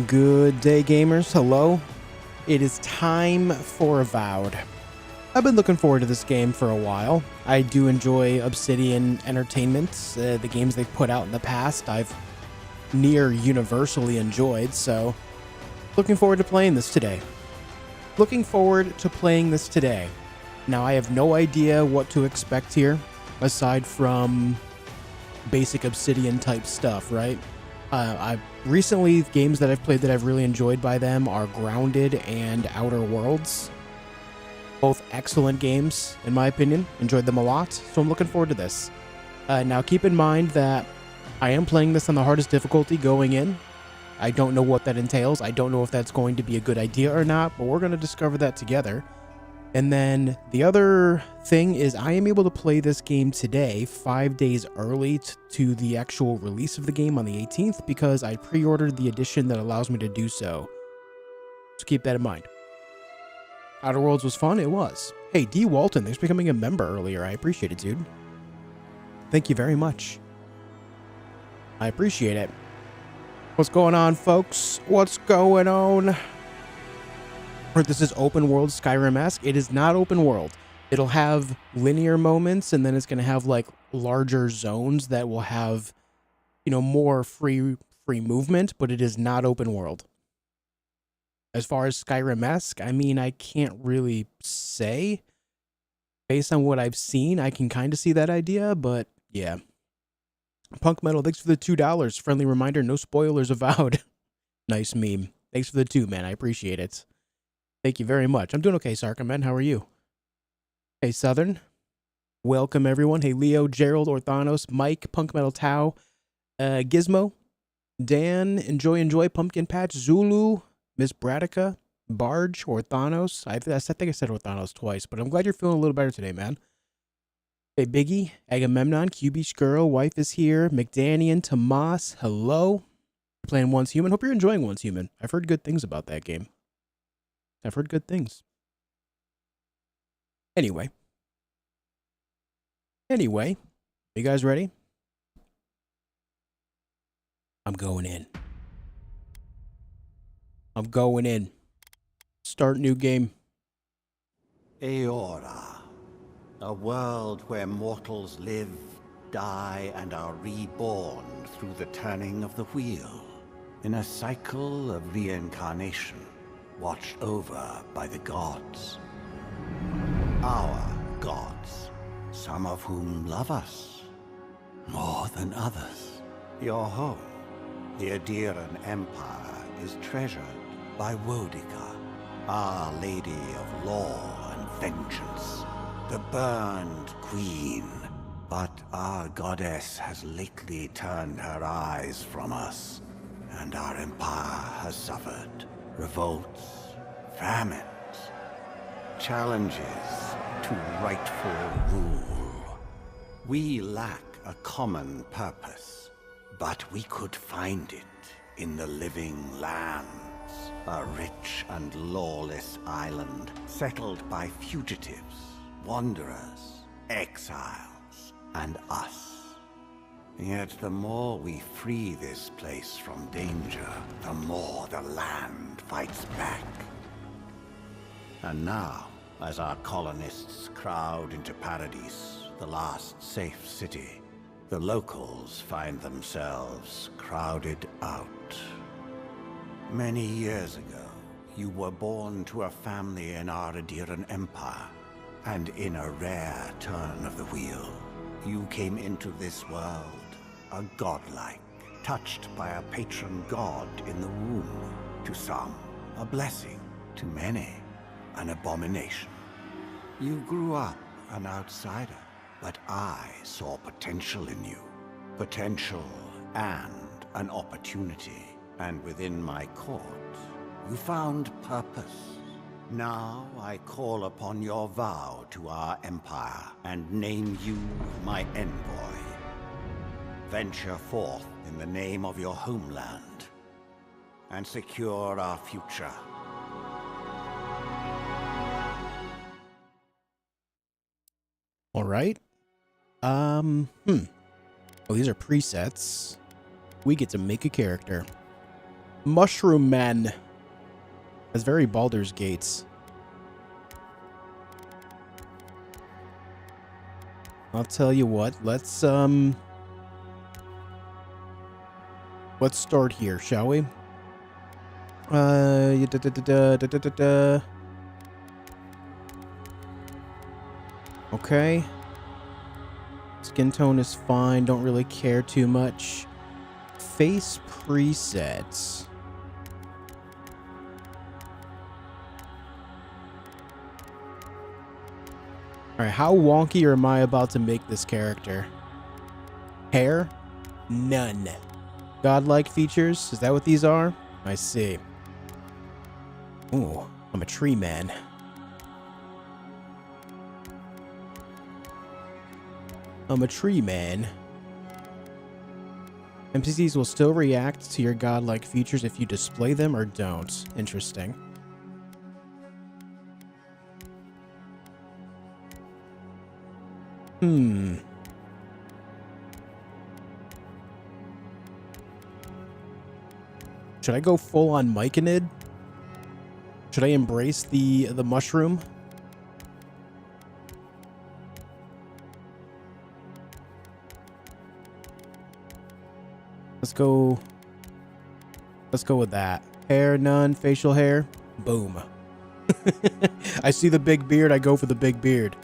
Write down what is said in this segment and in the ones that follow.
Good day, gamers. Hello. It is time for Avowed. I've been looking forward to this game for a while. I do enjoy Obsidian Entertainment. The games they've put out in the past, I've near universally enjoyed, so looking forward to playing this today. Now, I have no idea what to expect here, aside from basic Obsidian type stuff, right? I've recently, games that I've played that I've really enjoyed by them are Grounded and Outer Worlds. Both excellent games, in my opinion. Enjoyed them a lot, so I'm looking forward to this. Now, keep in mind that I am playing this on the hardest difficulty going in. I don't know what that entails. I don't know if that's going to be a good idea or not, but we're going to discover that together. And then the other thing is I am able to play this game today, 5 days early to the actual release of the game on the 18th, because I pre-ordered the edition that allows me to do so. So keep that in mind. Outer Worlds was fun? It was. Hey, D. Walton, thanks for becoming a member earlier. I appreciate it, dude. Thank you very much. I appreciate it. What's going on, folks? What's going on? This is open world Skyrim-esque. It is not open world. It'll have linear moments, and then it's going to have like larger zones that will have, you know, more free movement, but it is not open world. As far as Skyrim-esque, I mean, I can't really say. Based on what I've seen, I can kind of see that idea, but yeah. Punk Metal, thanks for the $2. Friendly reminder, no spoilers avowed. Nice meme. Thanks for the 2, man. I appreciate it. Thank you very much. I'm doing okay, Sarkaman. How are you? Hey, Southern. Welcome, everyone. Hey, Leo, Gerald, Orthanos, Mike, Punk Metal Tau, Gizmo, Dan, Enjoy, Pumpkin Patch, Zulu, Miss Bradica, Barge, Orthanos. I think I said Orthanos twice, but I'm glad you're feeling a little better today, man. Hey, Biggie, Agamemnon, QB Girl, Wife is here, McDanian, Tomas, hello. Playing Once Human. Hope you're enjoying Once Human. I've heard good things about that game. I've heard good things. Anyway, you guys ready? I'm going in. Start new game. Eora, a world where mortals live, die, and are reborn through the turning of the wheel, in a cycle of reincarnation, watched over by the gods. Our gods, some of whom love us more than others. Your home, the Aediran Empire, is treasured by Wodica, Our Lady of Law and Vengeance, the burned queen. But our goddess has lately turned her eyes from us, and our empire has suffered revolts, famines, challenges to rightful rule. We lack a common purpose, but we could find it in the living lands, a rich and lawless island settled by fugitives, wanderers, exiles, and us. Yet the more we free this place from danger, the more the land fights back. And now, as our colonists crowd into Paradis, the last safe city, the locals find themselves crowded out. Many years ago, you were born to a family in our Aediran Empire, and in a rare turn of the wheel, you came into this world a godlike, touched by a patron god in the womb. To some, a blessing. To many, an abomination. You grew up an outsider, but I saw potential in you. Potential and an opportunity. And within my court, you found purpose. Now I call upon your vow to our empire and name you my envoy. Venture forth in the name of your homeland and secure our future. All right. Well, these are presets. We get to make a character. Mushroom Man. That's very Baldur's Gates. I'll tell you what. Let's start here, shall we? Okay. Skin tone is fine. Don't really care too much. Face presets. Alright, how wonky am I about to make this character? Hair? None. Godlike features? Is that what these are? I see. Ooh, I'm a tree man. I'm a tree man. NPCs will still react to your godlike features if you display them or don't. Interesting. Should I go full on Myconid? Should I embrace the mushroom? Let's go with that. Hair, none. Facial hair, boom. I see the big beard, I go for the big beard.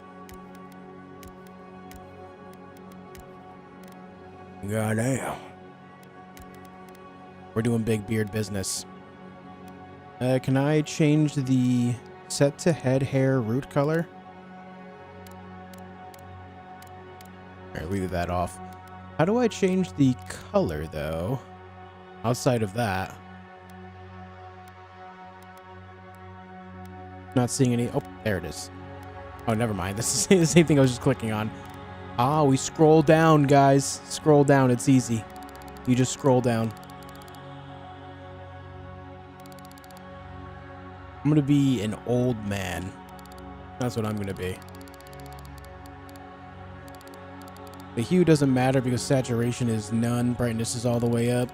Goddamn. We're doing big beard business. Can I change the set to head hair root color? Alright, leave that off. How do I change the color, though? Outside of that. Not seeing any... Oh, there it is. Oh, never mind. This is the same thing I was just clicking on. Ah, we scroll down, guys. Scroll down. It's easy. You just scroll down. I'm gonna be an old man. That's what I'm gonna be. The hue doesn't matter because saturation is none. Brightness is all the way up.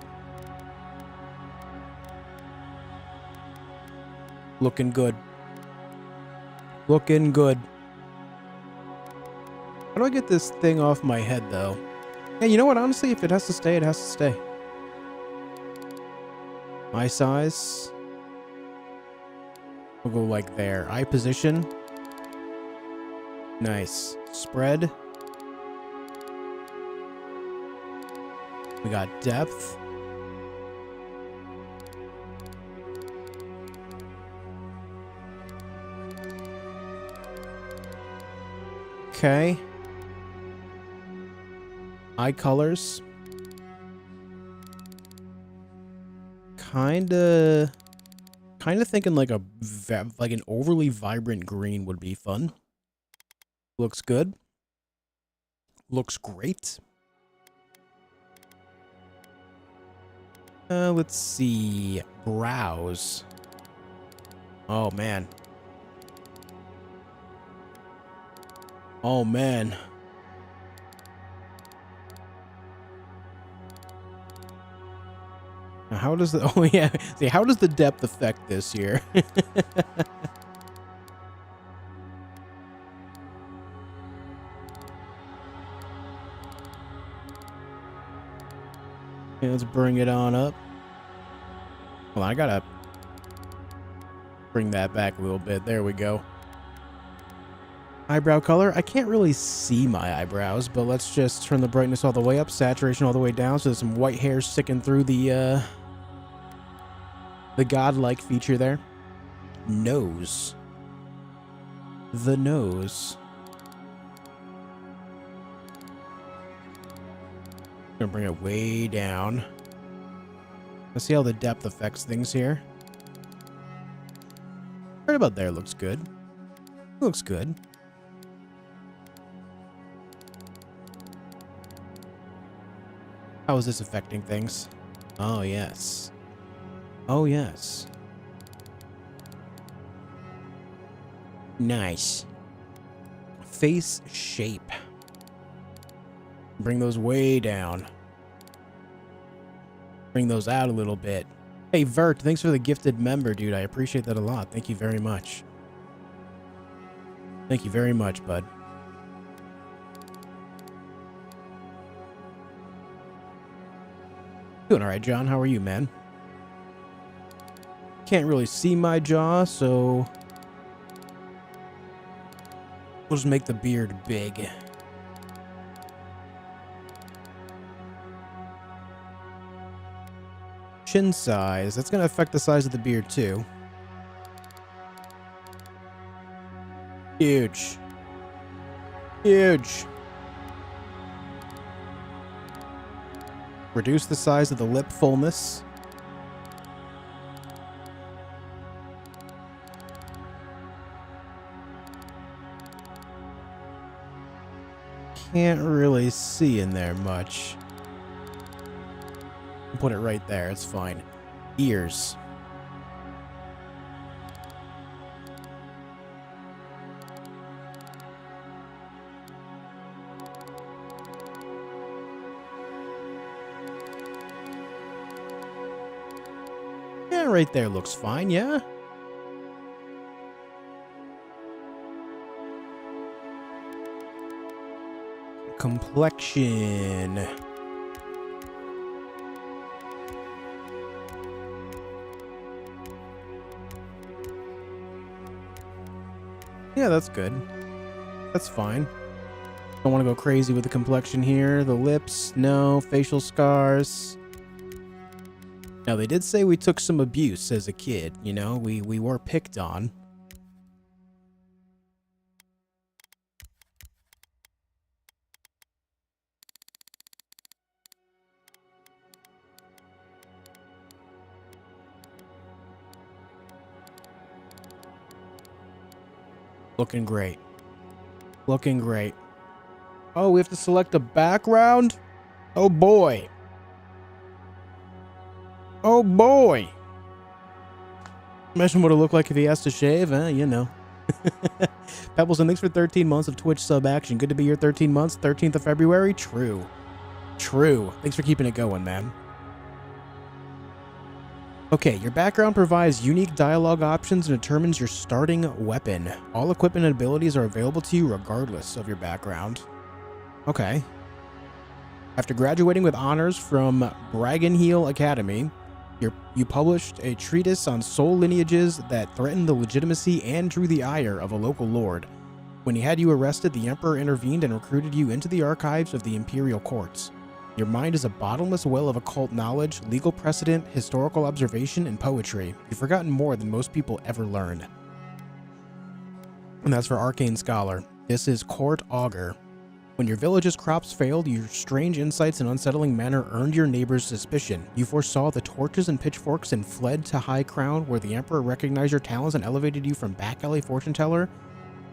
Looking good. Looking good. How do I get this thing off my head, though? Hey, you know what? Honestly, if it has to stay, it has to stay. Eye size. We'll go like there. Eye position. Nice. Spread. We got depth. Okay. Eye colors. Kinda thinking like an overly vibrant green would be fun. Looks good. Looks great. Let's see. Brows. Oh, man. Oh, man. Now, how does the... Oh, yeah. See, how does the depth affect this here? Okay, let's bring it on up. Well, I gotta bring that back a little bit. There we go. Eyebrow color. I can't really see my eyebrows, but let's just turn the brightness all the way up, saturation all the way down, so there's some white hair sticking through the godlike feature there. Nose. The nose. Gonna bring it way down. Let's see how the depth affects things here. Right about there looks good. Looks good. How is this affecting things? Oh, yes. Oh, yes. Nice. Face shape. Bring those way down. Bring those out a little bit. Hey, Vert, thanks for the gifted member, dude. I appreciate that a lot. Thank you very much. Thank you very much, bud. Doing all right, John. How are you, man? Can't really see my jaw, so we'll just make the beard big. Chin size. That's going to affect the size of the beard, too. Huge. Huge. Reduce the size of the lip fullness. Can't really see in there much. Put it right there. It's fine. Ears. Yeah, right there looks fine, yeah? Complexion. Yeah, that's good. That's fine. Don't want to go crazy with the complexion here. The lips, no. Facial scars. Now, they did say we took some abuse as a kid, you know? We were picked on. Looking great. Looking great. Oh, we have to select a background? Oh, boy. Oh, boy. Imagine what it'll look like if he has to shave, you know. Pebbles, and thanks for 13 months of Twitch sub action. Good to be here 13 months, 13th of February. True. True. Thanks for keeping it going, man. Okay, your background provides unique dialogue options and determines your starting weapon. All equipment and abilities are available to you regardless of your background. Okay. After graduating with honors from Bragenheel Academy, you published a treatise on soul lineages that threatened the legitimacy and drew the ire of a local lord. When he had you arrested, the Emperor intervened and recruited you into the archives of the Imperial Courts. Your mind is a bottomless well of occult knowledge, legal precedent, historical observation, and poetry. You've forgotten more than most people ever learn. And that's for Arcane Scholar. This is Court Augur. When your village's crops failed, your strange insights and unsettling manner earned your neighbors' suspicion. You foresaw the torches and pitchforks and fled to High Crown, where the Emperor recognized your talents and elevated you from back alley fortune teller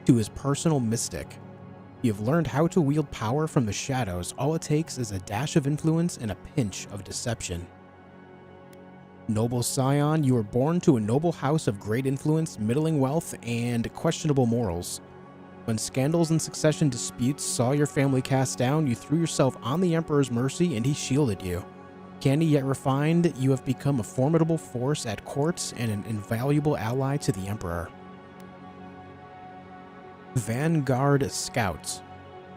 to his personal mystic. You have learned how to wield power from the shadows. All it takes is a dash of influence and a pinch of deception. Noble Scion, you were born to a noble house of great influence, middling wealth, and questionable morals. When scandals and succession disputes saw your family cast down, you threw yourself on the Emperor's mercy and he shielded you. Canny yet refined, you have become a formidable force at courts and an invaluable ally to the Emperor. Vanguard Scouts.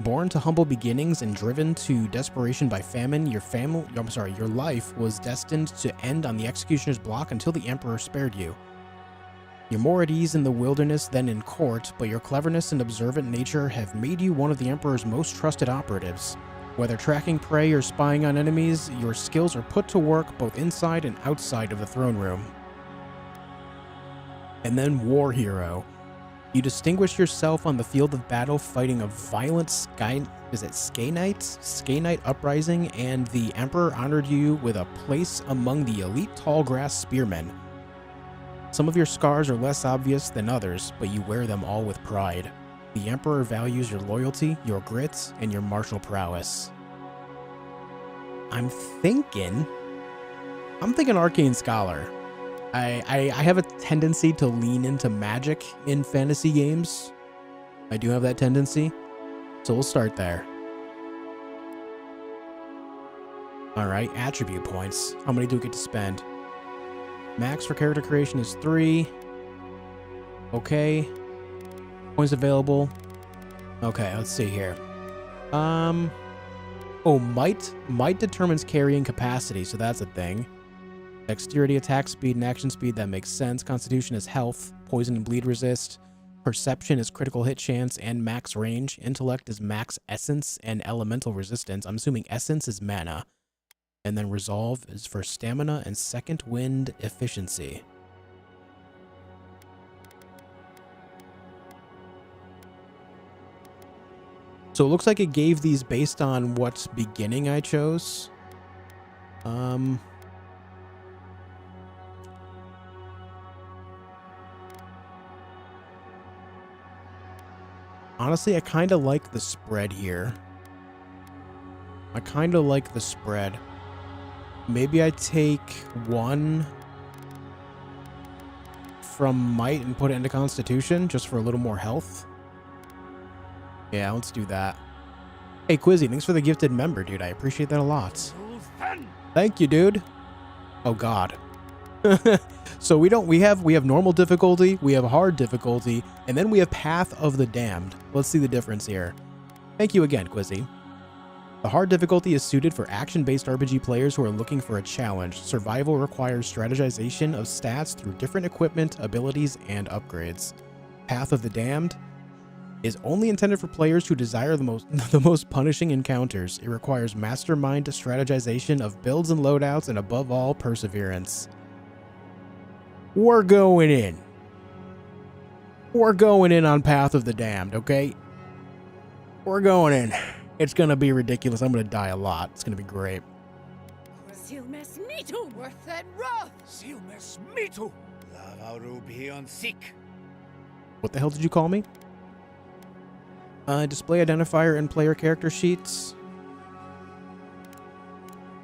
Born to humble beginnings and driven to desperation by famine, your life was destined to end on the executioner's block until the Emperor spared you. You're more at ease in the wilderness than in court, but your cleverness and observant nature have made you one of the Emperor's most trusted operatives. Whether tracking prey or spying on enemies, your skills are put to work both inside and outside of the throne room. And then War Hero. You distinguish yourself on the field of battle fighting a violent Sky Knight uprising, and the Emperor honored you with a place among the elite tallgrass spearmen. Some of your scars are less obvious than others, but you wear them all with pride. The Emperor values your loyalty, your grit, and your martial prowess. I'm thinking Arcane Scholar. I have a tendency to lean into magic in fantasy games. I do have that tendency, so we'll start there. All right, attribute points. How many do we get to spend? Max for character creation is 3. Okay. Points available. Okay, let's see here. Oh, might determines carrying capacity, so that's a thing. Dexterity, attack speed, and action speed, that makes sense. Constitution is health, poison and bleed resist. Perception is critical hit chance and max range. Intellect is max essence and elemental resistance. I'm assuming essence is mana. And then resolve is for stamina and second wind efficiency. So it looks like it gave these based on what beginning I chose. Honestly, I kind of like the spread here. I kind of like the spread. Maybe I take 1 from might and put it into constitution just for a little more health. Yeah, let's do that. Hey, Quizzy, thanks for the gifted member, dude. I appreciate that a lot. Thank you, dude. Oh, God. So we have normal difficulty, we have hard difficulty, and then we have Path of the Damned. Let's see the difference here. Thank you again, Quizzy. The hard difficulty is suited for action-based RPG players who are looking for a challenge. Survival requires strategization of stats through different equipment, abilities, and upgrades. Path of the Damned is only intended for players who desire the most punishing encounters. It requires mastermind strategization of builds and loadouts, and above all, perseverance. We're going in. We're going in on Path of the Damned, okay? We're going in. It's gonna be ridiculous. I'm gonna die a lot. It's gonna be great. What the hell did you call me? Display identifier in player character sheets.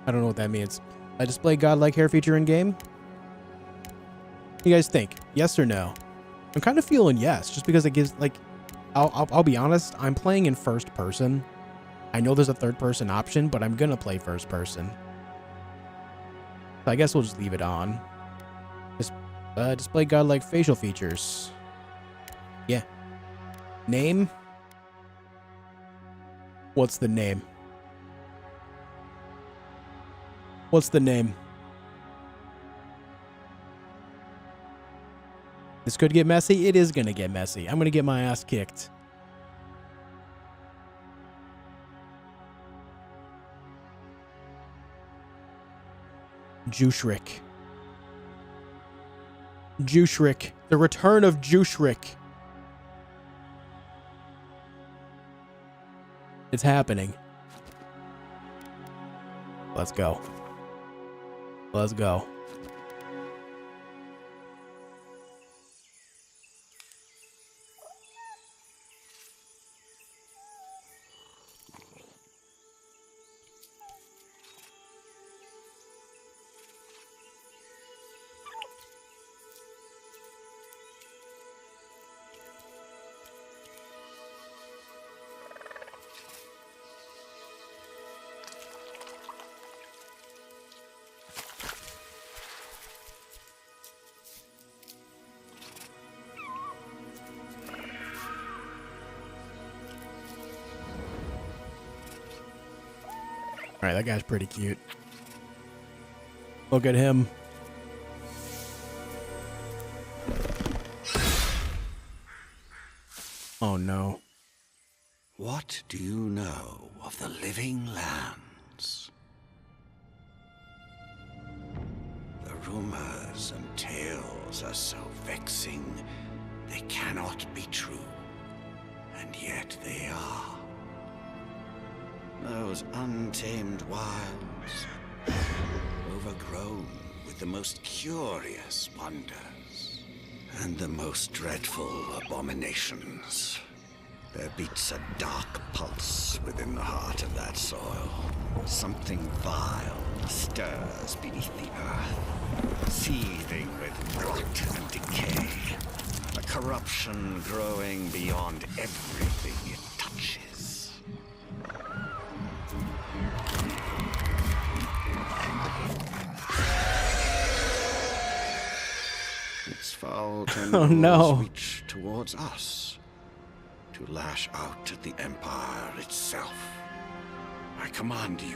I don't know what that means. Display godlike hair feature in game. What do you guys think? Yes or no? I'm kind of feeling yes, just because it gives, like, I'll be honest, I'm playing in first person. I know there's a third person option, but I'm gonna play first person. So I guess we'll just leave it on. Display godlike facial features. Yeah. Name? What's the name? What's the name? This could get messy. It is gonna get messy. I'm gonna get my ass kicked. Shipwreck. Shipwreck. The return of Shipwreck. It's happening. Let's go. Let's go. Alright, that guy's pretty cute. Look at him. Oh no. What do you know of the living lands? The rumors and tales are so vexing, they cannot be true. And yet they are. Those untamed wilds, overgrown with the most curious wonders and the most dreadful abominations. There beats a dark pulse within the heart of that soil. Something vile stirs beneath the earth, seething with rot and decay. A corruption growing beyond everything it touches. foul Oh tendrils no. reach towards us to lash out at the Empire itself. I command you,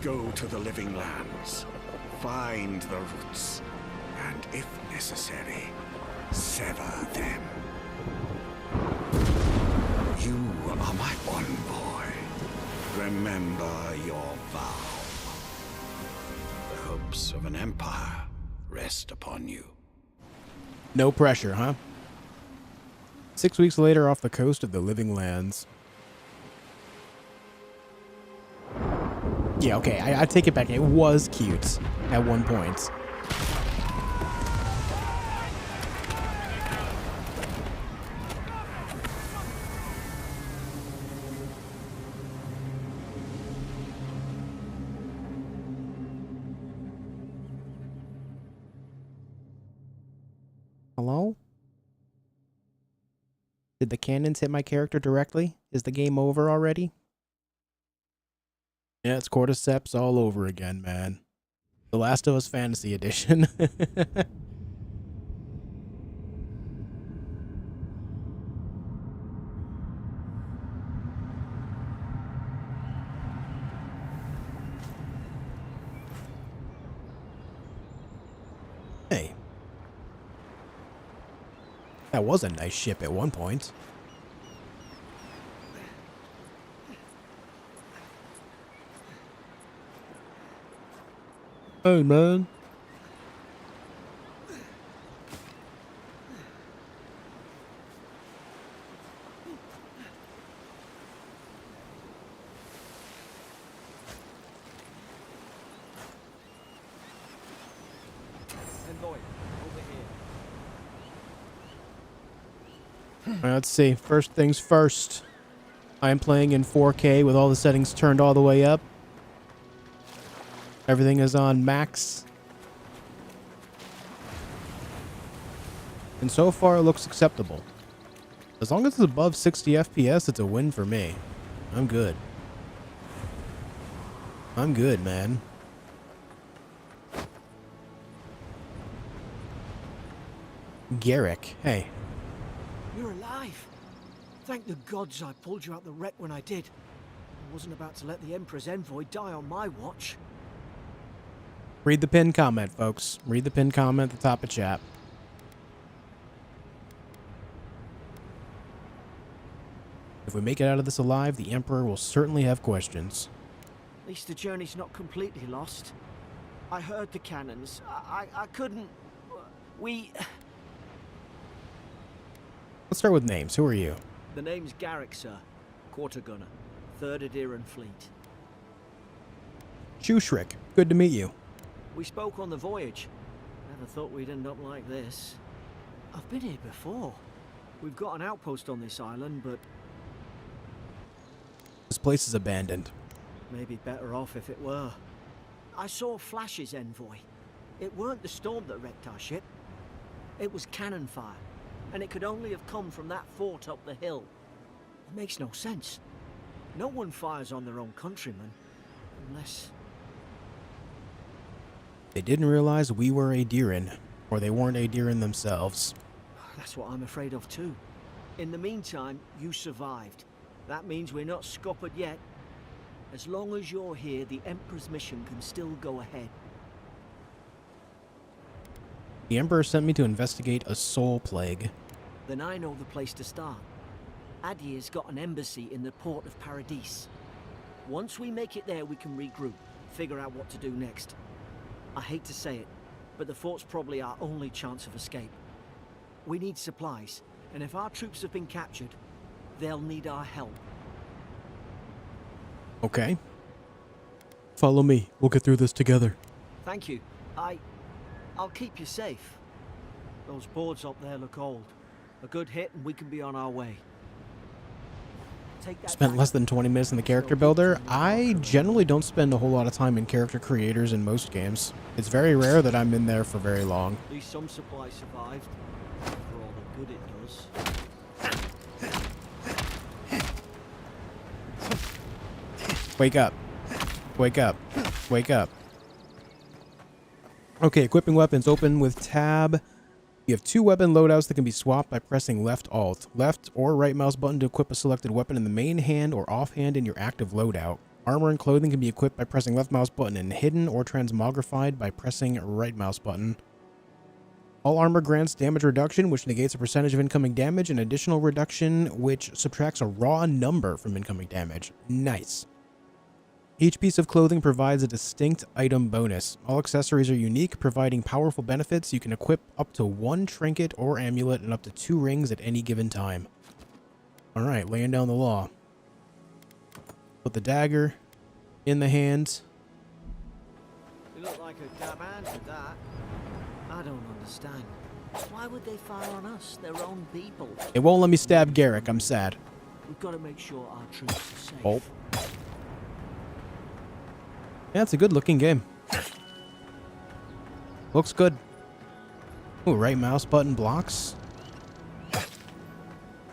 go to the living lands, find the roots, and if necessary, sever them. You are my envoy. Remember your vow. The hopes of an empire rest upon you. No pressure, huh? 6 weeks later, off the coast of the Living Lands. Yeah, okay, I take it back. It was cute at one point. Hello? Did the cannons hit my character directly? Is the game over already? Yeah, it's cordyceps all over again, man. The Last of Us Fantasy Edition. Hey. That was a nice ship at one point. Hey, man. Let's see. First things first. I am playing in 4K with all the settings turned all the way up. Everything is on max. And so far it looks acceptable. As long as it's above 60 FPS, it's a win for me. I'm good. I'm good, man. Garrick, hey. You're alive. Thank the gods I pulled you out the wreck when I did. I wasn't about to let the Emperor's envoy die on my watch. Read the pinned comment, folks. Read the pinned comment at the top of chat. If we make it out of this alive, the Emperor will certainly have questions. At least the journey's not completely lost. I heard the cannons. I couldn't... We... Let's start with names. Who are you? The name's Garrick, sir. Quarter gunner. 3rd Aderan Fleet. Shipwreck. Good to meet you. We spoke on the voyage. Never thought we'd end up like this. I've been here before. We've got an outpost on this island, but... This place is abandoned. maybe better off if it were. I saw Flash's envoy. It weren't the storm that wrecked our ship. It was cannon fire, and it could only have come from that fort up the hill. It makes no sense. No one fires on their own countrymen, unless... They didn't realize we were Aderan, or they weren't Aderan themselves. That's what I'm afraid of too. In the meantime, you survived. That means we're not scuppered yet. As long as you're here, the Emperor's mission can still go ahead. The Emperor sent me to investigate a soul plague. Then I know the place to start. Adir's got an embassy in the port of Paradis. Once we make it there, we can regroup, figure out what to do next. I hate to say it, but the fort's probably our only chance of escape. We need supplies, and if our troops have been captured, they'll need our help. Okay. Follow me. We'll get through this together. Thank you. I'll keep you safe. Those boards up there look old. A good hit and we can be on our way. Take that Spent back. less than 20 minutes in the character builder. I generally don't spend a whole lot of time in character creators in most games. It's very rare that I'm in there for very long. At least some supplies survived. For all the good it does. Wake up. Wake up. Wake up. Okay, equipping weapons. Open with tab. You have 2 weapon loadouts that can be swapped by pressing left alt. Left or right mouse button to equip a selected weapon in the main hand or offhand in your active loadout. Armor and clothing can be equipped by pressing left mouse button and hidden or transmogrified by pressing right mouse button. All armor grants damage reduction, which negates a percentage of incoming damage, and additional reduction, which subtracts a raw number from incoming damage. Nice. Each piece of clothing provides a distinct item bonus. All accessories are unique, providing powerful benefits. You can equip up to 1 trinket or amulet and up to 2 rings at any given time. Alright, laying down the law. Put the dagger in the hand. You look like a dab hand with that. I don't understand. Why would they fire on us, their own people? It won't let me stab Garrick, I'm sad. We've got to make sure our troops are safe. Oh. Yeah, it's a good looking game. Looks good. Ooh, right mouse button blocks.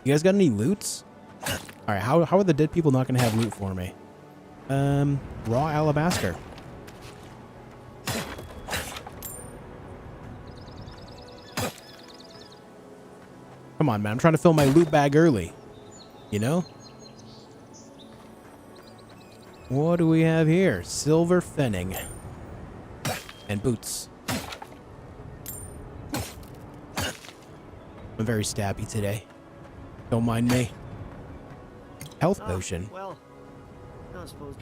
You guys got any loots? Alright, how are the dead people not gonna have loot for me? Raw alabaster. Come on, man, I'm trying to fill my loot bag early. You know? What do we have here? Silver fenning. And boots. I'm very stabby today. Don't mind me. Health potion. Well, I suppose.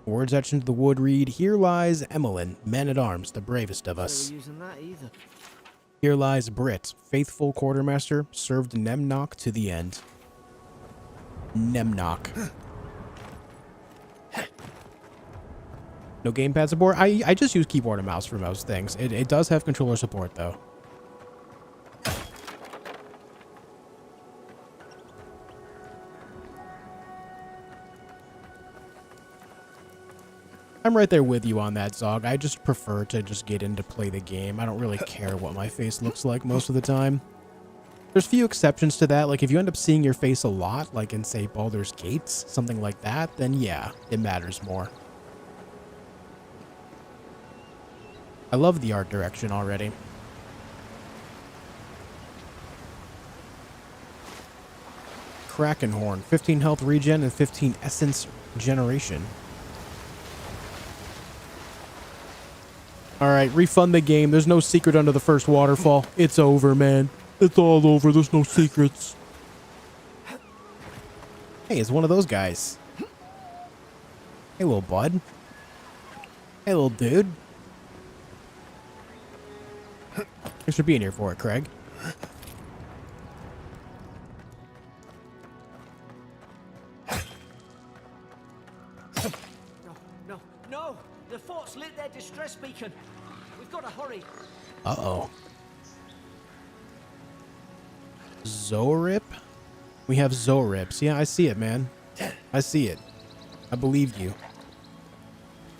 Words etched into the wood read, "Here lies Emmeline, man-at-arms, the bravest of us. They were using that either. Here lies Brit, faithful quartermaster, served Nemnock to the end." Nemnock. No gamepad support? I just use keyboard and mouse for most things. It does have controller support, though. I'm right there with you on that, Zog. I just prefer to just get in to play the game. I don't really care what my face looks like most of the time. There's few exceptions to that. Like, if you end up seeing your face a lot, like in, say, Baldur's Gates, something like that, then yeah, it matters more. I love the art direction already. Krakenhorn, 15 health regen and 15 essence generation. Alright, refund the game. There's no secret under the first waterfall. It's over, man. It's all over. There's no secrets. Hey, it's one of those guys. Hey, little bud. Hey, little dude. Thanks for being here for it, Craig. No! The fort's lit their distress beacon. We've got to hurry. Uh-oh. Zorip? We have Zorips. Yeah, I see it, man. I see it. I believed you.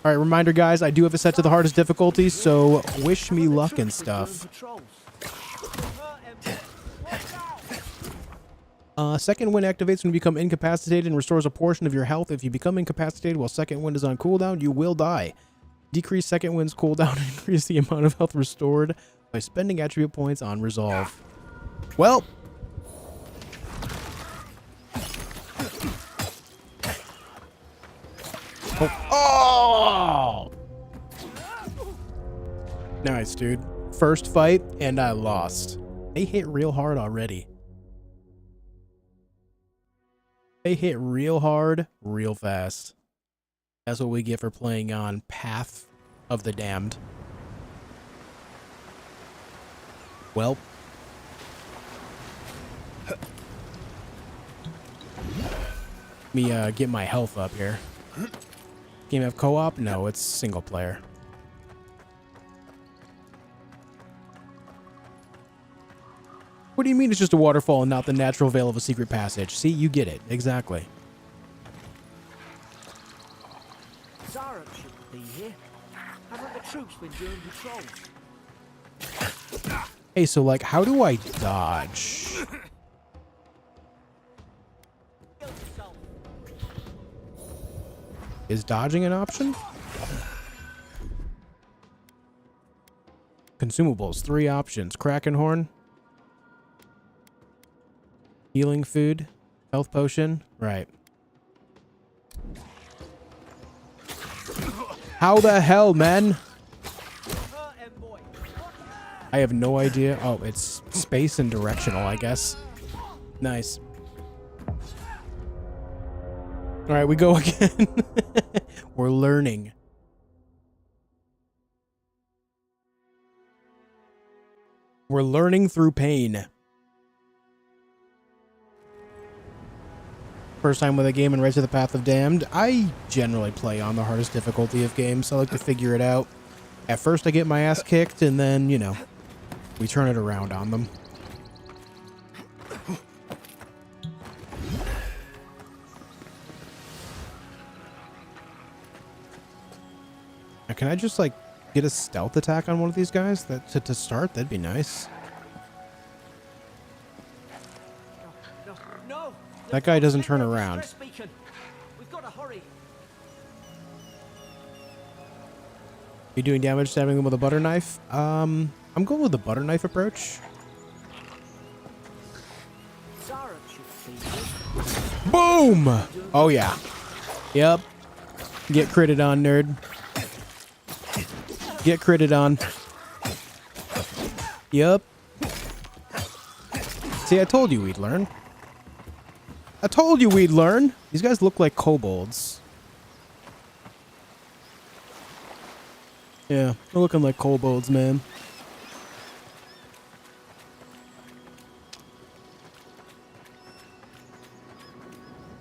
Alright, reminder, guys, I do have it set to the hardest difficulty, so wish me luck and stuff. Second wind activates when you become incapacitated and restores a portion of your health. If you become incapacitated while second wind is on cooldown, you will die. Decrease second wind's cooldown and increase the amount of health restored by spending attribute points on resolve. Well. Oh! Nice, dude. First fight, and I lost. They hit real hard already. They hit real hard, real fast. That's what we get for playing on Path of the Damned. Well. Let me get my health up here. Game have co-op? No, it's single player. What do you mean it's just a waterfall and not the natural veil of a secret passage? See, you get it. Exactly. Zara should be here. Haven't the troops been doing patrols? Hey, so like, how do I dodge? Is dodging an option? Consumables, 3 options. Kraken horn. Healing food. Health potion. Right. How the hell, man? I have no idea. Oh, it's space and directional, I guess. Nice. All right, we go again. We're learning. We're learning through pain. First time with a game and Rise of the Path of Damned. I generally play on the hardest difficulty of games. I like to figure it out. At first I get my ass kicked and then, you know, we turn it around on them. Now, can I just like get a stealth attack on one of these guys to start? That'd be nice. No. That guy doesn't turn around. We've got to hurry. You doing damage stabbing them with a butter knife? I'm going with the butter knife approach. Boom! Oh yeah. Yep. Get critted on, nerd. Get critted on. Yep. See, I told you we'd learn. I told you we'd learn. These guys look like kobolds. Yeah, they're looking like kobolds, man.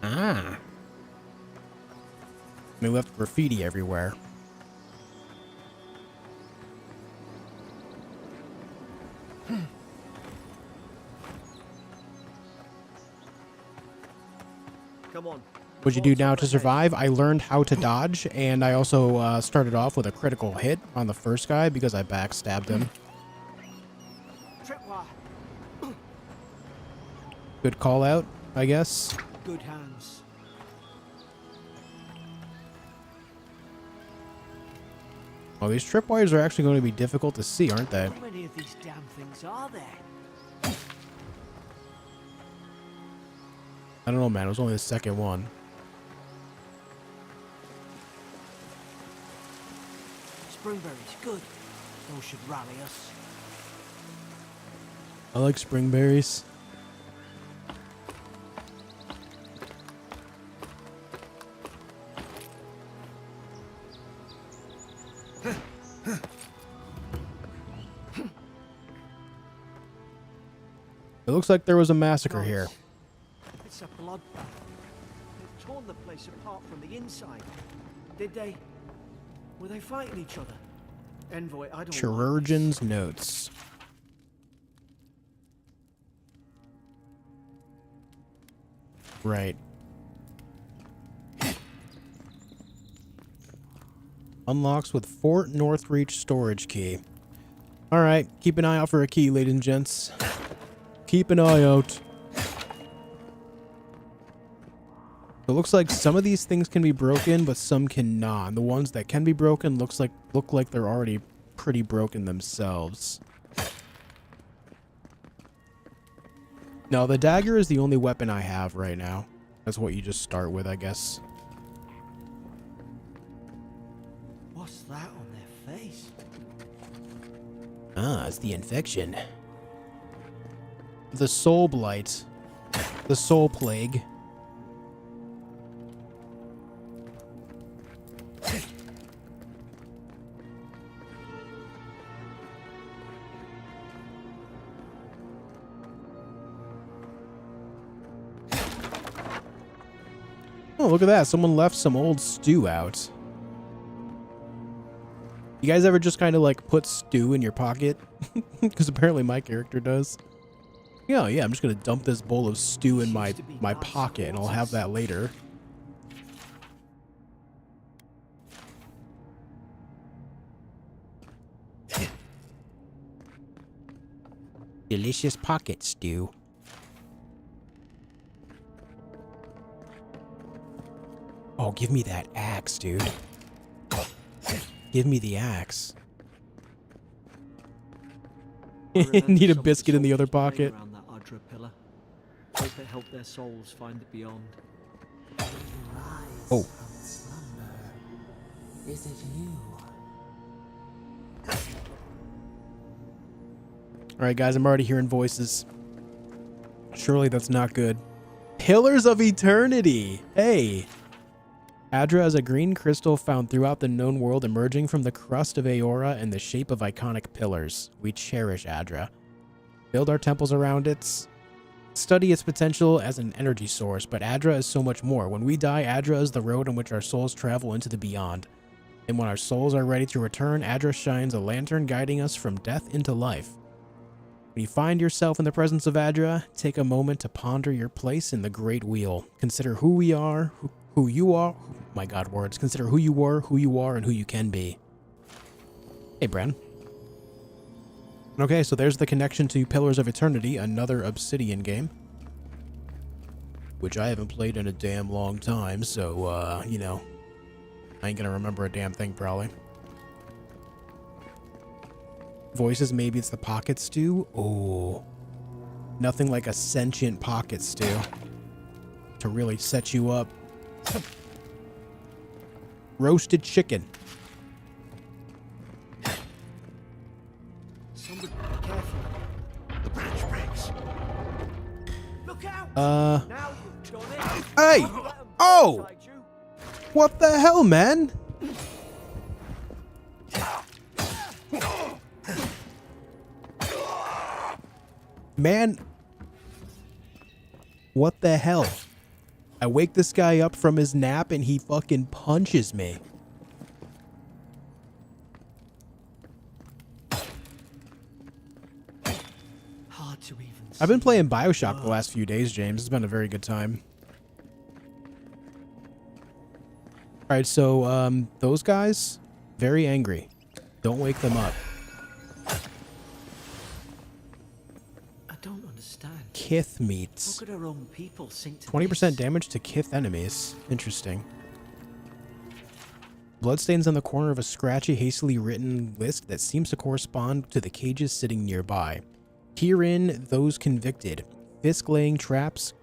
Ah. We left graffiti everywhere. Come on. What'd you do now to survive? I learned how to dodge, and I also started off with a critical hit on the first guy because I backstabbed him. Good call out, I guess. Good hands. Well, these tripwires are actually going to be difficult to see, aren't they? How many of these damn things are there? I don't know, man. It was only the second one. Springberries, good. Those should rally us. I like springberries. It looks like there was a massacre here. It's a bloodbath. They've torn the place apart from the inside. Did they? Were they fighting each other? Envoy, I don't. Chirurgeon's notes. Right. Unlocks with Fort Northreach storage key. All right, keep an eye out for a key, ladies and gents. Keep an eye out. It looks like some of these things can be broken, but some cannot. And the ones that can be broken look like they're already pretty broken themselves. No, the dagger is the only weapon I have right now. That's what you just start with, I guess. What's that on their face? Ah, it's the infection. The soul blight. The soul plague. Oh, look at that. Someone left some old stew out. You guys ever just kind of like put stew in your pocket? Because apparently my character does. Yeah, I'm just going to dump this bowl of stew in my pocket and I'll have that later. Delicious pocket stew. Oh, give me that axe, dude. Give me the axe. I remember Need a some of the biscuit in the other soldiers praying pocket. around that Adra pillar. Hope it helped their souls find the beyond. Oh. Is it you? Alright, guys, I'm already hearing voices. Surely that's not good. Pillars of Eternity! Hey! Adra is a green crystal found throughout the known world, emerging from the crust of Eora in the shape of iconic pillars. We cherish Adra. Build our temples around it. Study its potential as an energy source, but Adra is so much more. When we die, Adra is the road on which our souls travel into the beyond. And when our souls are ready to return, Adra shines a lantern guiding us from death into life. When you find yourself in the presence of Adra, take a moment to ponder your place in the Great Wheel. Consider who we are, who you are. My God, words. Consider who you were, who you are, and who you can be. Hey, Bren. Okay, so there's the connection to Pillars of Eternity, another Obsidian game. Which I haven't played in a damn long time, so, you know, I ain't gonna remember a damn thing, probably. Voices, maybe it's the pocket stew? Oh. Nothing like a sentient pocket stew to really set you up. Roasted chicken. Somebody be careful. The branch breaks. Look out! Uh. Now you've done it. Hey! Let 'em Oh! inside you. What the hell, man? Man. What the hell? I wake this guy up from his nap and he fucking punches me. Hard to even I've been see. playing BioShock the last few days, James. It's been a very good time. Alright, so, those guys, very angry. Don't wake them up. I don't understand. Kith meats. How could our own people sink to 20% this? damage to Kith enemies. Interesting. Bloodstains on the corner of a scratchy, hastily written list that seems to correspond to the cages sitting nearby. Herein, those convicted. Fisk is laying traps.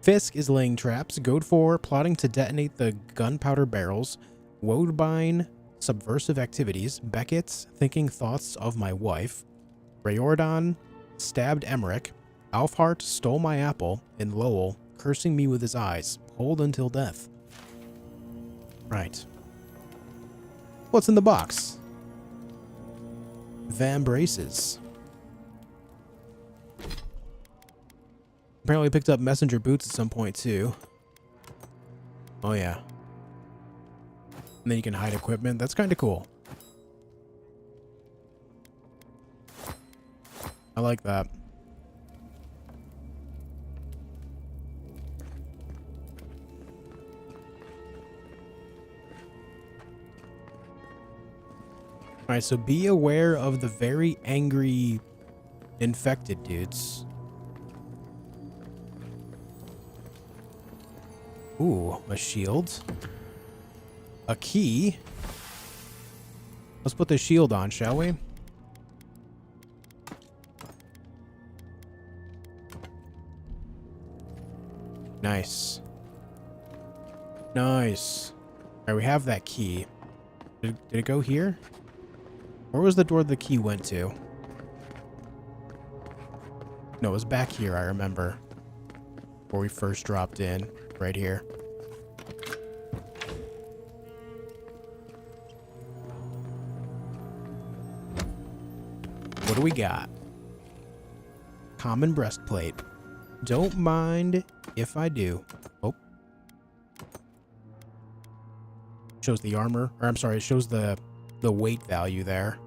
Godfor plotting to detonate the gunpowder barrels. Woebine, subversive activities. Beckett, thinking thoughts of my wife. Rayordan, stabbed Emmerich. Alfhart stole my apple. And Lowell, cursing me with his eyes. Hold until death. Right. What's in the box? Vambraces. Apparently picked up messenger boots at some point too. Oh yeah. And then you can hide equipment. That's kind of cool. I like that. Alright, so be aware of the very angry infected dudes. Ooh, a shield. A key. Let's put the shield on, shall we? Nice. Nice. Alright, we have that key. Did it go here? Where was the door the key went to? No, it was back here, I remember. Where we first dropped in. Right here. What do we got? Common breastplate. Don't mind if I do. Oh. Shows the armor. Or I'm sorry, it shows the weight value there.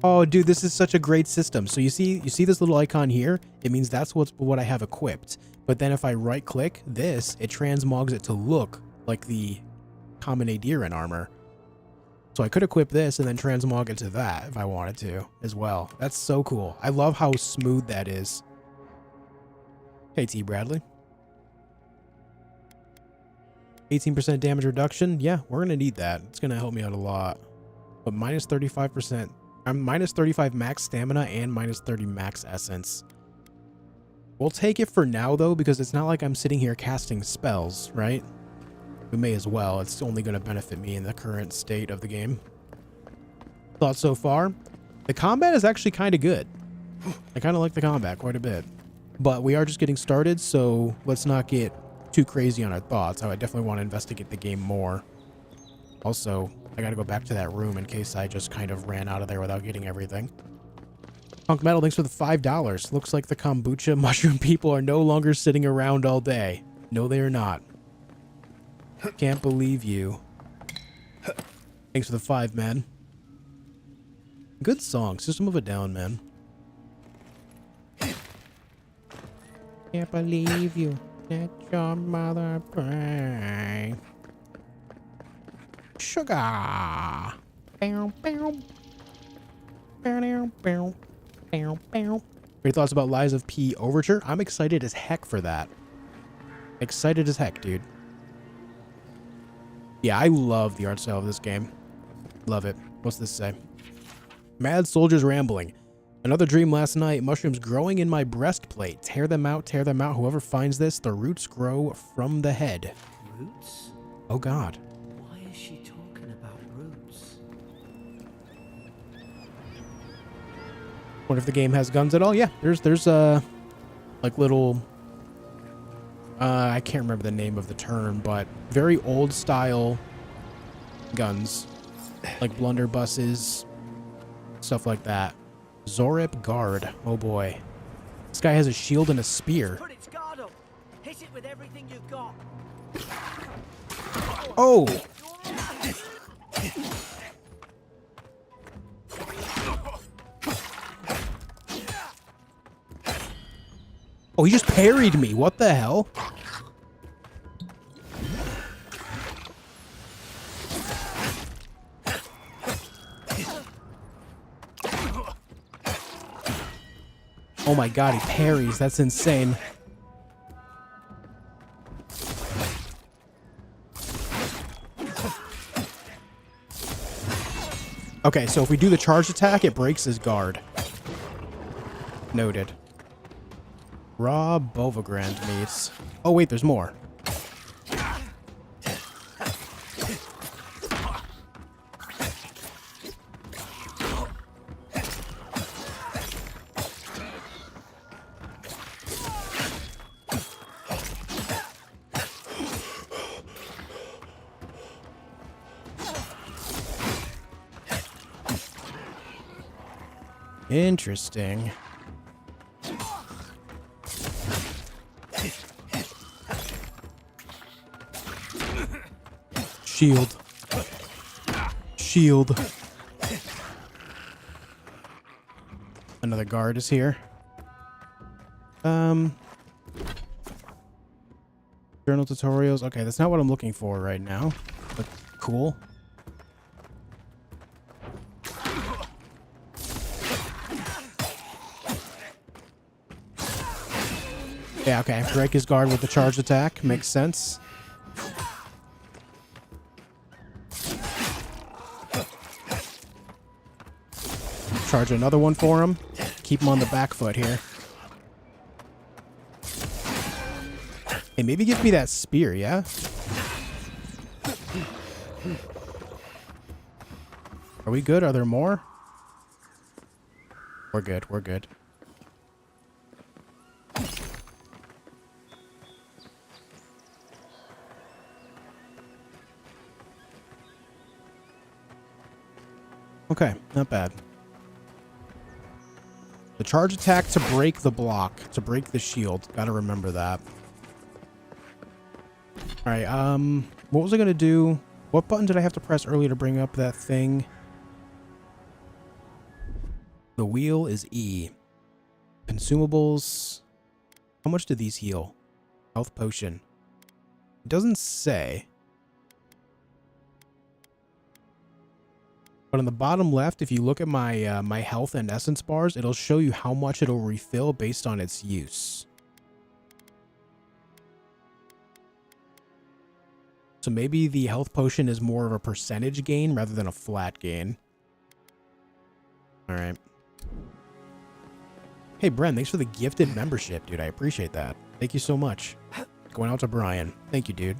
Oh, dude, this is such a great system. So you see this little icon here? It means that's what I have equipped. But then if I right click this, it transmogs it to look like the common Adiran armor. So I could equip this and then transmog it to that if I wanted to as well. That's so cool. I love how smooth that is. Hey, T. Bradley. 18% damage reduction. Yeah, we're going to need that. It's going to help me out a lot. But minus 35%. I'm minus 35 max stamina and minus 30 max essence. We'll take it for now, though, because it's not like I'm sitting here casting spells, right? We may as well. It's only going to benefit me in the current state of the game. Thoughts so far? The combat is actually kind of good. I kind of like the combat quite a bit. But we are just getting started, so let's not get too crazy on our thoughts. I definitely want to investigate the game more. Also, I got to go back to that room in case I just kind of ran out of there without getting everything. Punk Metal, thanks for the $5. Looks like the kombucha mushroom people are no longer sitting around all day. No, they are not. Can't believe you. Thanks for the 5, man. Good song. System of a Down, man. Can't believe you. Let your mother pray. Sugar. Bow, bow. Bow, bow, bow, bow. Any thoughts about Lies of P Overture? I'm excited as heck for that. Excited as heck, dude. Yeah, I love the art style of this game. Love it. What's this say? Mad soldiers rambling. Another dream last night. Mushrooms growing in my breastplate. Tear them out, tear them out. Whoever finds this, the roots grow from the head. Roots? Oh, God. Why is she talking about roots? Wonder if the game has guns at all. Yeah, there's like little, I can't remember the name of the term, but very old style guns, like blunderbusses, stuff like that. Zorip Guard. Oh boy. This guy has a shield and a spear. Put its guard up. Hit it with everything you've got. Oh! Oh, he just parried me. What the hell? Oh my god, he parries. That's insane. Okay, so if we do the charge attack, it breaks his guard. Noted. Raw Bovagrand meats. Oh wait, there's more. Interesting. Shield. Shield. Another guard is here. Journal tutorials. Okay, that's not what I'm looking for right now. But cool. Yeah, okay. Break his guard with the charge attack. Makes sense. Charge another one for him. Keep him on the back foot here. Hey, maybe give me that spear, yeah? Are we good? Are there more? We're good. We're good. Okay, not bad. The charge attack to break the block, to break the shield. Gotta remember that. Alright, what was I gonna do? What button did I have to press earlier to bring up that thing? The wheel is E. Consumables. How much do these heal? Health potion. It doesn't say. But on the bottom left, if you look at my my health and essence bars, it'll show you how much it'll refill based on its use. So maybe the health potion is more of a percentage gain rather than a flat gain. All right. Hey, Bren, thanks for the gifted membership, dude. I appreciate that. Thank you so much. Going out to Brian. Thank you, dude.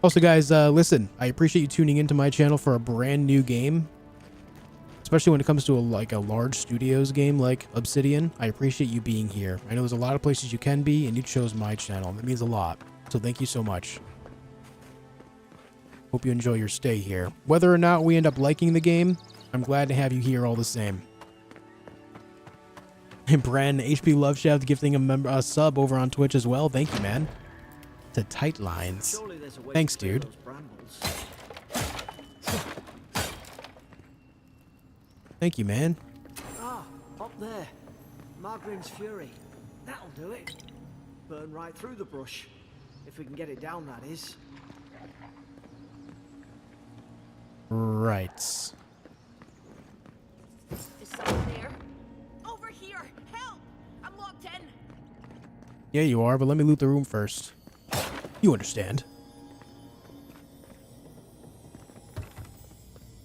Also, guys, listen, I appreciate you tuning into my channel for a brand new game. Especially when it comes to a large studios game like Obsidian. I appreciate you being here. I know there's a lot of places you can be, and you chose my channel. That means a lot. So thank you so much. Hope you enjoy your stay here. Whether or not we end up liking the game, I'm glad to have you here all the same. And Bren, HP Love Shaft gifting a sub over on Twitch as well. Thank you, man. To Tight Lines. Thanks, dude. Thank you, man. Ah, up there. Margrim's Fury. That'll do it. Burn right through the brush. If we can get it down, that is. Right. Is someone there? Over here! Help! I'm locked in! Yeah, you are, but let me loot the room first. You understand.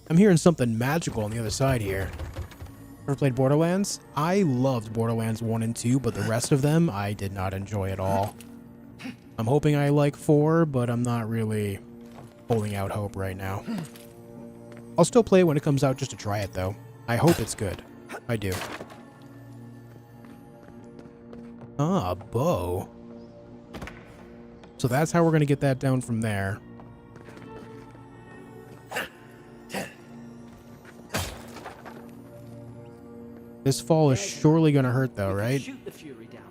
I'm hearing something magical on the other side here. Ever played Borderlands? I loved Borderlands 1 and 2, but the rest of them I did not enjoy at all. I'm hoping I like 4, but I'm not really holding out hope right now. I'll still play it when it comes out just to try it, though. I hope it's good. I do. Ah, a bow. So that's how we're going to get that down from there. This fall is surely going to hurt, though, right? Shoot the Fury down.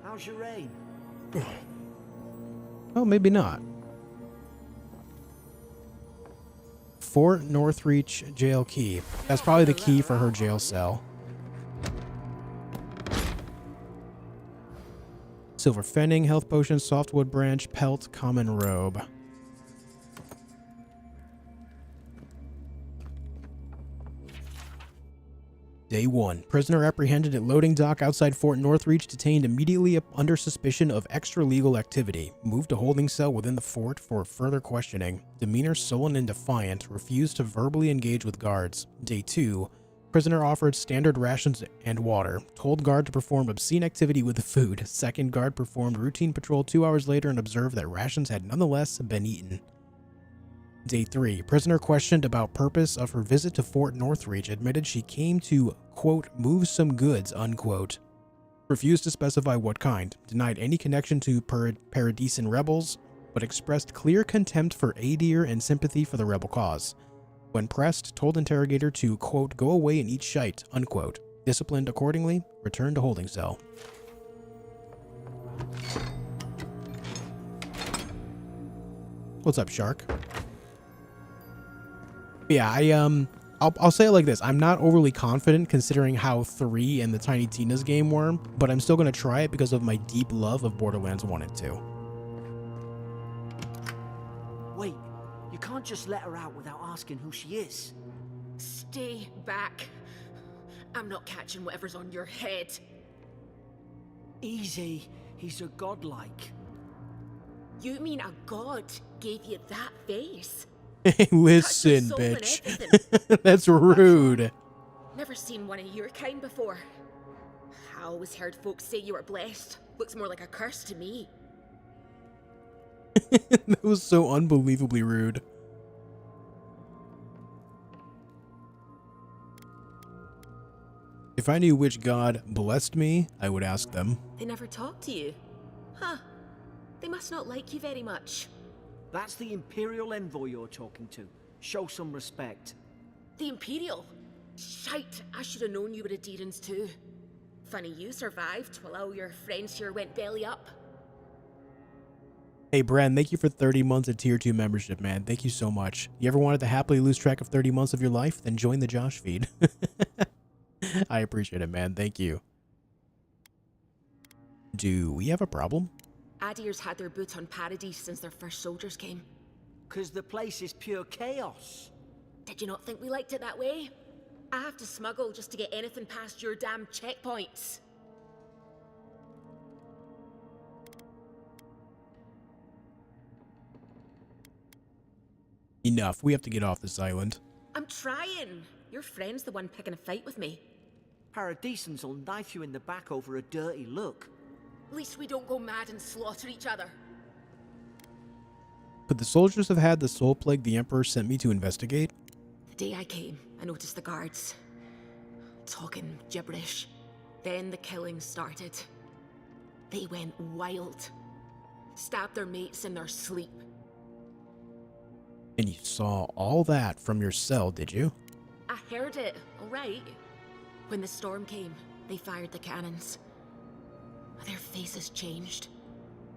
How's your aim? Oh, maybe not. Fort Northreach jail key. That's probably the key for her jail cell. Silver Fenning, health potion, softwood branch, pelt, common robe. Day 1. Prisoner apprehended at loading dock outside Fort Northreach, detained immediately under suspicion of extra-legal activity. Moved to holding cell within the fort for further questioning. Demeanor sullen and defiant. Refused to verbally engage with guards. Day 2. Prisoner offered standard rations and water. Told guard to perform obscene activity with the food. Second guard performed routine patrol 2 hours later and observed that rations had nonetheless been eaten. Day 3. Prisoner questioned about purpose of her visit to Fort Northreach, admitted she came to, quote, move some goods, unquote. Refused to specify what kind. Denied any connection to Paradisan rebels, but expressed clear contempt for Adir and sympathy for the rebel cause. When pressed, told interrogator to, quote, go away and eat shite, unquote. Disciplined accordingly, returned to holding cell. What's up, Shark? Yeah, I'll say it like this. I'm not overly confident considering how 3 and the Tiny Tina's game were, but I'm still going to try it because of my deep love of Borderlands 1 and 2. Wait, you can't just let her out without asking who she is. Stay back. I'm not catching whatever's on your head. Easy, he's a godlike. You mean a god gave you that face? Hey, listen, Cut your soul bitch. That's rude. Never seen one of your kind before. I always heard folks say you were blessed. Looks more like a curse to me. That was so unbelievably rude. If I knew which god blessed me, I would ask them. They never talk to you. Huh. They must not like you very much. That's the Imperial envoy you're talking to. Show some respect. The Imperial? Shite, I should have known you were Adirans too. Funny you survived while all your friends here went belly up. Hey, Bren, thank you for 30 months of Tier 2 membership, man. Thank you so much. You ever wanted to happily lose track of 30 months of your life? Then join the theJOSHfeed. I appreciate it, man. Thank you. Do we have a problem? Adir's had their boot on Paradis since their first soldiers came. 'Cause the place is pure chaos. Did you not think we liked it that way? I have to smuggle just to get anything past your damn checkpoints. Enough. We have to get off this island. I'm trying. Your friend's the one picking a fight with me. Paradisans will knife you in the back over a dirty look. At least we don't go mad and slaughter each other. Could the soldiers have had the soul plague the Emperor sent me to investigate? The day I came, I noticed the guards talking gibberish. Then the killing started. They went wild. Stabbed their mates in their sleep. And you saw all that from your cell, did you? I heard it, all right. When the storm came, they fired the cannons. Their faces changed.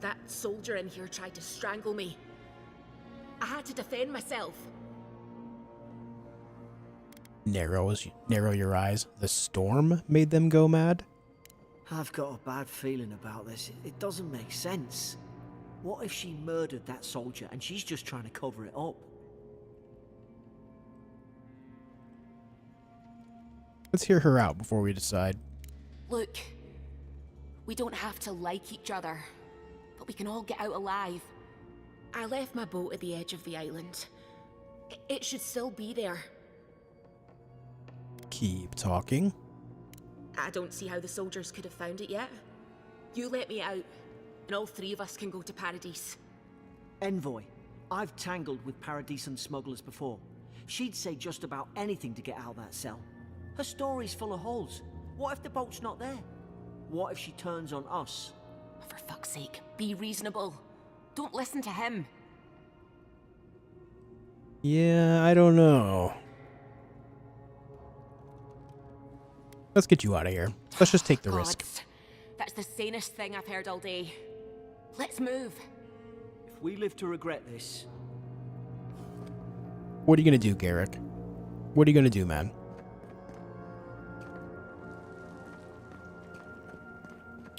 That soldier in here tried to strangle me. I had to defend myself. Narrow your eyes. The storm made them go mad? I've got a bad feeling about this. It doesn't make sense. What if she murdered that soldier and she's just trying to cover it up? Let's hear her out before we decide. Look, we don't have to like each other, but we can all get out alive. I left my boat at the edge of the island. It should still be there. Keep talking. I don't see how the soldiers could have found it yet. You let me out, and all three of us can go to Paradis. Envoy, I've tangled with Paradisan smugglers before. She'd say just about anything to get out of that cell. Her story's full of holes. What if the boat's not there? What if she turns on us? For fuck's sake, be reasonable. Don't listen to him. Yeah, I don't know. Let's get you out of here. Let's just take the risk. Gods, that's the sanest thing I've heard all day. Let's move. If we live to regret this... What are you gonna do, Garrick? What are you gonna do, man?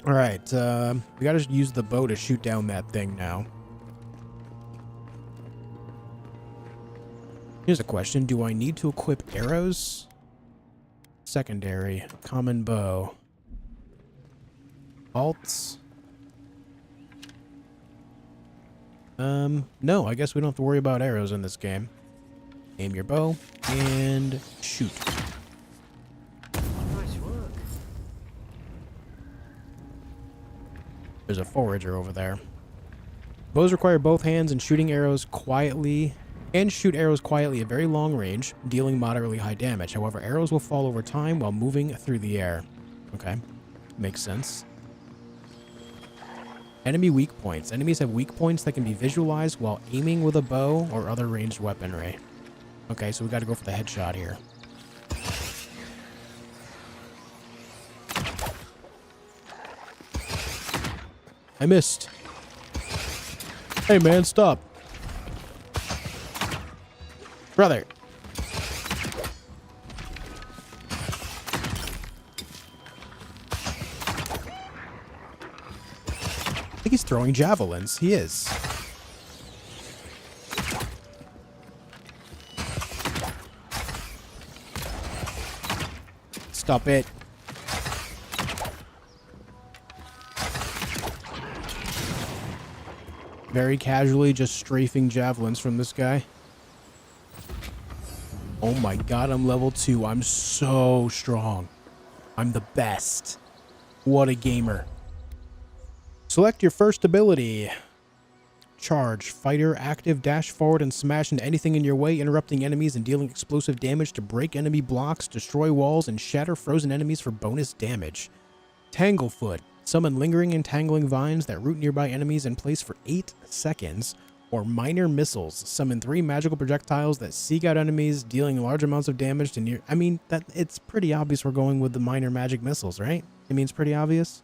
Alright, we gotta use the bow to shoot down that thing now. Here's a question. Do I need to equip arrows? Secondary. Common bow. Alts. No, I guess we don't have to worry about arrows in this game. Aim your bow and shoot. Nice work. There's a forager over there. Bows require both hands and shooting arrows quietly and shoot arrows quietly at very long range, dealing moderately high damage. However, arrows will fall over time while moving through the air. Okay, makes sense. Enemy weak points. Enemies have weak points that can be visualized while aiming with a bow or other ranged weaponry. Okay, so we got to go for the headshot here. I missed. Hey man, stop. Brother. I think he's throwing javelins. He is. Stop it. Very casually just strafing javelins from this guy. Oh my god, I'm level 2. I'm so strong. I'm the best. What a gamer. Select your first ability. Charge. Fighter active. Dash forward and smash into anything in your way, interrupting enemies and dealing explosive damage to break enemy blocks, destroy walls, and shatter frozen enemies for bonus damage. Tanglefoot. Summon lingering and tangling vines that root nearby enemies in place for 8 seconds. Or minor missiles. Summon 3 magical projectiles that seek out enemies, dealing large amounts of damage to near... I mean, it's pretty obvious we're going with the minor magic missiles, right? I mean, it's pretty obvious.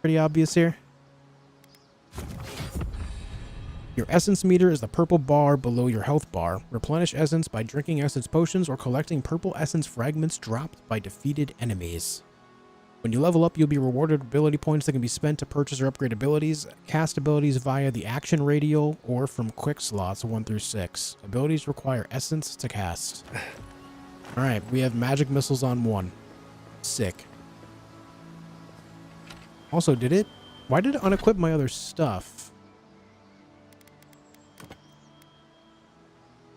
Pretty obvious here. Your essence meter is the purple bar below your health bar. Replenish essence by drinking essence potions or collecting purple essence fragments dropped by defeated enemies. When you level up, you'll be rewarded ability points that can be spent to purchase or upgrade abilities. Cast abilities via the action radial or from quick slots 1 through 6. Abilities require essence to cast. Alright, we have magic missiles on 1. Sick. Also, why did it unequip my other stuff?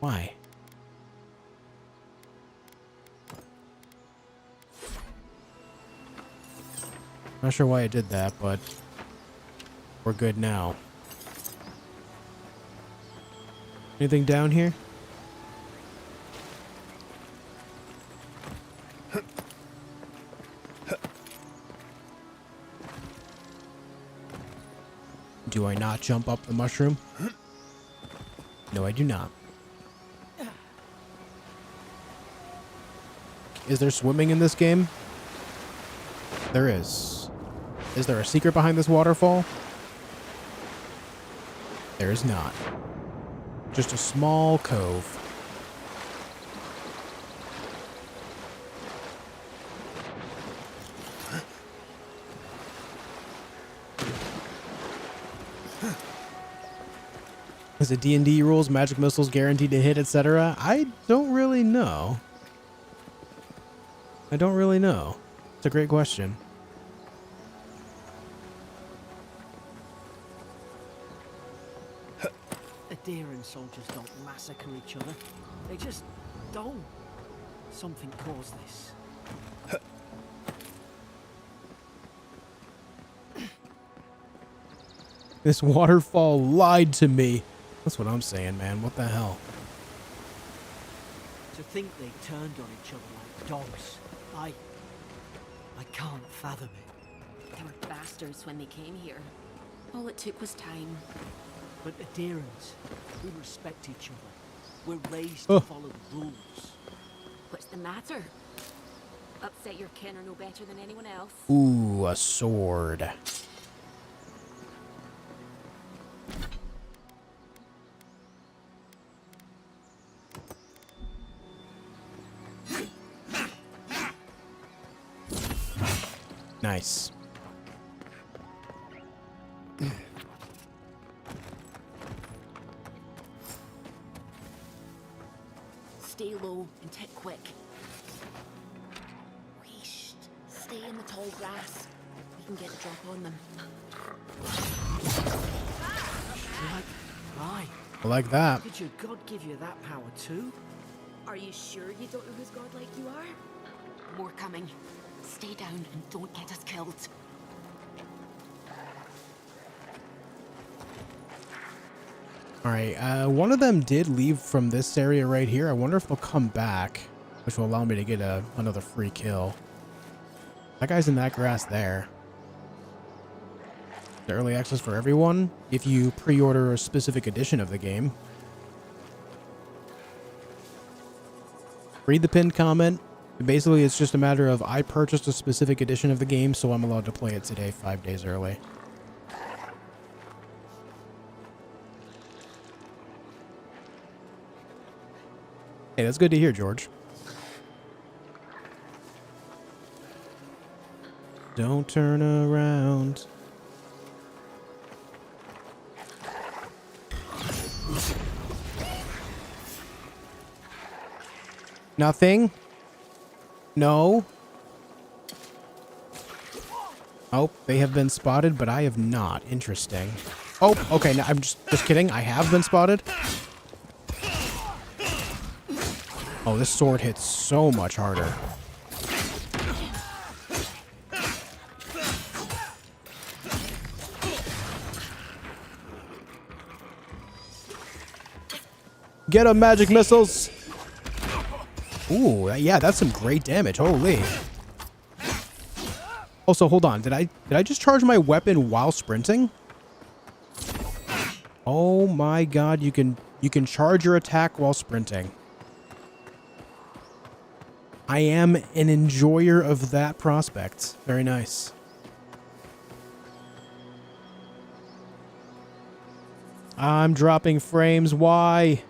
Why? Not sure why I did that, but we're good now. Anything down here? Do I not jump up the mushroom? No, I do not. Is there swimming in this game? There is. Is there a secret behind this waterfall? There is not. Just a small cove. Is it D&D rules, magic missiles guaranteed to hit, etc.? I don't really know. I don't really know. It's a great question. Adherent soldiers don't massacre each other. They just don't. Something caused this. This waterfall lied to me. That's what I'm saying, man. What the hell? To think they turned on each other like dogs. I can't fathom it. They were bastards when they came here. All it took was time. But adherents, we respect each other. We're raised to follow the rules. What's the matter? Upset your kin are no better than anyone else. Ooh, a sword. Nice. Stay low and tick quick. Wheesht. Stay in the tall grass. We can get a drop on them. Right. I like that. Did your God give you that power too? Are you sure you don't know who's godlike you are? More coming. Stay down and don't get us killed. Alright, one of them did leave from this area right here. I wonder if they'll come back, which will allow me to get another free kill. That guy's in that grass there. The early access for everyone, if you pre-order a specific edition of the game. Read the pinned comment. Basically, it's just a matter of I purchased a specific edition of the game, so I'm allowed to play it today 5 days early. Hey, that's good to hear, George. Don't turn around. Nothing? No. Oh, they have been spotted, but I have not. Interesting. Oh, okay. No, I'm just kidding. I have been spotted. Oh, this sword hits so much harder. Get 'em, magic missiles! Ooh, yeah, that's some great damage. Holy. Also, hold on. Did I just charge my weapon while sprinting? Oh my god, you can charge your attack while sprinting. I am an enjoyer of that prospect. Very nice. I'm dropping frames. Why?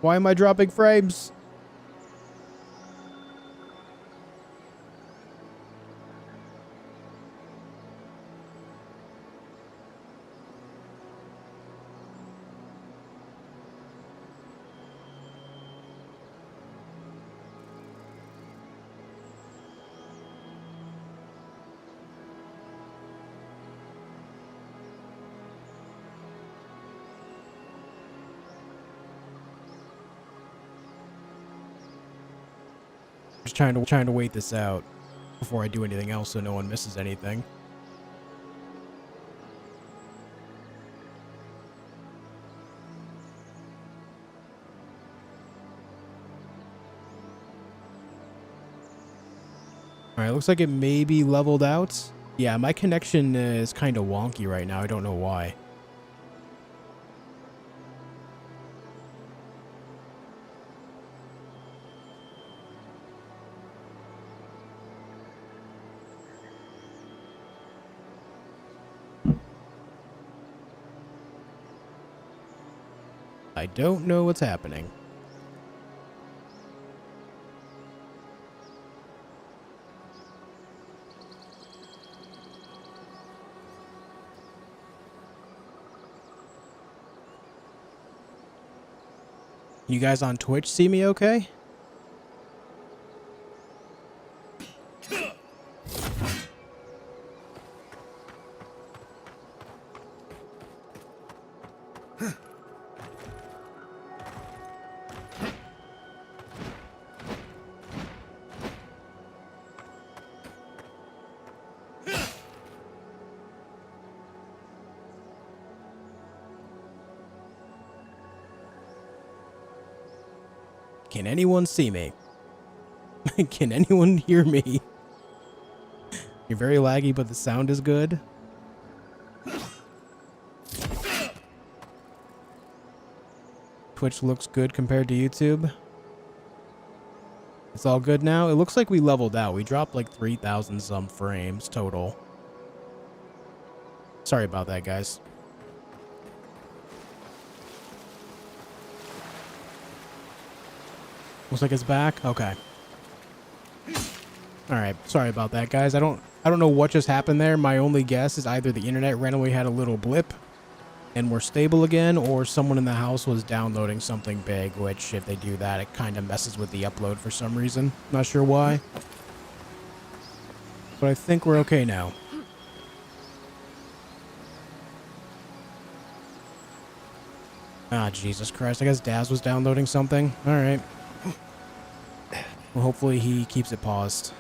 Why am I dropping frames? Just trying to wait this out before I do anything else so no one misses anything. Alright, looks like it may be leveled out. Yeah, my connection is kind of wonky right now. I don't know why. I don't know what's happening. You guys on Twitch see me okay? Can anyone see me? Can anyone hear me? You're very laggy, but the sound is good. Twitch looks good compared to YouTube. It's all good now. It looks like we leveled out. We dropped like 3,000 some frames total. Sorry about that, guys. Looks like it's back. Okay. All right. Sorry about that, guys. I don't know what just happened there. My only guess is either the internet randomly had a little blip and we're stable again, or someone in the house was downloading something big, which if they do that, it kind of messes with the upload for some reason. Not sure why. But I think we're okay now. Ah, Jesus Christ. I guess Daz was downloading something. All right. Well, hopefully he keeps it paused.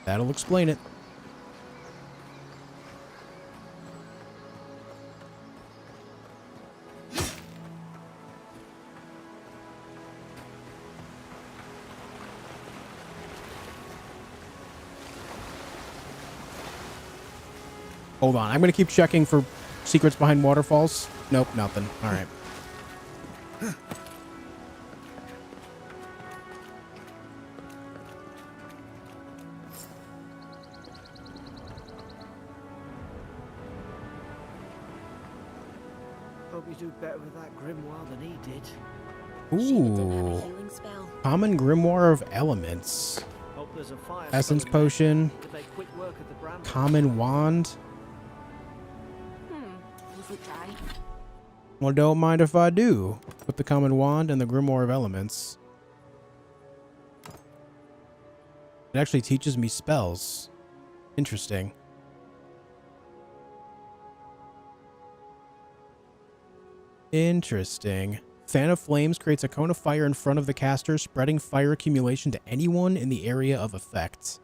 That'll explain it. Hold on. I'm going to keep checking for secrets behind waterfalls. Nope, nothing. All right. Hope you do better with that grimoire than he did. Ooh. Healing spell. Common grimoire of elements. Hope there's a fire Essence going potion. to make quick work of the brand. Common wand. Does it die? Well, don't mind if I do. With the common wand and the grimoire of elements. It actually teaches me spells. Interesting. Interesting. Fan of Flames creates a cone of fire in front of the caster, spreading fire accumulation to anyone in the area of effect.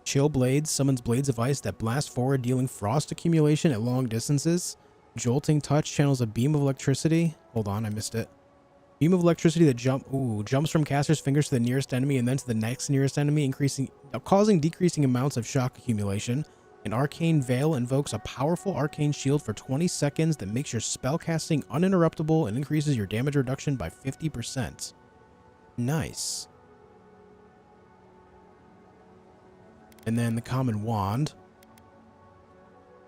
Chill Blades summons blades of ice that blast forward, dealing frost accumulation at long distances. Jolting Touch channels a beam of electricity. Hold on, I missed it. Beam of electricity that jumps from caster's fingers to the nearest enemy and then to the next nearest enemy, causing decreasing amounts of shock accumulation. An Arcane Veil invokes a powerful arcane shield for 20 seconds that makes your spellcasting uninterruptible and increases your damage reduction by 50%. Nice. And then the Common Wand.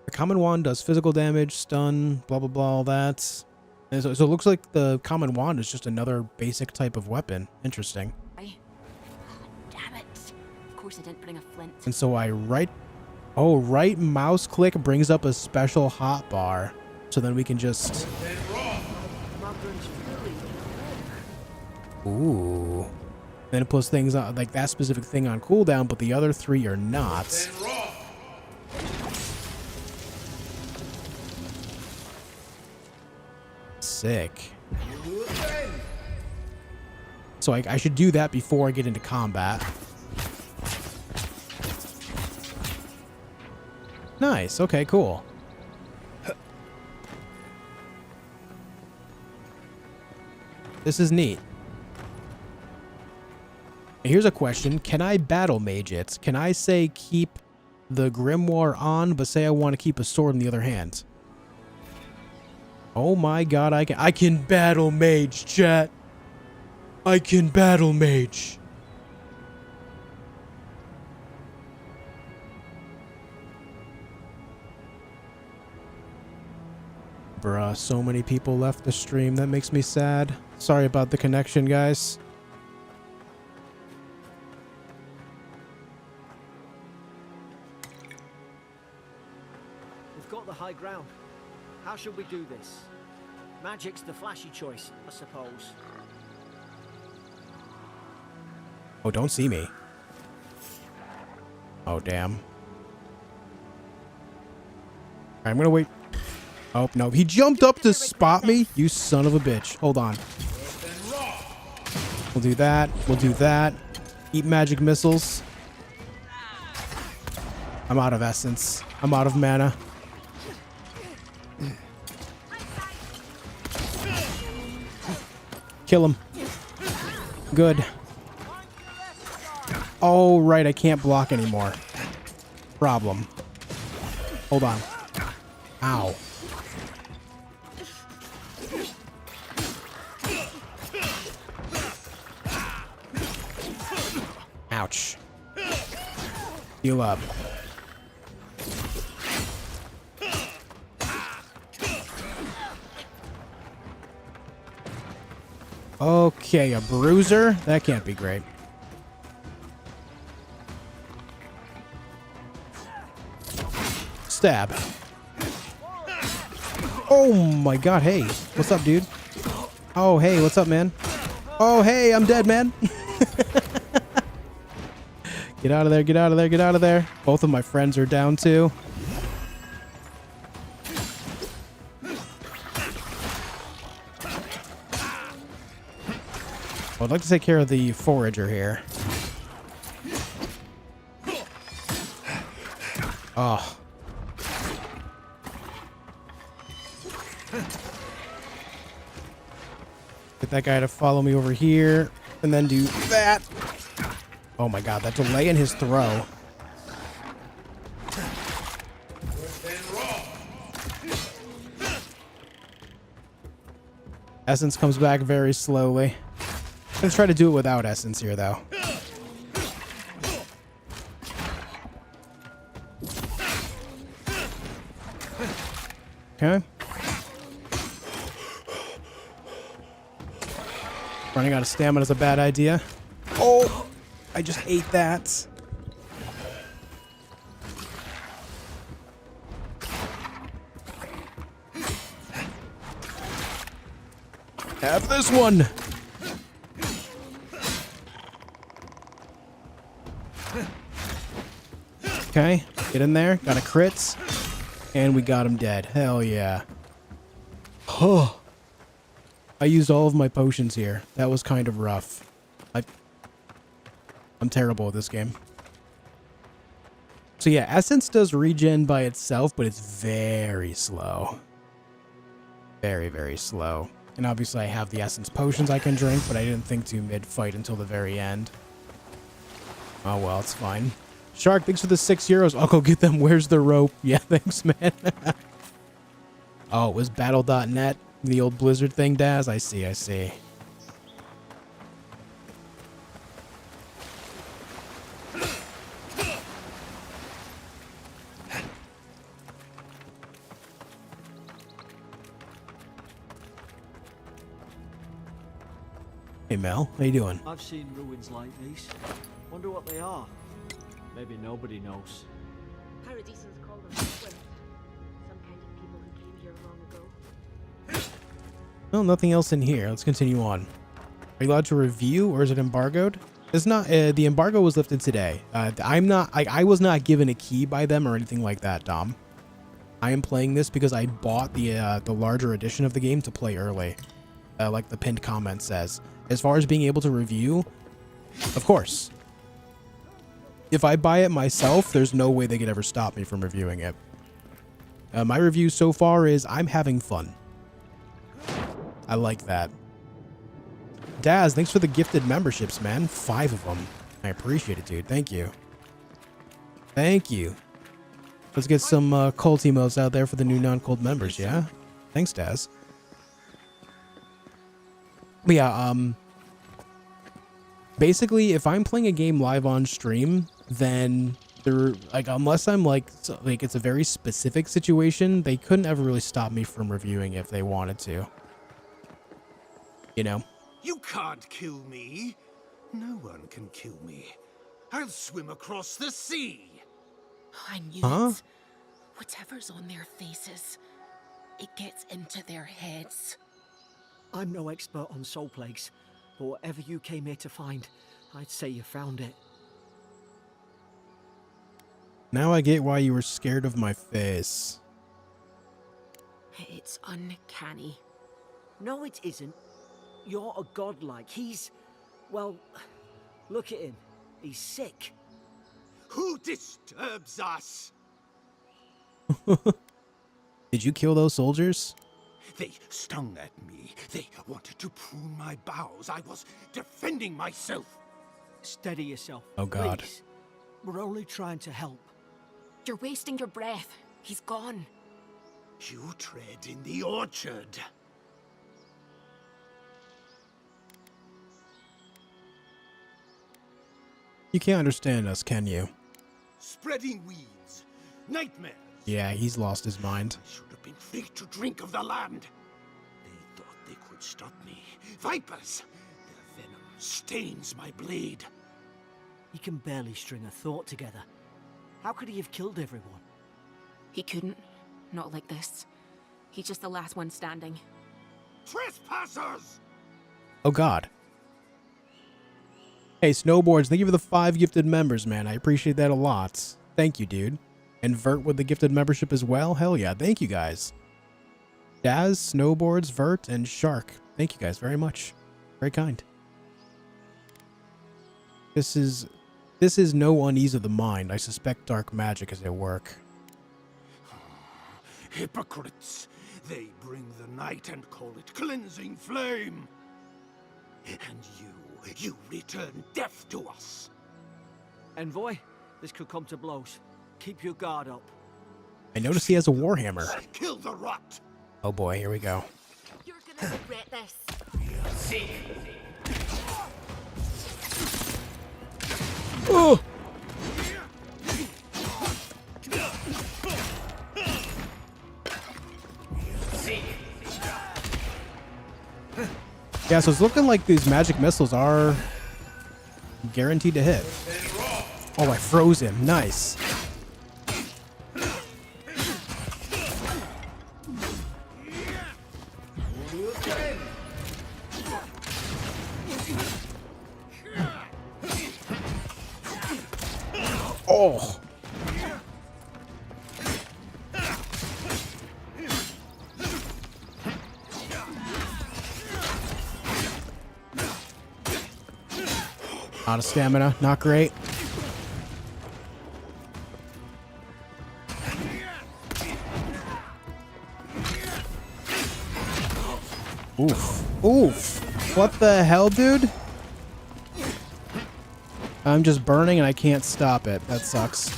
The Common Wand does physical damage, stun, blah, blah, blah, all that. And so it looks like the Common Wand is just another basic type of weapon. Interesting. Damn it. Of course I didn't bring a flint. And so I right mouse click brings up a special hotbar. So then we can just... Magran's Fury. Ooh. Then it puts things on, like that specific thing on cooldown, but the other three are not. Sick. So I should do that before I get into combat. Nice. Okay, cool. This is neat. Here's a question. Can I battle mage it? Can I say keep the grimoire on, but say I want to keep a sword in the other hand? Oh my god, I can battle mage, chat. I can battle mage. Bruh, so many people left the stream. That makes me sad. Sorry about the connection, guys. We've got the high ground. How should we do this? Magic's the flashy choice, I suppose. Oh, don't see me. Oh, damn. I'm gonna wait. Oh, no. He jumped up to spot me. You son of a bitch. Hold on. We'll do that. We'll do that. Eat magic missiles. I'm out of essence. I'm out of mana. Kill him. Good. Oh, right. I can't block anymore. Problem. Hold on. Ow. Ouch. Heal up. Okay, a bruiser? That can't be great. Stab. Oh my god, hey. What's up, dude? Oh, hey, what's up, man? Oh, hey, I'm dead, man. Get out of there, get out of there, get out of there. Both of my friends are down, too. I'd like to take care of the forager here. Oh. Get that guy to follow me over here, and then do that. Oh my god, that delay in his throw. Essence comes back very slowly. Let's try to do it without essence here, though. Okay. Running out of stamina is a bad idea. Oh! I just ate that. Have this one! Okay, get in there. Got a crits. And we got him dead. Hell yeah. Oh. I used all of my potions here. That was kind of rough. I'm terrible at this game. So yeah, Essence does regen by itself, but it's very slow. Very, very slow. And obviously I have the Essence potions I can drink, but I didn't think to mid-fight until the very end. Oh well, it's fine. Shark, thanks for the €6. I'll go get them. Where's the rope? Yeah, thanks, man. Oh, it was battle.net. The old Blizzard thing, Daz? I see, I see. Hey, Mel. How you doing? I've seen ruins like these. Wonder what they are. Maybe nobody knows. Paradis call them wield. Some kind of people who came here long ago. Well, nothing else in here. Let's continue on. Are you allowed to review, or is it embargoed? It's not. The embargo was lifted today. I'm not. I was not given a key by them or anything like that, Dom. I am playing this because I bought the larger edition of the game to play early, like the pinned comment says. as far as being able to review, of course. If I buy it myself, there's no way they could ever stop me from reviewing it. My review so far is I'm having fun. I like that. Daz, thanks for the gifted memberships, man. 5 of them. I appreciate it, dude. Thank you. Thank you. Let's get some cult emotes out there for the new non-cult members, yeah? Thanks, Daz. But yeah, basically, if I'm playing a game live on stream, then unless I'm like it's a very specific situation, they couldn't ever really stop me from reviewing it if they wanted to. You know? You can't kill me. No one can kill me. I'll swim across the sea. I knew it. Whatever's on their faces, it gets into their heads. I'm no expert on soul plagues, but whatever you came here to find, I'd say you found it. Now I get why you were scared of my face. It's uncanny. No, it isn't. You're a godlike. He's... well, look at him. He's sick. Who disturbs us? Did you kill those soldiers? They stung at me. They wanted to prune my bowels. I was defending myself. Steady yourself. Oh, God. Please. We're only trying to help. You're wasting your breath. He's gone. You tread in the orchard. You can't understand us, can you? Spreading weeds. Nightmares. Yeah, he's lost his mind. I should have been free to drink of the land. They thought they could stop me. Vipers! Their venom stains my blade. He can barely string a thought together. How could he have killed everyone? He couldn't. Not like this. He's just the last one standing. Trespassers! Oh, God. Hey, Snowboards, thank you for the 5 gifted members, man. I appreciate that a lot. Thank you, dude. And Vert with the gifted membership as well. Hell yeah. Thank you, guys. Daz, Snowboards, Vert, and Shark. Thank you guys very much. Very kind. This is no unease of the mind. I suspect dark magic is at work. Hypocrites! They bring the night and call it cleansing flame. And you return death to us. Envoy, this could come to blows. Keep your guard up. I notice he has a warhammer. Kill the rot. Oh boy, here we go. You're gonna regret this. Oh! Yeah, so it's looking like these magic missiles are guaranteed to hit. Oh, I froze him. Nice. Oh. Out of stamina, not great. Oof. Oof. What the hell, dude? I'm just burning and I can't stop it. That sucks.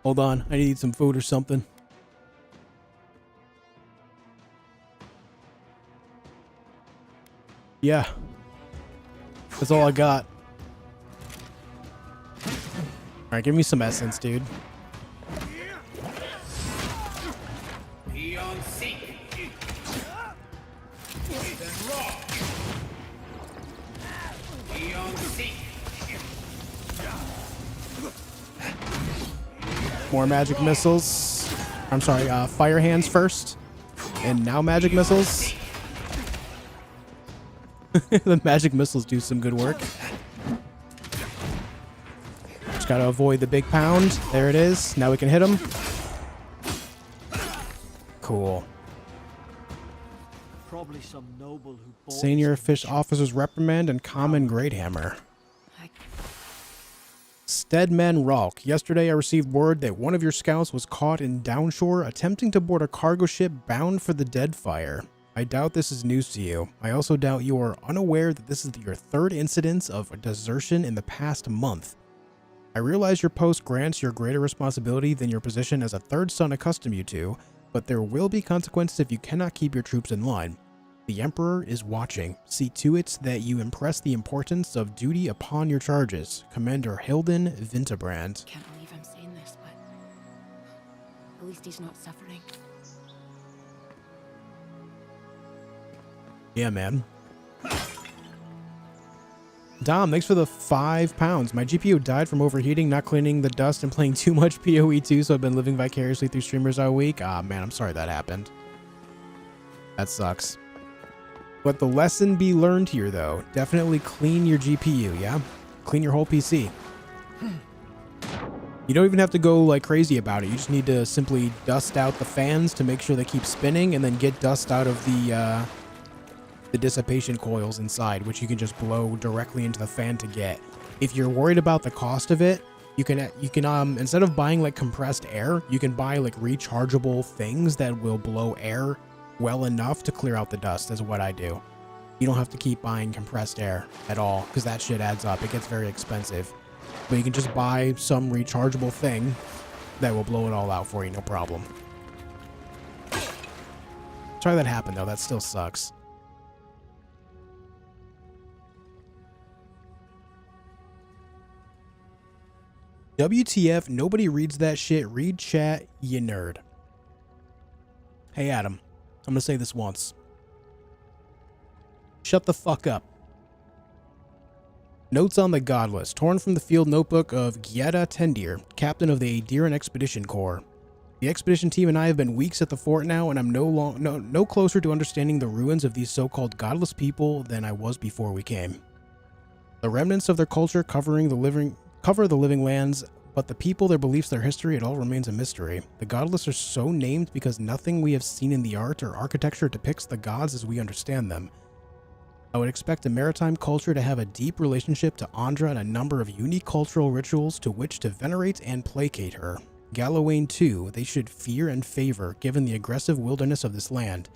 Hold on, I need some food or something. Yeah. That's all I got. Alright, give me some essence, dude. More magic missiles. I'm sorry, fire hands first. And now magic missiles. The magic missiles do some good work. Just gotta avoid the big pound. There it is. Now we can hit him. Cool. Probably some noble who bought Senior this fish condition. officer's reprimand and common great hammer. Steadman Ralk. Yesterday I received word that one of your scouts was caught in downshore attempting to board a cargo ship bound for the Deadfire. I doubt this is news to you. I also doubt you are unaware that this is your third incidence of a desertion in the past month. I realize your post grants you greater responsibility than your position as a third son accustomed you to, but there will be consequences if you cannot keep your troops in line. The Emperor is watching. See to it that you impress the importance of duty upon your charges. Commander Hilden Vinterbrand. Can't believe I'm saying this, but at least he's not suffering. Yeah, man. Dom, thanks for the £5. My GPU died from overheating, not cleaning the dust, and playing too much PoE 2, so I've been living vicariously through streamers all week. Ah, man, I'm sorry that happened. That sucks. But the lesson be learned here, though. Definitely clean your GPU, yeah? Clean your whole PC. You don't even have to go like crazy about it. You just need to simply dust out the fans to make sure they keep spinning, and then get dust out of the dissipation coils inside, which you can just blow directly into the fan to get. If you're worried about the cost of it, you can instead of buying like compressed air, you can buy like rechargeable things that will blow air well enough to clear out the dust, is what I do. You don't have to keep buying compressed air at all, because that shit adds up. It gets very expensive. But you can just buy some rechargeable thing that will blow it all out for you, no problem. Sorry that happened though, that still sucks. WTF, nobody reads that shit. Read chat, you nerd. Hey Adam, I'm gonna say this once. Shut the fuck up. Notes on the Godless, torn from the field notebook of Gyeda Tendir, captain of the Aediran Expedition Corps. The expedition team and I have been weeks at the fort now, and I'm no closer to understanding the ruins of these so-called godless people than I was before we came. The remnants of their culture cover the living lands, but the people, their beliefs, their history, it all remains a mystery. The godless are so named because nothing we have seen in the art or architecture depicts the gods as we understand them. I would expect a maritime culture to have a deep relationship to Andra and a number of unique cultural rituals to which to venerate and placate her. Gallowayne too, they should fear and favor, given the aggressive wilderness of this land.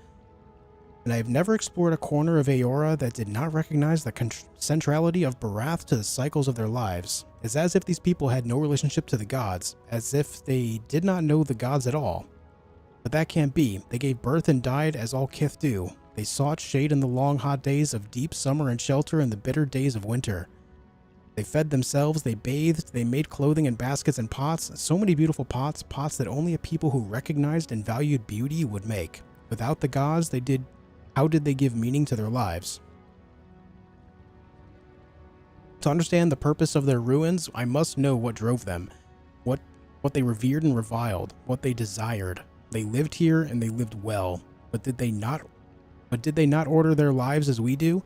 And I have never explored a corner of Eora that did not recognize the centrality of Barath to the cycles of their lives. It's as if these people had no relationship to the gods, as if they did not know the gods at all. But that can't be. They gave birth and died as all kith do. They sought shade in the long hot days of deep summer and shelter in the bitter days of winter. They fed themselves, they bathed, they made clothing in baskets and pots, so many beautiful pots, pots that only a people who recognized and valued beauty would make. Without the gods, how did they give meaning to their lives? To understand the purpose of their ruins, I must know what drove them, what they revered and reviled, what they desired. They lived here and they lived well, but did they not order their lives as we do?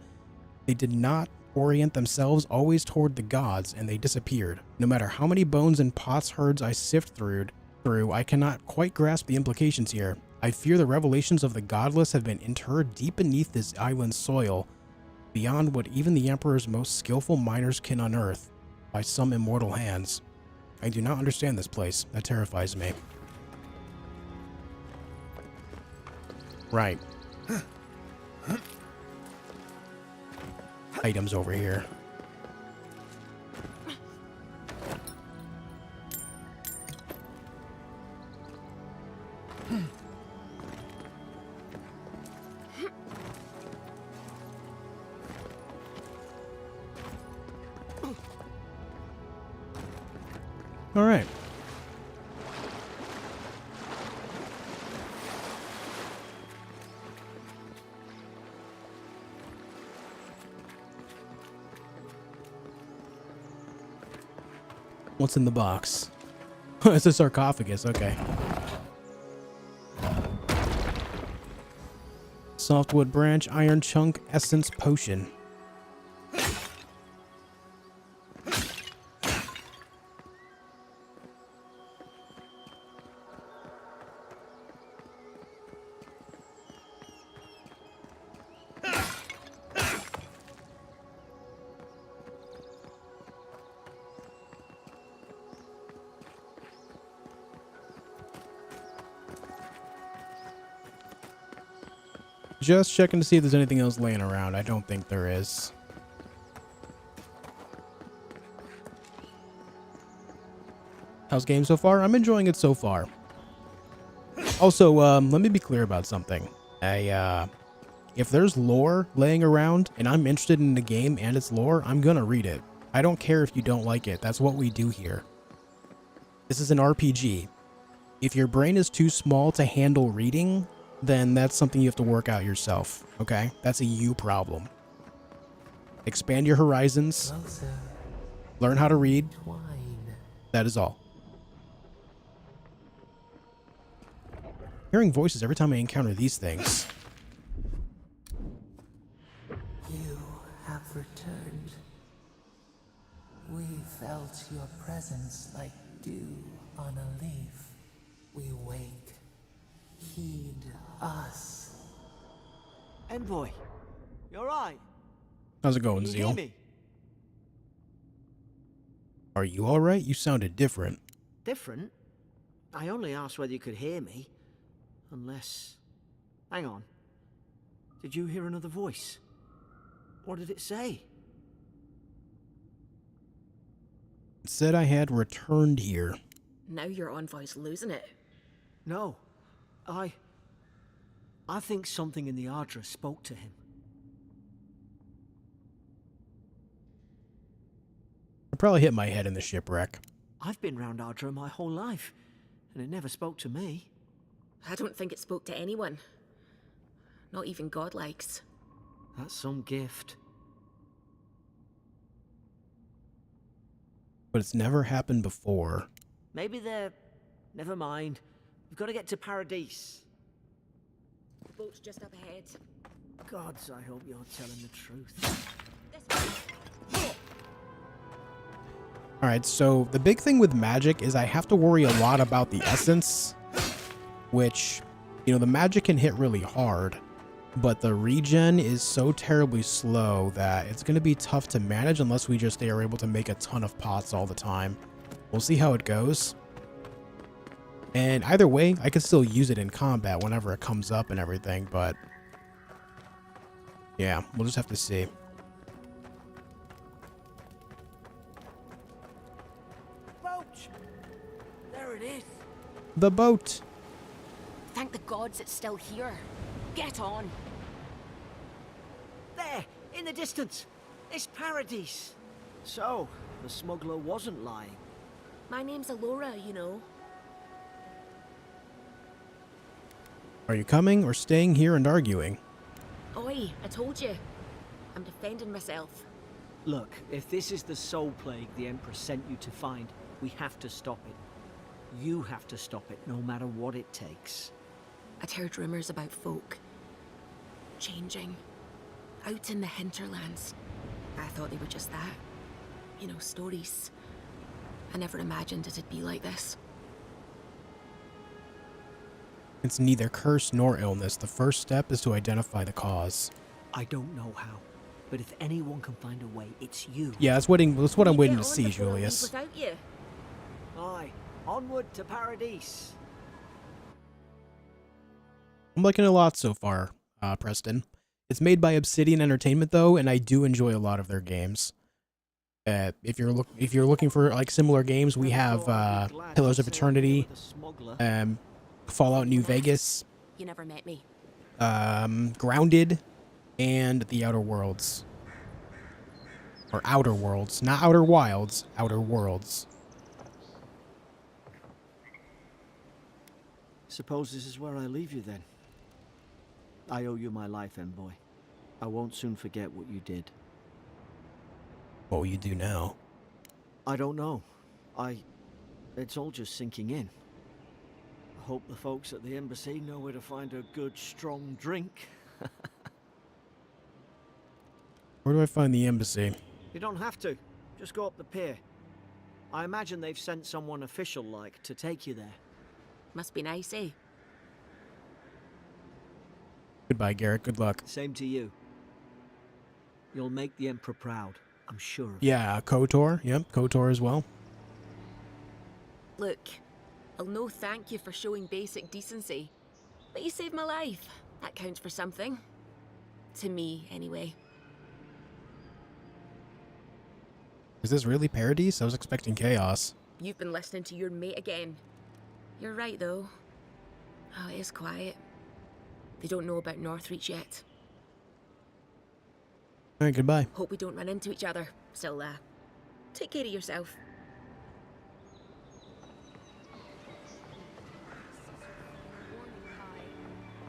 They did not orient themselves always toward the gods, and they disappeared. No matter how many bones and pots herds I sift through, I cannot quite grasp the implications here. I fear the revelations of the godless have been interred deep beneath this island's soil, beyond what even the Emperor's most skillful miners can unearth, by some immortal hands. I do not understand this place. That terrifies me. Right. Items over here. All right. What's in the box? It's a sarcophagus, okay. Softwood branch, iron chunk, essence potion. Just checking to see if there's anything else laying around. I don't think there is. How's game so far? I'm enjoying it so far. Also, let me be clear about something. If there's lore laying around and I'm interested in the game and its lore, I'm gonna read it. I don't care if you don't like it. That's what we do here. This is an RPG. If your brain is too small to handle reading, then that's something you have to work out yourself, okay? That's a you problem. Expand your horizons. Learn how to read. That is all. Hearing voices every time I encounter these things. You have returned. We felt your presence like dew on a leaf. We wake. Heed us. Envoy, you alright? How's it going, Can you hear Zeal? me? Are you alright? You sounded different. Different? I only asked whether you could hear me. Unless... Hang on. Did you hear another voice? What did it say? It said I had returned here. Now your envoy's losing it. No. I think something in the Ardra spoke to him. I probably hit my head in the shipwreck. I've been round Ardra my whole life, and it never spoke to me. I don't think it spoke to anyone. Not even godlikes. That's some gift. But it's never happened before. Maybe they're... Never mind. We've got to get to Paradis. Boat's just up ahead. Gods, I hope you're telling the truth. This way. Alright, so the big thing with magic is I have to worry a lot about the essence. Which, you know, the magic can hit really hard. But the regen is so terribly slow that it's going to be tough to manage unless we just are able to make a ton of pots all the time. We'll see how it goes. And either way, I can still use it in combat whenever it comes up and everything, but... yeah, we'll just have to see. Boat! There it is. The boat! Thank the gods it's still here. Get on. There, in the distance. It's Paradis. So, the smuggler wasn't lying. My name's Eora, you know. Are you coming or staying here and arguing? Oi, I told you. I'm defending myself. Look, if this is the soul plague the Emperor sent you to find, we have to stop it. You have to stop it, no matter what it takes. I'd heard rumors about folk changing out in the hinterlands. I thought they were just that. You know, stories. I never imagined it'd be like this. It's neither curse nor illness. The first step is to identify the cause. I don't know how, but if anyone can find a way, it's you. Yeah, that's what I'm You waiting get to on see, before I leave Julius. Without you. Aye, onward to Paradis. I'm liking it a lot so far, Preston. It's made by Obsidian Entertainment though, and I do enjoy a lot of their games. If you're looking for like similar games, we have Pillars of Eternity, Fallout New Vegas, You never met me. Grounded, and The Outer Worlds. Or Outer Worlds, not Outer Wilds, Outer Worlds. Suppose this is where I leave you then. I owe you my life, Envoy. I won't soon forget what you did. What will you do now? I don't know. It's all just sinking in. I hope the folks at the embassy know where to find a good, strong drink. Where do I find the embassy? You don't have to. Just go up the pier. I imagine they've sent someone official-like to take you there. Must be nice, eh? Goodbye, Garrett. Good luck. Same to you. You'll make the Emperor proud, I'm sure of it. Yeah, KOTOR. Yep, KOTOR as well. Look, I'll no thank you for showing basic decency. But you saved my life. That counts for something. To me, anyway. Is this really Paradis? I was expecting chaos. You've been listening to your mate again. You're right, though. Oh, it is quiet. They don't know about Northreach yet. All right, goodbye. Hope we don't run into each other. Still, take care of yourself.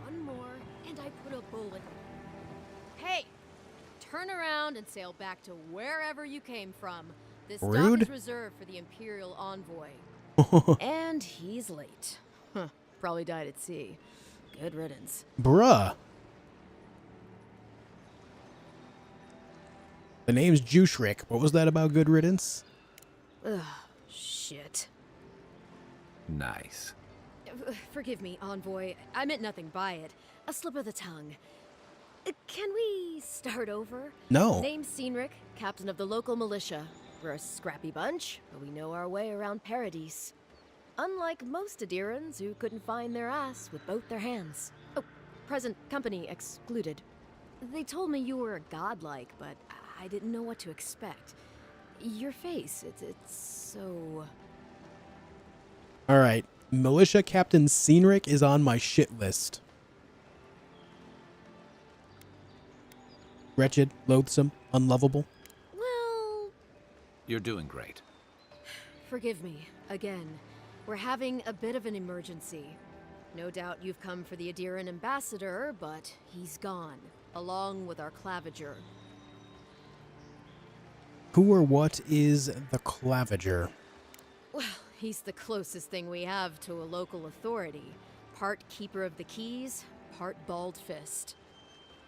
One more, and I put a bullet. Hey! Turn around and sail back to wherever you came from. This dock Rude. is reserved for the Imperial Envoy. And he's late. Huh, probably died at sea. Good riddance. Bruh. The name's Shipwreck. What was that about good riddance? Ugh, shit. Nice. Forgive me, Envoy. I meant nothing by it. A slip of the tongue. Can we start over? No. Name's Cynric, captain of the local militia. We're a scrappy bunch, but we know our way around Paradis. Unlike most Adirans who couldn't find their ass with both their hands. Oh, present company excluded. They told me you were godlike, but I didn't know what to expect. Your face, it's so... All right. Militia Captain Cynric is on my shit list. Wretched, loathsome, unlovable. Well... You're doing great. Forgive me, again. We're having a bit of an emergency. No doubt you've come for the Adiran ambassador, but he's gone, along with our claviger. Who or what is the claviger? Well, he's the closest thing we have to a local authority. Part keeper of the keys, part bald fist.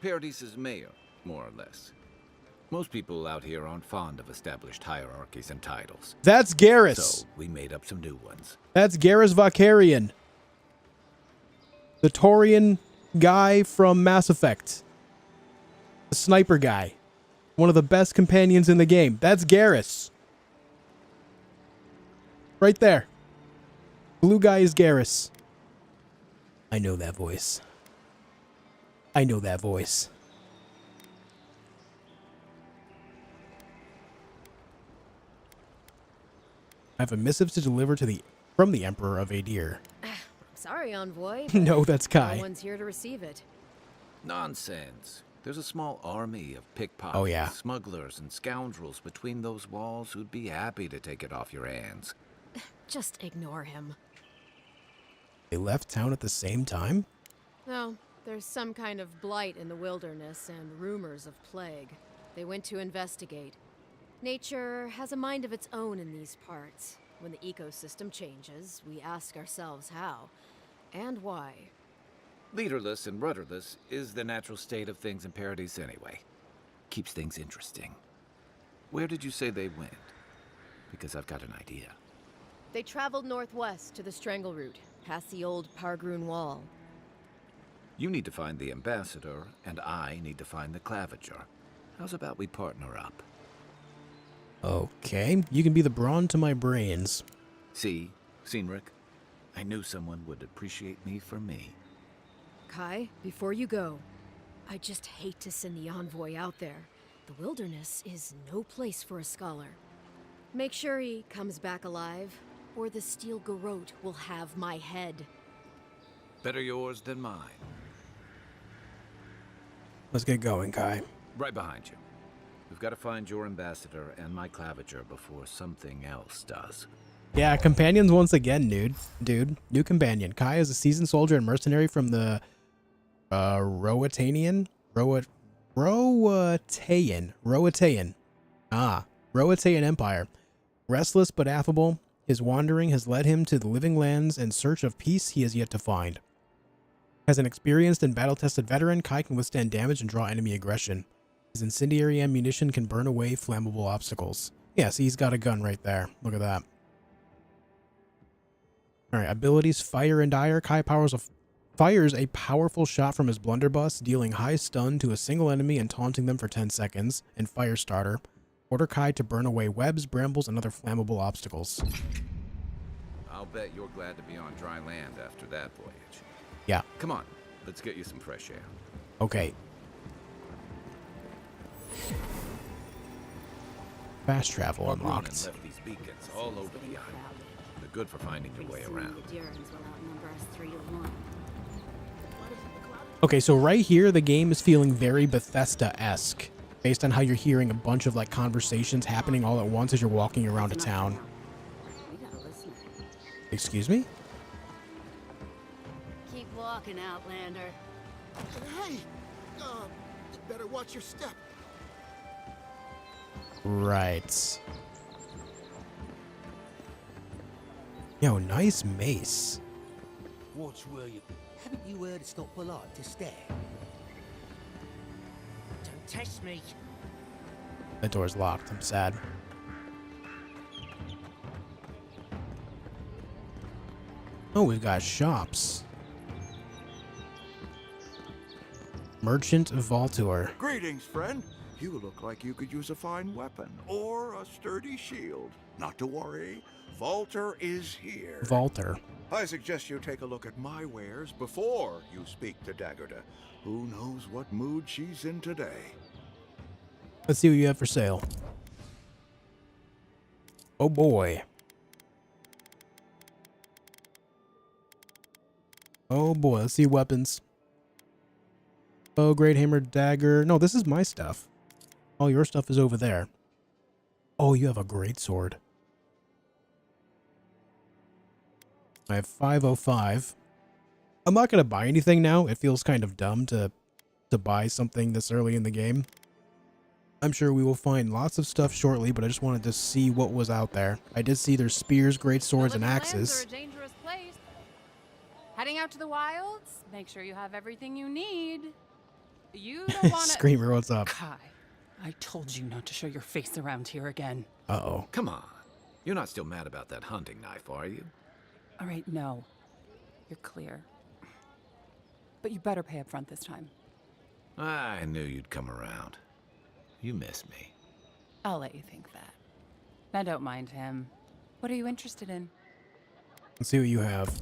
Paradis' mayor, more or less. Most people out here aren't fond of established hierarchies and titles. That's Garrus. So we made up some new ones. That's Garrus Vakarian. The Taurian guy from Mass Effect. The sniper guy. One of the best companions in the game. That's Garrus. Right there. Blue guy is Garrus. I know that voice. I know that voice. I have a missive to deliver from the Emperor of Adir. Sorry, Envoy. No, that's Kai. No one's here to receive it. Nonsense. There's a small army of pickpockets, yeah. smugglers, and scoundrels between those walls who'd be happy to take it off your hands. Just ignore him. They left town at the same time? No, there's some kind of blight in the wilderness and rumors of plague. They went to investigate. Nature has a mind of its own in these parts. When the ecosystem changes, we ask ourselves how and why. Leaderless and rudderless is the natural state of things in Paradis anyway. Keeps things interesting. Where did you say they went? Because I've got an idea. They traveled northwest to the Strangle Route, past the old Pargroon Wall. You need to find the ambassador, and I need to find the claviger. How's about we partner up? Okay, you can be the brawn to my brains. See, Cynric, I knew someone would appreciate me for me. Kai, before you go, I just hate to send the envoy out there. The wilderness is no place for a scholar. Make sure he comes back alive, or the Steel Garrote will have my head. Better yours than mine. Let's get going, Kai. Right behind you. We've got to find your ambassador and my claviger before something else does. Yeah, companions once again, dude. New companion. Kai is a seasoned soldier and mercenary from the Roatayan. Roatayan Empire. Restless but affable, his wandering has led him to the living lands in search of peace he has yet to find. As an experienced and battle-tested veteran, Kai can withstand damage and draw enemy aggression. His incendiary ammunition can burn away flammable obstacles. Yeah, see, he's got a gun right there. Look at that. Alright, abilities Fire and Ire. Kai fires a powerful shot from his blunderbuss, dealing high stun to a single enemy and taunting them for 10 seconds. And Firestarter. Order Kai to burn away webs, brambles, and other flammable obstacles. I'll bet you're glad to be on dry land after that voyage. Yeah. Come on, let's get you some fresh air. Okay. Fast travel Ronan unlocked. left these beacons all over the island. They're good for finding your way around. Okay, so right here, the game is feeling very Bethesda-esque, based on how you're hearing a bunch of like conversations happening all at once as you're walking around a town. Excuse me? Keep walking, Outlander. Hey! You better watch your step. Right. Yo, nice mace. Watch where you... Haven't you heard it's not polite to stare? Don't test me. That door's locked. I'm sad. Oh, we've got shops. Merchant Vaultur. Greetings, friend. You look like you could use a fine weapon or a sturdy shield. Not to worry, Vaultur is here. Vaultur. I suggest you take a look at my wares before you speak to Daggerda. Who knows what mood she's in today? Let's see what you have for sale. Oh boy. Oh boy, let's see weapons. Oh, great hammer, dagger. No, this is my stuff. All your stuff is over there. Oh, you have a great sword. I have 505. I'm not going to buy anything now. It feels kind of dumb to buy something this early in the game. I'm sure we will find lots of stuff shortly, but I just wanted to see what was out there. I did see there's spears, great swords, and axes. A dangerous place. Heading out to the wilds, make sure you have everything you need. You don't want to... Screamer, what's up? Kai, I told you not to show your face around here again. Uh-oh. Come on. You're not still mad about that hunting knife, are you? All right, no. You're clear. But you better pay up front this time. I knew you'd come around. You miss me. I'll let you think that. Now don't mind him. What are you interested in? Let's see what you have.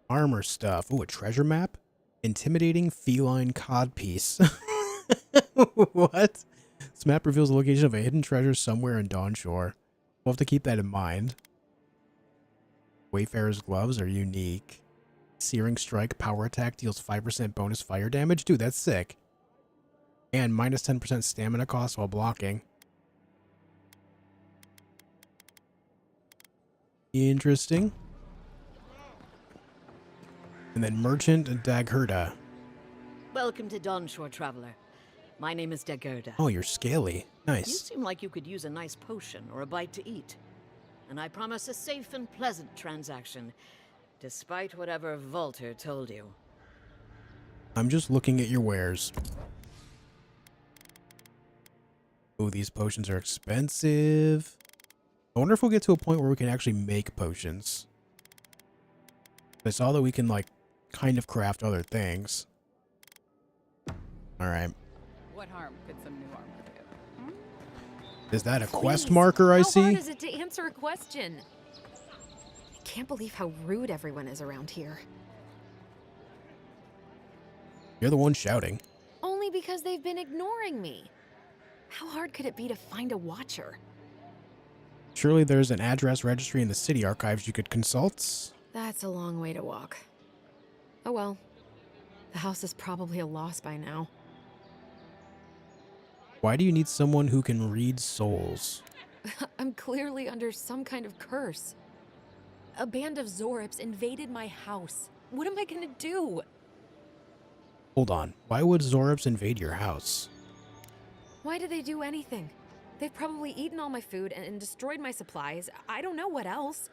Armor stuff. Ooh, a treasure map? Intimidating feline codpiece. What? This map reveals the location of a hidden treasure somewhere in Dawnshore. We'll have to keep that in mind. Wayfarer's gloves are unique. Searing strike power attack deals 5% bonus fire damage. Dude, that's sick. And minus 10% stamina cost while blocking. Interesting. And then Merchant and Daggerda. Welcome to Dawnshore, Traveler. My name is Daggerda. Oh, you're scaly. Nice. You seem like you could use a nice potion or a bite to eat. And I promise a safe and pleasant transaction, despite whatever Vaultur told you. I'm just looking at your wares. Oh, these potions are expensive. I wonder if we'll get to a point where we can actually make potions. I saw that we can, like, kind of craft other things. Alright. What harm could some new armor do? Is that a quest marker I see? How hard is it to answer a question? I can't believe how rude everyone is around here. You're the one shouting. Only because they've been ignoring me. How hard could it be to find a watcher? Surely there's an address registry in the city archives you could consult. That's a long way to walk. Oh well. The house is probably a loss by now. Why do you need someone who can read souls? I'm clearly under some kind of curse. A band of Zorips invaded my house. What am I gonna do? Hold on. Why would Zorips invade your house? Why did they do anything? They've probably eaten all my food and destroyed my supplies. I don't know what else.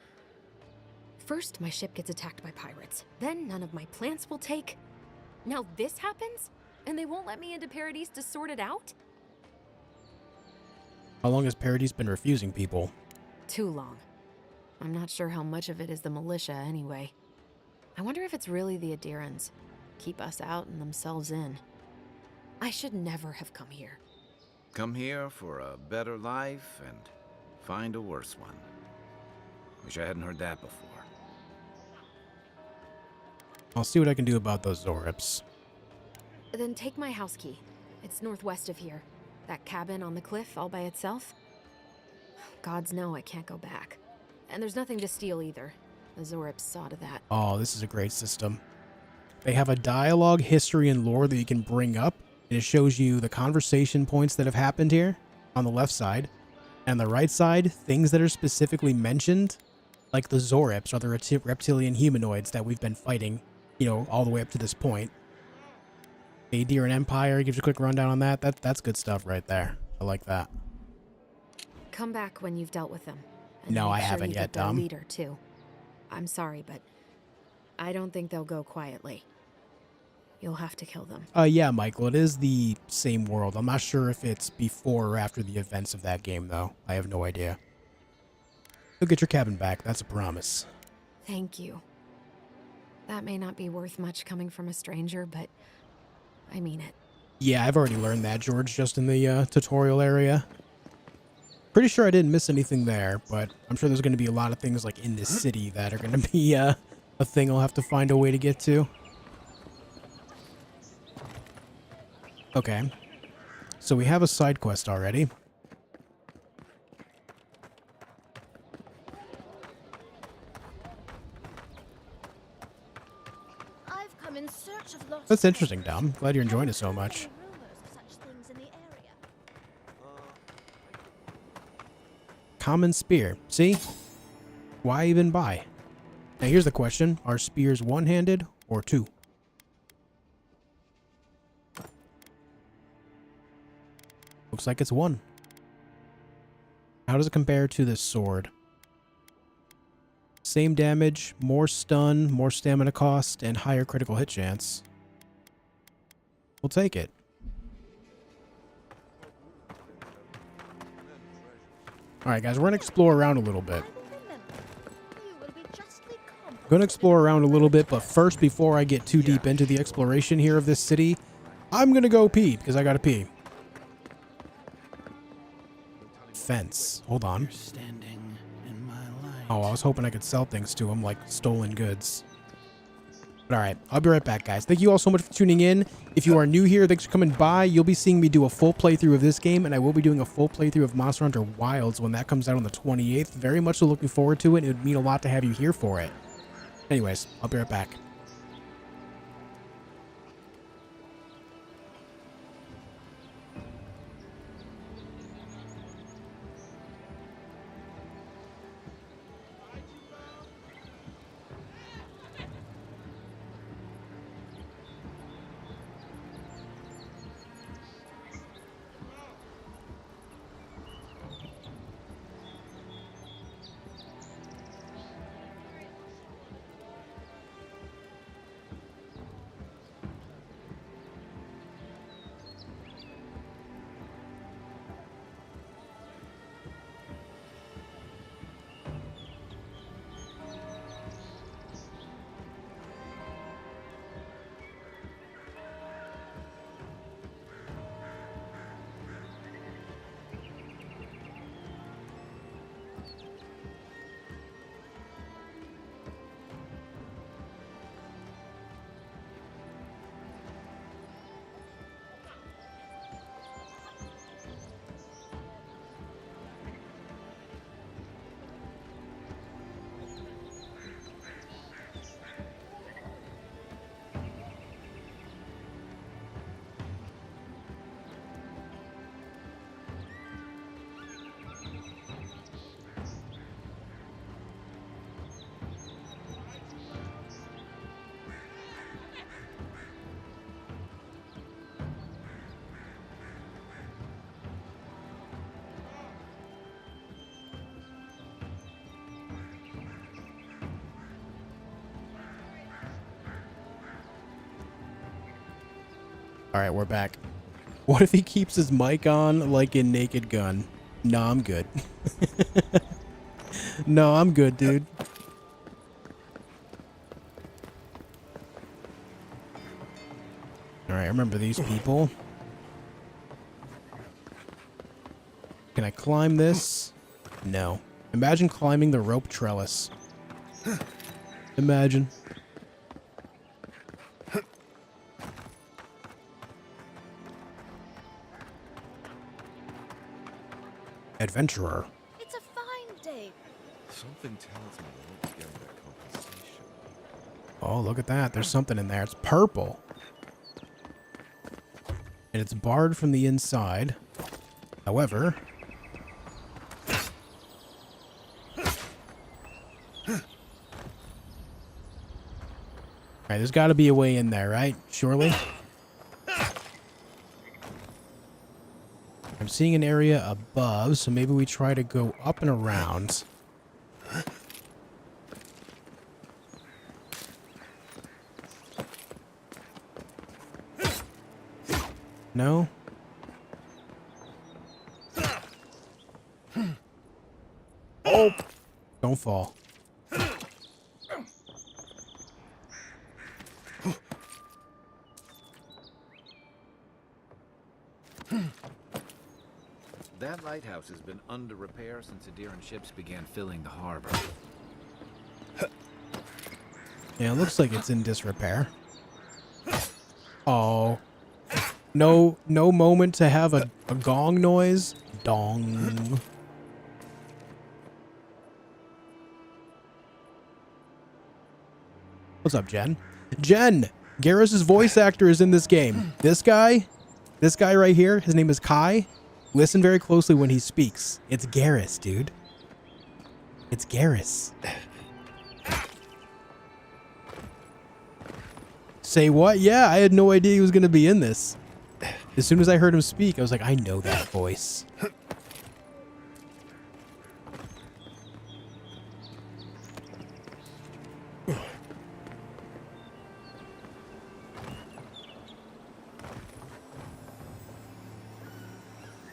First, my ship gets attacked by pirates. Then none of my plants will take. Now this happens? And they won't let me into Paradis to sort it out? How long has Paradis been refusing people? Too long. I'm not sure how much of it is the militia anyway. I wonder if it's really the Adherents. Keep us out and themselves in. I should never have come here. Come here for a better life and find a worse one. Wish I hadn't heard that before. I'll see what I can do about those Zorips. Then take my house key. It's northwest of here. That cabin on the cliff all by itself. Gods know I can't go back. And there's nothing to steal either. The Zorips saw to that. Oh, this is a great system. They have a dialogue, history, and lore that you can bring up. And it shows you the conversation points that have happened here on the left side. And the right side, things that are specifically mentioned, like the Zorips, or the reptilian humanoids that we've been fighting, you know, all the way up to this point. Adir and Empire gives you a quick rundown on that. That's good stuff right there. I like that. Come back when you've dealt with them. And No, make I sure haven't you yet, get their Dom. leader too. I'm sorry, but I don't think they'll go quietly. You'll have to kill them. Yeah, Michael, it is the same world. I'm not sure if it's before or after the events of that game, though. I have no idea. You'll get your cabin back. That's a promise. Thank you. That may not be worth much coming from a stranger, but I mean it. Yeah, I've already learned that, George, just in the tutorial area. Pretty sure I didn't miss anything there, but I'm sure there's going to be a lot of things like in this city that are going to be a thing I'll have to find a way to get to. Okay. So we have a side quest already. I've come in search of lost That's interesting, Dom. Glad you're enjoying it so much. Common spear. See? Why even buy? Now here's the question. Are spears one-handed or two? Looks like it's one. How does it compare to this sword? Same damage, more stun, more stamina cost, and higher critical hit chance. We'll take it. Alright guys, we're going to explore around a little bit. Going to explore around a little bit, but first, before I get too deep into the exploration here of this city, I'm going to go pee, because I got to pee. Fence. Hold on. Oh, I was hoping I could sell things to him, like stolen goods. But alright, I'll be right back, guys. Thank you all so much for tuning in. If you are new here, thanks for coming by. You'll be seeing me do a full playthrough of this game, and I will be doing a full playthrough of Monster Hunter Wilds when that comes out on the 28th. Very much so looking forward to it. It would mean a lot to have you here for it. Anyways, I'll be right back. Alright, we're back. What if he keeps his mic on like in Naked Gun? No, I'm good. No, I'm good, dude. Alright, remember these people. Can I climb this? No. Imagine climbing the rope trellis. Imagine. Adventurer. It's a fine day. Something tells me I won't be getting that compensation. Oh, look at that. There's something in there. It's purple. And it's barred from the inside. However... Alright, there's got to be a way in there, right? Surely? I'm seeing an area above, so maybe we try to go up and around. No? Oh! Don't fall. That lighthouse has been under repair since Adiran ships began filling the harbor. Yeah, it looks like it's in disrepair. Oh. No moment to have a gong noise? Dong. What's up, Jen? Jen! Garrus's voice actor is in this game. This guy right here, his name is Kai. Listen very closely when he speaks. It's Garrus, dude. It's Garrus. Say what? Yeah, I had no idea he was going to be in this. As soon as I heard him speak, I was like, I know that voice.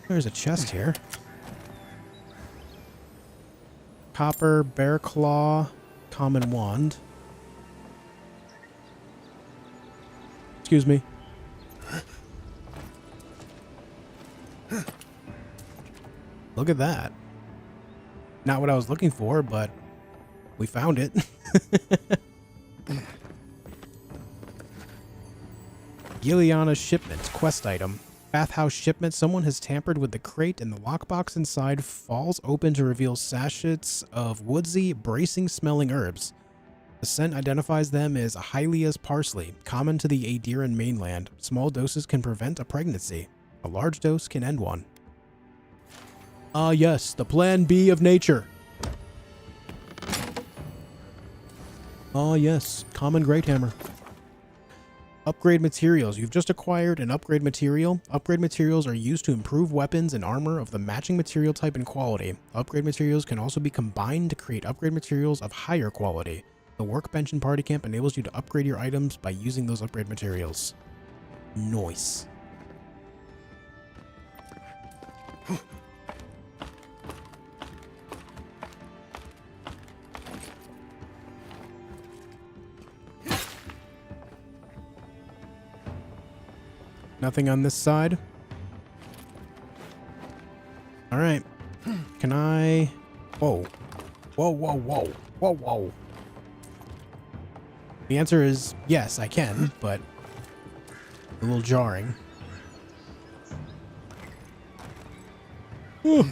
There's a chest here. Copper, bear claw, common wand. Excuse me. Look at that. Not what I was looking for, but we found it. Giliana's shipment, quest item. Bathhouse shipment. Someone has tampered with the crate and the lockbox inside falls open to reveal sachets of woodsy, bracing-smelling herbs. The scent identifies them as Hylia's parsley, common to the Adiran mainland. Small doses can prevent a pregnancy. A large dose can end one. Ah, yes, the plan B of nature. Ah, yes, common great hammer. Upgrade materials. You've just acquired an upgrade material. Upgrade materials are used to improve weapons and armor of the matching material type and quality. Upgrade materials can also be combined to create upgrade materials of higher quality. The workbench in Party Camp enables you to upgrade your items by using those upgrade materials. Nice. Nothing on this side. All right. Can I... Whoa. Whoa, whoa, whoa. Whoa, whoa. The answer is yes, I can, but a little jarring. Whew.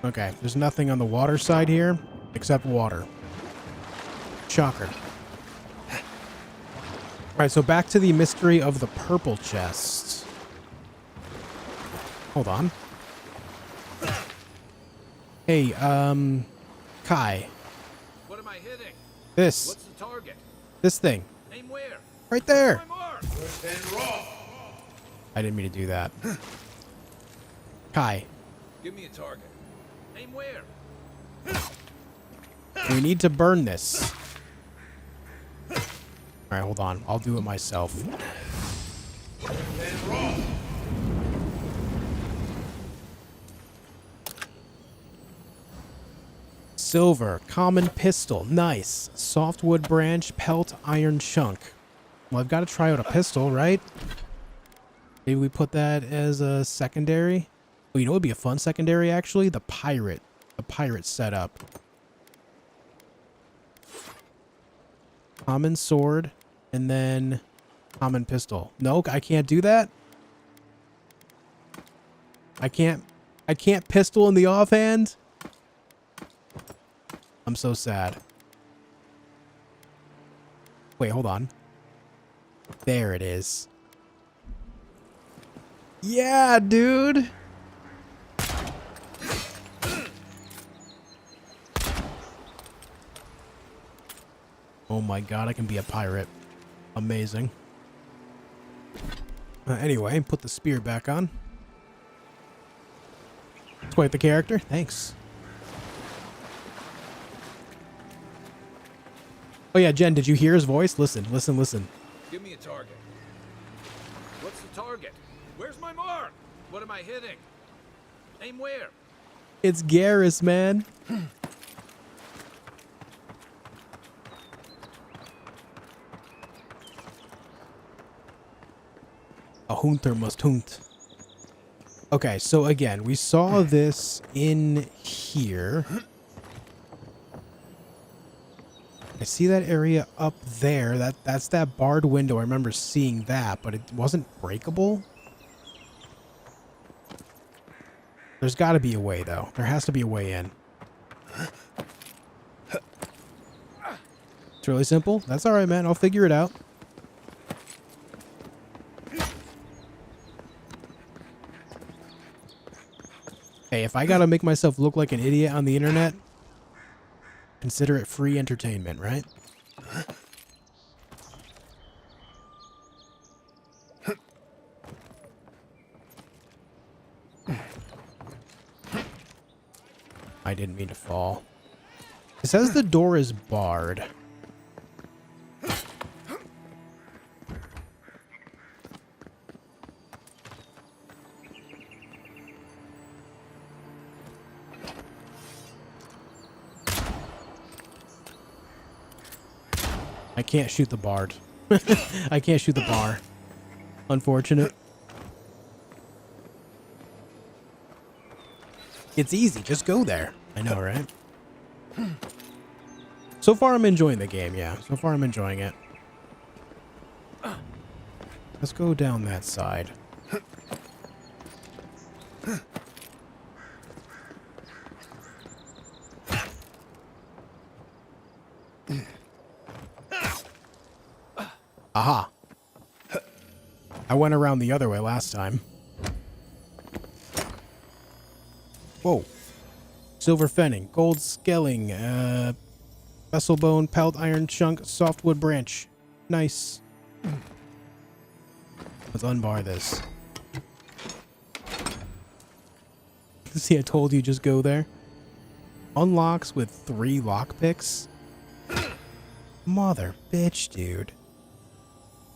Okay, there's nothing on the water side here except water. Shocker. Alright, so back to the mystery of the purple chest. Hold on. Hey, Kai. What am I hitting? This. What's the target? This thing. Aim where? Right there. I didn't mean to do that. Kai. Give me a target. Aim where? We need to burn this. Alright, hold on. I'll do it myself. Silver. Common pistol. Nice. Softwood branch. Pelt. Iron chunk. Well, I've got to try out a pistol, right? Maybe we put that as a secondary. Oh, you know what would be a fun secondary, actually? The pirate. The pirate setup. Common sword. And then common pistol. No, I can't do that. I can't I can't pistol in the offhand. I'm so sad. Wait, hold on. There it is. Yeah, dude. Oh my god, I can be a pirate. Amazing. Anyway, put the spear back on. It's quite the character. Thanks. Oh yeah, Jen, did you hear his voice? Listen, listen, listen. Give me a target. What's the target? Where's my mark? What am I hitting? Aim where? It's Garrus, man. A hunter must hunt. Okay, so again, we saw this in here. I see that area up there. That's that barred window. I remember seeing that, but it wasn't breakable. There's got to be a way, though. There has to be a way in. It's really simple. That's all right, man. I'll figure it out. Hey, if I gotta make myself look like an idiot on the internet, consider it free entertainment, right? I didn't mean to fall. It says the door is barred. I can't shoot the bard. I can't shoot the bar. Unfortunate. It's easy. Just go there. I know, right? So far, I'm enjoying the game, yeah. So far, I'm enjoying it. Let's go down that side. Aha. I went around the other way last time. Whoa. Silver fenning, gold skelling, vessel bone, pelt iron chunk, softwood branch. Nice. Let's unbar this. See, I told you just go there. Unlocks with 3 lockpicks. Mother bitch, dude.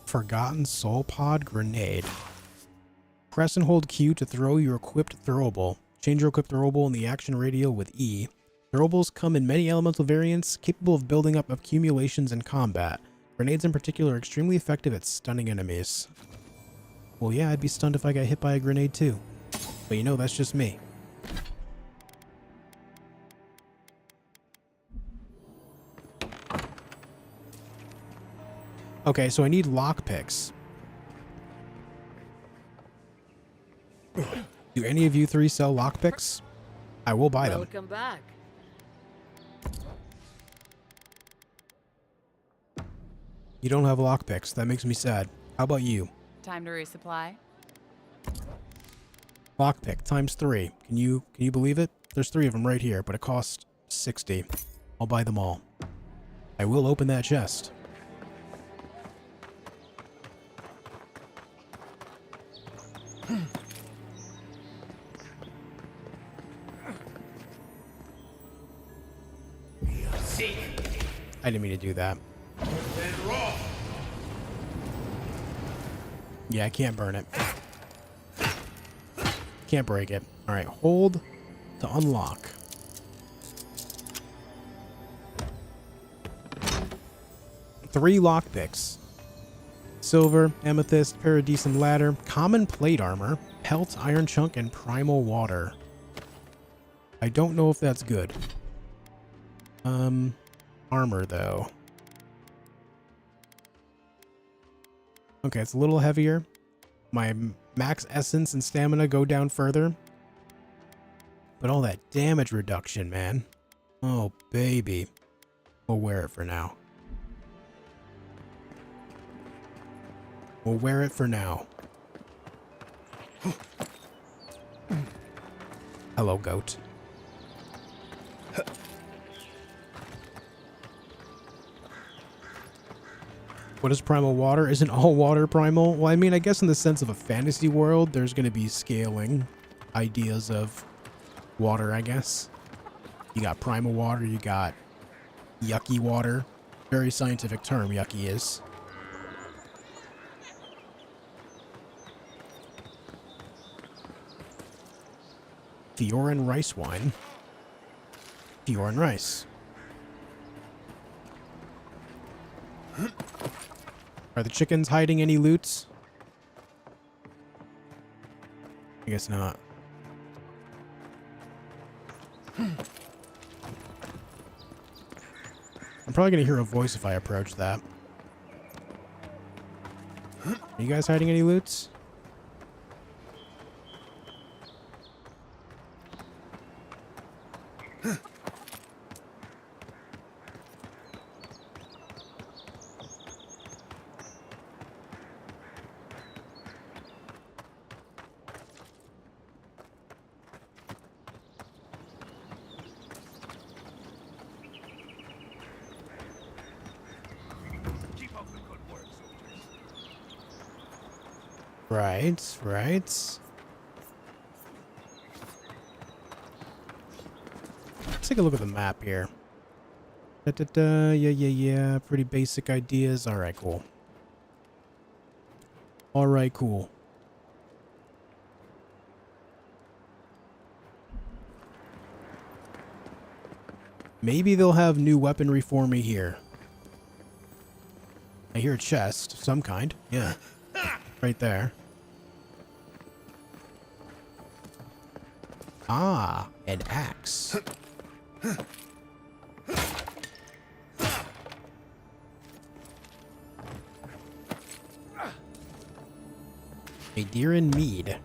Forgotten Soul Pod Grenade. Press and hold Q to throw your equipped throwable. Change your equipped throwable in the action radial with E. Throwables come in many elemental variants, capable of building up accumulations in combat. Grenades in particular are extremely effective at stunning enemies. Well, yeah, I'd be stunned if I got hit by a grenade too. But you know, that's just me. Okay, so I need lockpicks. Do any of you 3 sell lockpicks? I will buy them. Welcome back. You don't have lockpicks. That makes me sad. How about you? Time to resupply. Lockpick times 3. Can you believe it? There's 3 of them right here, but it costs 60. I'll buy them all. I will open that chest. I didn't mean to do that. Yeah, I can't burn it. Can't break it. Alright, hold to unlock. Three lockpicks. Silver, amethyst, paradis and ladder, common plate armor, pelt, iron chunk, and primal water. I don't know if that's good. Armor though. Okay, it's a little heavier. My max essence and stamina go down further. But all that damage reduction, man. Oh, baby. We'll wear it for now. We'll wear it for now. Hello, goat. What is primal water? Isn't all water primal? Well, I mean, I guess in the sense of a fantasy world, there's going to be scaling ideas of water, I guess. You got primal water, you got yucky water. Very scientific term, yucky is. Fioran rice wine. Fioran rice. Are the chickens hiding any loots? I guess not. I'm probably gonna hear a voice if I approach that. Are you guys hiding any loots? Right, right. Let's take a look at the map here. Yeah. Pretty basic ideas. Alright, cool. Alright, cool. Maybe they'll have new weaponry for me here. I hear a chest of some kind. Yeah. Right there. Ah, an axe. A Deeren mead.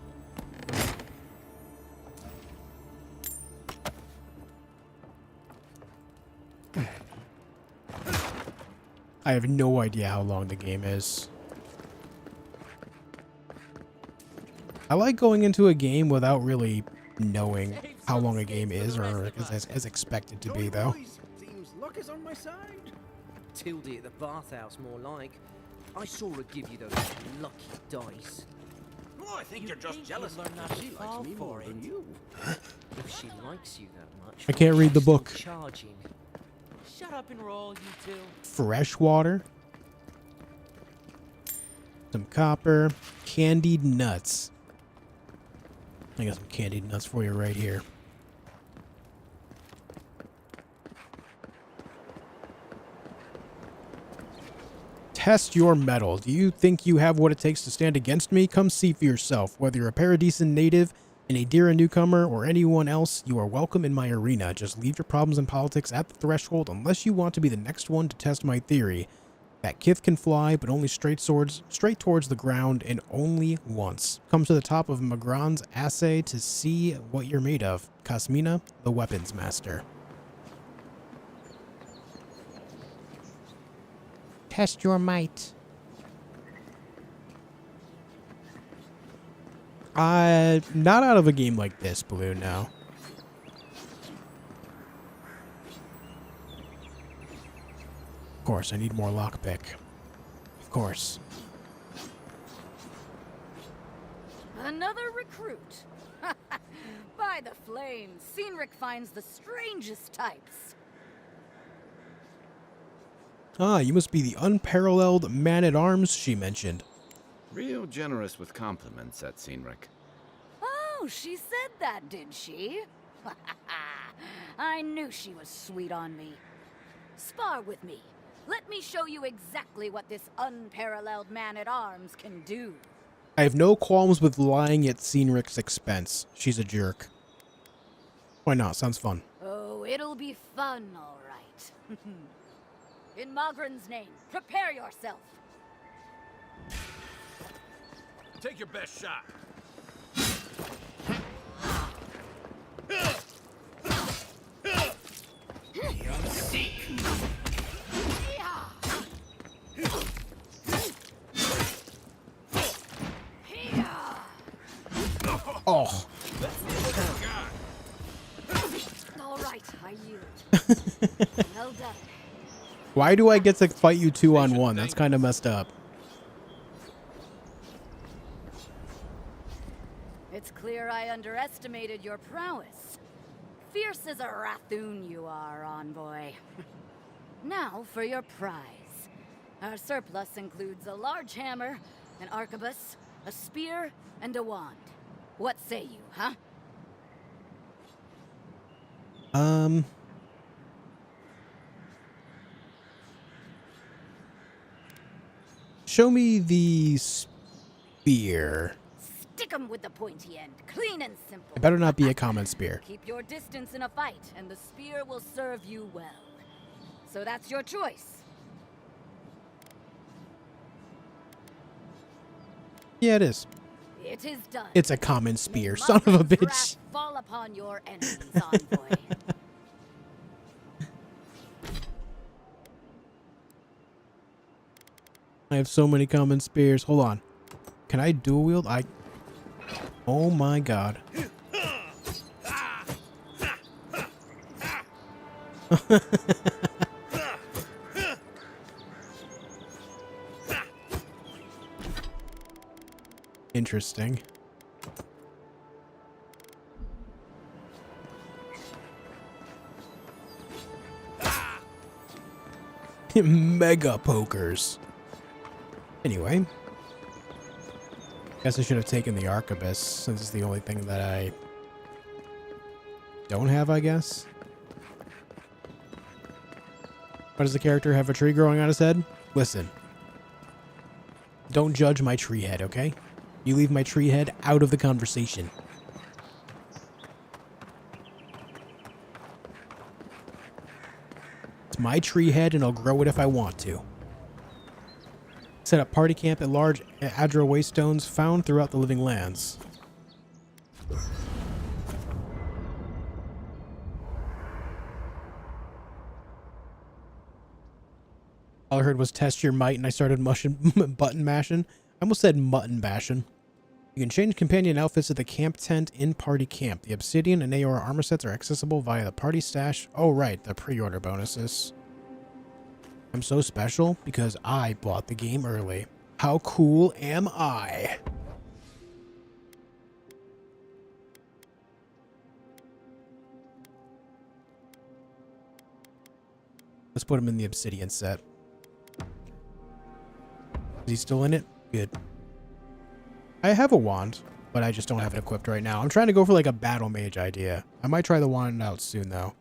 I have no idea how long the game is. I like going into a game without really knowing how long a game is or is expected to be, though. Seems luck is on my side. Tildy at the bathhouse, more like. I saw her give you those lucky dice. Oh, I think you're just jealous. She likes me more than you. If she likes you that much, I can't read the book. Charging. Shut up and roll, you two. Fresh water. Some copper. Candied nuts. I got some candied nuts for you right here. Test your mettle. Do you think you have what it takes to stand against me? Come see for yourself. Whether you're a Paradisan native, an Adira newcomer, or anyone else, you are welcome in my arena. Just leave your problems and politics at the threshold unless you want to be the next one to test my theory. That Kith can fly, but only straight towards the ground and only once. Come to the top of Magran's assay to see what you're made of. Kasmina, the weapons master. Test your might. Not out of a game like this, Blue, no. Of course, I need more lockpick. Of course. Another recruit. By the flames, Cynric finds the strangest types. Ah, you must be the unparalleled man-at-arms she mentioned. Real generous with compliments, that Cynric. Oh, she said that, did she? I knew she was sweet on me. Spar with me. Let me show you exactly what this unparalleled man-at-arms can do. I have no qualms with lying at Cynric's expense. She's a jerk. Why not? Sounds fun. Oh, it'll be fun, all right. In Magran's name, prepare yourself. Take your best shot. Oh. All right, I yield. Well done. Why do I get to fight you 2-on-1? That's kind of messed up. It's clear I underestimated your prowess. Fierce as a Rathoon you are, envoy. Now for your prize. Our surplus includes a large hammer, an arquebus, a spear, and a wand. What say you, huh? Show me the spear. Stick 'em with the pointy end, clean and simple. It better not be a common spear. Keep your distance in a fight, and the spear will serve you well. So that's your choice. Yeah, it is. It is done. It's a common spear, son of a bitch. Wrath fall upon your enemies, envoy. I have so many common spears. Hold on. Can I dual wield? Oh my god. Interesting. Mega pokers. Anyway. Guess I should have taken the arquebus since it's the only thing that I don't have, I guess. Why does the character have a tree growing on his head? Listen. Don't judge my tree head, okay? You leave my tree head out of the conversation. It's my tree head and I'll grow it if I want to. Set up party camp at large Adra wastestones found throughout the living lands. All I heard was test your might and I started button mashing. I almost said mutton bashing. You can change companion outfits at the camp tent in party camp. The obsidian and Eora armor sets are accessible via the party stash. Oh right, the pre-order bonuses. I'm so special because I bought the game early. How cool am I? Let's put him in the obsidian set. Is he still in it? Good. I have a wand, but I just don't have it equipped right now. I'm trying to go for like a battle mage idea. I might try the wand out soon though.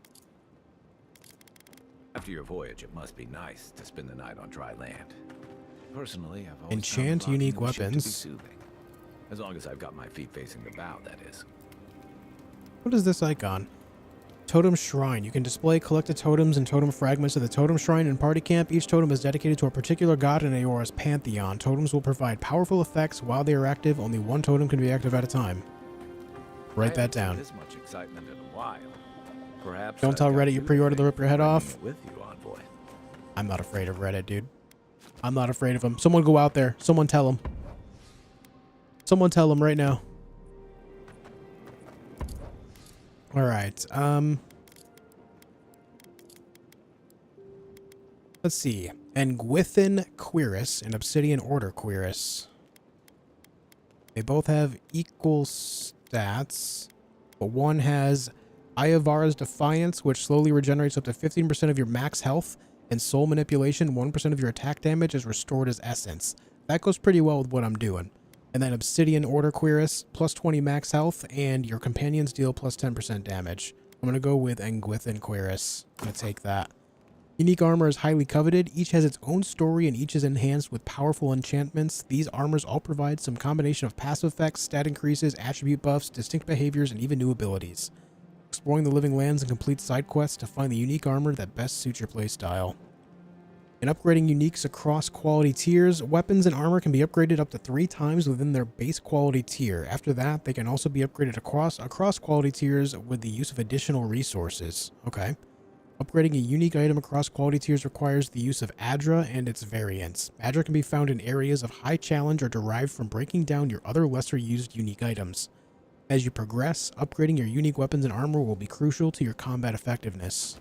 After your voyage, it must be nice to spend the night on dry land. Personally, I've always Enchant found unique rocking the ship to be weapons. soothing. As long as I've got my feet facing the bow, that is. What is this icon? Totem Shrine. You can display collected totems and totem fragments of the totem shrine in party camp. Each totem is dedicated to a particular god in Eora's pantheon. Totems will provide powerful effects while they are active. Only one totem can be active at a time. Write that down. This much excitement in a while. Perhaps Don't tell Reddit you pre-ordered to rip your head off. with you, envoy. I'm not afraid of Reddit, dude. I'm not afraid of him. Someone go out there. Someone tell him. Someone tell him right now. All right. Let's see. Engwithin Quiris and Obsidian Order Quiris. They both have equal stats, but one has Ayavara's Defiance, which slowly regenerates up to 15% of your max health, and Soul Manipulation, 1% of your attack damage is restored as Essence. That goes pretty well with what I'm doing. And then Obsidian Order Quiris, plus 20 max health, and your companions deal plus 10% damage. I'm going to go with Engwithin Quiris. I'm going to take that. Unique armor is highly coveted. Each has its own story and each is enhanced with powerful enchantments. These armors all provide some combination of passive effects, stat increases, attribute buffs, distinct behaviors, and even new abilities. Exploring the living lands and complete side quests to find the unique armor that best suits your playstyle. In upgrading uniques across quality tiers, weapons and armor can be upgraded up to 3 times within their base quality tier. After that, they can also be upgraded across quality tiers with the use of additional resources. Okay. Upgrading a unique item across quality tiers requires the use of Adra and its variants. Adra can be found in areas of high challenge or derived from breaking down your other lesser used unique items. As you progress, upgrading your unique weapons and armor will be crucial to your combat effectiveness.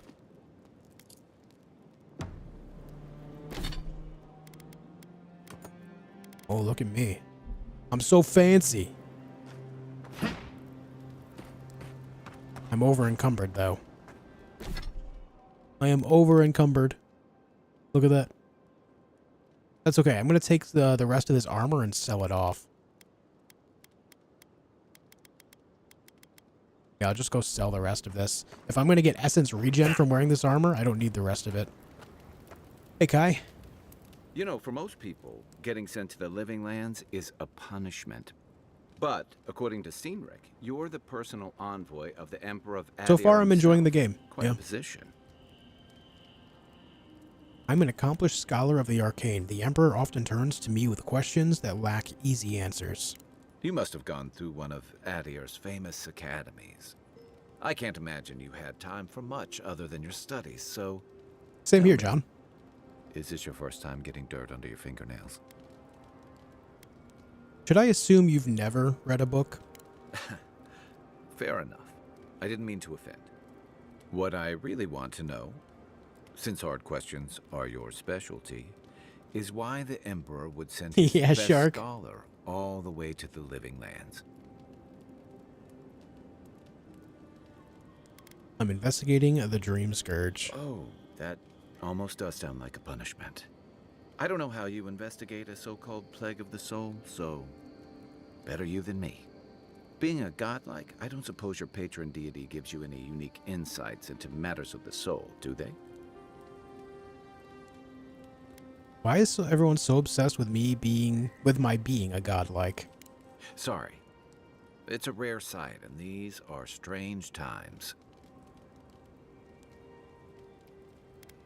Oh, look at me. I'm so fancy. I'm over encumbered though. I am over encumbered. Look at that. That's okay. I'm going to take the rest of this armor and sell it off. Yeah, I'll just go sell the rest of this. If I'm going to get essence regen from wearing this armor, I don't need the rest of it. Hey, Kai. You know, for most people, getting sent to the Living Lands is a punishment. But, according to Shipwreck, you're the personal envoy of the Emperor of Adir. So far, I'm enjoying the game. Quite a position. I'm an accomplished scholar of the arcane. The Emperor often turns to me with questions that lack easy answers. You must have gone through one of Adir's famous academies. I can't imagine you had time for much other than your studies, so... Same here, John. Is this your first time getting dirt under your fingernails? Should I assume you've never read a book? Fair enough. I didn't mean to offend. What I really want to know, since hard questions are your specialty, is why the Emperor would send his best scholar all the way to the Living Lands. I'm investigating the Dream Scourge. Oh, that almost does sound like a punishment. I don't know how you investigate a so-called plague of the soul, so better you than me. Being a godlike, I don't suppose your patron deity gives you any unique insights into matters of the soul, do they? Why is everyone so obsessed with my being a godlike? Sorry. It's a rare sight, and these are strange times.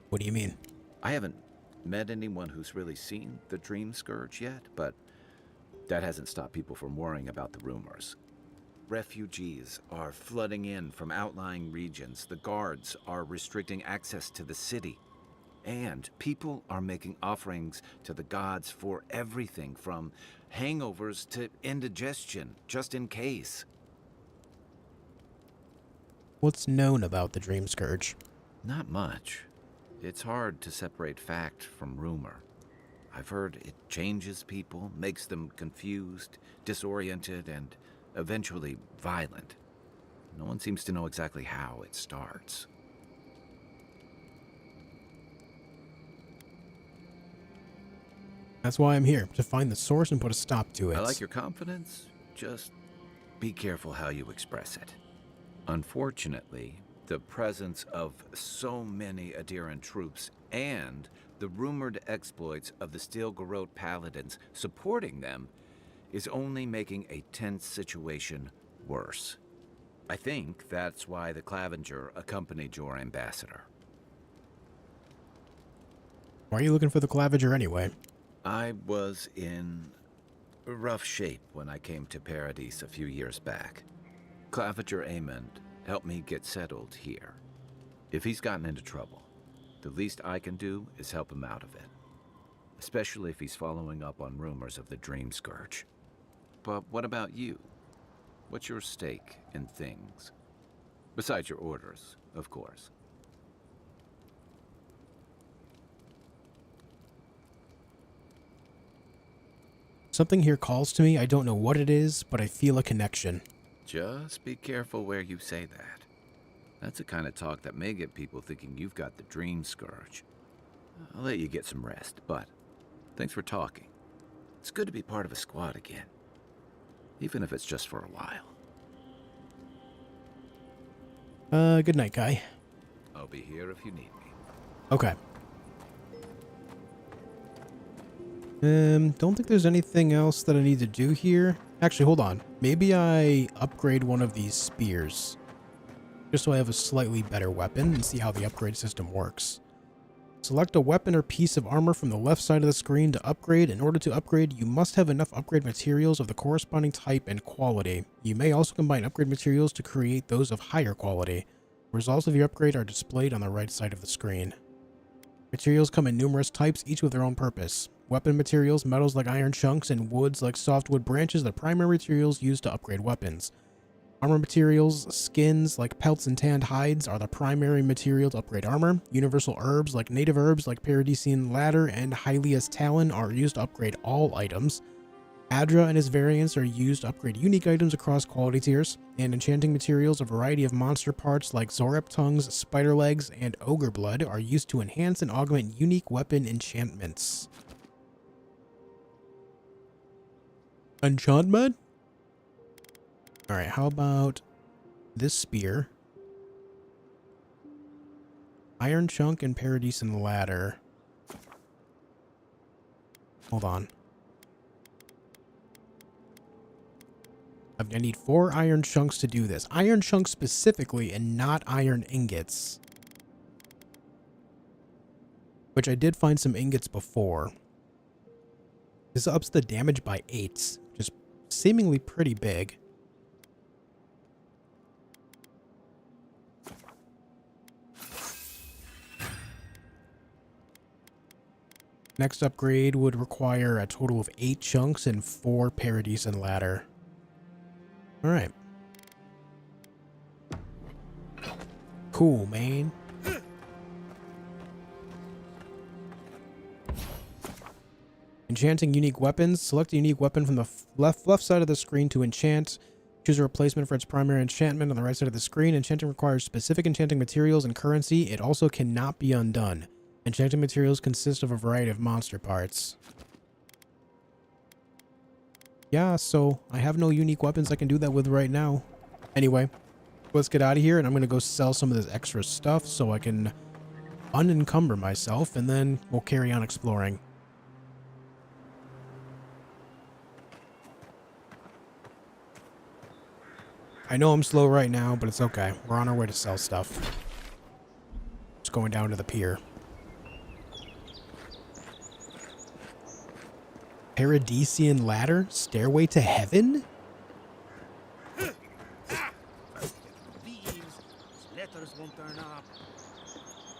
What do you mean? I haven't met anyone who's really seen the Dream Scourge yet, but that hasn't stopped people from worrying about the rumors. Refugees are flooding in from outlying regions. The guards are restricting access to the city. And people are making offerings to the gods for everything from hangovers to indigestion, just in case. What's known about the Dream Scourge? Not much. It's hard to separate fact from rumor. I've heard it changes people, makes them confused, disoriented, and eventually violent. No one seems to know exactly how it starts. That's why I'm here, to find the source and put a stop to it. I like your confidence. Just be careful how you express it. Unfortunately, the presence of so many Adiran troops and the rumored exploits of the Steel-Garrote paladins supporting them is only making a tense situation worse. I think that's why the Clavenger accompanied your ambassador. Why are you looking for the Clavenger anyway? I was in rough shape when I came to Paradis a few years back. Clavenger Amond helped me get settled here. If he's gotten into trouble, the least I can do is help him out of it. Especially if he's following up on rumors of the Dream Scourge. But what about you? What's your stake in things? Besides your orders, of course. Something here calls to me. I don't know what it is, but I feel a connection. Just be careful where you say that. That's the kind of talk that may get people thinking you've got the Dream Scourge. I'll let you get some rest, but thanks for talking. It's good to be part of a squad again. Even if it's just for a while. Good night, Kai. I'll be here if you need me. Okay. Don't think there's anything else that I need to do here. Actually, hold on. Maybe I upgrade one of these spears. Just so I have a slightly better weapon and see how the upgrade system works. Select a weapon or piece of armor from the left side of the screen to upgrade. In order to upgrade, you must have enough upgrade materials of the corresponding type and quality. You may also combine upgrade materials to create those of higher quality. Results of your upgrade are displayed on the right side of the screen. Materials come in numerous types, each with their own purpose. Weapon materials, metals like iron chunks, and woods like softwood branches are the primary materials used to upgrade weapons. Armor materials, skins like pelts and tanned hides are the primary material to upgrade armor. Universal herbs like native herbs like Paradisian Ladder and Hylia's Talon are used to upgrade all items. Adra and his variants are used to upgrade unique items across quality tiers. And enchanting materials, a variety of monster parts like Zorep tongues, spider legs, and ogre blood are used to enhance and augment unique weapon enchantments. Enchantment? Alright, how about this spear? Iron Chunk and Paradisian Ladder. Hold on. I need 4 iron chunks to do this. Iron chunks specifically and not iron ingots. Which I did find some ingots before. This ups the damage by 8. Just seemingly pretty big. Next upgrade would require a total of 8 chunks and 4 Paradisian Ladder. Alright. Cool, man. Enchanting unique weapons. Select a unique weapon from the left side of the screen to enchant. Choose a replacement for its primary enchantment on the right side of the screen. Enchanting requires specific enchanting materials and currency. It also cannot be undone. Enchanting materials consist of a variety of monster parts. Yeah, so I have no unique weapons I can do that with right now. Anyway, let's get out of here, and I'm going to go sell some of this extra stuff so I can unencumber myself, and then we'll carry on exploring. I know I'm slow right now, but it's okay. We're on our way to sell stuff. Just going down to the pier. Paradisian Ladder? Stairway to Heaven?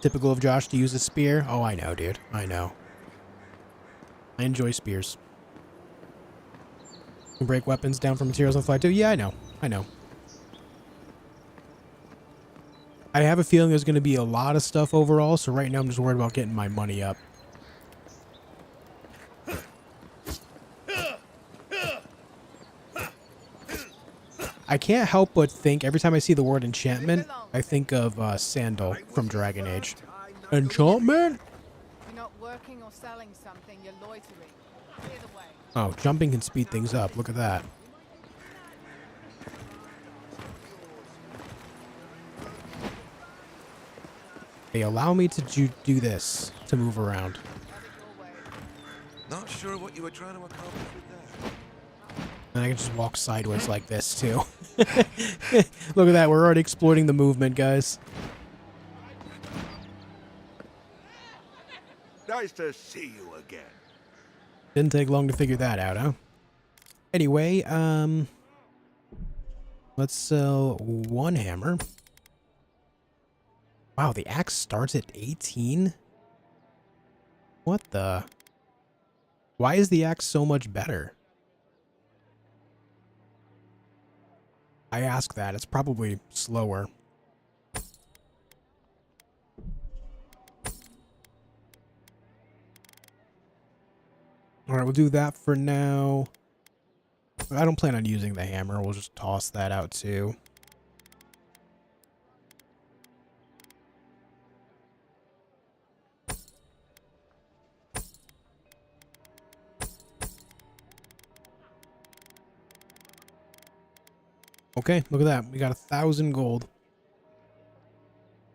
Typical of Josh to use a spear? Oh, I know, dude. I know. I enjoy spears. You can break weapons down from materials on the fly too? Yeah, I know. I know. I have a feeling there's going to be a lot of stuff overall, so right now I'm just worried about getting my money up. I can't help but think, every time I see the word enchantment, I think of Sandal from Dragon Age. Enchantment? You're not working or selling something, you're loitering. Clear the way. Oh, jumping can speed things up. Look at that. They allow me to do this, to move around. Not sure what you were trying to accomplish with that. And I can just walk sideways like this, too. Look at that. We're already exploiting the movement, guys. Nice to see you again. Didn't take long to figure that out, huh? Anyway, let's sell 1 hammer. Wow, the axe starts at 18? What the? Why is the axe so much better? I ask that. It's probably slower. Alright, we'll do that for now. I don't plan on using the hammer. We'll just toss that out too. Okay, look at that. We got 1,000 gold.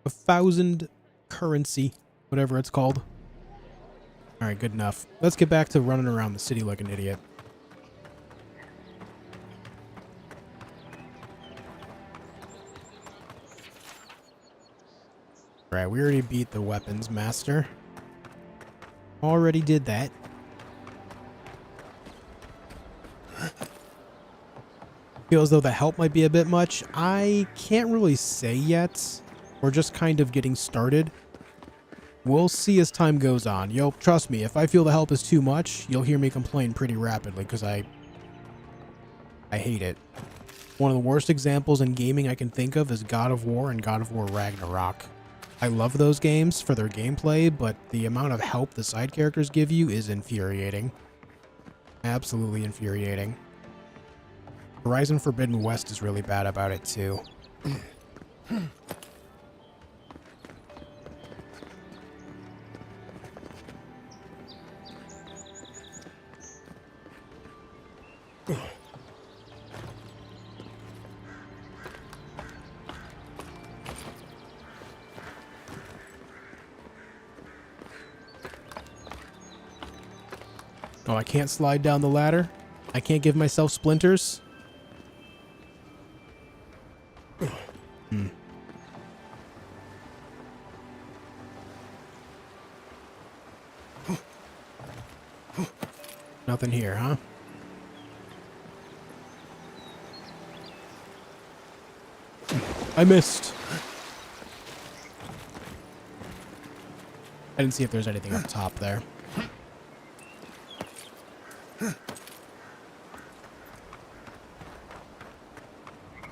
1,000 currency, whatever it's called. Alright, good enough. Let's get back to running around the city like an idiot. Alright, we already beat the weapons master. Already did that. Feel as though the help might be a bit much. I can't really say yet. We're just kind of getting started. We'll see as time goes on. Yo, trust me, if I feel the help is too much, you'll hear me complain pretty rapidly because I hate it. One of the worst examples in gaming I can think of is God of War and God of War Ragnarok. I love those games for their gameplay, but the amount of help the side characters give you is infuriating. Absolutely infuriating. Horizon Forbidden West is really bad about it too. Oh, I can't slide down the ladder? I can't give myself splinters? Nothing here, huh? I missed. I didn't see if there's anything up top there.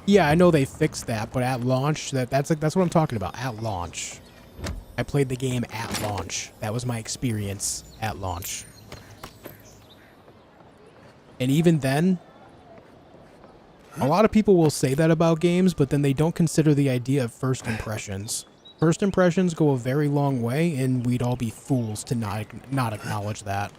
Yeah, I know they fixed that, but at launch, that's what I'm talking about. At launch. I played the game at launch. That was my experience at launch. And even then, a lot of people will say that about games, but then they don't consider the idea of first impressions. First impressions go a very long way, and we'd all be fools to not acknowledge that.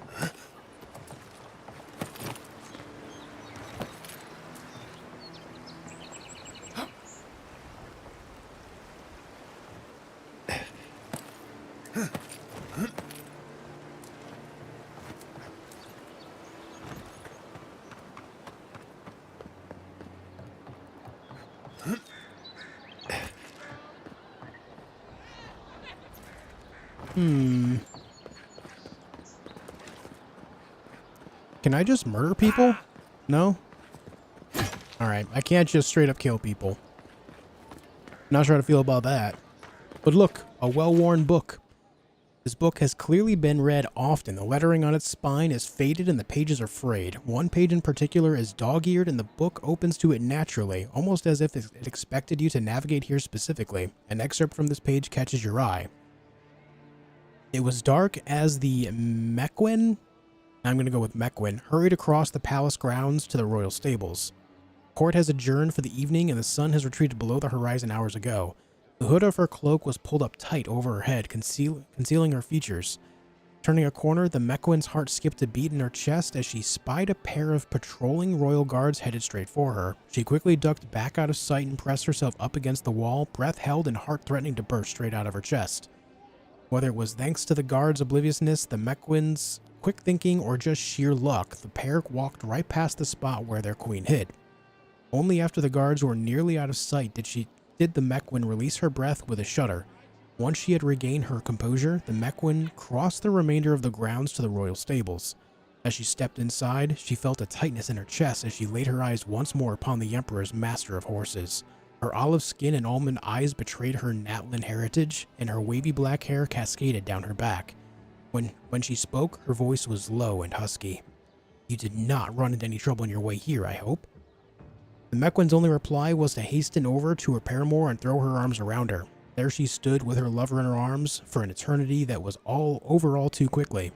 Can I just murder people? No? Alright, I can't just straight up kill people. Not sure how to feel about that. But look, a well-worn book. This book has clearly been read often. The lettering on its spine is faded and the pages are frayed. One page in particular is dog-eared and the book opens to it naturally, almost as if it expected you to navigate here specifically. An excerpt from this page catches your eye. It was dark as the Mequin, I'm going to go with Mequin, hurried across the palace grounds to the royal stables. Court has adjourned for the evening and the sun has retreated below the horizon hours ago. The hood of her cloak was pulled up tight over her head, concealing her features. Turning a corner, the Mequin's heart skipped a beat in her chest as she spied a pair of patrolling royal guards headed straight for her. She quickly ducked back out of sight and pressed herself up against the wall, breath held and heart threatening to burst straight out of her chest. Whether it was thanks to the guards' obliviousness, the Mequin's quick thinking, or just sheer luck, the pair walked right past the spot where their queen hid. Only after the guards were nearly out of sight did the Mequin release her breath with a shudder. Once she had regained her composure, the Mequin crossed the remainder of the grounds to the royal stables. As she stepped inside, she felt a tightness in her chest as she laid her eyes once more upon the Emperor's master of horses. Her olive skin and almond eyes betrayed her Natlan heritage, and her wavy black hair cascaded down her back. When she spoke, her voice was low and husky. "You did not run into any trouble on your way here, I hope?" The Mequin's only reply was to hasten over to her paramour and throw her arms around her. There she stood with her lover in her arms for an eternity that was all too quickly.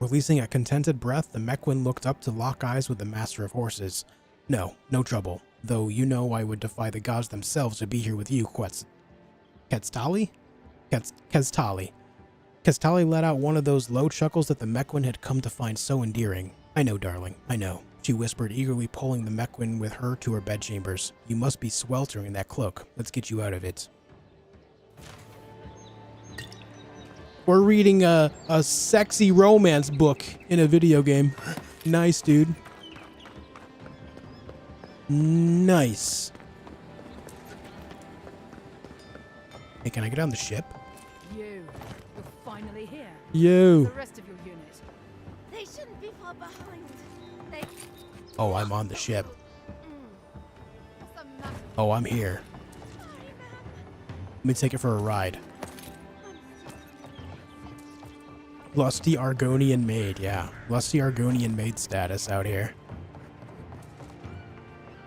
Releasing a contented breath, the Mequin looked up to lock eyes with the master of horses. "No trouble. Though you know I would defy the gods themselves to be here with you, Quetztali? Quetztali. Quetztali let out one of those low chuckles that the Mequin had come to find so endearing. "I know, darling, I know," she whispered, eagerly pulling the Mequin with her to her bedchambers. "You must be sweltering in that cloak. Let's get you out of it." We're reading a sexy romance book in a video game. Nice, dude. Nice. Hey, can I get on the ship? You're finally here. You. The rest of your unit. They shouldn't be far behind. Oh, I'm on the ship. Oh, I'm here. Let me take it for a ride. Lusty Argonian maid, yeah. Lusty Argonian maid status out here.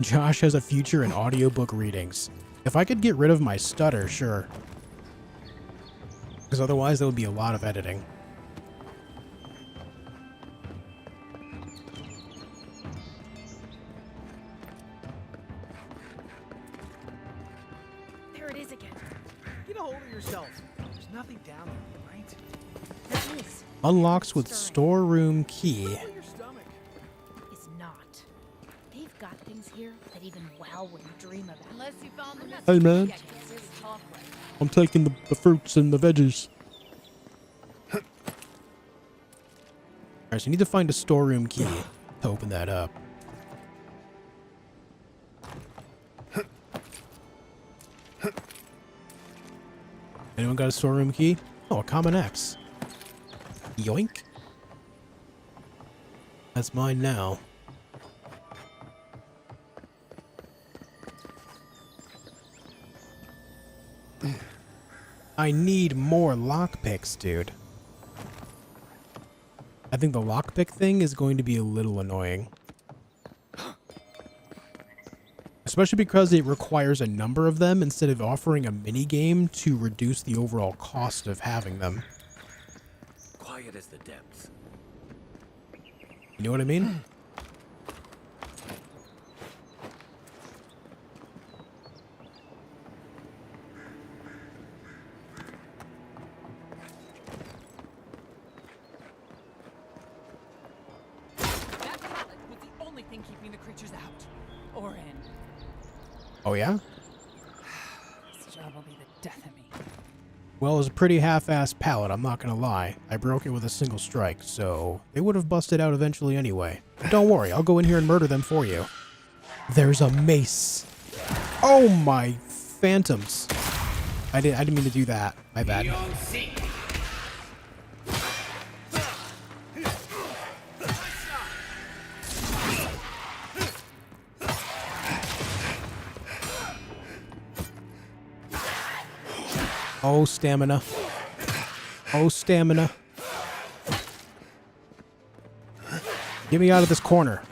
Josh has a future in audiobook readings. If I could get rid of my stutter, sure. Because otherwise there would be a lot of editing. There it is again. Get a hold of yourself. There's nothing down there, right? There is. Unlocks with storeroom key. Is not. They've got things here that even WoW wouldn't dream about. Unless you found them. Hey man, I'm taking the fruits and the veggies. Alright, so you need to find a storeroom key to open that up. Anyone got a storeroom key? Oh, a common axe. Yoink. That's mine now. I need more lockpicks, dude. I think the lockpick thing is going to be a little annoying. Especially because it requires a number of them instead of offering a mini game to reduce the overall cost of having them. Quiet as the depths. You know what I mean? That pallet was the only thing keeping the creatures out. Or in. Oh yeah? This job will be the death of me. Well, it was a pretty half-assed pallet, I'm not gonna lie. I broke it with a single strike, so they would have busted out eventually anyway. But don't worry, I'll go in here and murder them for you. There's a mace. Oh my phantoms. I didn't mean to do that. My bad. Oh, stamina. Oh, stamina. Get me out of this corner.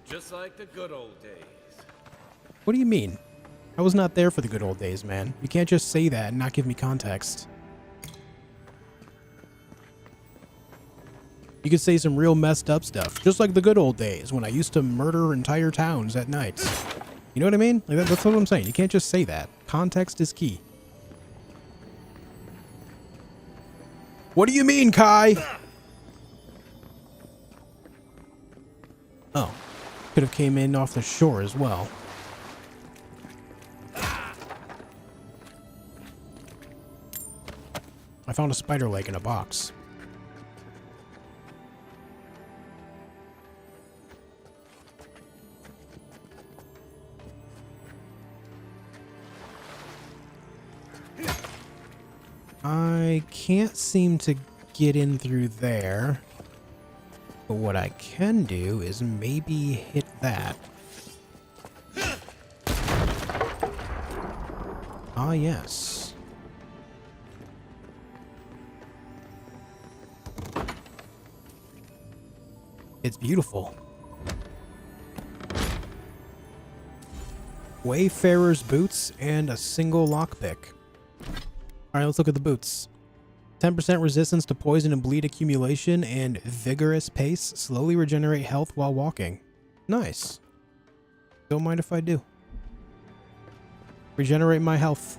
Just like the good old days. What do you mean? I was not there for the good old days, man. You can't just say that and not give me context. You could say some real messed up stuff, just like the good old days when I used to murder entire towns at night. You know what I mean? Like that's what I'm saying. You can't just say that. Context is key. What do you mean, Kai? Oh. Could have came in off the shore as well. I found a spider leg in a box. I can't seem to get in through there. But what I can do is maybe hit that. Ah, yes. It's beautiful. Wayfarer's boots and a single lockpick. Alright, let's look at the boots. 10% resistance to poison and bleed accumulation and vigorous pace. Slowly regenerate health while walking. Nice. Don't mind if I do. Regenerate my health.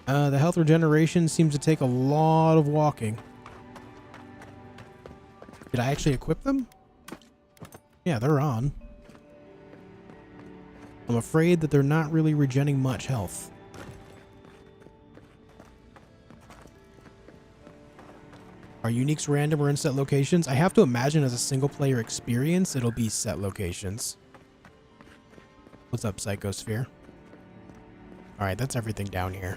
The health regeneration seems to take a lot of walking. Did I actually equip them? Yeah, they're on. I'm afraid that they're not really regenning much health. Are uniques random or in set locations? I have to imagine as a single player experience, it'll be set locations. What's up, Psychosphere? Alright, that's everything down here.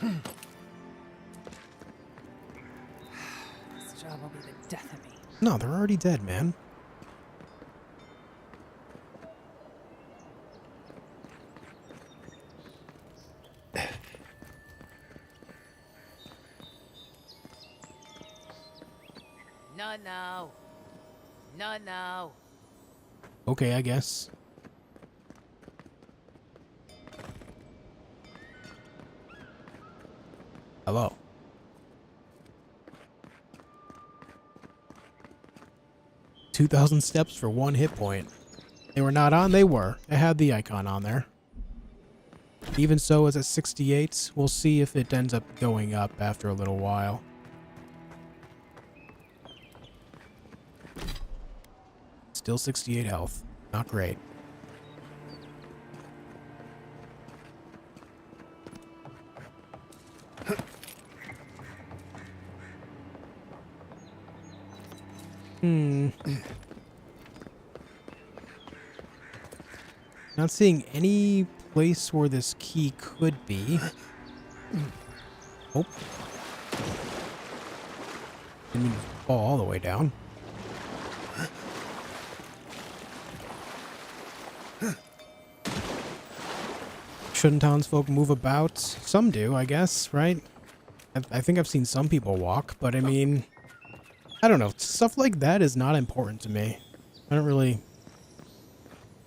This job will No, they're already dead, man. No, no. No, no. Okay, I guess. Hello. $2,000 steps for 1 hit point. They were not on, they were. It had the icon on there. Even so, it's at 68. We'll see if it ends up going up after a little while. Still 68 health. Not great. Not seeing any place where this key could be. Oh. Didn't mean to fall all the way down. Shouldn't townsfolk move about? Some do, I guess, right? I think I've seen some people walk, but I mean, I don't know. Stuff like that is not important to me. I don't really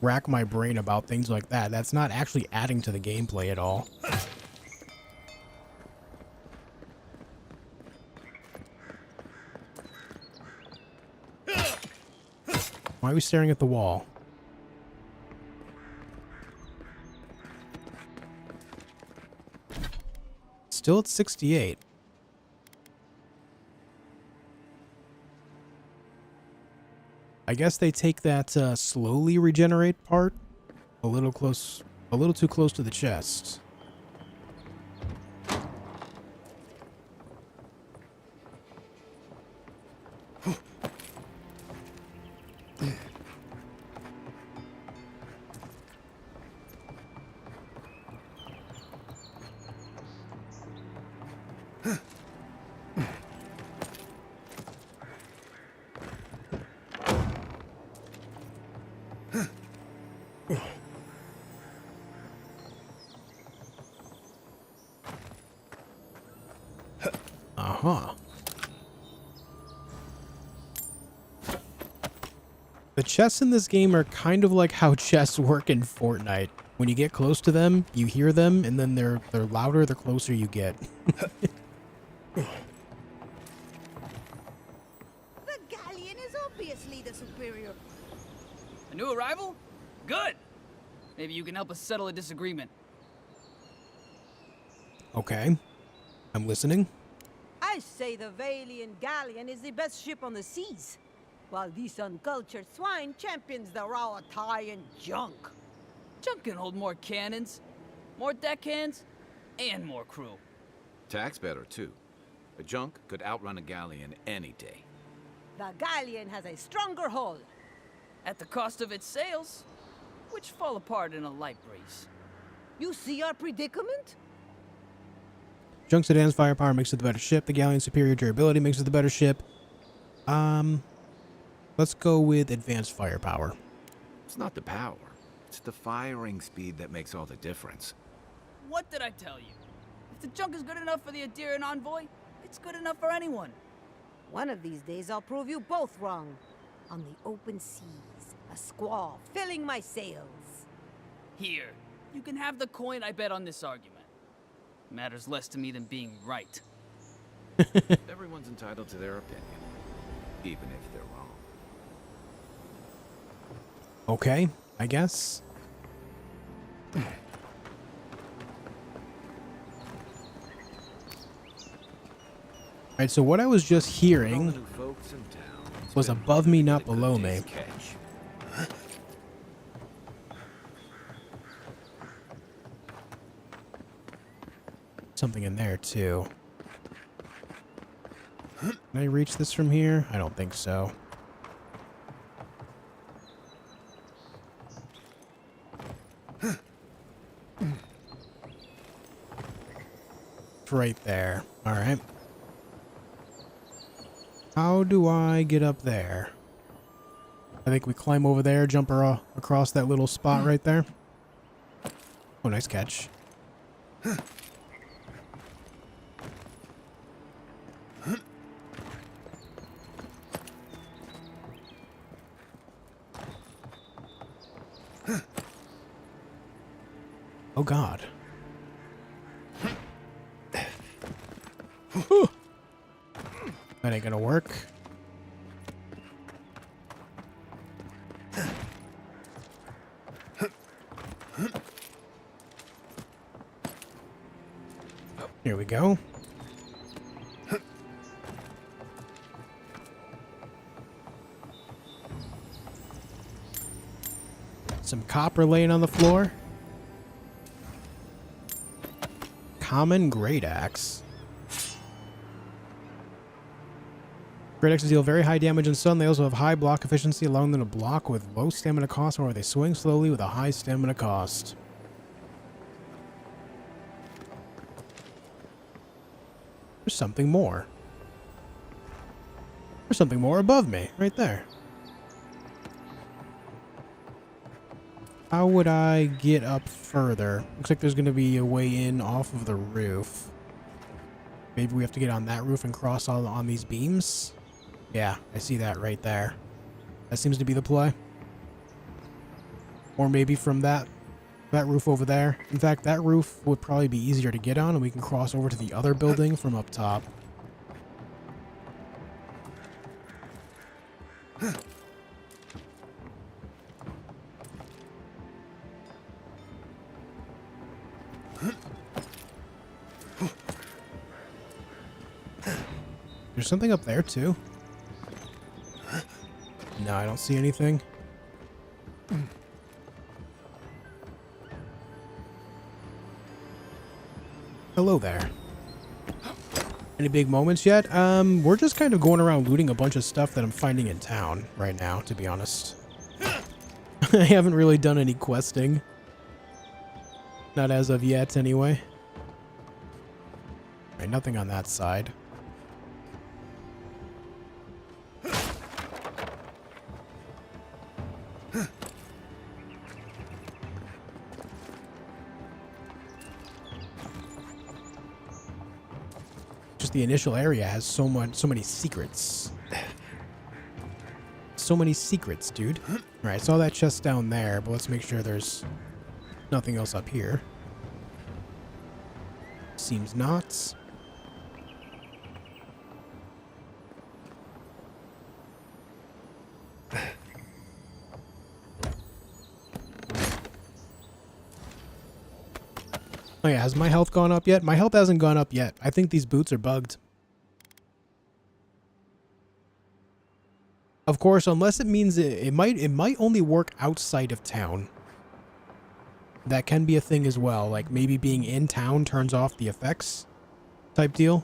rack my brain about things like that. That's not actually adding to the gameplay at all. Why are we staring at the wall? Still at 68. I guess they take that slowly regenerate part a little too close to the chest. Uh-huh. The chests in this game are kind of like how chests work in Fortnite. When you get close to them, you hear them, and then they're louder the closer you get. The galleon is obviously the superior. A new arrival? Good! Maybe you can help us settle a disagreement. Okay. I'm listening. I say the Valiant galleon is the best ship on the seas, while these uncultured swine champions the raw Italian junk. Junk can hold more cannons, more deckhands, and more crew. Tack's better, too. A junk could outrun a galleon any day. The galleon has a stronger hull. At the cost of its sails, which fall apart in a light breeze. You see our predicament? Junk's advanced firepower makes it the better ship. The galleon's superior durability makes it the better ship. Let's go with advanced firepower. It's not the power. It's the firing speed that makes all the difference. What did I tell you? If the junk is good enough for the Adirian envoy, it's good enough for anyone. One of these days I'll prove you both wrong. On the open seas, a squall filling my sails. Here, you can have the coin I bet on this argument. Matters less to me than being right. Everyone's entitled to their opinion, even if they're wrong. Okay, I guess. Alright, so what I was just hearing was above me, not below me. Something in there, too. Can I reach this from here? I don't think so. It's right there. All right. How do I get up there? I think we climb over there, jump across that little spot right there. Oh, nice catch. Oh, God. That ain't gonna work. Here we go. Some copper laying on the floor. Common great axe. Great axes deal very high damage in stun. They also have high block efficiency, allowing them to block with low stamina cost, or they swing slowly with a high stamina cost. There's something more. There's something more above me, right there. How would I get up further? Looks like there's going to be a way in off of the roof. Maybe we have to get on that roof and cross on these beams? Yeah, I see that right there. That seems to be the play. Or maybe from that roof over there. In fact, that roof would probably be easier to get on, and we can cross over to the other building from up top. There's something up there, too. No, I don't see anything. Hello there. Any big moments yet? We're just kind of going around looting a bunch of stuff that I'm finding in town right now, to be honest. I haven't really done any questing. Not as of yet, anyway. Right, nothing on that side. The initial area has so many secrets. So many secrets, dude. Alright, saw that chest down there, but let's make sure there's nothing else up here. Seems not. Oh yeah, has my health gone up yet? My health hasn't gone up yet. I think these boots are bugged. Of course, unless it means it might only work outside of town. That can be a thing as well. Like maybe being in town turns off the effects type deal.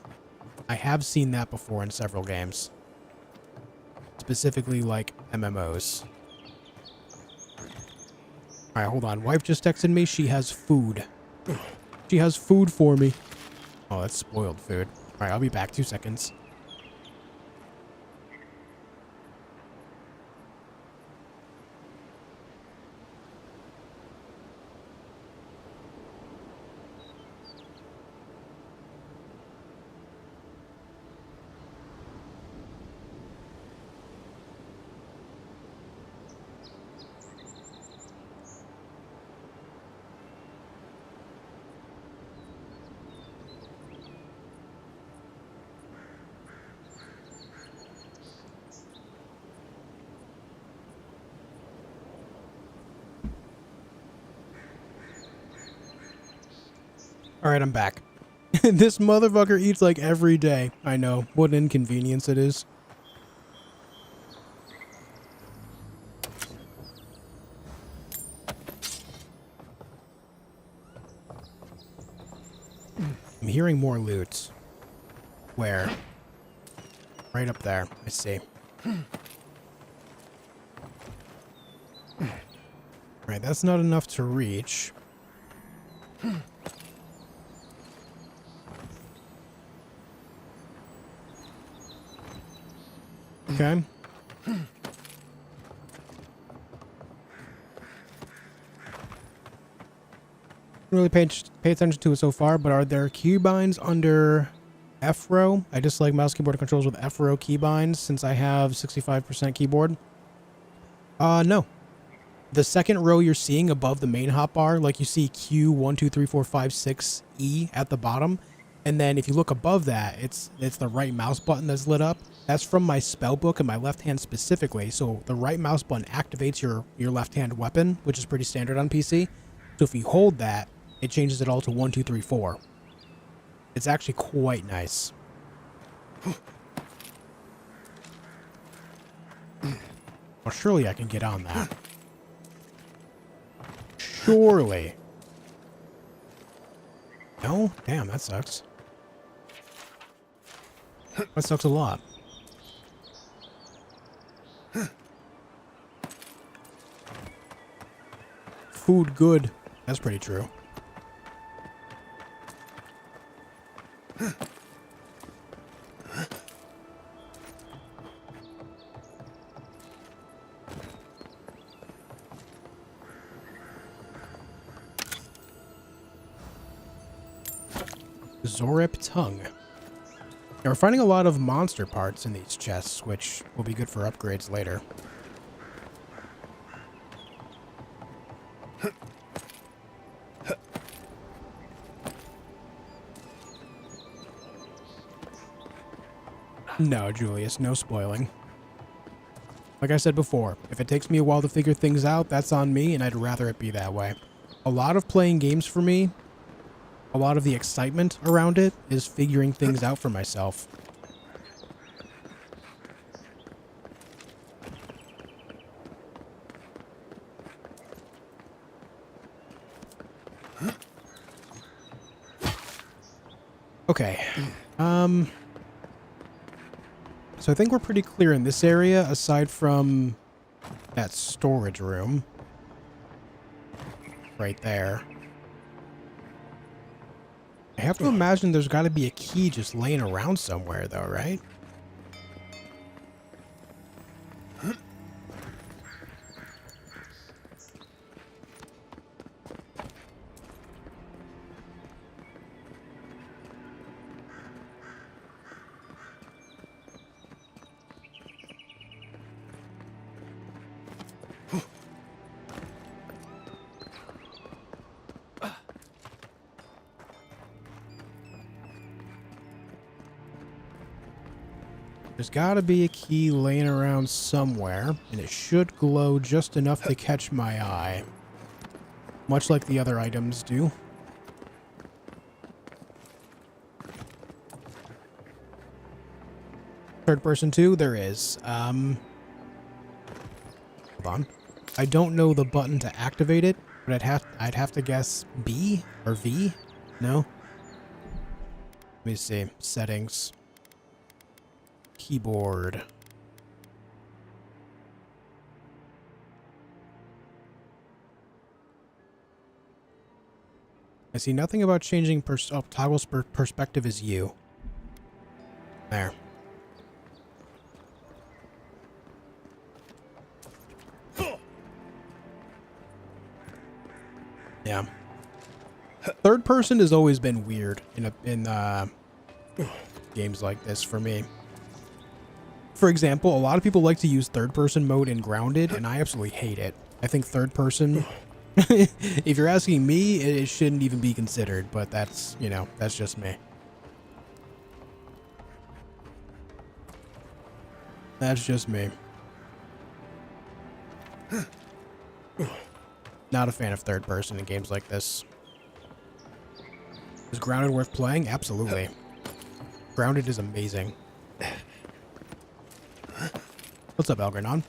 I have seen that before in several games. Specifically like MMOs. Alright, hold on. Wife just texted me. She has food. She has food for me. Oh, that's spoiled food. Alright, I'll be back. 2 seconds. Alright, I'm back. This motherfucker eats like every day. I know. What an inconvenience it is. I'm hearing more loot. Where? Right up there. I see. Right, that's not enough to reach. Okay. Really pay attention to it so far, but are there keybinds under F row? I just like mouse keyboard controls with F row keybinds since I have 65% keyboard. No. The second row you're seeing above the main hotbar, like you see Q 1 2 3 4 5 6 E at the bottom, and then if you look above that, it's the right mouse button that's lit up. That's from my spell book in my left hand specifically. So the right mouse button activates your left hand weapon, which is pretty standard on PC. So if you hold that, it changes it all to 1 2 3 4. It's actually quite nice. Well, surely I can get on that. Surely. No? Damn, that sucks. That sucks a lot. Food good. That's pretty true. Zorip tongue. Now we're finding a lot of monster parts in these chests, which will be good for upgrades later. No, Julius, no spoiling. Like I said before, if it takes me a while to figure things out, that's on me, and I'd rather it be that way. A lot of playing games for me, a lot of the excitement around it is figuring things out for myself. Okay. So I think we're pretty clear in this area, aside from that storage room. Right there. I have to imagine there's got to be a key just laying around somewhere, though, right? There's got to be a key laying around somewhere, and it should glow just enough to catch my eye. Much like the other items do. Third person too? There is. Hold on. I don't know the button to activate it, but I'd have to guess B or V? No? Let me see. Settings. Keyboard. I see nothing about changing toggles perspective is U. There. Yeah. Third person has always been weird in games like this for me. For example, a lot of people like to use third person mode in Grounded, and I absolutely hate it. I think third person, if you're asking me, it shouldn't even be considered, but that's, you know, that's just me. That's just me. Not a fan of third person in games like this. Is Grounded worth playing? Absolutely. Grounded is amazing. What's up, Elgranon?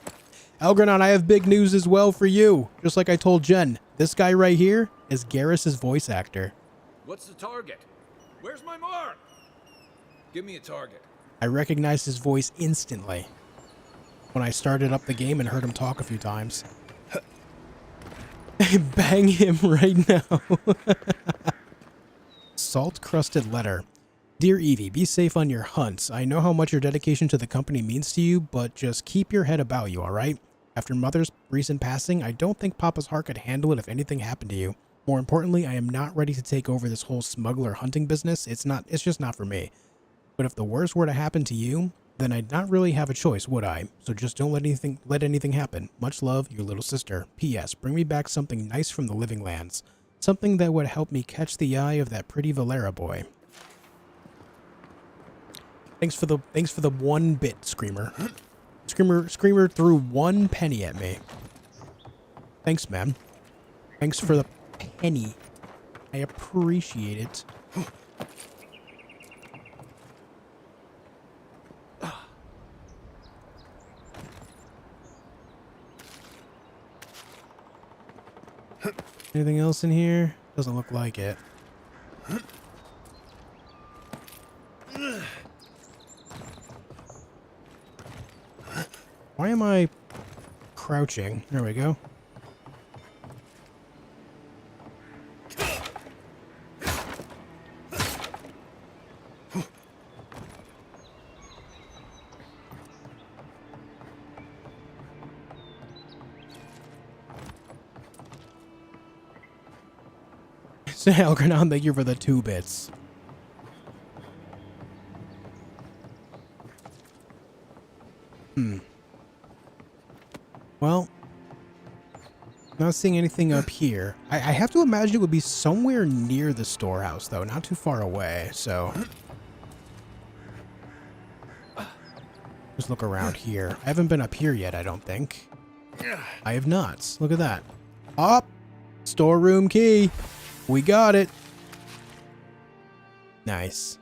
Elgranon, I have big news as well for you. Just like I told Jen, this guy right here is Garrus's voice actor. What's the target? Where's my mark? Give me a target. I recognized his voice instantly when I started up the game and heard him talk a few times. Bang him right now. Salt-crusted letter. Dear Evie, be safe on your hunts. I know how much your dedication to the company means to you, but just keep your head about you, alright? After Mother's recent passing, I don't think Papa's heart could handle it if anything happened to you. More importantly, I am not ready to take over this whole smuggler hunting business. It's just not for me. But if the worst were to happen to you, then I'd not really have a choice, would I? So just don't let anything happen. Much love, your little sister. P.S. Bring me back something nice from the living lands. Something that would help me catch the eye of that pretty Valera boy. Thanks for the 1 bit, Screamer. Screamer threw 1 penny at me. Thanks, man. Thanks for the penny. I appreciate it. Anything else in here? Doesn't look like it. Why am I crouching? There we go. Algernon, thank you for the 2 bits. Well, not seeing anything up here. I have to imagine it would be somewhere near the storehouse, though, not too far away, so. Just look around here. I haven't been up here yet, I don't think. I have not. Look at that. Up! Storeroom key! We got it! Nice.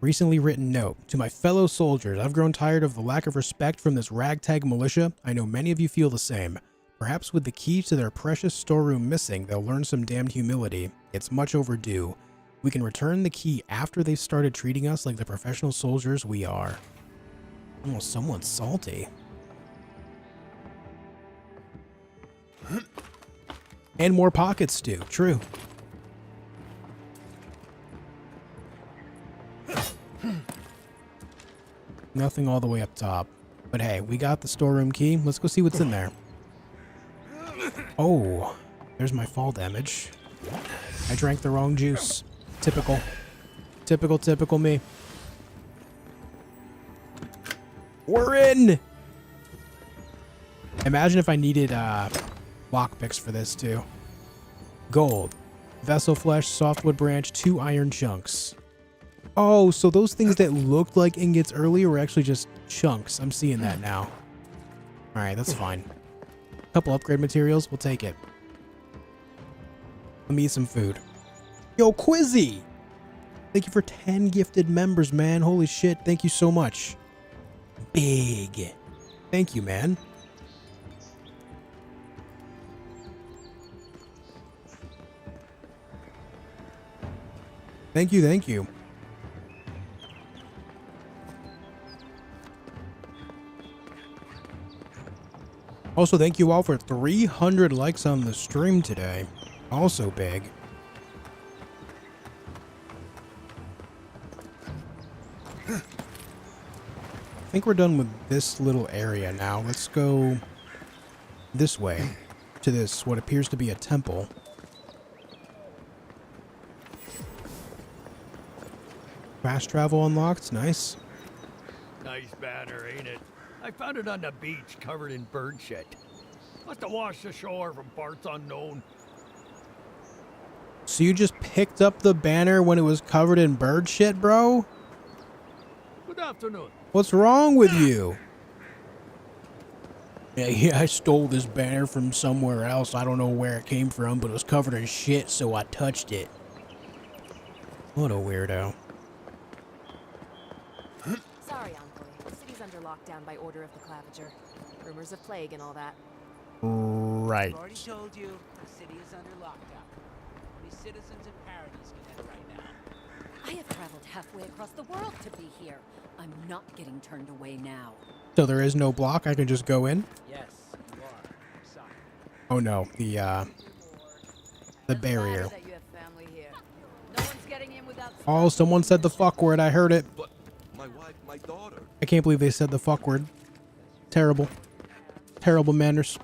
Recently written note. To my fellow soldiers, I've grown tired of the lack of respect from this ragtag militia. I know many of you feel the same. Perhaps with the key to their precious storeroom missing, they'll learn some damned humility. It's much overdue. We can return the key after they've started treating us like the professional soldiers we are. Oh, someone's salty. And more pocket stew. True. Nothing all the way up top. But hey, we got the storeroom key. Let's go see what's in there. Oh, there's my fall damage. I drank the wrong juice. Typical. Typical me. We're in! Imagine if I needed lockpicks for this too. Gold. Vessel flesh, softwood branch, 2 iron chunks. Oh, so those things that looked like ingots earlier were actually just chunks. I'm seeing that now. Alright, that's fine. Couple upgrade materials, we'll take it. Let me eat some food. Yo, Quizzy! Thank you for 10 gifted members, man. Holy shit, thank you so much. Big. Thank you, man. Thank you, thank you. Also, thank you all for 300 likes on the stream today. Also big. I think we're done with this little area now. Let's go this way to this, what appears to be a temple. Fast travel unlocked. Nice. Nice banner, ain't it? I found it on the beach, covered in bird shit. Must have washed ashore from parts unknown. So you just picked up the banner when it was covered in bird shit, bro? Good afternoon. What's wrong with you? Yeah, I stole this banner from somewhere else. I don't know where it came from, but it was covered in shit, so I touched it. What a weirdo. Sorry, Envoy. The city's under lockdown by order of the Clavager. Rumors of plague and all that. Right. I've already told you the city is under lockdown. Only citizens of Paradis can enter right now. I have traveled halfway across the world to be here. I'm not getting turned away now. So there is no block? I can just go in? Yes, you are. Sorry. Oh no, the barrier. That you have family here. Oh, someone said the fuck word. I heard it. But my wife, my daughter. I can't believe they said the fuck word. Terrible. Terrible manners.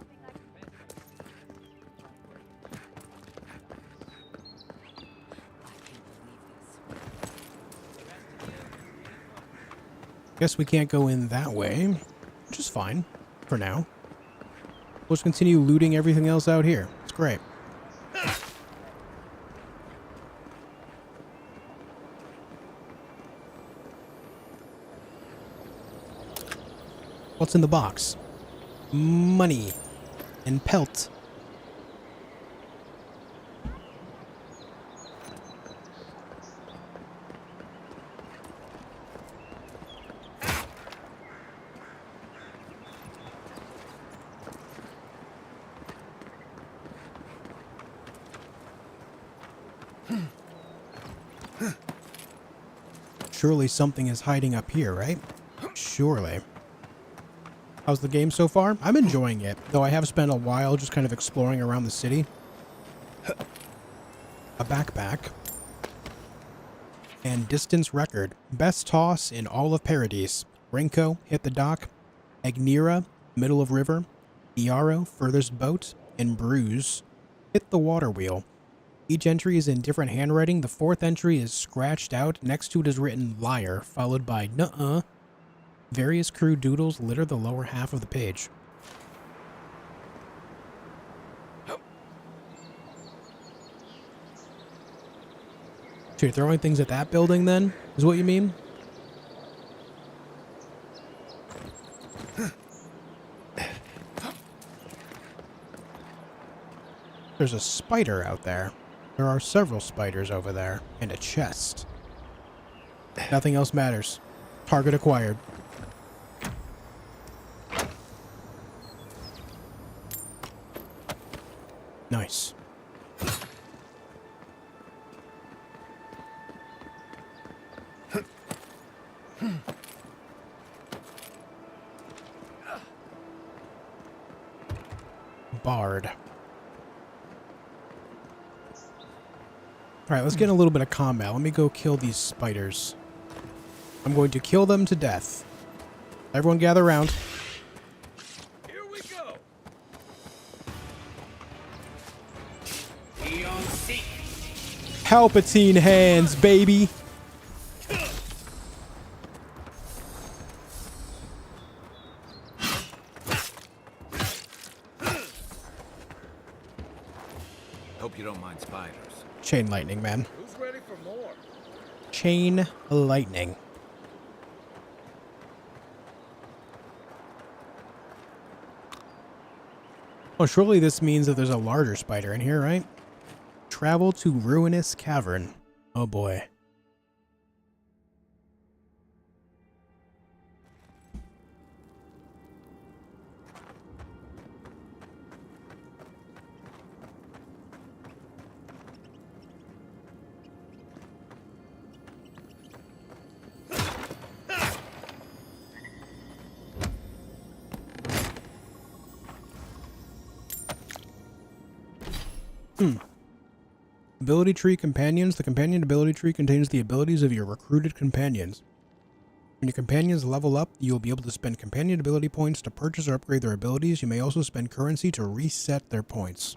Guess we can't go in that way, which is fine for now. We'll just continue looting everything else out here. It's great. What's in the box? Money and pelt. Surely something is hiding up here, right? Surely. How's the game so far? I'm enjoying it, though I have spent a while just kind of exploring around the city. A backpack. And distance record. Best toss in all of Paradis. Rinko, hit the dock. Agnira, middle of river. Eora, furthest boat. And Bruise, hit the water wheel. Each entry is in different handwriting. The fourth entry is scratched out. Next to it is written liar, followed by nuh-uh. Various crude doodles litter the lower half of the page. So you're throwing things at that building then, is what you mean? There's a spider out there. There are several spiders over there, and a chest. Nothing else matters. Target acquired. Nice. Bard. Alright, let's get in a little bit of combat. Let me go kill these spiders. I'm going to kill them to death. Everyone gather around. Here we go. Palpatine hands, baby. Hope you don't mind spiders. Chain lightning, man. Who's ready for more? Chain lightning. Oh, surely this means that there's a larger spider in here, right? Travel to Ruinous Cavern. Oh boy. Ability tree companions. The companion ability tree contains the abilities of your recruited companions. When your companions level up, you will be able to spend companion ability points to purchase or upgrade their abilities. You may also spend currency to reset their points.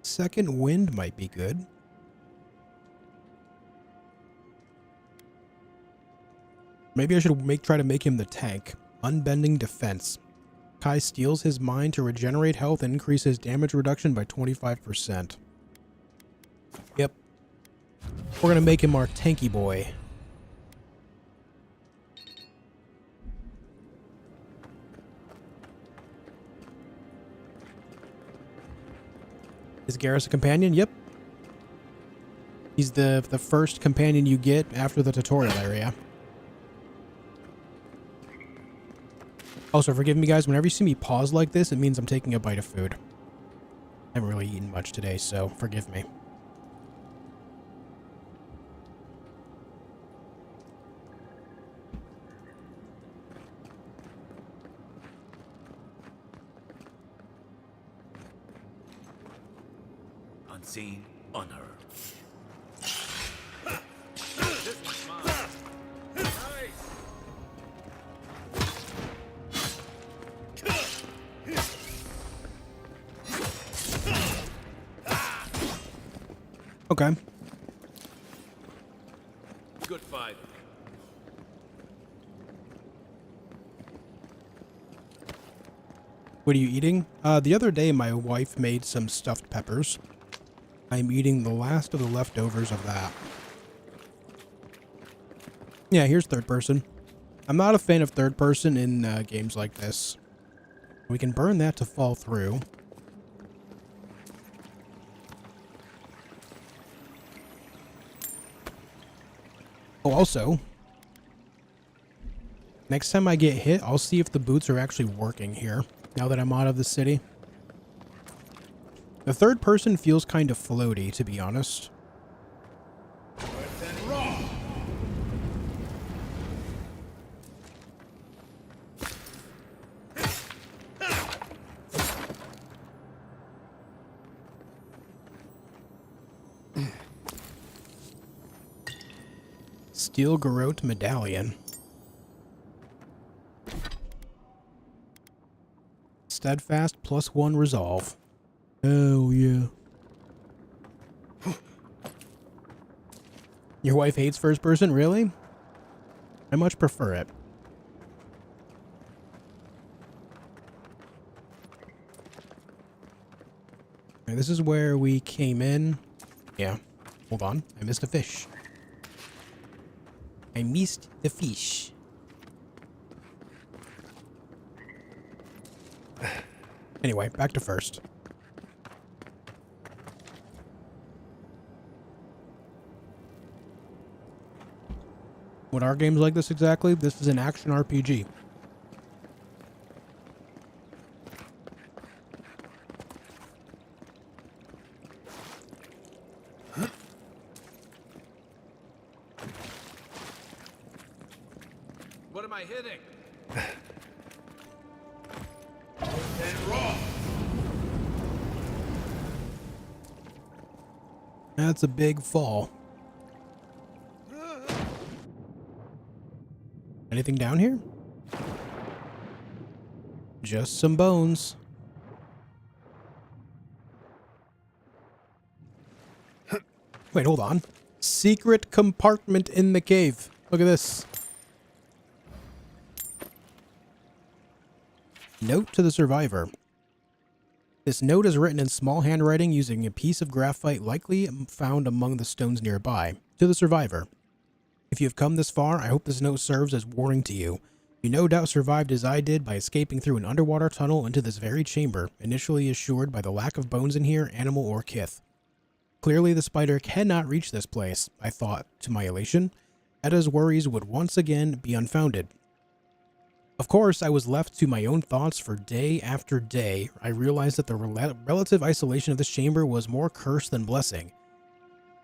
Second wind might be good. Maybe I should try to make him the tank. Unbending defense. Kai steals his mind to regenerate health and increase his damage reduction by 25%. Yep. We're gonna make him our tanky boy. Is Garrus a companion? Yep. He's the first companion you get after the tutorial area. Also, forgive me guys, whenever you see me pause like this, it means I'm taking a bite of food. I haven't really eaten much today, so forgive me. Unseen, unheard. This one's mine. Nice. Okay. Good fight. What are you eating? The other day my wife made some stuffed peppers. I'm eating the last of the leftovers of that. Yeah, here's third person. I'm not a fan of third person in games like this. We can burn that to fall through. Oh, also, next time I get hit, I'll see if the boots are actually working here, now that I'm out of the city. The third person feels kind of floaty, to be honest. Steel Garrote Medallion. Steadfast +1 resolve. Oh, yeah. Your wife hates first person? Really? I much prefer it. Okay, this is where we came in. Yeah. Hold on. I missed a fish. I missed the fish. Anyway, back to first. What are games like this exactly? This is an action RPG. What am I hitting? That's a big fall. Anything down here? Just some bones. Wait, hold on. Secret compartment in the cave. Look at this. Note to the survivor. This note is written in small handwriting using a piece of graphite likely found among the stones nearby. To the survivor. If you have come this far, I hope this note serves as warning to you. You no doubt survived as I did by escaping through an underwater tunnel into this very chamber, initially assured by the lack of bones in here, animal or kith. Clearly the spider cannot reach this place, I thought, to my elation. Edda's worries would once again be unfounded. Of course, I was left to my own thoughts for day after day. I realized that the relative isolation of this chamber was more curse than blessing.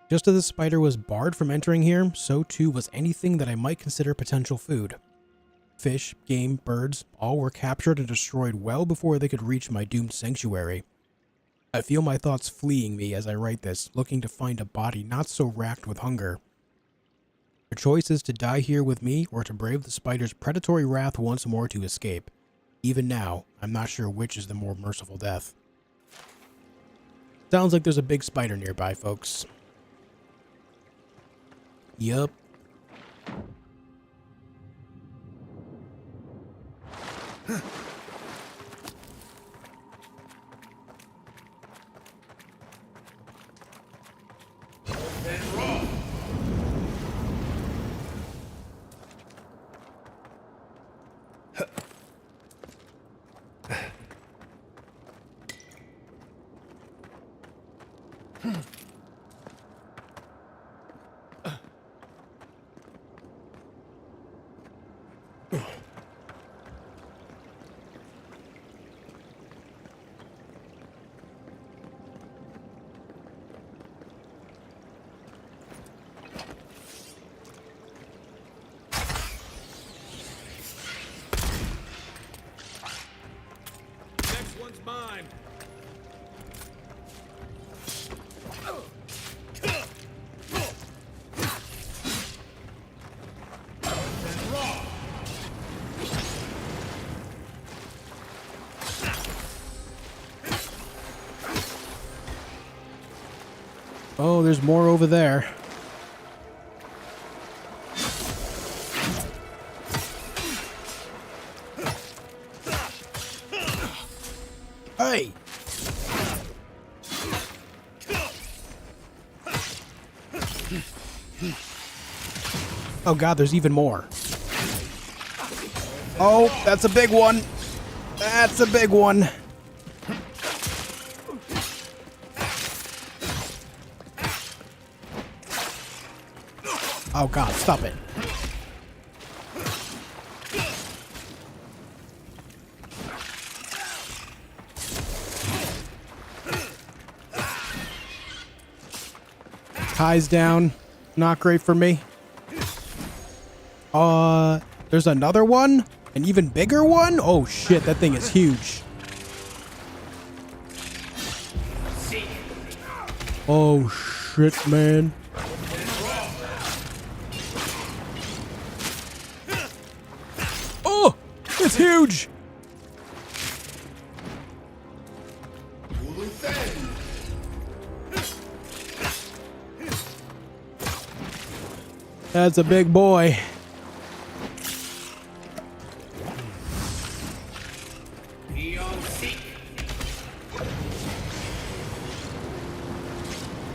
Just as the spider was barred from entering here, so too was anything that I might consider potential food. Fish, game, birds, all were captured and destroyed well before they could reach my doomed sanctuary. I feel my thoughts fleeing me as I write this, looking to find a body not so racked with hunger. Your choice is to die here with me or to brave the spider's predatory wrath once more to escape. Even now, I'm not sure which is the more merciful death. Sounds like there's a big spider nearby, folks. Yup. Next one's mine. Oh, there's more over there. Hey! Oh god, there's even more. Oh, that's a big one. That's a big one. Oh god, stop it. Kai's down. Not great for me. There's another one? An even bigger one? Oh shit, that thing is huge. Oh shit, man. Oh, it's huge. That's a big boy.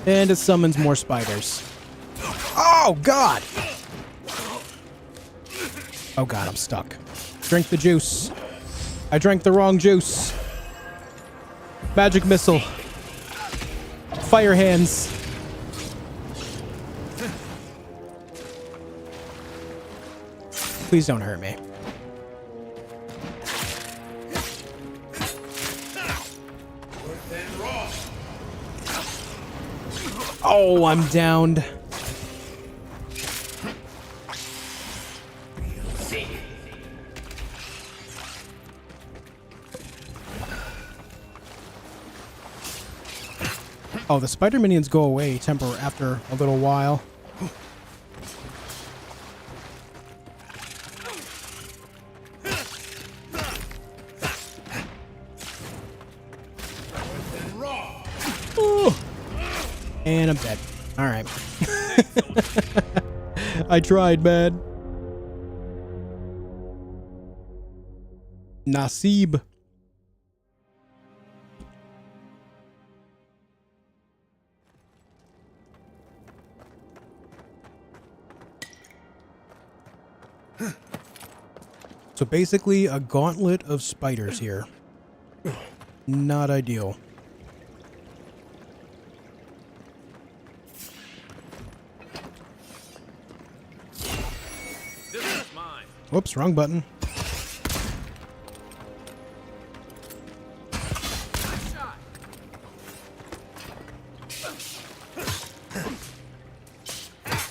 And it summons more spiders. Oh, God! Oh, God, I'm stuck. Drink the juice. I drank the wrong juice. Magic missile. Fire hands. Please don't hurt me. Oh, I'm downed. Oh, the spider minions go away after a little while. And I'm dead. Alright. I tried, man. Nasib. So basically a gauntlet of spiders here. Not ideal. Whoops, wrong button.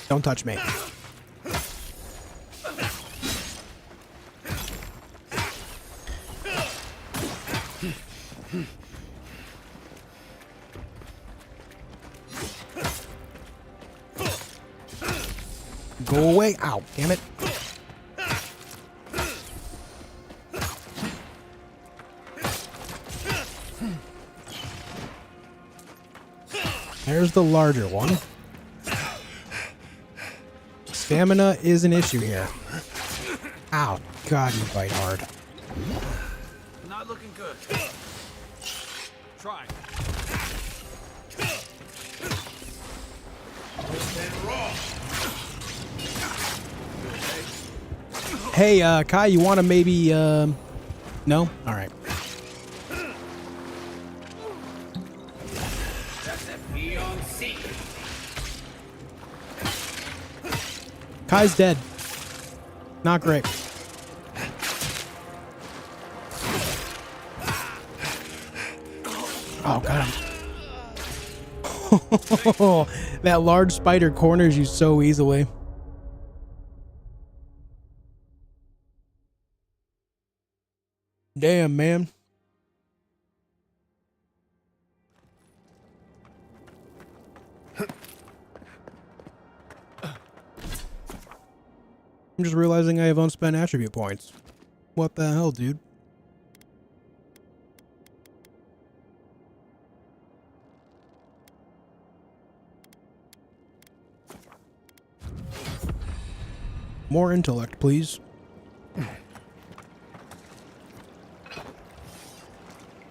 Don't touch me. Go away. Ow, damn it. There's the larger one. Stamina is an issue here. Ow, God, you bite hard. Not looking good. Try. Hey, Kai, you want to maybe, no? Alright. Kai's dead. Not great. Oh, got him. That large spider corners you so easily. Damn, man. I'm just realizing I have unspent attribute points. What the hell, dude? More intellect, please.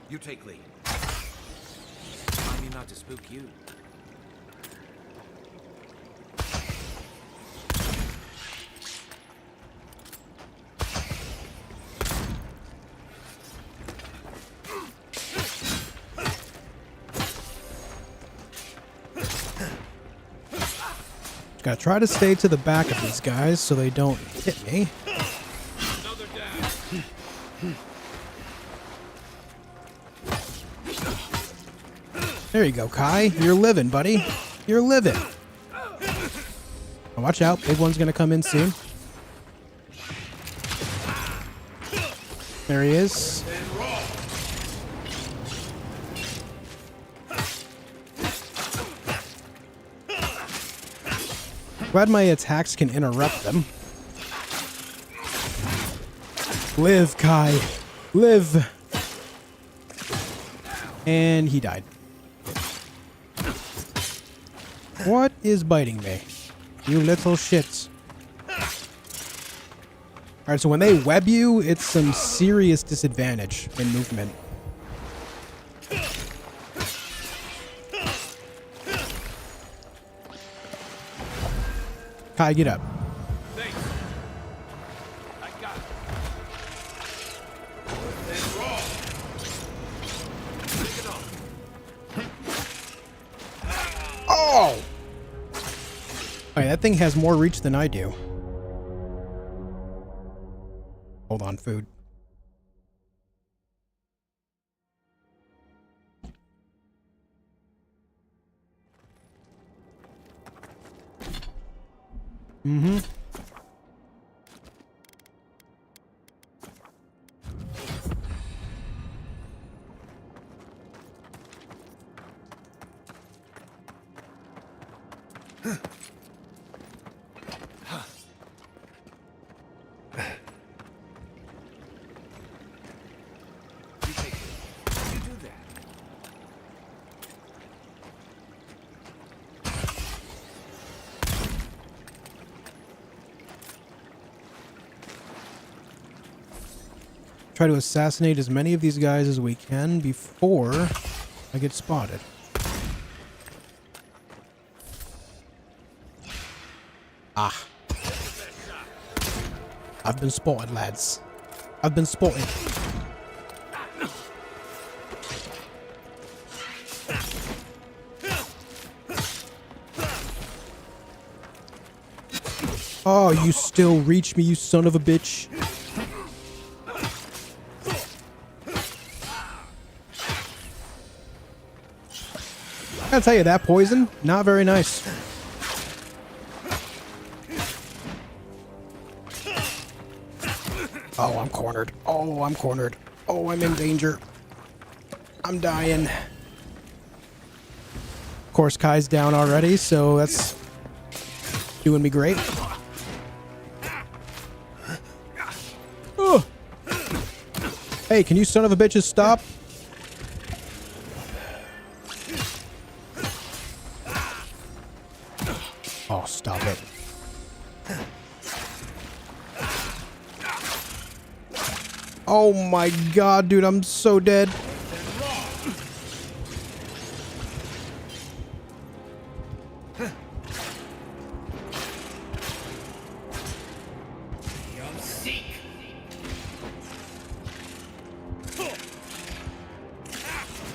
You take lead. Remind me not to spook you. Gotta try to stay to the back of these guys so they don't hit me. There you go, Kai. You're living, buddy. You're living. Oh, watch out. Big one's gonna come in soon. There he is. Glad my attacks can interrupt them. Live, Kai. Live. And he died. What is biting me? You little shits. Alright, so when they web you, it's some serious disadvantage in movement. Kai, get up. Thanks. I got it. Take it off. Oh! Alright, that thing has more reach than I do. Hold on, food. Mm-hmm. Try to assassinate as many of these guys as we can before I get spotted. Ah. I've been spotted, lads. I've been spotted. Oh, you still reach me, you son of a bitch. I gotta tell you, that poison, not very nice. Oh, I'm cornered. Oh, I'm cornered. Oh, I'm in danger. I'm dying. Of course, Kai's down already, so that's doing me great. Oh. Hey, can you son of a bitches stop? Oh, stop it. Oh my god, dude, I'm so dead.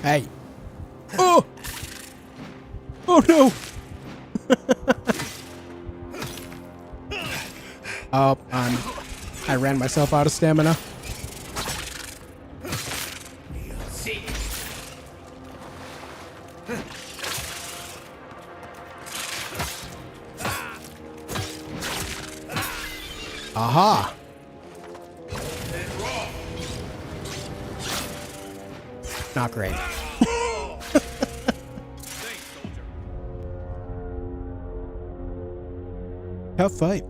Hey. Oh! Oh no! Oh, I ran myself out of stamina. Aha! Not great. Tough fight.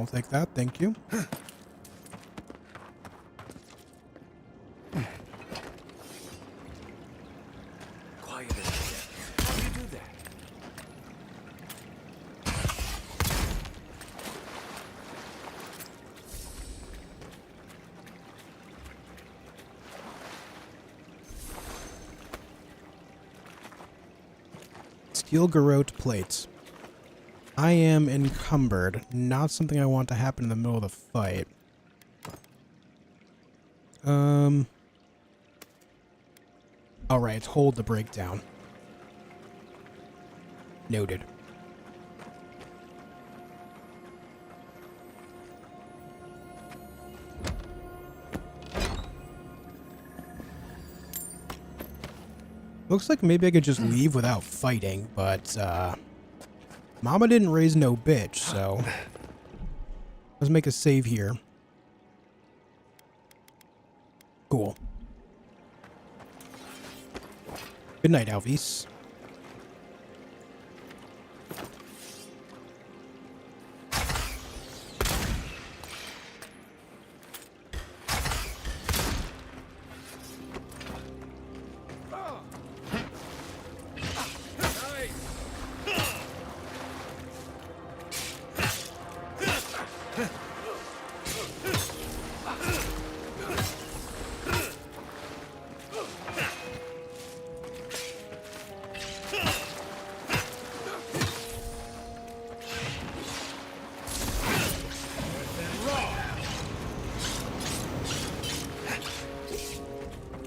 I'll take that, thank you. Quiet as death. How do you do that? Steel garrote plates. I am encumbered. Not something I want to happen in the middle of the fight. Alright, hold the breakdown. Noted. Looks like maybe I could just leave without fighting, but, Mama didn't raise no bitch, so... Let's make a save here. Cool. Good night, Alvis.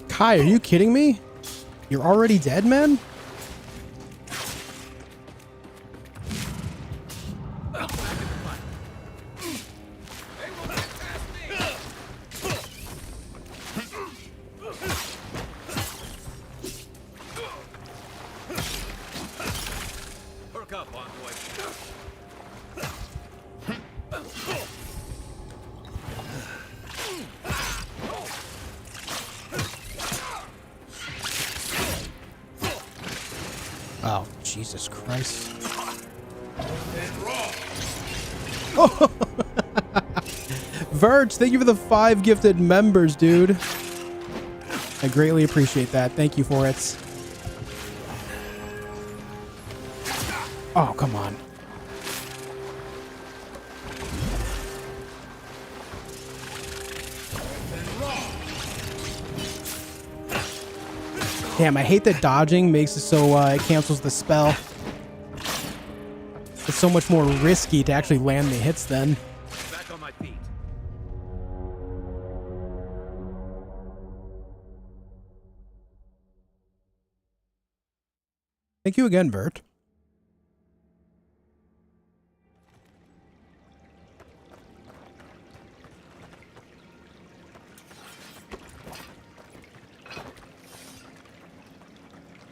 Kai, are you kidding me? You're already dead, man? Perk up, envoy. Oh, Jesus Christ. Verge, thank you for the 5 gifted members, dude. I greatly appreciate that. Thank you for it. Oh, come on. Damn, I hate that dodging makes it so it cancels the spell. It's so much more risky to actually land the hits then. Back on my feet. Thank you again, Vert.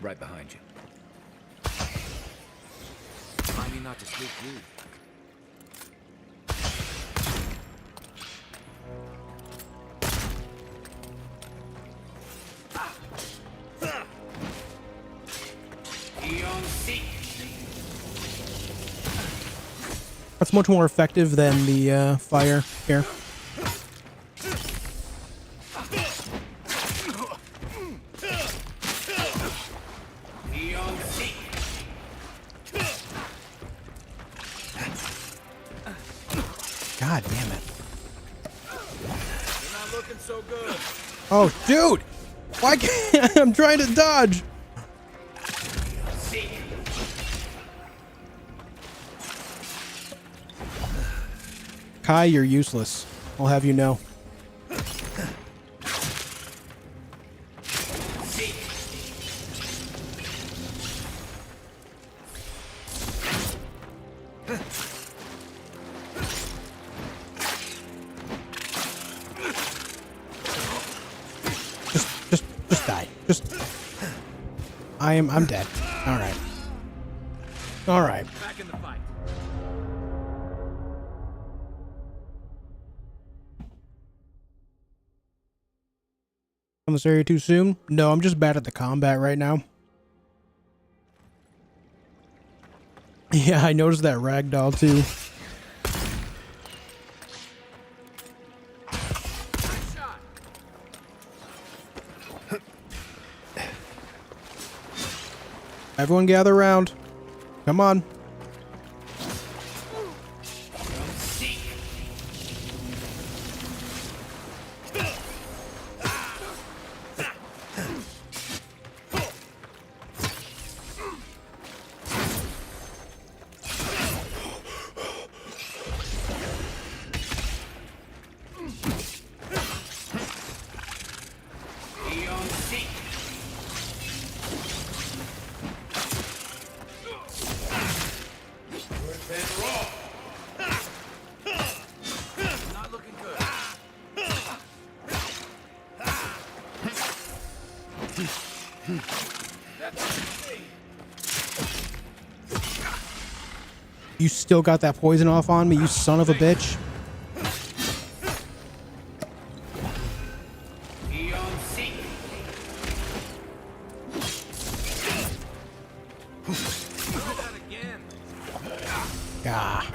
Right behind you. Remind me not to sneak you. That's much more effective than the fire here. God damn it. You're not looking so good. Oh, dude! Why can't I'm trying to dodge? Kai, you're useless. I'll have you know. Just die. Just. I'm dead. All right. All right. Back in the fight. On this area too soon? No, I'm just bad at the combat right now. Yeah, I noticed that ragdoll too. Everyone gather around. Come on. Not looking good. You still got that poison off on me, you son of a bitch. Ah.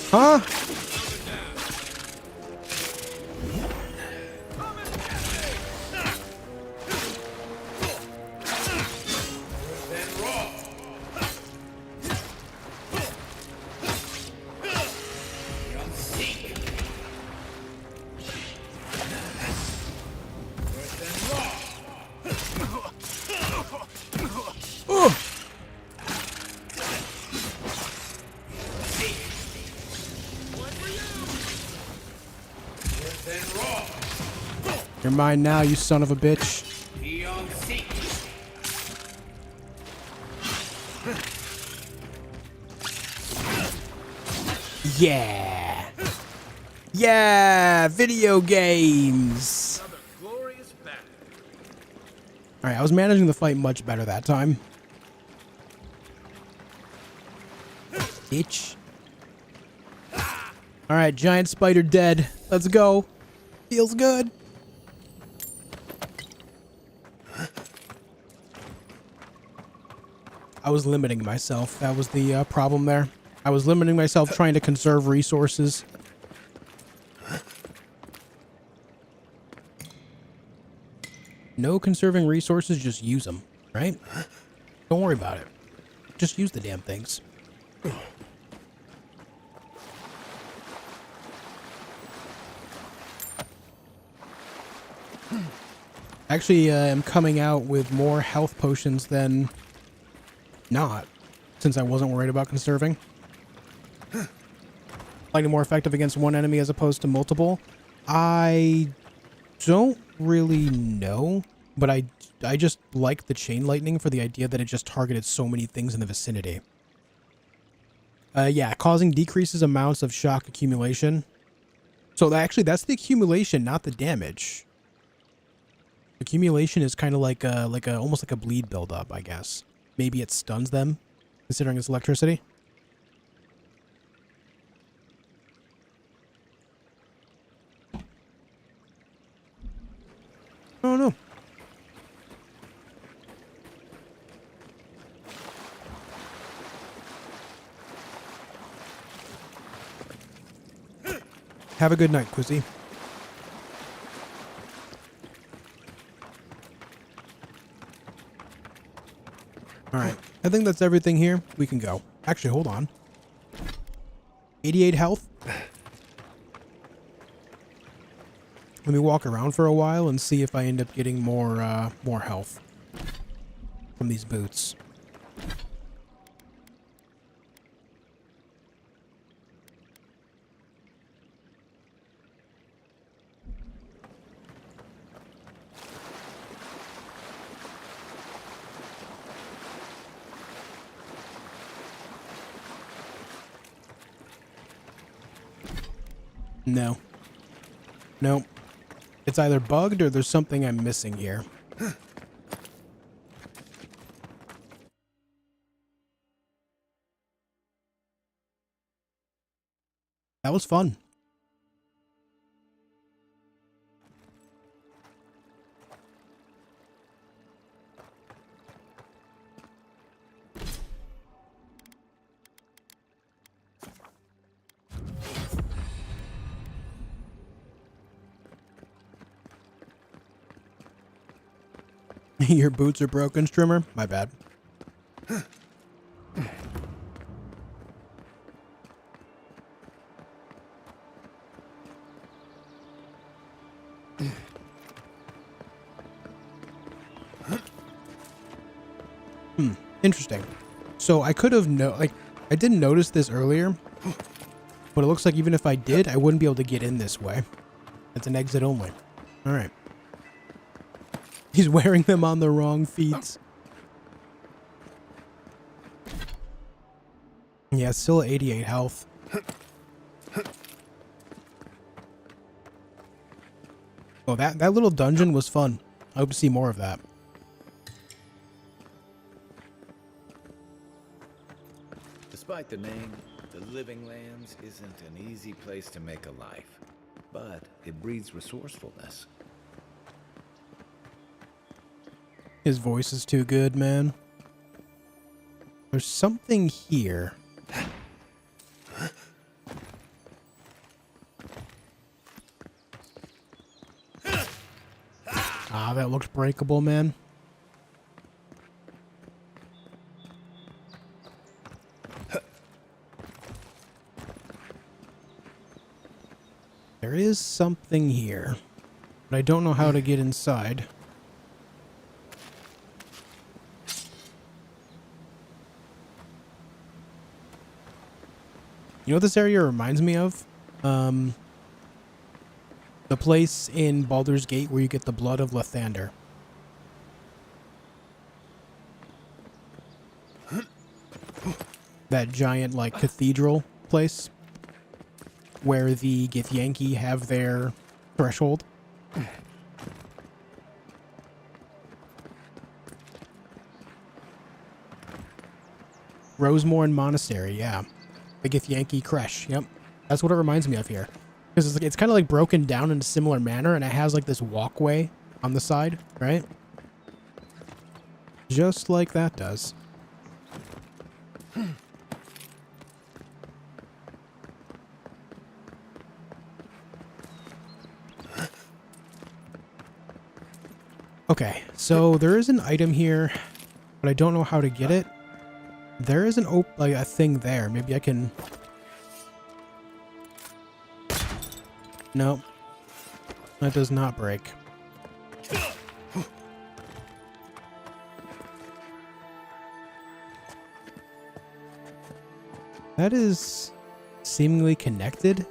Huh? You're mine now, you son of a bitch. Yeah. Yeah, video games. Alright, I was managing the fight much better that time. Bitch. Alright, giant spider dead. Let's go. Feels good. I was limiting myself. That was the problem there. I was limiting myself trying to conserve resources. No conserving resources, just use them, right? Don't worry about it. Just use the damn things. Actually, I'm coming out with more health potions than not, since I wasn't worried about conserving. Lightning more effective against one enemy as opposed to multiple. I don't really know, but I just like the chain lightning for the idea that it just targeted so many things in the vicinity. Yeah, causing decreases amounts of shock accumulation. So actually, that's the accumulation, not the damage. Accumulation is kind of like almost like a bleed buildup, I guess. Maybe it stuns them, considering it's electricity. I don't know. Have a good night, Quizzy. Alright, I think that's everything here. We can go. Actually, hold on. 88 health. Let me walk around for a while and see if I end up getting more health from these boots. No. Nope. It's either bugged or there's something I'm missing here. That was fun. Your boots are broken, Strimmer? My bad. Interesting. So I could have I didn't notice this earlier, but it looks like even if I did, I wouldn't be able to get in this way. It's an exit only. All right. He's wearing them on the wrong feet. Yeah, still at 88 health. Oh, that little dungeon was fun. I hope to see more of that. Despite the name, the Living Lands isn't an easy place to make a life, but it breeds resourcefulness. His voice is too good, man. There's something here. Ah, that looks breakable, man. There is something here, but I don't know how to get inside. You know what this area reminds me of? The place in Baldur's Gate where you get the blood of Lathander. That giant, like, cathedral place where the Githyanki have their threshold. Rosemorn Monastery, yeah. The Githyanki Creche, yep. That's what it reminds me of here. Because it's kind of like broken down in a similar manner, and it has like this walkway on the side, right? Just like that does. Okay, so there is an item here, but I don't know how to get it. There is a thing there. Maybe I can... No. That does not break. That is seemingly connected.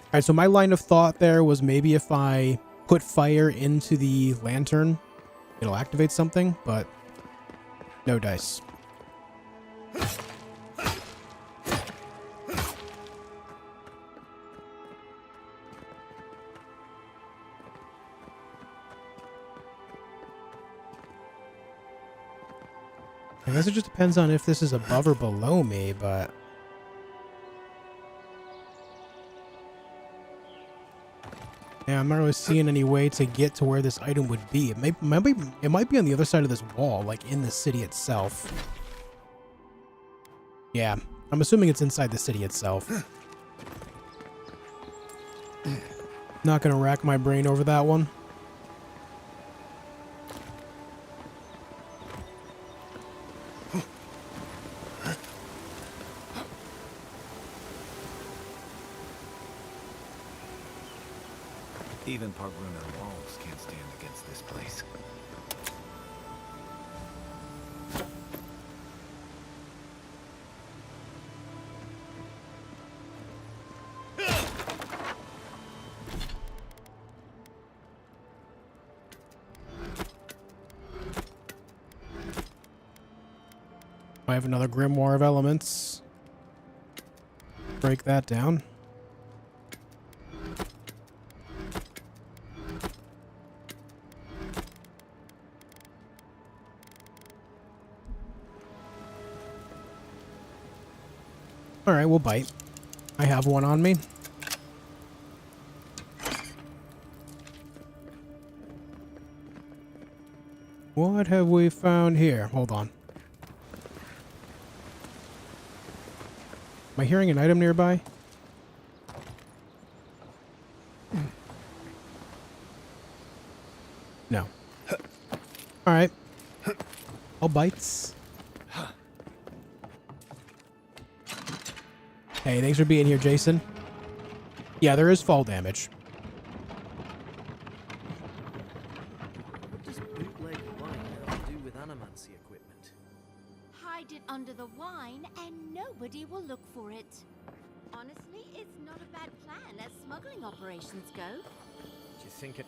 Alright, so my line of thought there was maybe if I put fire into the lantern, it'll activate something, but no dice. I guess it just depends on if this is above or below me, but... Yeah, I'm not really seeing any way to get to where this item would be. It might be on the other side of this wall, like in the city itself. Yeah, I'm assuming it's inside the city itself. Not gonna rack my brain over that one. Even Pargrunar walls can't stand against this place. I have another Grimoire of Elements. Break that down. Alright, we'll bite. I have one on me. What have we found here? Hold on. Am I hearing an item nearby? No. Alright. All bites. Hey, thanks for being here, Jason. Yeah, there is fall damage. What does bootleg wine have to do with animancy equipment? Hide it under the wine and nobody will look for it. Honestly, it's not a bad plan as smuggling operations go. Do you think it...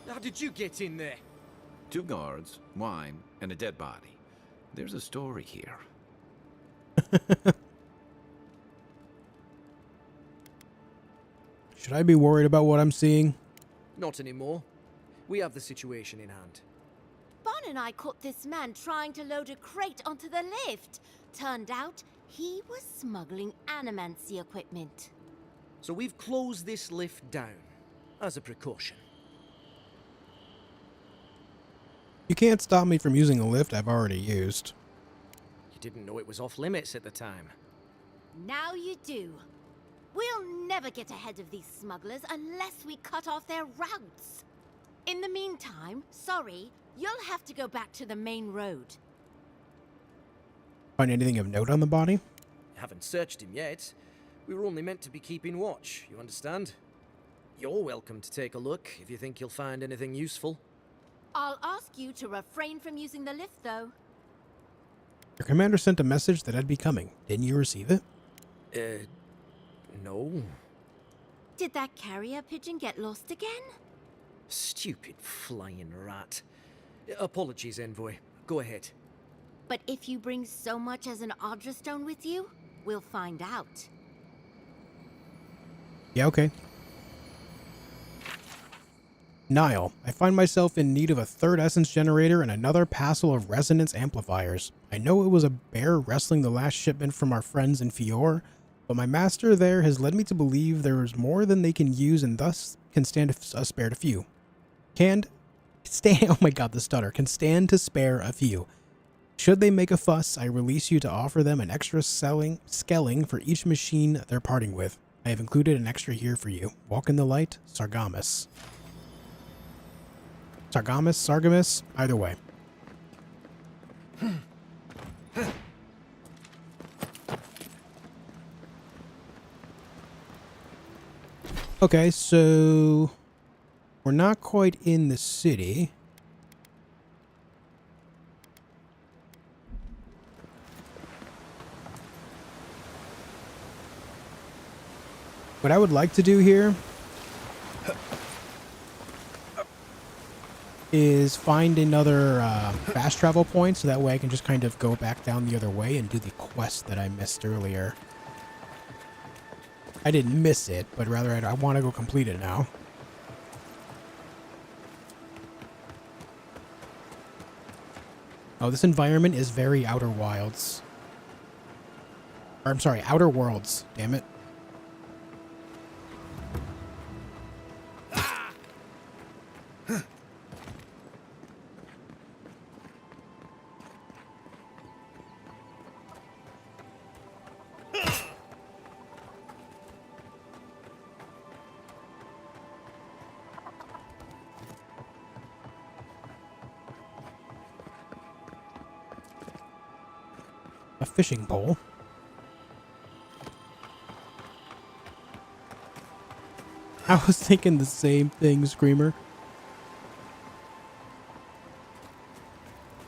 How did you get in there? 2 guards, wine, and a dead body. There's a story here. Should I be worried about what I'm seeing? Not anymore. We have the situation in hand. Bon and I caught this man trying to load a crate onto the lift. Turned out, he was smuggling animancy equipment. So we've closed this lift down, as a precaution. You can't stop me from using a lift I've already used. You didn't know it was off limits at the time. Now you do. We'll never get ahead of these smugglers unless we cut off their routes. In the meantime, sorry, you'll have to go back to the main road. Find anything of note on the body? Haven't searched him yet. We were only meant to be keeping watch, you understand? You're welcome to take a look if you think you'll find anything useful. I'll ask you to refrain from using the lift, though. Your commander sent a message that I'd be coming. Didn't you receive it? No. Did that carrier pigeon get lost again? Stupid flying rat. Apologies, Envoy. Go ahead. But if you bring so much as an Audra stone with you, we'll find out. Yeah, okay. Nile, I find myself in need of a 3rd essence generator and another passel of resonance amplifiers. I know it was a bear wrestling the last shipment from our friends in Fior, but my master there has led me to believe there is more than they can use and thus can stand a spare a few. Oh my god, the stutter. Can stand to spare a few. Should they make a fuss, I release you to offer them an extra skelling for each machine they're parting with. I have included an extra here for you. Walk in the light, Sargamus. Sargamus, either way. Okay, so we're not quite in the city. What I would like to do here is find another fast travel point so that way I can just kind of go back down the other way and do the quest that I missed earlier. I didn't miss it, but rather I want to go complete it now. Oh, this environment is very Outer Wilds. Or, I'm sorry, Outer Worlds, damn it. A fishing pole. I was thinking the same thing, Screamer.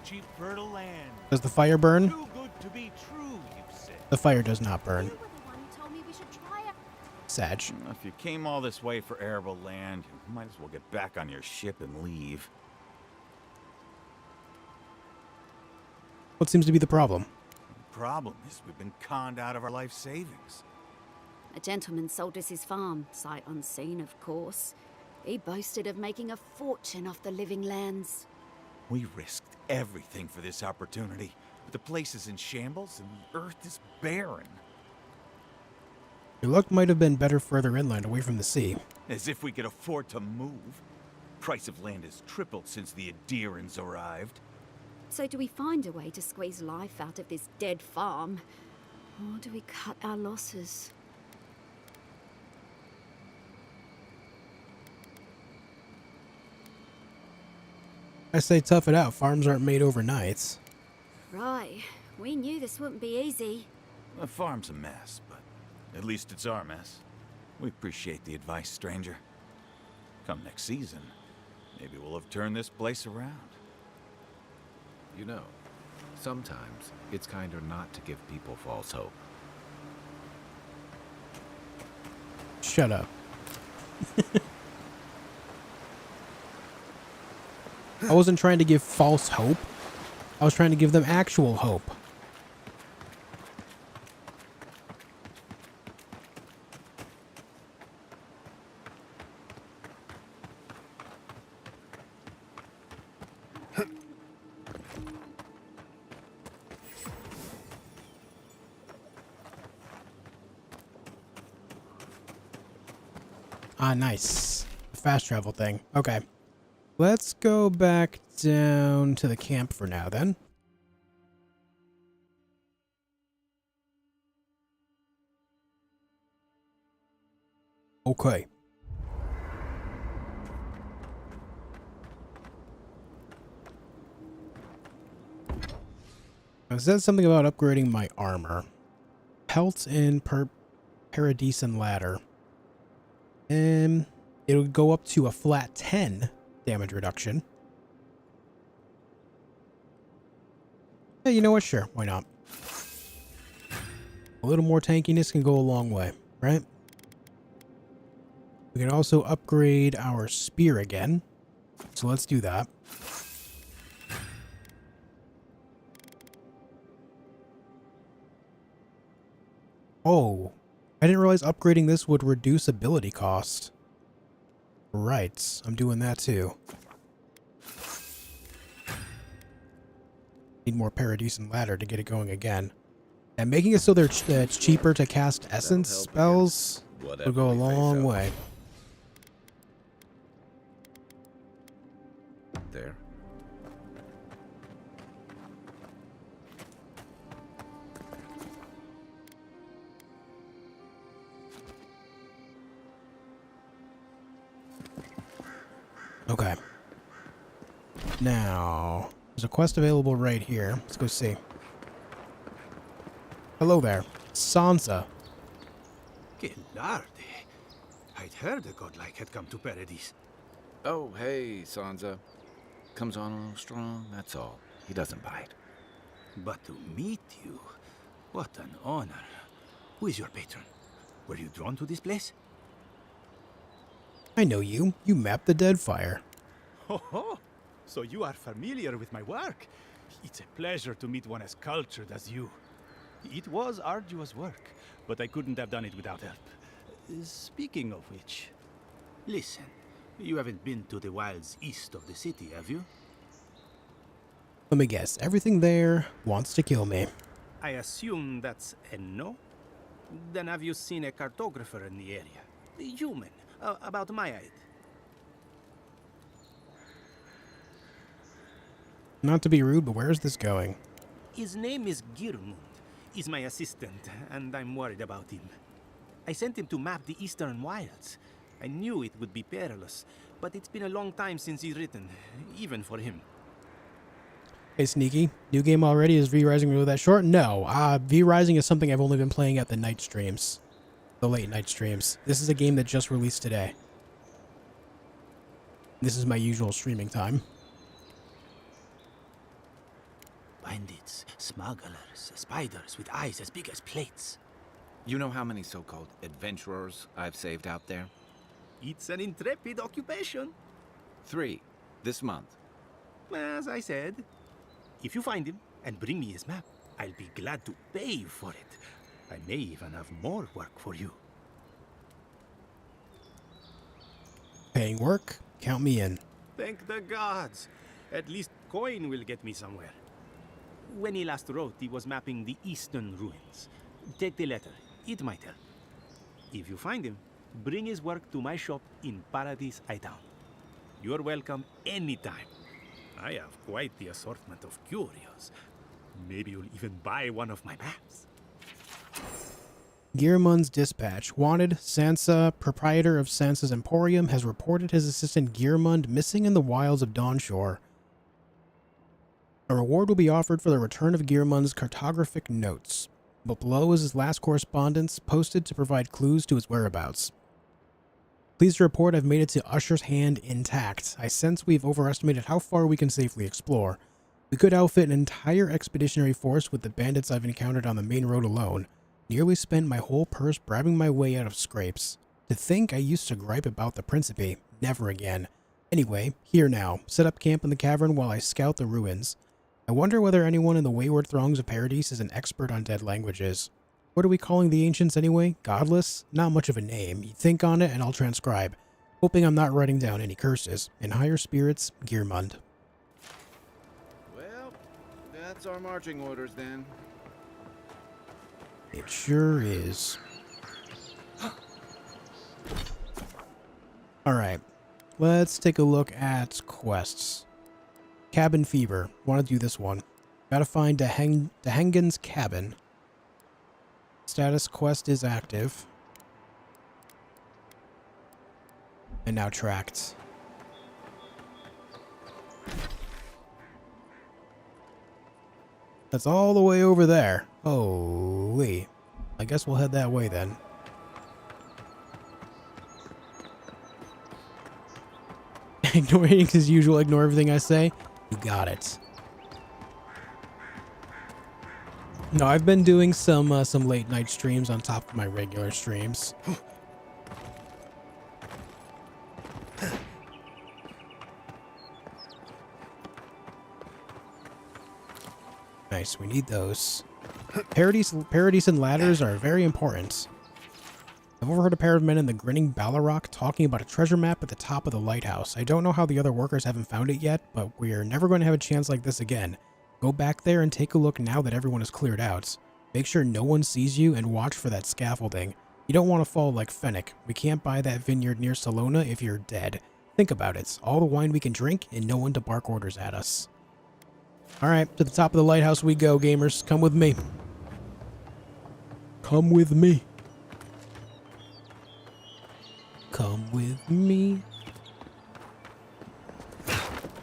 Cheap fertile land. Does the fire burn? Too good to be true, you said. The fire does not burn. Sag. If you came all this way for arable land, you might as well get back on your ship and leave. What seems to be the problem? The problem is we've been conned out of our life savings. A gentleman sold us his farm, sight unseen, of course. He boasted of making a fortune off the living lands. We risked everything for this opportunity, but the place is in shambles and the earth is barren. Your luck might have been better further inland, away from the sea. As if we could afford to move. price of land has tripled since the Adirans arrived. So do we find a way to squeeze life out of this dead farm? Or do we cut our losses? I say tough it out. Farms aren't made overnight. Right. We knew this wouldn't be easy. The farm's a mess, but at least it's our mess. We appreciate the advice, stranger. Come next season, maybe we'll have turned this place around. You know, sometimes it's kinder not to give people false hope. Shut up. I wasn't trying to give false hope. I was trying to give them actual hope. Ah, nice. The fast travel thing. Okay. Let's go back down to the camp for now, then. Okay. It said something about upgrading my armor. Pelt and Paradis and ladder. And it would go up to a flat 10 damage reduction. Yeah, you know what? Sure, why not? A little more tankiness can go a long way, right? We can also upgrade our spear again. So let's do that. Oh, I didn't realize upgrading this would reduce ability cost. Right, I'm doing that too. Need more Paradis and ladder to get it going again. And making it so it's cheaper to cast essence spells would go a long way. There. Okay. Now, there's a quest available right here. Let's go see. Hello there. Sansa. Que larde. I'd heard a godlike had come to Paradis. Oh, hey, Sansa. Comes on a little strong, that's all. He doesn't bite. But to meet you, what an honor. Who is your patron? Were you drawn to this place? I know you. You mapped the Deadfire. Ho ho! So you are familiar with my work? It's a pleasure to meet one as cultured as you. It was arduous work, but I couldn't have done it without help. Speaking of which... Listen, you haven't been to the wilds east of the city, have you? Let me guess. Everything there wants to kill me. I assume that's a no? Then have you seen a cartographer in the area? A human, about my height. Not to be rude, but where's this going? His name is Girmund. He's my assistant, and I'm worried about him. I sent him to map the eastern wilds. I knew it would be perilous, but it's been a long time since he's written, even for him. Hey, Sneaky. New game already? Is V-Rising really that short? No. V-Rising is something I've only been playing at the night streams. The late night streams. This is a game that just released today. This is my usual streaming time. Bandits, smugglers, spiders with eyes as big as plates. You know how many so-called adventurers I've saved out there? It's an intrepid occupation. 3 this month. As I said, if you find him and bring me his map, I'll be glad to pay you for it. I may even have more work for you. Paying work? Count me in. Thank the gods. At least coin will get me somewhere. When he last wrote, he was mapping the eastern ruins. Take the letter. It might help. If you find him, bring his work to my shop in Paradis Town. You're welcome anytime. I have quite the assortment of curios. Maybe you'll even buy one of my maps. Gearmund's dispatch. Wanted, Sansa, proprietor of Sansa's Emporium, has reported his assistant Gearmund missing in the wilds of Dawnshore. A reward will be offered for the return of Gearmund's cartographic notes, but below is his last correspondence posted to provide clues to his whereabouts. Pleased to report I've made it to Usher's Hand intact. I sense we've overestimated how far we can safely explore. We could outfit an entire expeditionary force with the bandits I've encountered on the main road alone. Nearly spent my whole purse bribing my way out of scrapes. To think I used to gripe about the Principe. Never again. Anyway, here now. Set up camp in the cavern while I scout the ruins. I wonder whether anyone in the wayward throngs of Paradis is an expert on dead languages. What are we calling the ancients anyway? Godless? Not much of a name. You think on it and I'll transcribe. Hoping I'm not writing down any curses. In higher spirits, Gearmund. Well, that's our marching orders then. It sure is. Alright, let's take a look at quests. Cabin Fever. Want to do this one. Gotta find Dehengen's cabin. Status quest is active. And now tracked. That's all the way over there. Holy. I guess we'll head that way then. Ignoring as usual, ignore everything I say. You got it. No, I've been doing some late night streams on top of my regular streams. Nice, we need those. Paradis and ladders are very important. I've overheard a pair of men in the grinning Ballarok talking about a treasure map at the top of the lighthouse. I don't know how the other workers haven't found it yet, but we're never going to have a chance like this again. Go back there and take a look now that everyone is cleared out. Make sure no one sees you and watch for that scaffolding. You don't want to fall like Fennec. We can't buy that vineyard near Salona if you're dead. Think about it. All the wine we can drink and no one to bark orders at us. Alright, to the top of the lighthouse we go, gamers. Come with me. Come with me. Come with me.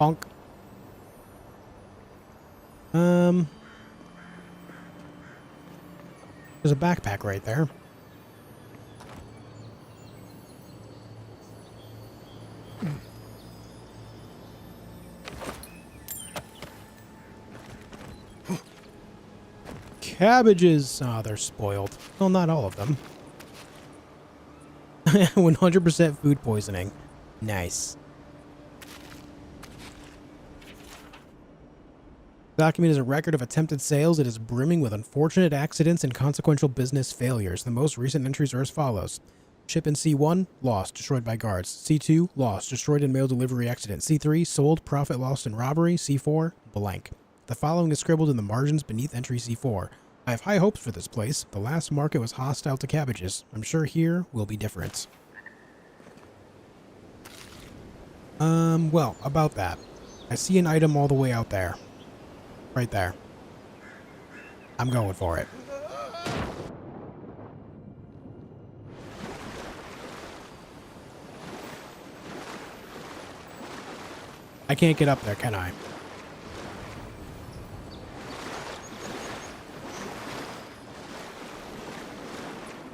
Bonk. There's a backpack right there. Cabbages! Ah, they're spoiled. Well, not all of them. 100% food poisoning. Nice. The document is a record of attempted sales. It is brimming with unfortunate accidents and consequential business failures. The most recent entries are as follows. Ship in C1, lost, destroyed by guards. C2, lost, destroyed in mail delivery accident. C3, sold, profit lost in robbery. C4, blank. The following is scribbled in the margins beneath entry C4. I have high hopes for this place. The last market was hostile to cabbages. I'm sure here will be different. Well, about that. I see an item all the way out there. Right there. I'm going for it. I can't get up there, can I?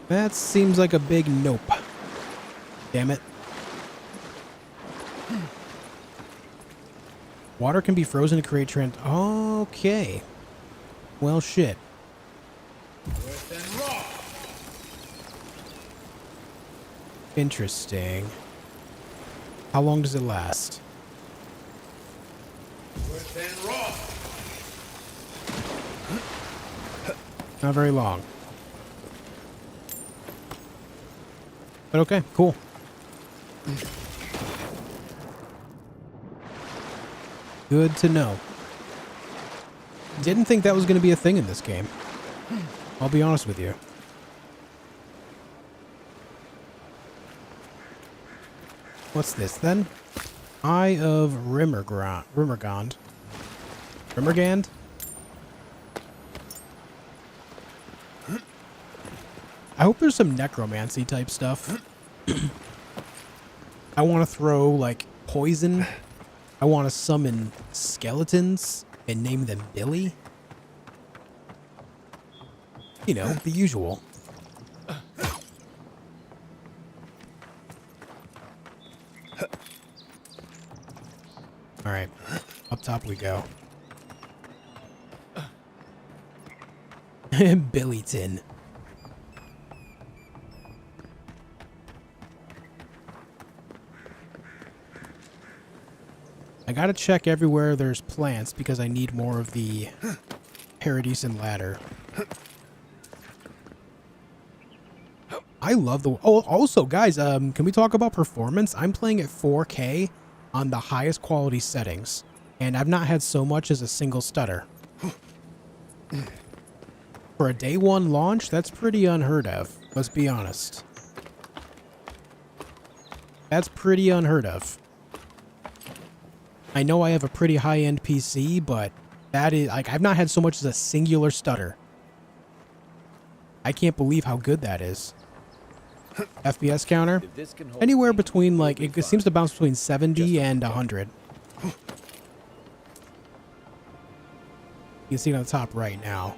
That seems like a big nope. Damn it. Water can be frozen to create Okay. Well, shit. Interesting. How long does it last? Not very long. But okay, cool. Good to know. Didn't think that was going to be a thing in this game. I'll be honest with you. What's this then? Eye of Rimmergand. I hope there's some necromancy type stuff. I want to throw, like, poison. I want to summon skeletons and name them Billy. You know, the usual. Alright, up top we go. Billyton. I gotta check everywhere there's plants because I need more of the Paradis and ladder. I love the... Oh, also, guys, can we talk about performance? I'm playing at 4K on the highest quality settings, and I've not had so much as a single stutter. For a day one launch, that's pretty unheard of. Let's be honest. That's pretty unheard of. I know I have a pretty high-end PC, but that is... like, I've not had so much as a singular stutter. I can't believe how good that is. FPS counter? Anywhere between, like, it seems to bounce between 70 and 100. You can see it on the top right now.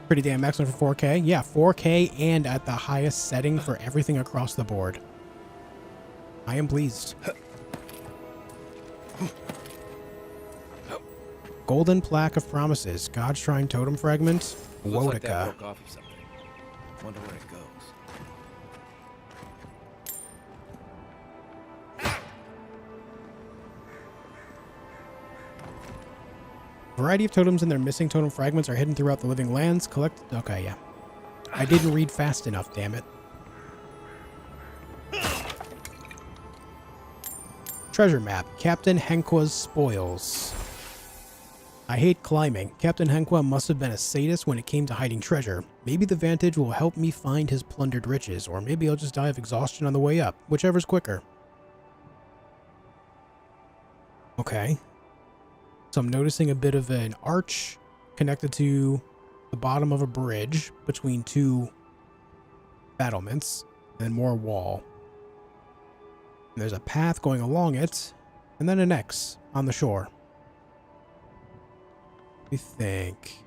Pretty damn excellent for 4K. Yeah, 4K and at the highest setting for everything across the board. I am pleased. Golden Plaque of Promises. God's Shrine Totem Fragment. Wodica. Wonder where it goes. Variety of totems and their missing totem fragments are hidden throughout the living lands. Collect... Okay, yeah. I didn't read fast enough, damn it. Treasure map. Captain Henqua's spoils. I hate climbing. Captain Henqua must have been a sadist when it came to hiding treasure. Maybe the Vantage will help me find his plundered riches, or maybe I'll just die of exhaustion on the way up. Whichever's quicker. Okay. So I'm noticing a bit of an arch connected to the bottom of a bridge between two battlements, and then more wall. And there's a path going along it, and then an X on the shore. Let me think.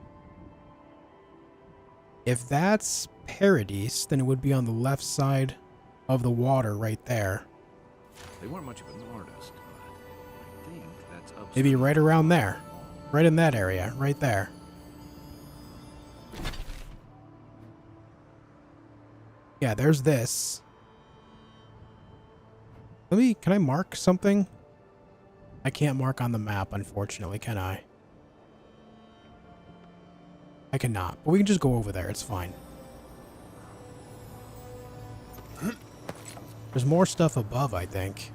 If that's Paradis, then it would be on the left side of the water right there. They weren't much of an artist, but I think that's up. Maybe right around there. Right in that area. Right there. Yeah, there's this. Can I mark something? I can't mark on the map, unfortunately, can I? I cannot, but we can just go over there. It's fine. There's more stuff above, I think.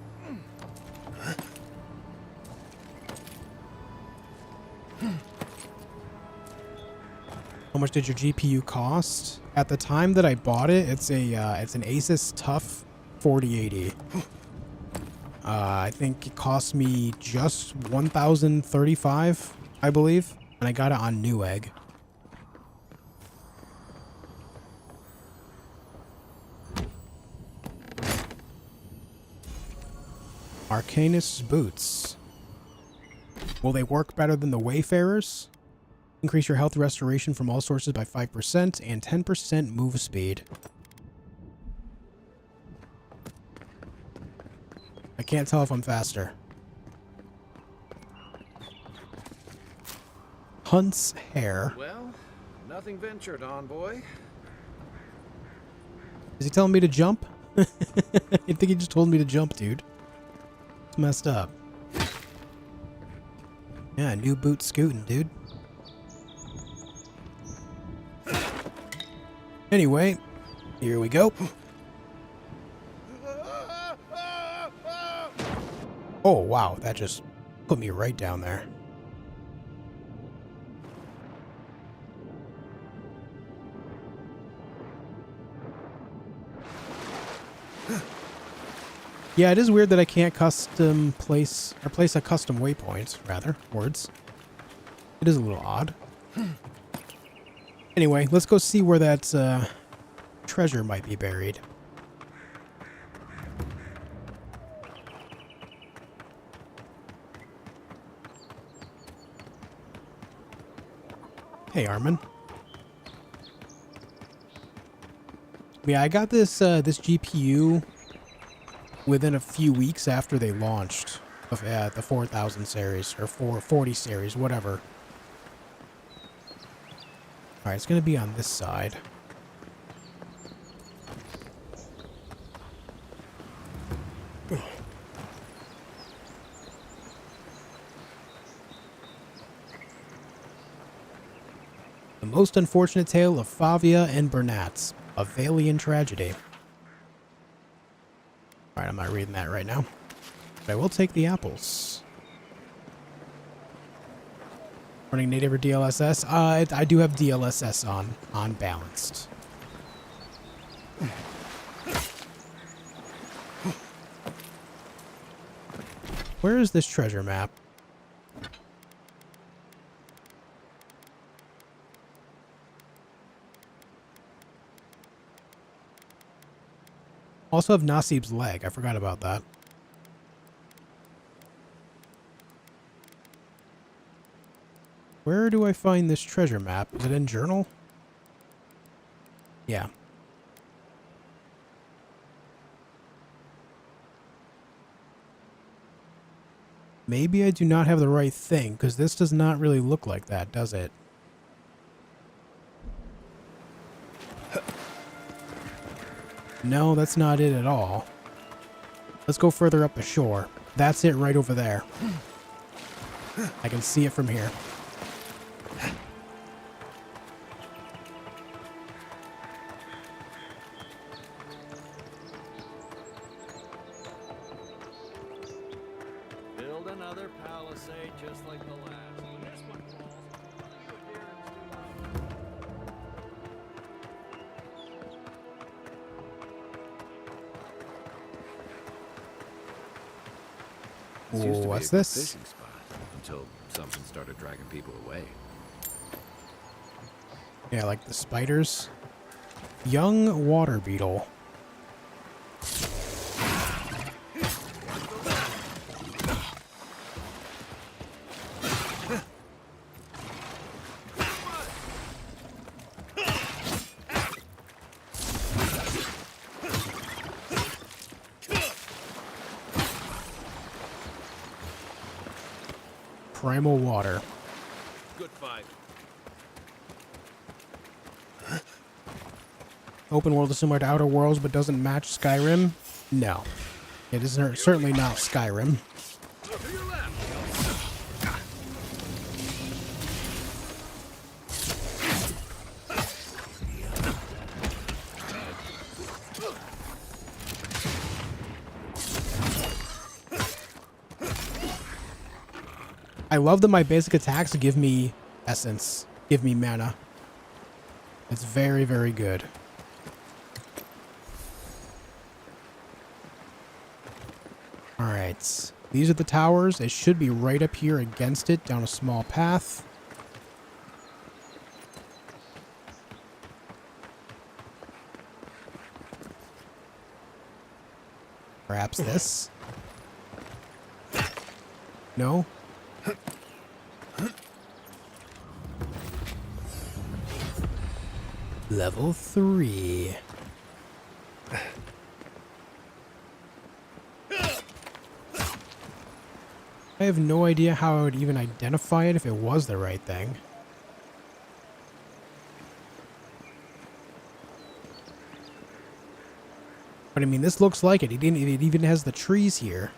How much did your GPU cost? At the time that I bought it, it's an Asus TUF 4080. I think it cost me just $1,035, I believe, and I got it on Newegg. Arcanist's boots. Will they work better than the Wayfarers? Increase your health restoration from all sources by 5% and 10% move speed. I can't tell if I'm faster. Hunt's hair. Well, nothing ventured, envoy. Is he telling me to jump? I think he just told me to jump, dude. It's messed up. Yeah, new boot scooting, dude. Anyway, here we go. Oh, wow. That just put me right down there. Yeah, it is weird that I can't custom place a custom waypoint, rather, words. It is a little odd. Anyway, let's go see where that treasure might be buried. Hey, Armin. Yeah, I got this this GPU within a few weeks after they launched of the 4000 series or 440 series, whatever. All right, it's gonna be on this side. The most unfortunate tale of Favia and Bernat's, a Valian tragedy. Alright, I'm not reading that right now. But I will take the apples. Running native or DLSS? I do have DLSS on balanced. Where is this treasure map? Also have Nasib's leg. I forgot about that. Where do I find this treasure map? Is it in journal? Yeah. Maybe I do not have the right thing, because this does not really look like that, does it? No, that's not it at all. Let's go further up the shore. That's it right over there. I can see it from here. Build another palisade just like the last. When this one falls, This used to be What's a good this? fishing spot until something started dragging people away. Yeah, like the spiders. Young water beetle. Primal water. Good fight. Open world is similar to Outer Worlds, but doesn't match Skyrim? No. It is certainly not Skyrim. I love that my basic attacks give me essence, give me mana. It's very, very good. Alright, these are the towers. It should be right up here against it, down a small path. Perhaps this? No? Level 3. I have no idea how I would even identify it if it was the right thing. But I mean, this looks like it. It even has the trees here.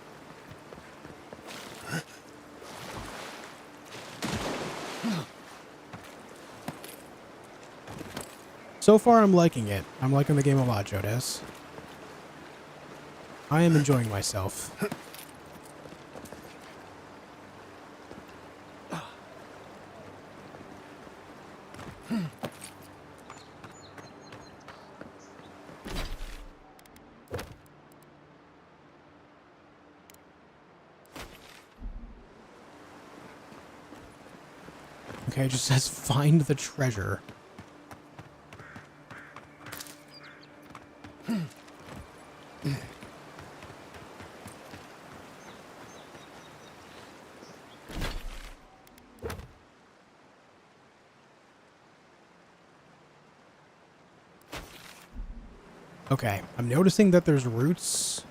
So far, I'm liking it. I'm liking the game a lot, Jodes. I am enjoying myself. Okay, it just says find the treasure. Okay, I'm noticing that there's roots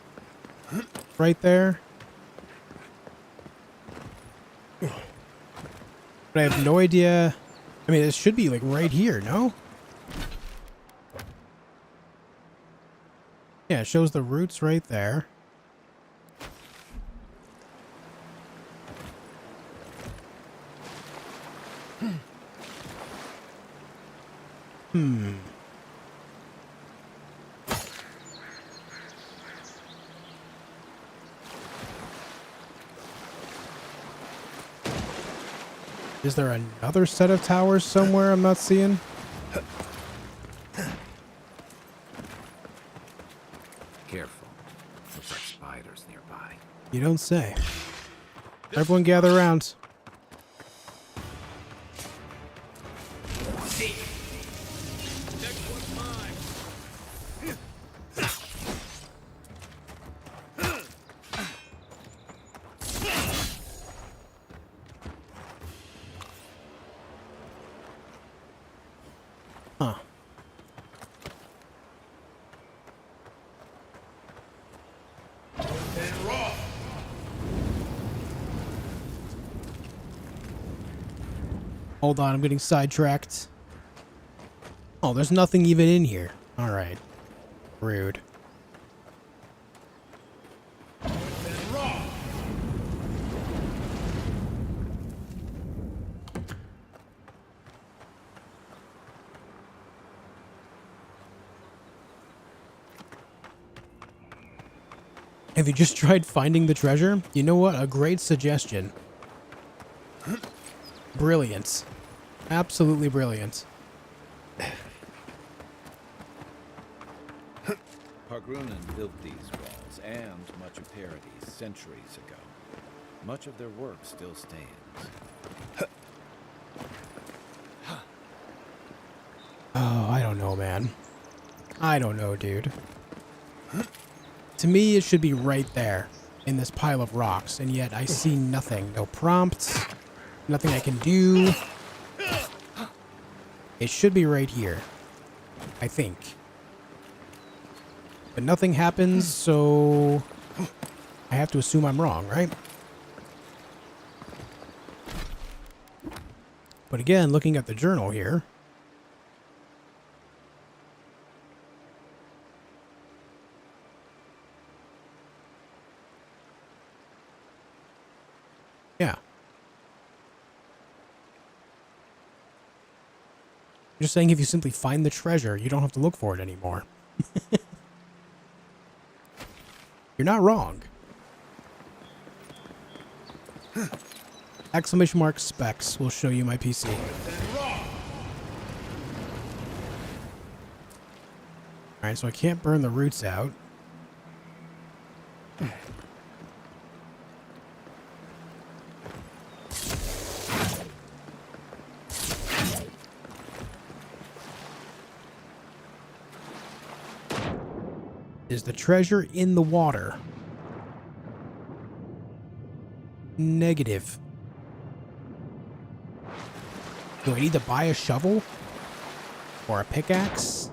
right there. But I have no idea. I mean, it should be like right here, no? Yeah, it shows the roots right there. Hmm. Is there another set of towers somewhere I'm not seeing? Careful. Looks like spiders nearby. You don't say. Everyone gather around. Huh. Hold on, I'm getting sidetracked. Oh, there's nothing even in here. Alright. Rude. Have you just tried finding the treasure? You know what? A great suggestion. Brilliant. Absolutely brilliant. Pargrunan built these walls and much of Paradis centuries ago. Much of their work still stands. Oh, I don't know, man. I don't know, dude. To me, it should be right there in this pile of rocks, and yet I see nothing. No prompts, nothing I can do. It should be right here, I think. But nothing happens, so I have to assume I'm wrong, right? But again, looking at the journal here, yeah. I'm just saying if you simply find the treasure, you don't have to look for it anymore. You're not wrong. Exclamation mark specs will show you my PC. Alright, so I can't burn the roots out. Is the treasure in the water? Negative. Do I need to buy a shovel? Or a pickaxe?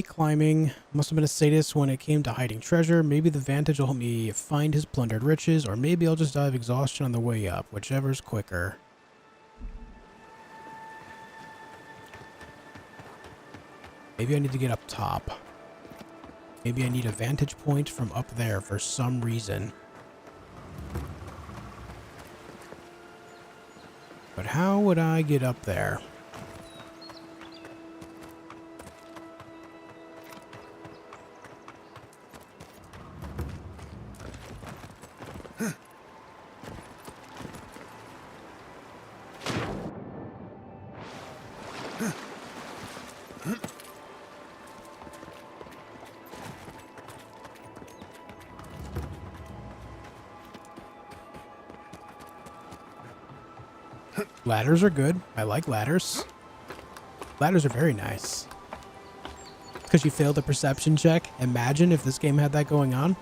Climbing. Must have been a sadist when it came to hiding treasure. Maybe the vantage will help me find his plundered riches, or maybe I'll just die of exhaustion on the way up, whichever's quicker. Maybe I need to get up top. Maybe I need a vantage point from up there for some reason. how would I get up there? Ladders are good. I like ladders. Ladders are very nice. Because you failed the perception check. Imagine if this game had that going on.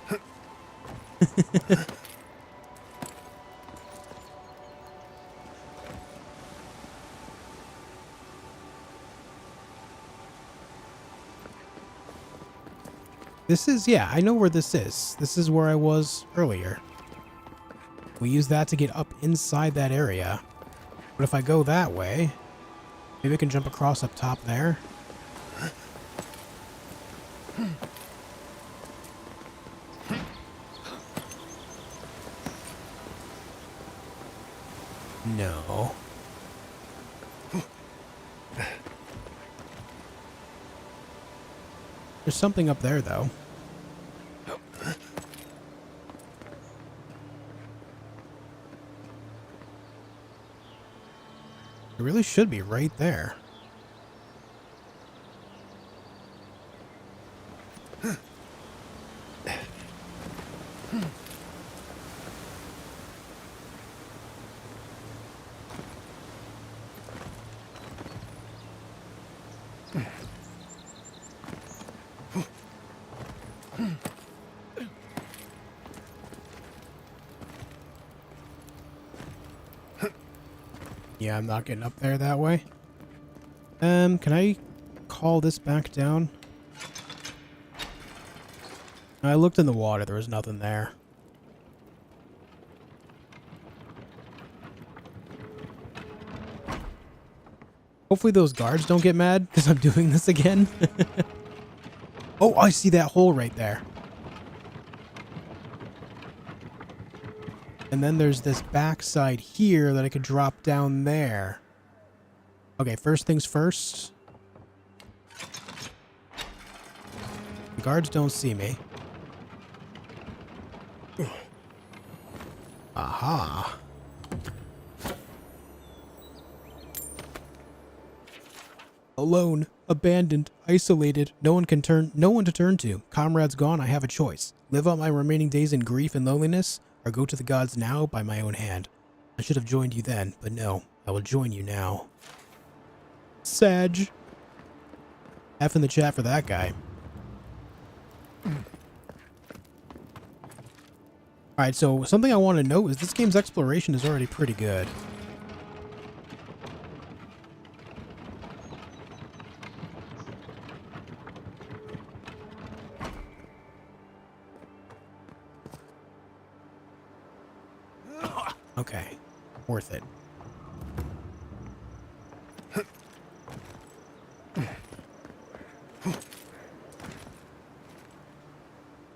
This is, yeah, I know where this is. This is where I was earlier. We use that to get up inside that area. But if I go that way, maybe I can jump across up top there. No. There's something up there, though. It really should be right there. Yeah, I'm not getting up there that way. Can I call this back down? I looked in the water, there was nothing there. Hopefully those guards don't get mad because I'm doing this again. Oh, I see that hole right there. And then there's this backside here that I could drop down there. Okay, first things first. The guards don't see me. Aha. Alone, abandoned, isolated, no one to turn to. Comrades gone, I have a choice. Live out my remaining days in grief and loneliness, or go to the gods now by my own hand. I should have joined you then, but no, I will join you now. Sag. F in the chat for that guy. Alright, so something I want to note is this game's exploration is already pretty good. Okay, worth it.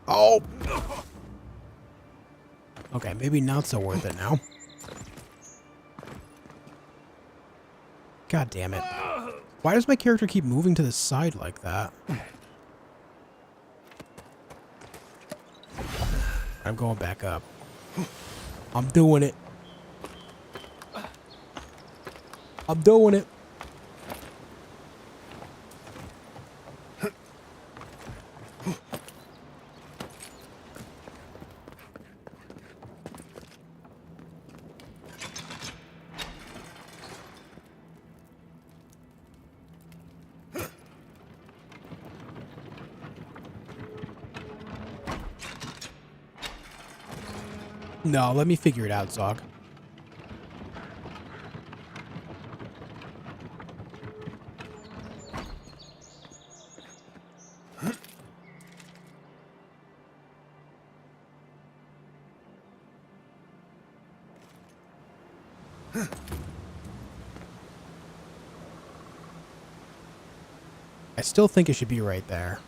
Oh! Okay, maybe not so worth it now. God damn it. Why does my character keep moving to the side like that? I'm going back up. I'm doing it. I'm doing it. No, let me figure it out, Zog. I still think it should be right there.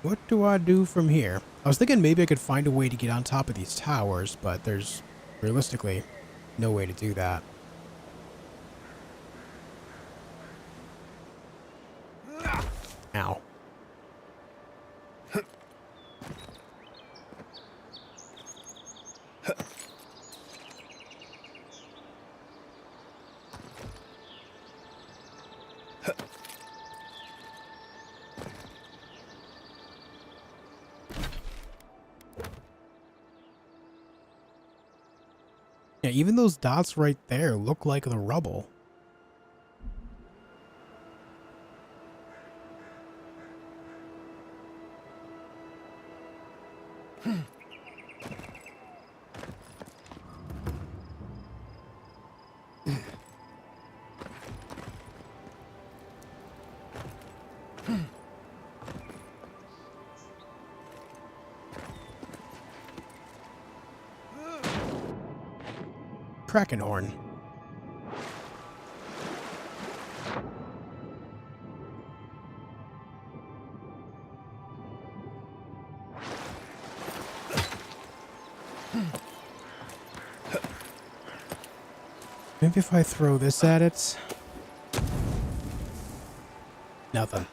What do I do from here? I was thinking maybe I could find a way to get on top of these towers, but there's realistically no way to do that. Ow. Yeah, even those dots right there look like the rubble. Kraken horn. Maybe if I throw this at it. Nothing.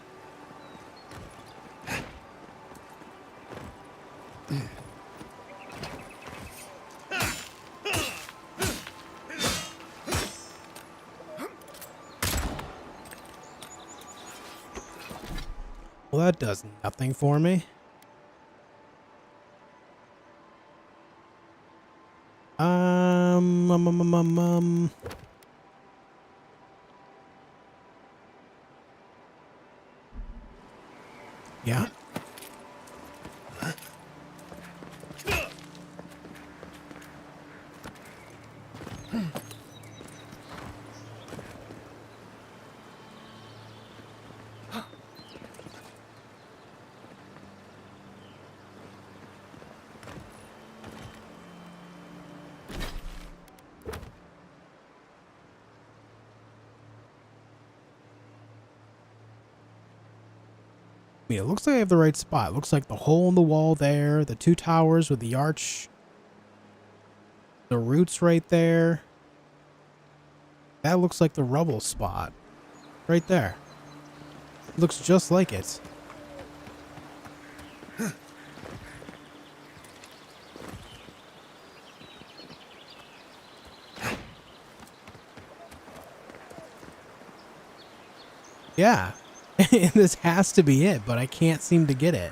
Well, that does nothing for me. Yeah. I mean, it looks like I have the right spot. It looks like the hole in the wall there, the two towers with the arch, the roots right there. That looks like the rubble spot right there. It looks just like it. Yeah. This has to be it, but I can't seem to get it.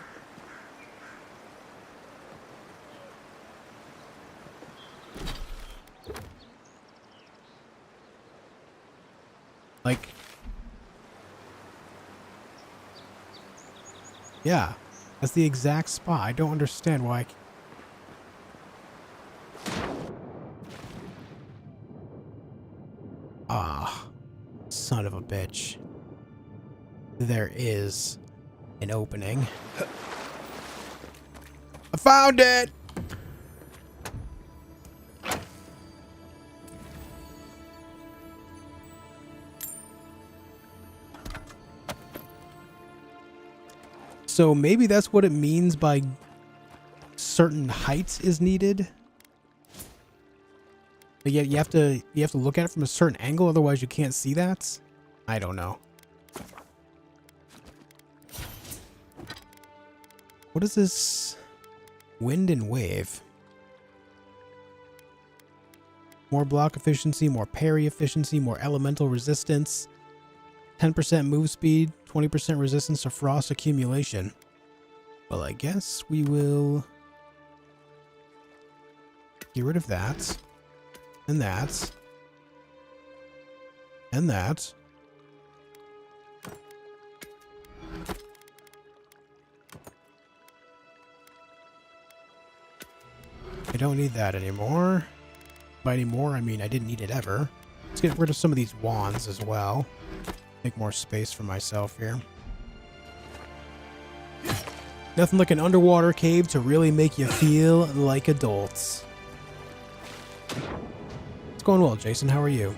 Like, yeah, that's the exact spot. I don't understand why. Ah, son of a bitch. There is an opening. I found it! So maybe that's what it means by certain height is needed. But yeah, you have to look at it from a certain angle, otherwise you can't see that. I don't know. What is this? Wind and wave. More block efficiency, more parry efficiency, more elemental resistance. 10% move speed, 20% resistance to frost accumulation. Well, I guess we will get rid of that. And that. And that. I don't need that anymore. By anymore, I mean I didn't need it ever. Let's get rid of some of these wands as well. Make more space for myself here. Nothing like an underwater cave to really make you feel like adults. It's going well, Jason. How are you?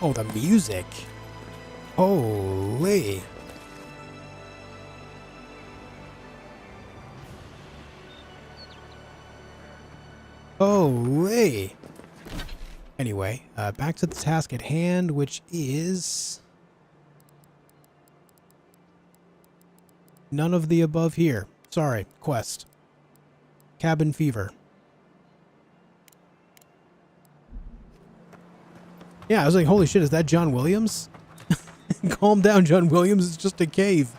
Oh, the music. Holy. Holy. Anyway, back to the task at hand, which is none of the above here. Sorry, quest. Cabin fever. Yeah, I was like, holy shit, is that John Williams? Calm down, John Williams. It's just a cave.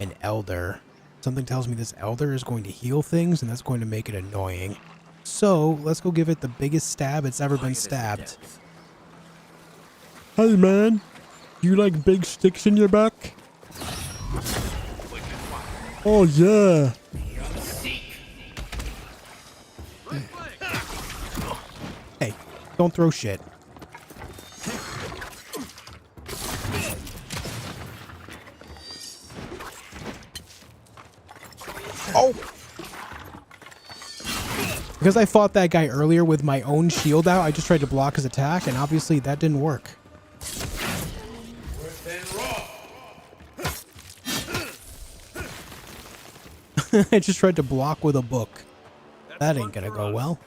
An elder. Something tells me this elder is going to heal things, and that's going to make it annoying. So, let's go give it the biggest stab it's ever been stabbed. Hey, man. You like big sticks in your back? Oh, yeah. Hey, don't throw shit. Oh! Because I fought that guy earlier with my own shield out, I just tried to block his attack, and obviously that didn't work. I just tried to block with a book. That ain't gonna go well.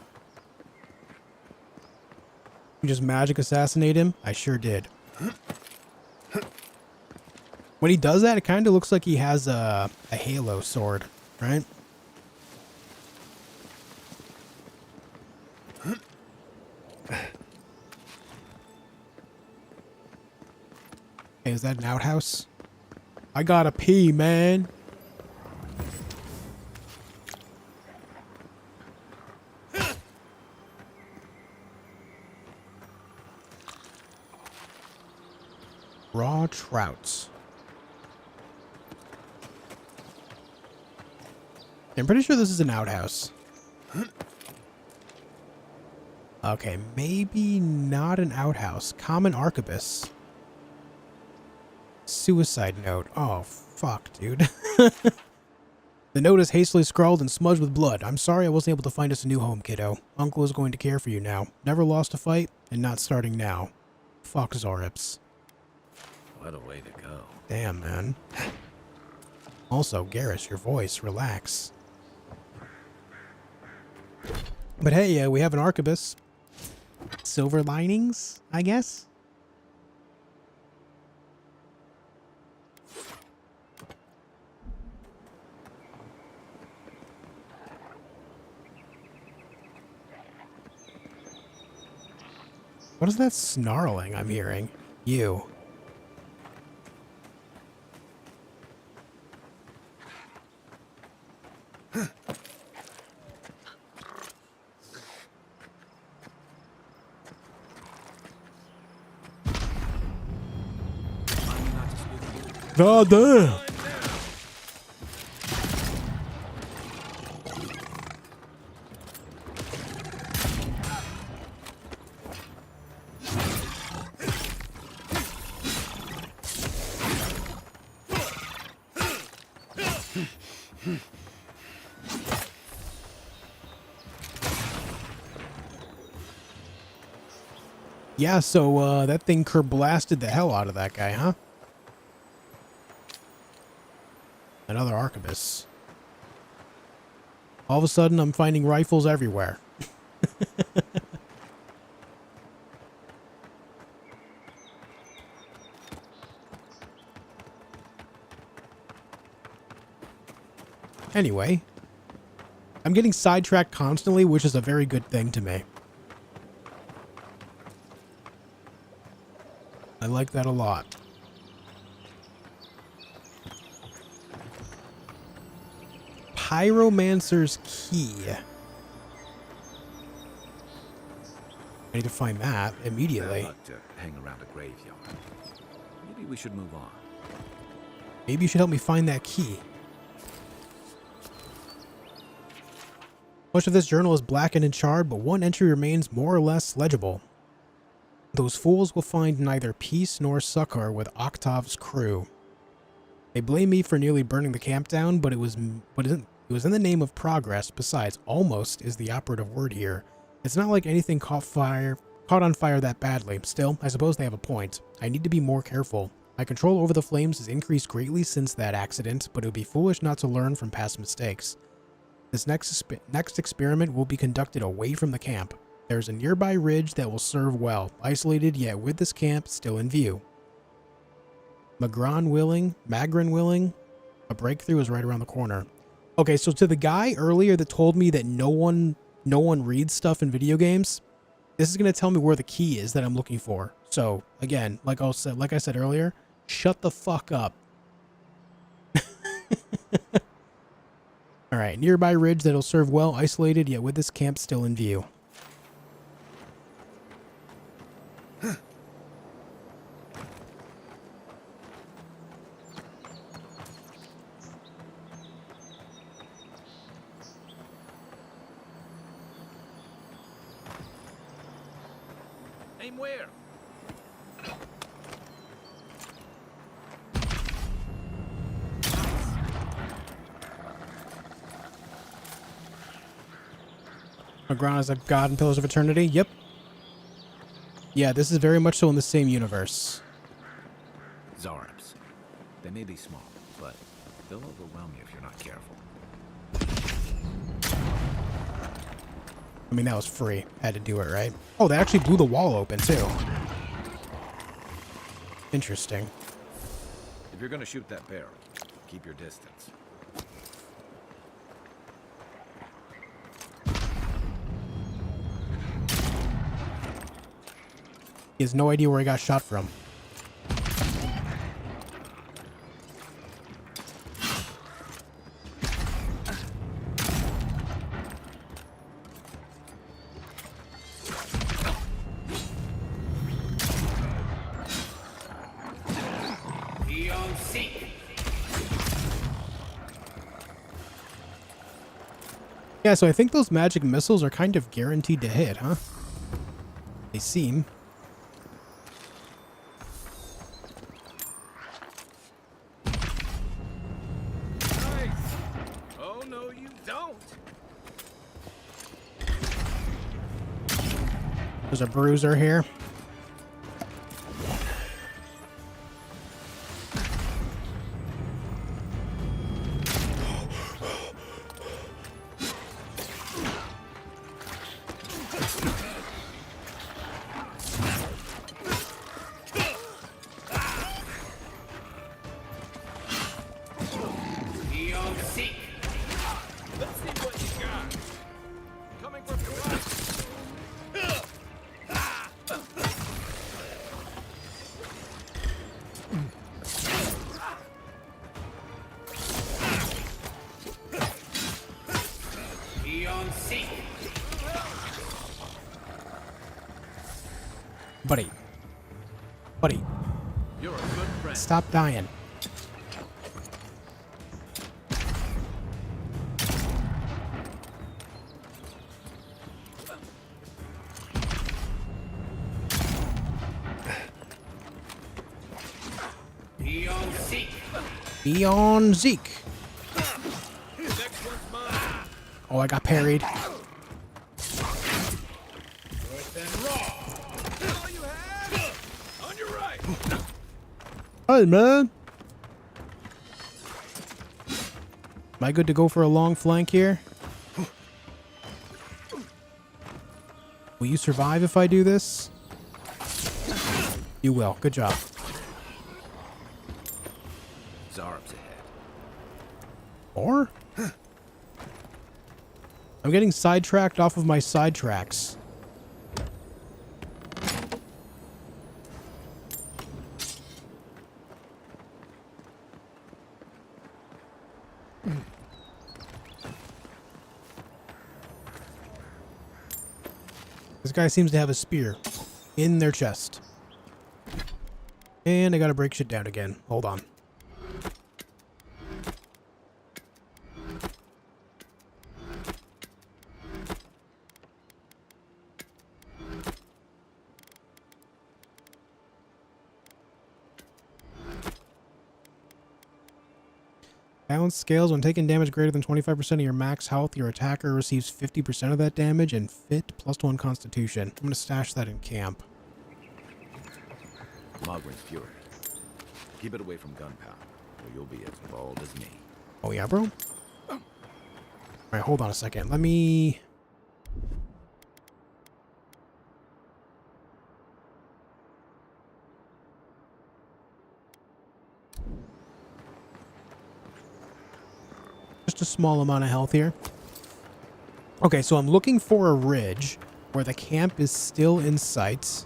You just magic assassinate him? I sure did. When he does that, it kind of looks like he has a halo sword, right? Hey, is that an outhouse? I gotta pee, man. Raw trouts. I'm pretty sure this is an outhouse. Okay, maybe not an outhouse. Common arquebus. Suicide note. Oh, fuck, dude. The note is hastily scrawled and smudged with blood. I'm sorry I wasn't able to find us a new home, kiddo. Uncle is going to care for you now. Never lost a fight, and not starting now. Fuck Zorips. What a way to go. Damn, man. Also, Garrus, your voice. Relax. But hey, we have an arquebus. Silver linings, I guess? What is that snarling I'm hearing? You. God damn. Yeah, so that thing blasted the hell out of that guy, huh? Another arquebus. All of a sudden, I'm finding rifles everywhere. Anyway, I'm getting sidetracked constantly, which is a very good thing to me. I like that a lot. Pyromancer's Key. I need to find that immediately. I'd like to hang around a graveyard. Maybe we should move on. Maybe you should help me find that key. Much of this journal is blackened and charred, but one entry remains more or less legible. Those fools will find neither peace nor succor with Octav's crew. They blame me for nearly burning the camp down, but It was in the name of progress. Besides, almost is the operative word here. It's not like anything caught on fire that badly. Still, I suppose they have a point. I need to be more careful. My control over the flames has increased greatly since that accident, but it would be foolish not to learn from past mistakes. This next experiment will be conducted away from the camp. There's a nearby ridge that will serve well, isolated yet with this camp still in view. Magran willing, a breakthrough is right around the corner. Okay, so to the guy earlier that told me that no one reads stuff in video games, this is going to tell me where the key is that I'm looking for. So, again, like I said earlier, shut the fuck up. Alright, nearby ridge that'll serve well, isolated yet with this camp still in view. Aim where? Magran is a god in Pillars of Eternity? Yep. Yeah, this is very much so in the same universe. Zarps. They may be small, but they'll overwhelm you if you're not careful. I mean, that was free. Had to do it, right? Oh, they actually blew the wall open, too. Interesting. If you're gonna shoot that barrel, keep your distance. He has no idea where he got shot from. Yeah, so I think those magic missiles are kind of guaranteed to hit, huh? They seem. Nice. Oh, no, you don't. There's a bruiser here. Let's see what you got. Coming from your right. Buddy. Buddy. You're a good friend. Stop dying. Beyond Zeke. Oh, I got parried. Hey, man. Am I good to go for a long flank here? Will you survive if I do this? You will. Good job. Zarps ahead. Or? I'm getting sidetracked off of my sidetracks. This guy seems to have a spear in their chest. And I gotta break shit down again. Hold on. Balance scales. When taking damage greater than 25% of your max health, your attacker receives 50% of that damage and fit +1 constitution. I'm going to stash that in camp. Mogwin's Fury. Keep it away from gunpowder, or you'll be as bald as me. Oh yeah, bro? Alright, hold on a second. Let me... Just a small amount of health here. Okay, so I'm looking for a ridge where the camp is still in sight.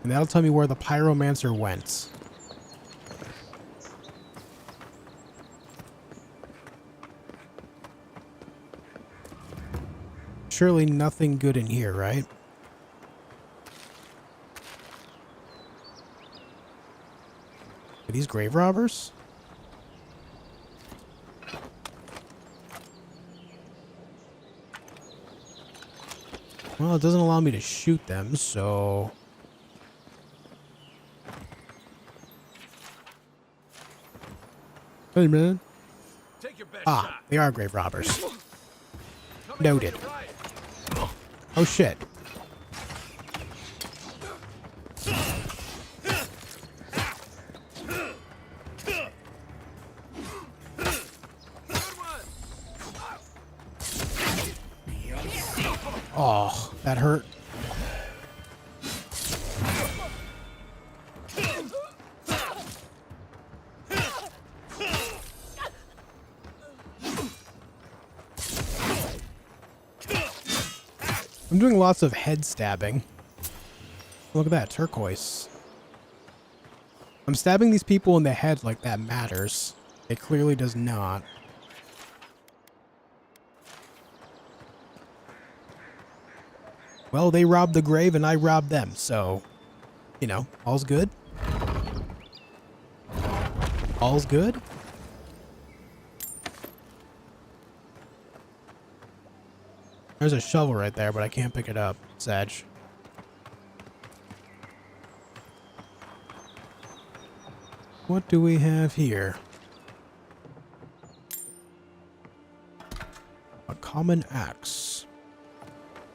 And that'll tell me where the pyromancer went. Surely nothing good in here, right? Are these grave robbers? Well, it doesn't allow me to shoot them, so... Hey, man. Ah, they are grave robbers. Noted. Oh, shit. Oh, that hurt. I'm doing lots of head stabbing. Look at that, turquoise. I'm stabbing these people in the head like that matters. It clearly does not. Well, they robbed the grave and I robbed them, so, you know, all's good. All's good. There's a shovel right there, but I can't pick it up. Sag. What do we have here? A common axe.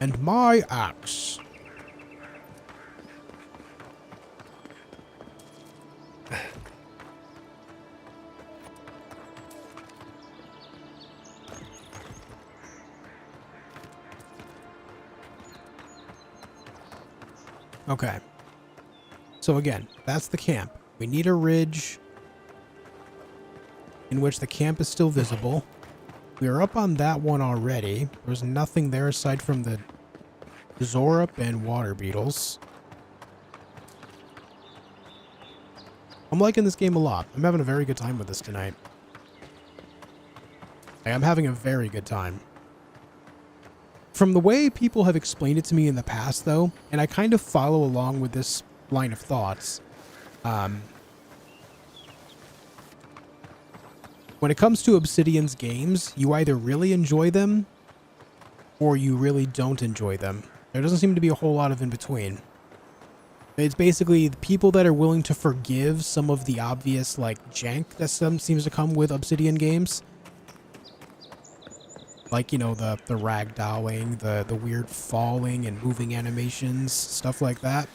And my axe. Okay. So again, that's the camp. We need a ridge in which the camp is still visible. We are up on that one already. There's nothing there aside from the Zorup and water beetles. I'm liking this game a lot. I'm having a very good time with this tonight. I'm having a very good time. From the way people have explained it to me in the past, though, and I kind of follow along with this line of thoughts, when it comes to Obsidian's games, you either really enjoy them or you really don't enjoy them. There doesn't seem to be a whole lot of in between. It's basically the people that are willing to forgive some of the obvious, like, jank that seems to come with Obsidian games. Like, you know, the ragdolling, the weird falling and moving animations, stuff like that.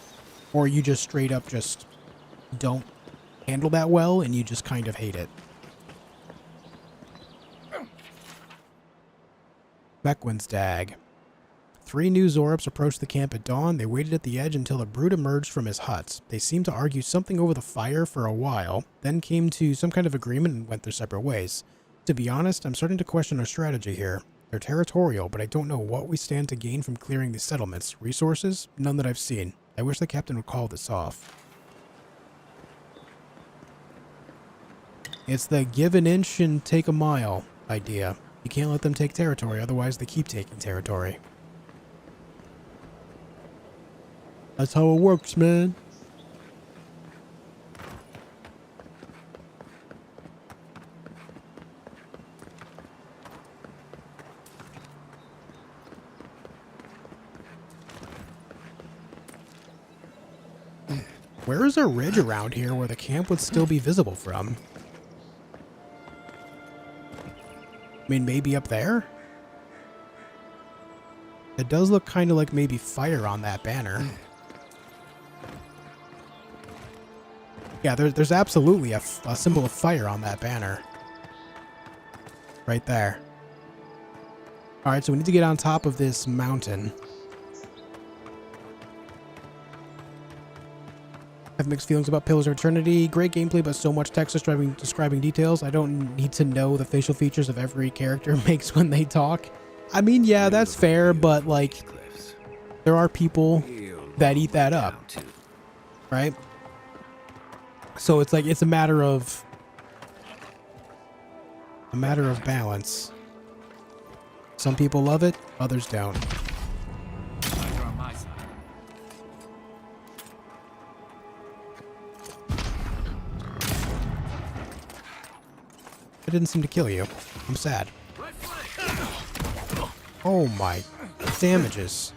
Or you just straight up just don't handle that well and you just kind of hate it. Beckwin's Dag. 3 new Zorups approached the camp at dawn. They waited at the edge until a brute emerged from his hut. They seemed to argue something over the fire for a while, then came to some kind of agreement and went their separate ways. To be honest, I'm starting to question our strategy here. They're territorial, but I don't know what we stand to gain from clearing these settlements. Resources? None that I've seen. I wish the captain would call this off. It's the give an inch and take a mile idea. You can't let them take territory, otherwise they keep taking territory. That's how it works, man. Where is a ridge around here where the camp would still be visible from? I mean, maybe up there? It does look kind of like maybe fire on that banner. Yeah, there's absolutely a symbol of fire on that banner. Right there. Alright, so we need to get on top of this mountain. I have mixed feelings about Pillars of Eternity. Great gameplay, but so much text describing details. I don't need to know the facial features of every character makes when they talk. I mean, yeah, that's fair, but like, there are people that eat that up, right? So it's like, it's a matter of balance. Some people love it, others don't. It didn't seem to kill you. I'm sad. Oh my damages.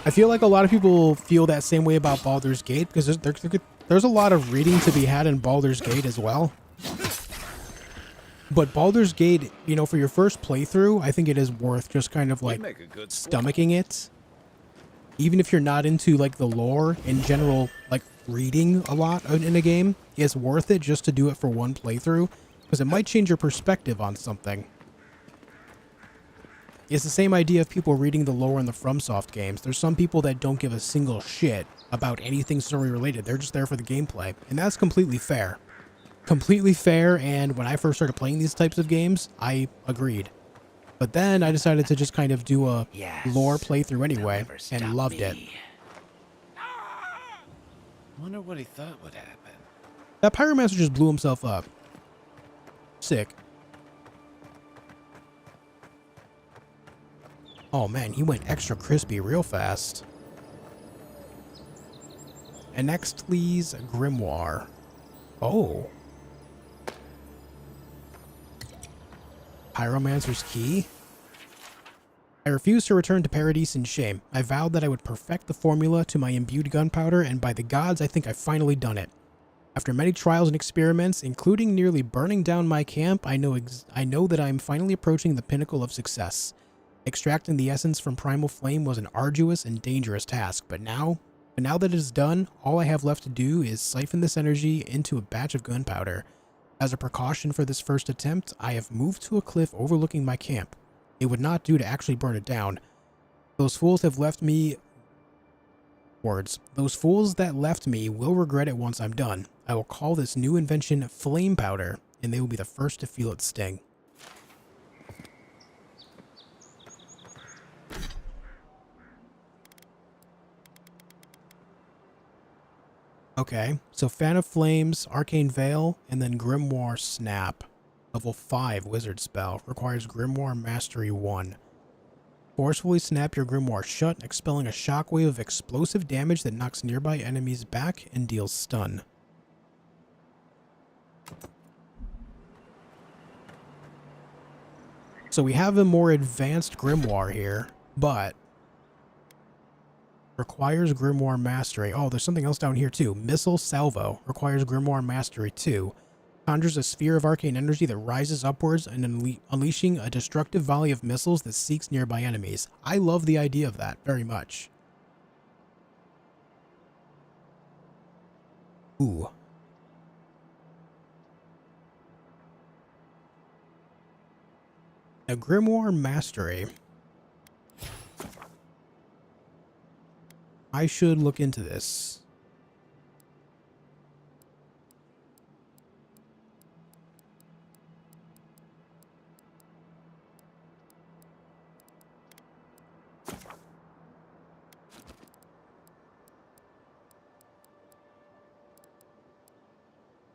I feel like a lot of people feel that same way about Baldur's Gate because there's a lot of reading to be had in Baldur's Gate as well. But Baldur's Gate, you know, for your first playthrough, I think it is worth just kind of like stomaching it. Even if you're not into like the lore in general, like reading a lot in a game, it's worth it just to do it for one playthrough because it might change your perspective on something. It's the same idea of people reading the lore in the FromSoft games. There's some people that don't give a single shit about anything story related. They're just there for the gameplay, and that's completely fair. Completely fair, and when I first started playing these types of games, I agreed. But then I decided to just kind of do a lore playthrough anyway, and loved it. Wonder what he thought would happen. That Pyromancer just blew himself up. Sick. Oh man, he went extra crispy real fast. And next, please, Grimoire. Oh. Pyromancer's Key? I refused to return to Paradis in shame. I vowed that I would perfect the formula to my imbued gunpowder, and by the gods, I think I've finally done it. After many trials and experiments, including nearly burning down my camp, I know that I am finally approaching the pinnacle of success. Extracting the essence from Primal Flame was an arduous and dangerous task, but now that it is done, all I have left to do is siphon this energy into a batch of gunpowder. As a precaution for this first attempt, I have moved to a cliff overlooking my camp. It would not do to actually burn it down. Those fools have left me... Those fools that left me will regret it once I'm done. I will call this new invention Flame Powder, and they will be the first to feel its sting. Okay, so Fan of Flames, Arcane Veil, and then Grimoire Snap. Level 5 wizard spell. Requires Grimoire Mastery 1. Forcefully snap your Grimoire shut, expelling a shockwave of explosive damage that knocks nearby enemies back and deals stun. So we have a more advanced Grimoire here, but... requires Grimoire Mastery. Oh, there's something else down here too. Missile Salvo. Requires Grimoire Mastery 2. Conjures a sphere of arcane energy that rises upwards and unleashing a destructive volley of missiles that seeks nearby enemies. I love the idea of that very much. Ooh. A Grimoire Mastery. I should look into this.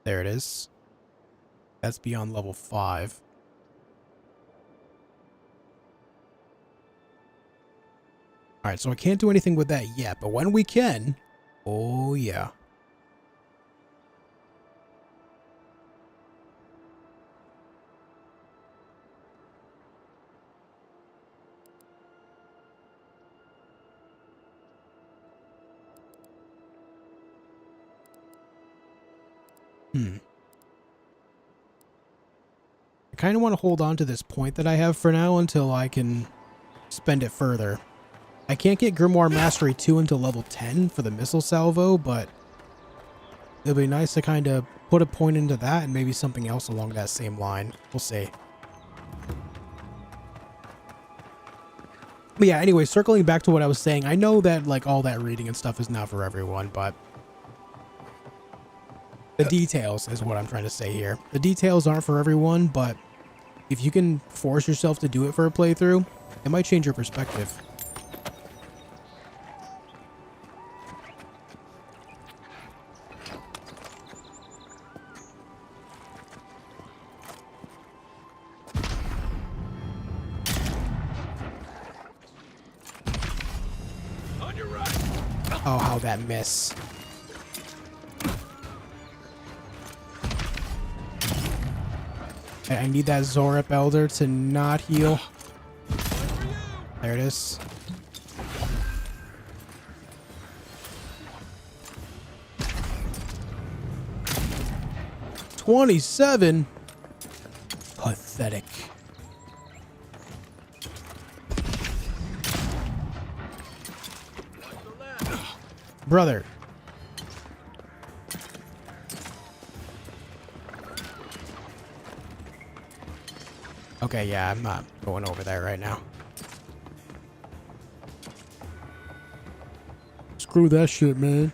There it is. That's beyond level 5. Alright, so I can't do anything with that yet, but when we can, oh yeah. I kind of want to hold on to this point that I have for now until I can spend it further. I can't get Grimoire Mastery 2 until level 10 for the missile salvo, but it'll be nice to kind of put a point into that and maybe something else along that same line. We'll see. But yeah, anyway, circling back to what I was saying, I know that like all that reading and stuff is not for everyone, but the details is what I'm trying to say here. The details aren't for everyone, but if you can force yourself to do it for a playthrough, it might change your perspective. Oh, how that miss. I need that Zorip Elder to not heal. There it is. $27? Pathetic. Brother. Okay, yeah, I'm not going over there right now. Screw that shit, man.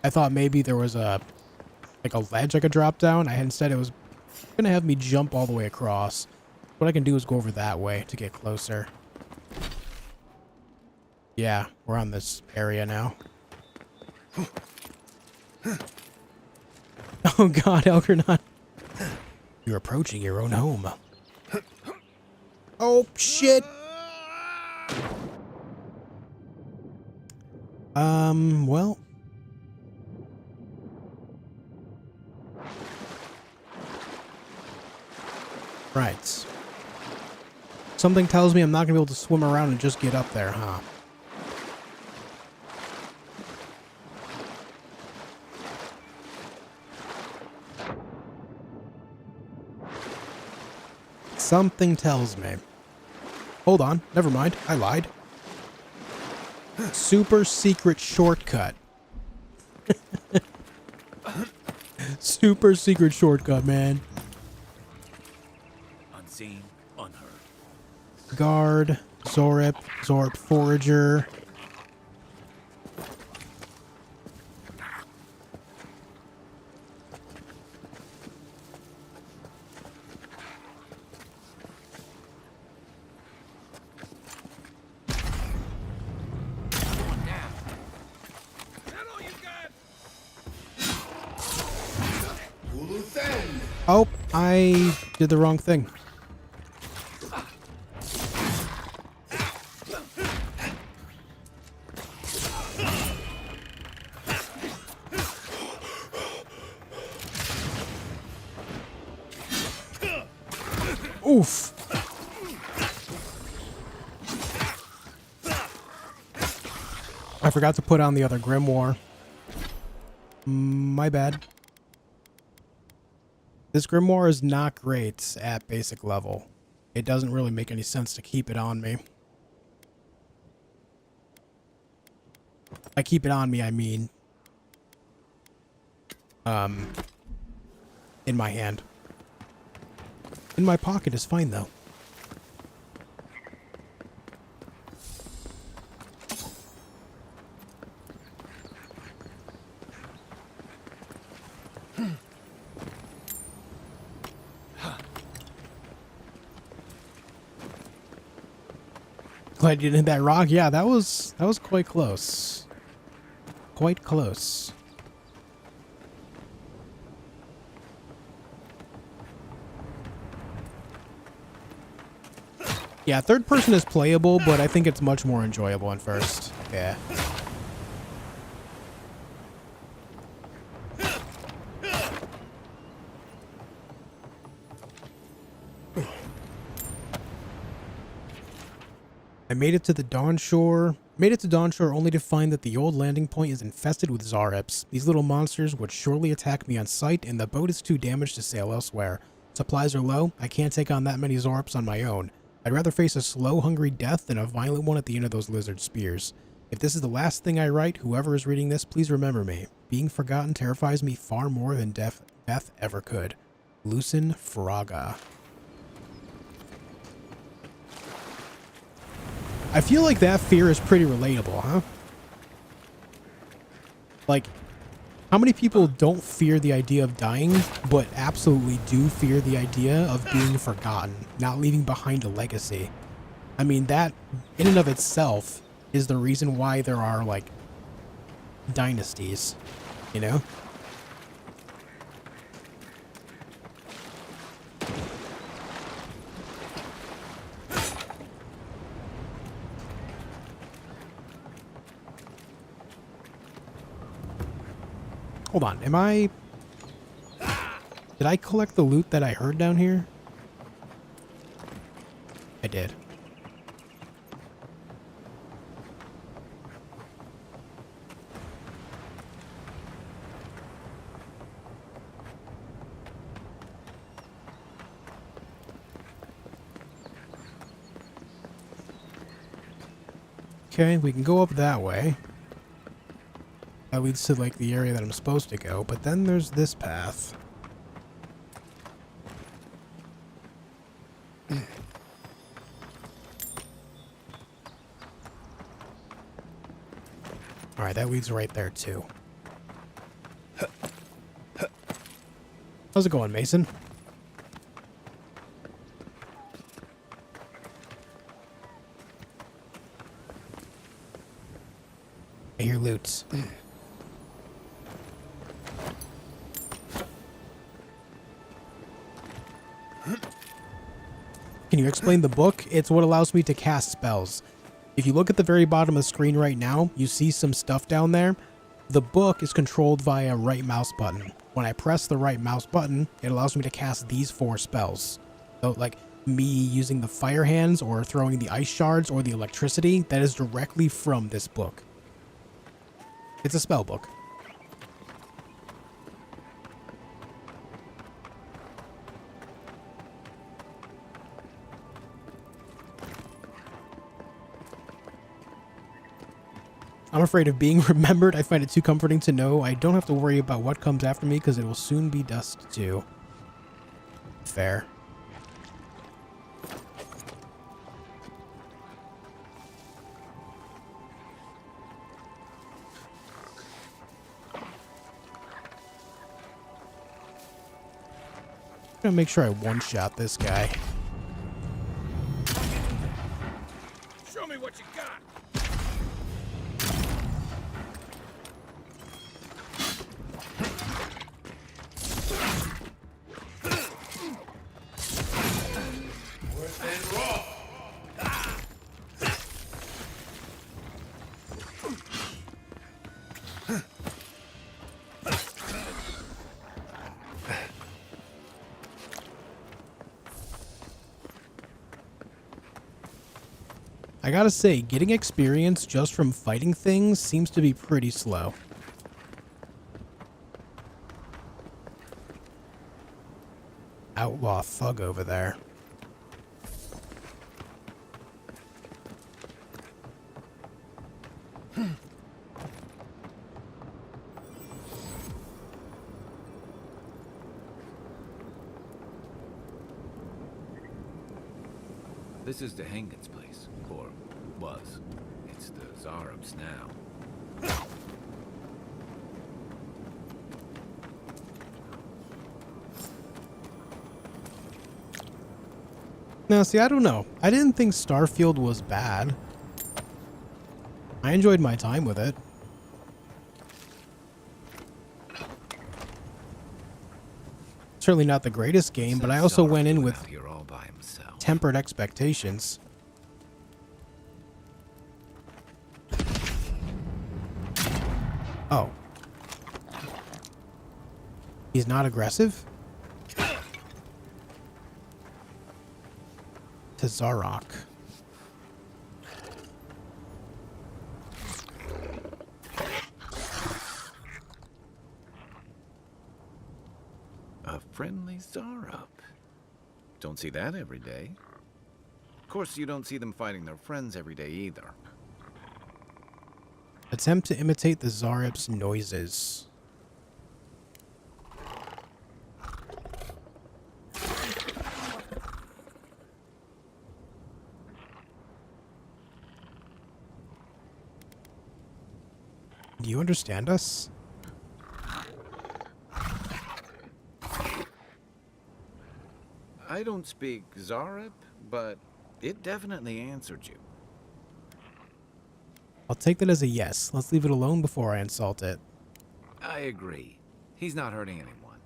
I thought maybe there was a ledge I could drop down. Instead it was gonna have me jump all the way across. What I can do is go over that way to get closer. Yeah, we're on this area now. Oh god, Elgernot. You're approaching your own home. Oh, shit. Well. Right. Something tells me I'm not gonna be able to swim around and just get up there, huh? Something tells me. Hold on. Never mind. I lied. Super secret shortcut. Super secret shortcut, man. Unseen, unheard. Guard, Zorip Forager. Oh, I did the wrong thing. Oof. I forgot to put on the other grimoire. My bad. This grimoire is not great at basic level. It doesn't really make any sense to keep it on me. By keep it on me, I mean in my hand. In my pocket is fine though. Glad you didn't hit that rock. Yeah, that was quite close. Quite close. Yeah, third person is playable, but I think it's much more enjoyable in first. Yeah. I made it to the Dawn Shore. Made it to Dawnshore only to find that the old landing point is infested with Zarips. These little monsters would surely attack me on sight, and the boat is too damaged to sail elsewhere. Supplies are low. I can't take on that many Zarips on my own. I'd rather face a slow, hungry death than a violent one at the end of those lizard spears. If this is the last thing I write, whoever is reading this, please remember me. Being forgotten terrifies me far more than death ever could. Lucen Fraga. I feel like that fear is pretty relatable, huh? Like, how many people don't fear the idea of dying, but absolutely do fear the idea of being forgotten, not leaving behind a legacy? I mean, that, in and of itself, is the reason why there are, like, dynasties, you know? Hold on, did I collect the loot that I heard down here? I did. Okay, we can go up that way. That leads to, like, the area that I'm supposed to go, but then there's this path. Alright, that leads right there, too. How's it going, Mason? I hear loots. Can you explain the book? It's what allows me to cast spells. If you look at the very bottom of the screen right now, you see some stuff down there. The book is controlled via right mouse button. When I press the right mouse button, it allows me to cast these 4 spells. So, like, me using the fire hands or throwing the ice shards or the electricity, that is directly from this book. It's a spell book. I'm afraid of being remembered. I find it too comforting to know I don't have to worry about what comes after me because it will soon be dust too. Fair. I'm gonna make sure I one-shot this guy. Show me what you got. I gotta say, getting experience just from fighting things seems to be pretty slow. Outlaw thug over there. This is the Hangin's place, or was. It's the Zarub's now. Now, see, I don't know. I didn't think Starfield was bad. I enjoyed my time with it. Certainly not the greatest game, but I also went in with tempered expectations. Oh. He's not aggressive? To Zarok. friendly Zarup. Don't see that every day. Of course, you don't see them fighting their friends every day either. Attempt to imitate the Zarup's noises. Do you understand us? I don't speak Zarup, but it definitely answered you. I'll take that as a yes. Let's leave it alone before I insult it. I agree. He's not hurting anyone.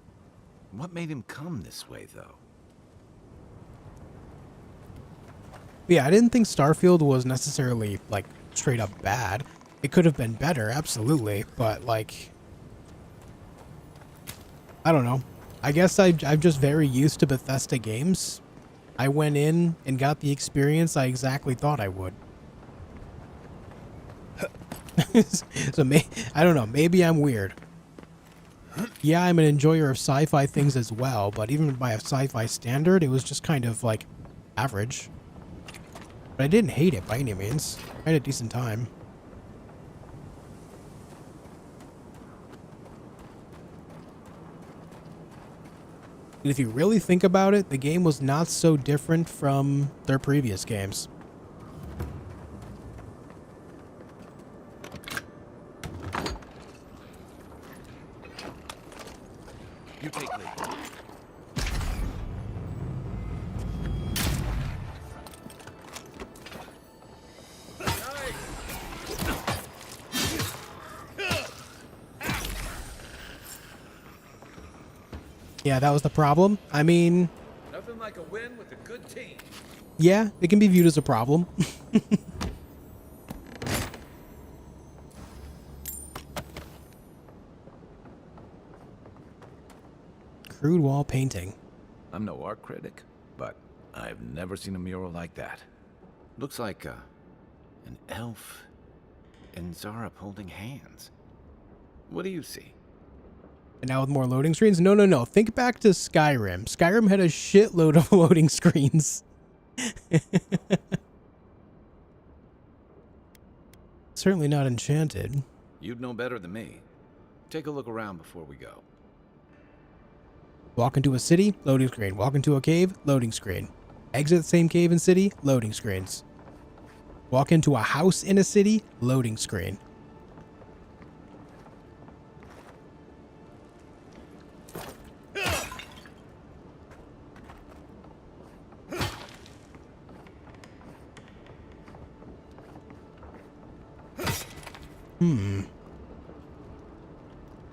What made him come this way, though? Yeah, I didn't think Starfield was necessarily, like, straight up bad. It could have been better, absolutely, but, like, I don't know. I guess I'm just very used to Bethesda games. I went in and got the experience I exactly thought I would. So I don't know, maybe I'm weird. Yeah, I'm an enjoyer of sci-fi things as well, but even by a sci-fi standard, it was just kind of, like, average. But I didn't hate it by any means. I had a decent time. And if you really think about it, the game was not so different from their previous games. You take lead. Yeah, that was the problem. I mean, Nothing like a win with a good team. yeah, it can be viewed as a problem. Crude wall painting. I'm no art critic, but I've never seen a mural like that. Looks like an elf and Zarup holding hands. What do you see? And now with more loading screens? No. Think back to Skyrim. Skyrim had a shitload of loading screens. Certainly not Enchanted. You'd know better than me. Take a look around before we go. Walk into a city, loading screen. Walk into a cave, loading screen. Exit the same cave and city, loading screens. Walk into a house in a city, loading screen.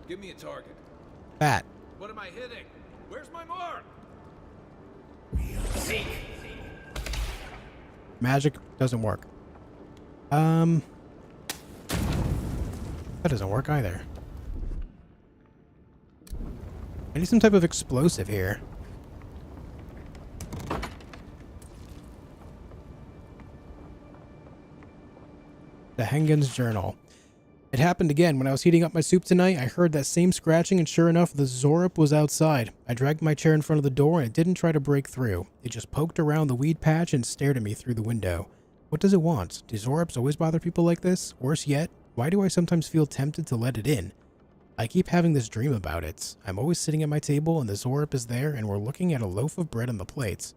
Give me a target. Bat. What am I hitting? Where's my mark? Magic doesn't work. That doesn't work either. I need some type of explosive here. The Hengen's Journal. It happened again. When I was heating up my soup tonight, I heard that same scratching, and sure enough, the Zarup was outside. I dragged my chair in front of the door, and it didn't try to break through. It just poked around the weed patch and stared at me through the window. What does it want? Do Zarups always bother people like this? Worse yet, why do I sometimes feel tempted to let it in? I keep having this dream about it. I'm always sitting at my table, and the Zarup is there, and we're looking at a loaf of bread on the plates.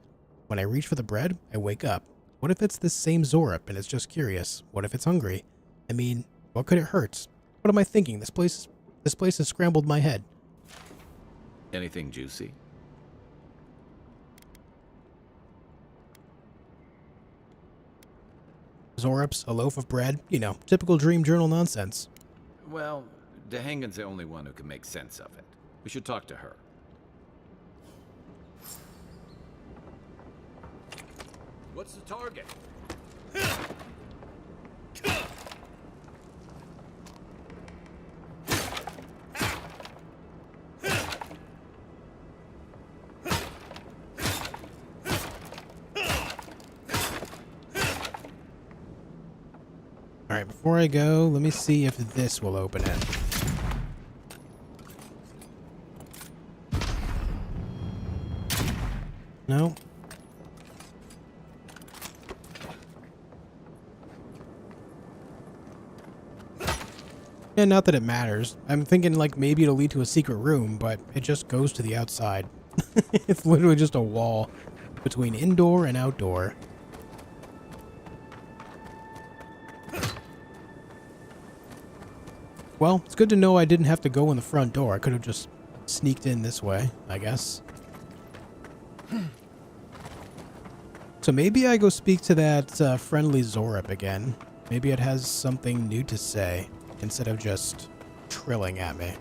When I reach for the bread, I wake up. What if it's this same Zarup, and it's just curious? What if it's hungry? I mean, what could it hurt? What am I thinking? This place has scrambled my head. Anything juicy? Zarups, a loaf of bread, you know, typical dream journal nonsense. Well, Dehangan's the only one who can make sense of it. We should talk to her. What's the target? Alright, before I go, let me see if this will open it. No. Yeah, not that it matters. I'm thinking like maybe it'll lead to a secret room, but it just goes to the outside. It's literally just a wall between indoor and outdoor. Well, it's good to know I didn't have to go in the front door. I could have just sneaked in this way, I guess. So maybe I go speak to that friendly Zorip again. Maybe it has something new to say instead of just trilling at me.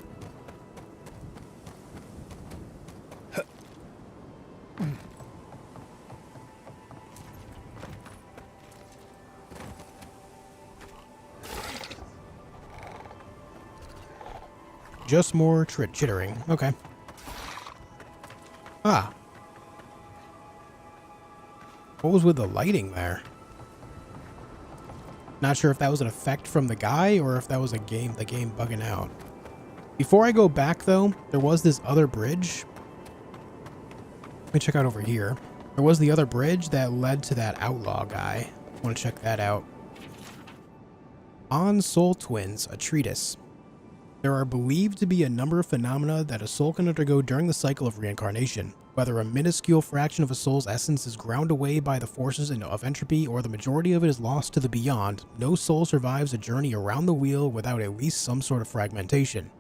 Just more chittering. Okay. Ah. What was with the lighting there? Not sure if that was an effect from the guy or if that was the game bugging out. Before I go back though, there was this other bridge. Let me check out over here. There was the other bridge that led to that outlaw guy. I want to check that out. On Soul Twins, a treatise. There are believed to be a number of phenomena that a soul can undergo during the cycle of reincarnation. Whether a minuscule fraction of a soul's essence is ground away by the forces of entropy or the majority of it is lost to the beyond, no soul survives a journey around the wheel without at least some sort of fragmentation.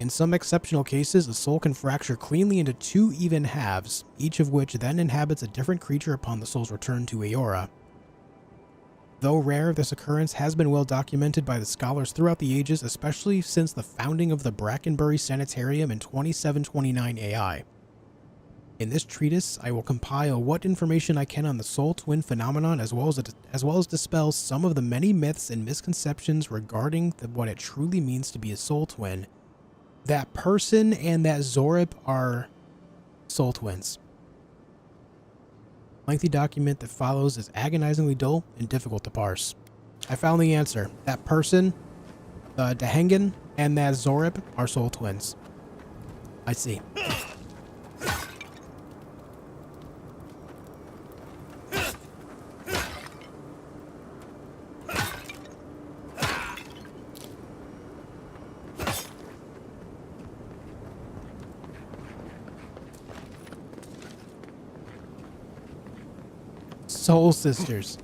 In some exceptional cases, a soul can fracture cleanly into two even halves, each of which then inhabits a different creature upon the soul's return to Eora. Though rare, this occurrence has been well documented by the scholars throughout the ages, especially since the founding of the Brackenbury Sanitarium in 2729 AI. In this treatise, I will compile what information I can on the soul twin phenomenon as well as dispel some of the many myths and misconceptions regarding what it truly means to be a soul twin. That person and that Zorip are soul twins. Lengthy document that follows is agonizingly dull and difficult to parse. I found the answer. That person, Dehengen, and that Zorip are soul twins. I see. Soul sisters.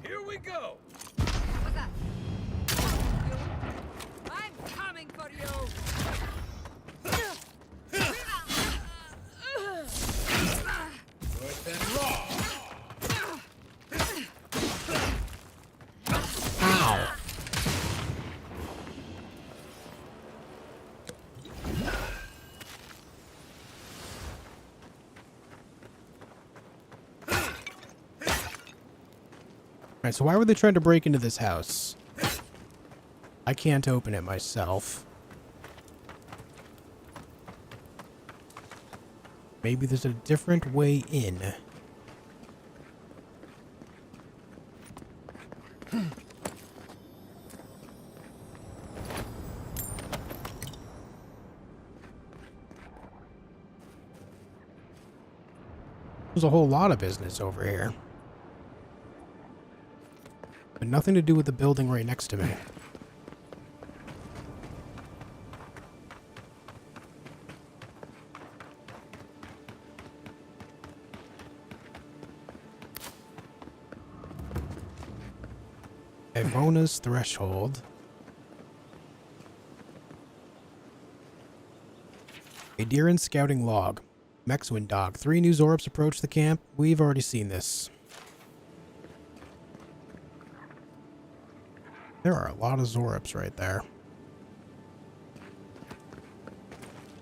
Here we go. What's that? I'm coming for you! Good and raw. Ow. Alright, so why were they trying to break into this house? I can't open it myself. Maybe there's a different way in. There's a whole lot of business over here. But nothing to do with the building right next to me. Evona's Threshold. Adiran Scouting Log. Mexwin Dog. 3 new Zorips approach the camp. We've already seen this. There are a lot of Zorips right there.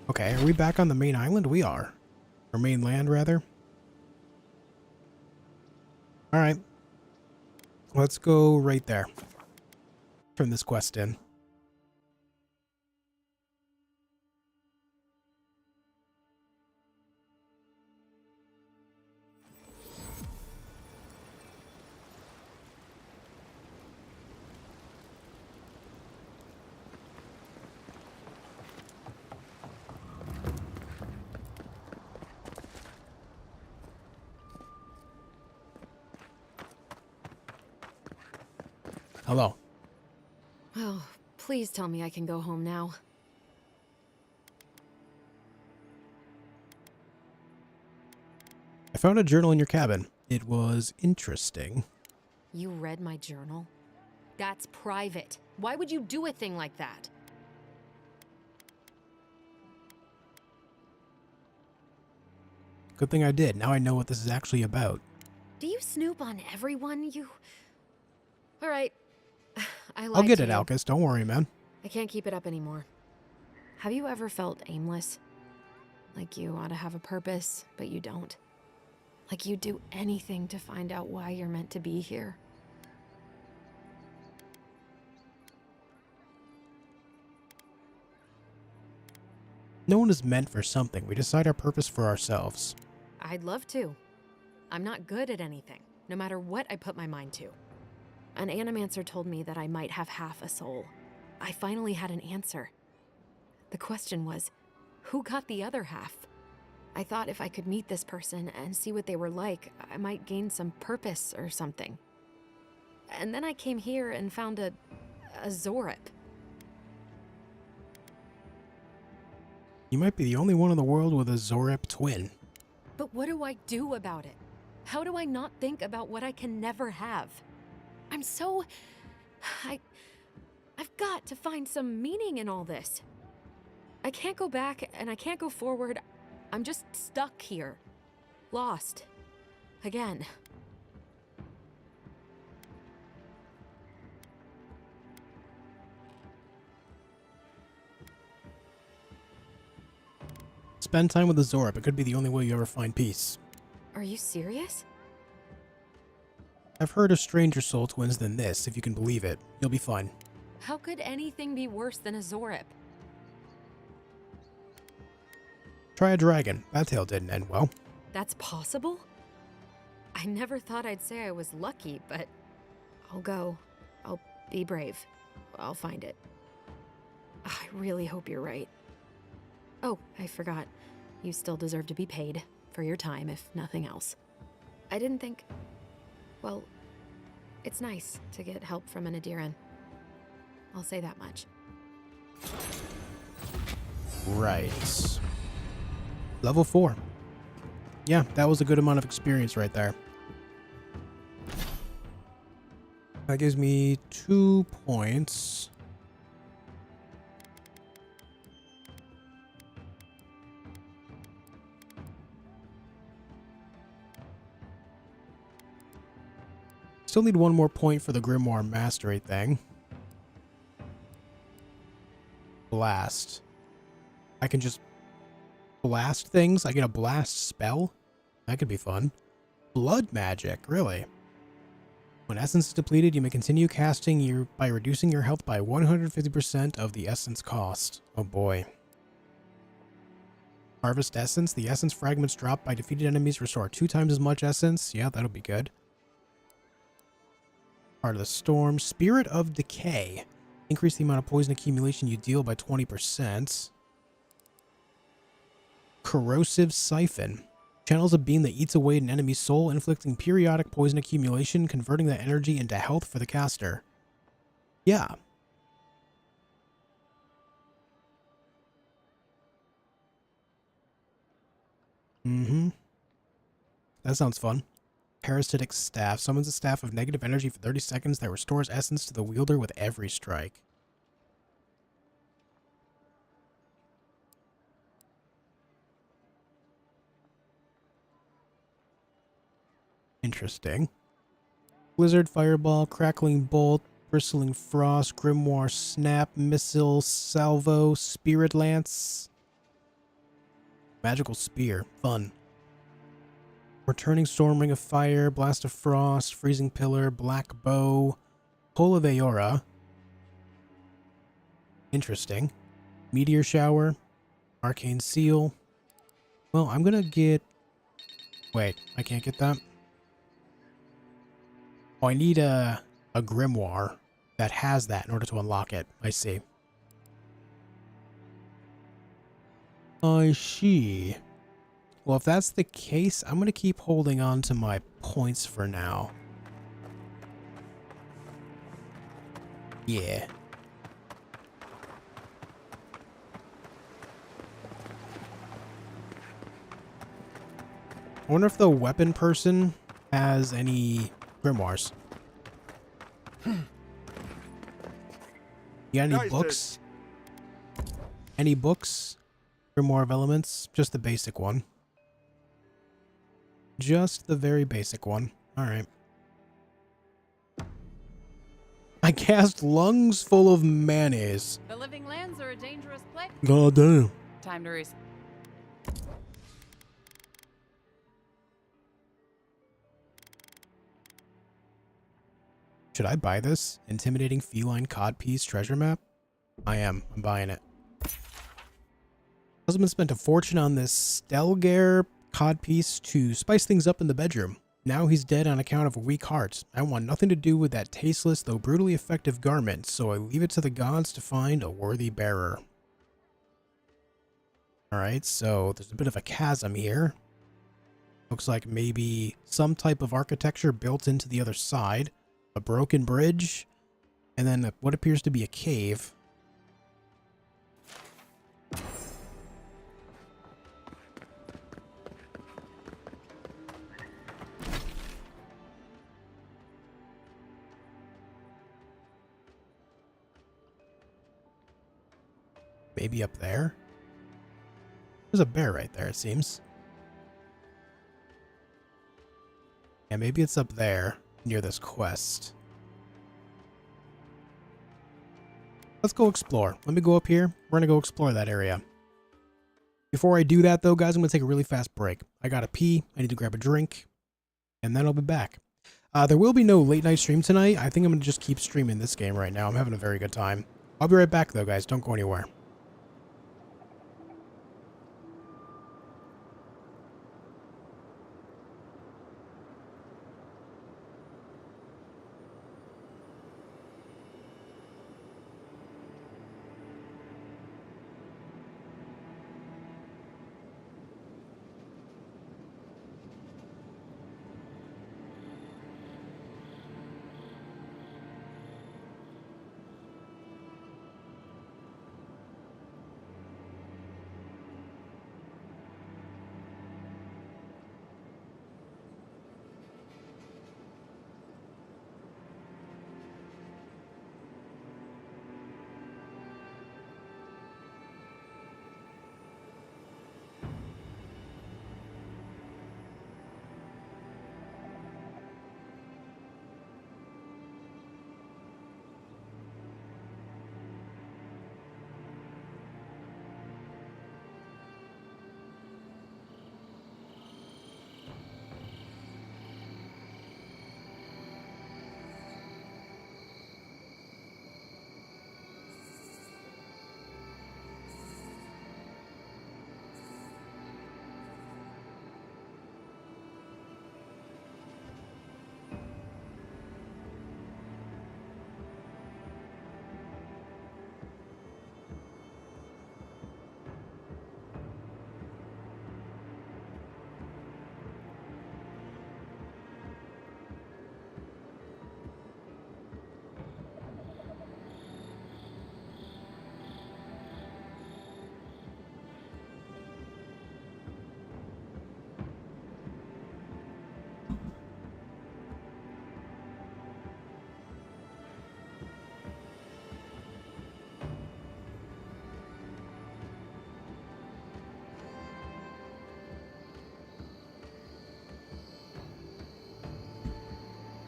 Okay, are we back on the main island? We are. Or main land, rather. Alright. Let's go right there. Turn this quest in. Hello. Oh, please tell me I can go home now. I found a journal in your cabin. It was interesting. You read my journal? That's private. Why would you do a thing like that? Good thing I did. Now I know what this is actually about. Do you snoop on everyone? All right. I lied I'll get to it, you. Alcus. Don't worry, man. I can't keep it up anymore. Have you ever felt aimless? Like you ought to have a purpose, but you don't? Like you'd do anything to find out why you're meant to be here? No one is meant for something. We decide our purpose for ourselves. I'd love to. I'm not good at anything, no matter what I put my mind to. An animancer told me that I might have half a soul. I finally had an answer. The question was, who got the other half? I thought if I could meet this person and see what they were like, I might gain some purpose or something. And then I came here and found a Zorip. You might be the only one in the world with a Zorip twin. But what do I do about it? How do I not think about what I can never have? I'm so... I've got to find some meaning in all this. I can't go back and I can't go forward. I'm just stuck here. Lost. Again. Spend time with the Zorip. It could be the only way you ever find peace. Are you serious? I've heard of stranger soul twins than this, if you can believe it. You'll be fine. How could anything be worse than a Zorip? Try a dragon. That tale didn't end well. That's possible? I never thought I'd say I was lucky, but I'll go. I'll be brave. I'll find it. I really hope you're right. Oh, I forgot. You still deserve to be paid for your time, if nothing else. I didn't think... Well, it's nice to get help from an Adiran. I'll say that much. Right. Level 4. Yeah, that was a good amount of experience right there. That gives me 2 points. Still need 1 more point for the Grimoire Mastery thing. Blast. I can just blast things? I get a blast spell? That could be fun. Blood magic, really? When essence is depleted, you may continue casting by reducing your health by 150% of the essence cost. Oh boy. Harvest essence. The essence fragments dropped by defeated enemies restore 2 times as much essence. Yeah, that'll be good. Part of the Storm. Spirit of Decay. Increase the amount of poison accumulation you deal by 20%. Corrosive Siphon. Channels a beam that eats away an enemy's soul, inflicting periodic poison accumulation, converting that energy into health for the caster. Yeah. That sounds fun. Parasitic Staff. Summons a staff of negative energy for 30 seconds that restores essence to the wielder with every strike. Interesting. Blizzard, Fireball, Crackling Bolt, Bristling Frost, Grimoire Snap, Missile, Salvo, Spirit Lance. Magical Spear. Fun. Returning Storm, Ring of Fire, Blast of Frost, Freezing Pillar, Black Bow, Pull of Eora. Interesting. Meteor Shower, Arcane Seal. Well, I'm gonna get... Wait, I can't get that? Oh, I need a grimoire that has that in order to unlock it. I see. I see. Well, if that's the case, I'm going to keep holding on to my points for now. Yeah. I wonder if the weapon person has any grimoires. You got any books? Any books? Grimoire of Elements? Just the basic one. Just the very basic one. Alright. I cast Lungs Full of Mayonnaise. The living lands are a dangerous place. God damn. Time to reset. Should I buy this? Intimidating Feline Codpiece Treasure Map? I am. I'm buying it. Husband spent a fortune on this Stelgare codpiece to spice things up in the bedroom. Now he's dead on account of a weak heart. I want nothing to do with that tasteless though brutally effective garment, so I leave it to the gods to find a worthy bearer. Alright, so there's a bit of a chasm here. Looks like maybe some type of architecture built into the other side. A broken bridge, and then what appears to be a cave. Maybe up there? There's a bear right there, it seems. Yeah, maybe it's up there, near this quest. Let's go explore. Let me go up here. We're going to go explore that area. Before I do that, though, guys, I'm going to take a really fast break. I got to pee. I need to grab a drink. And then I'll be back. There will be no late night stream tonight. I think I'm going to just keep streaming this game right now. I'm having a very good time. I'll be right back, though, guys. Don't go anywhere.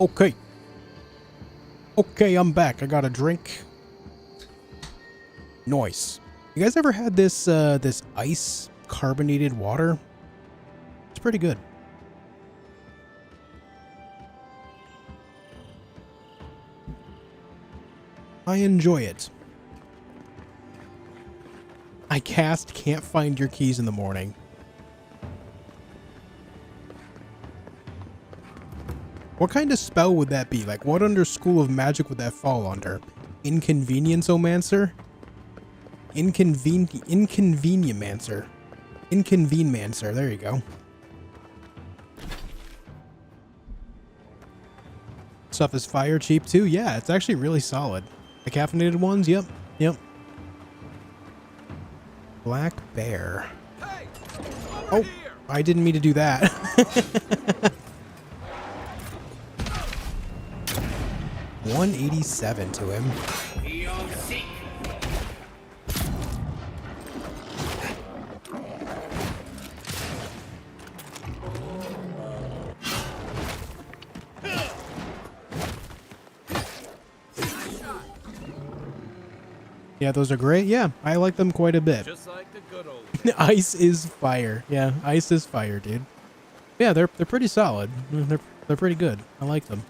Okay. Okay, I'm back. I got a drink. Nice. You guys ever had this this ice carbonated water? It's pretty good. I enjoy it. I cast Can't Find Your Keys in the morning. What kind of spell would that be? Like, what under School of Magic would that fall under? Inconvenience-omancer? Inconveniencer. Inconveniencer. There you go. Stuff is fire cheap too. Yeah, it's actually really solid. The caffeinated ones, yep. Black Bear. Oh, I didn't mean to do that. 187 to him. Yeah, those are great. Yeah, I like them quite a bit. Just like the good old Ice is fire. Yeah, ice is fire, dude. Yeah, they're pretty solid. They're pretty good. I like them.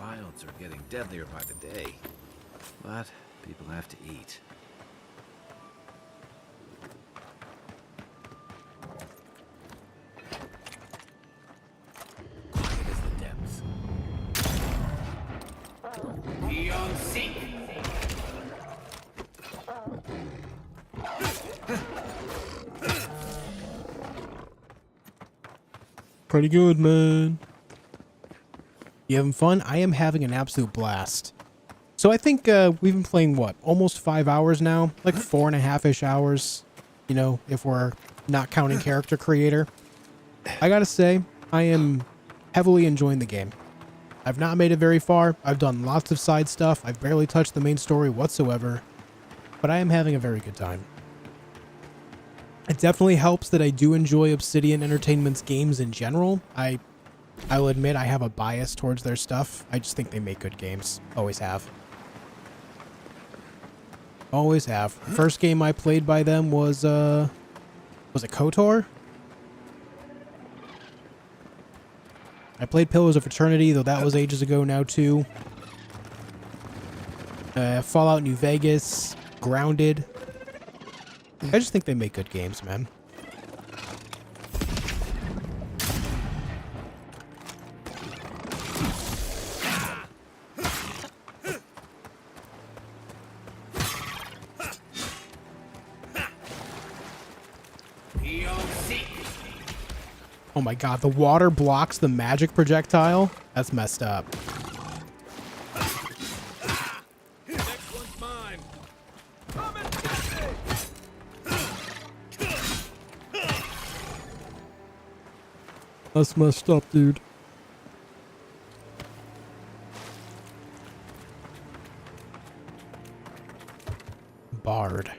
Wilds are getting deadlier by the day, but people have to eat. Quiet as the depths. Beyond seek. Pretty good, man. You having fun? I am having an absolute blast. So I think we've been playing, what, almost 5 hours now? Like 4.5-ish hours, you know, if we're not counting character creator. I gotta say, I am heavily enjoying the game. I've not made it very far. I've done lots of side stuff. I've barely touched the main story whatsoever. But I am having a very good time. It definitely helps that I do enjoy Obsidian Entertainment's games in general. I'll admit I have a bias towards their stuff. I just think they make good games. Always have. Always have. First game I played by them was it KOTOR? I played Pillars of Eternity, though that was ages ago now too. Fallout New Vegas, Grounded. I just think they make good games, man. Oh my god, the water blocks the magic projectile? That's messed up. Next one's mine. Come and get me. That's messed up, dude. Bard.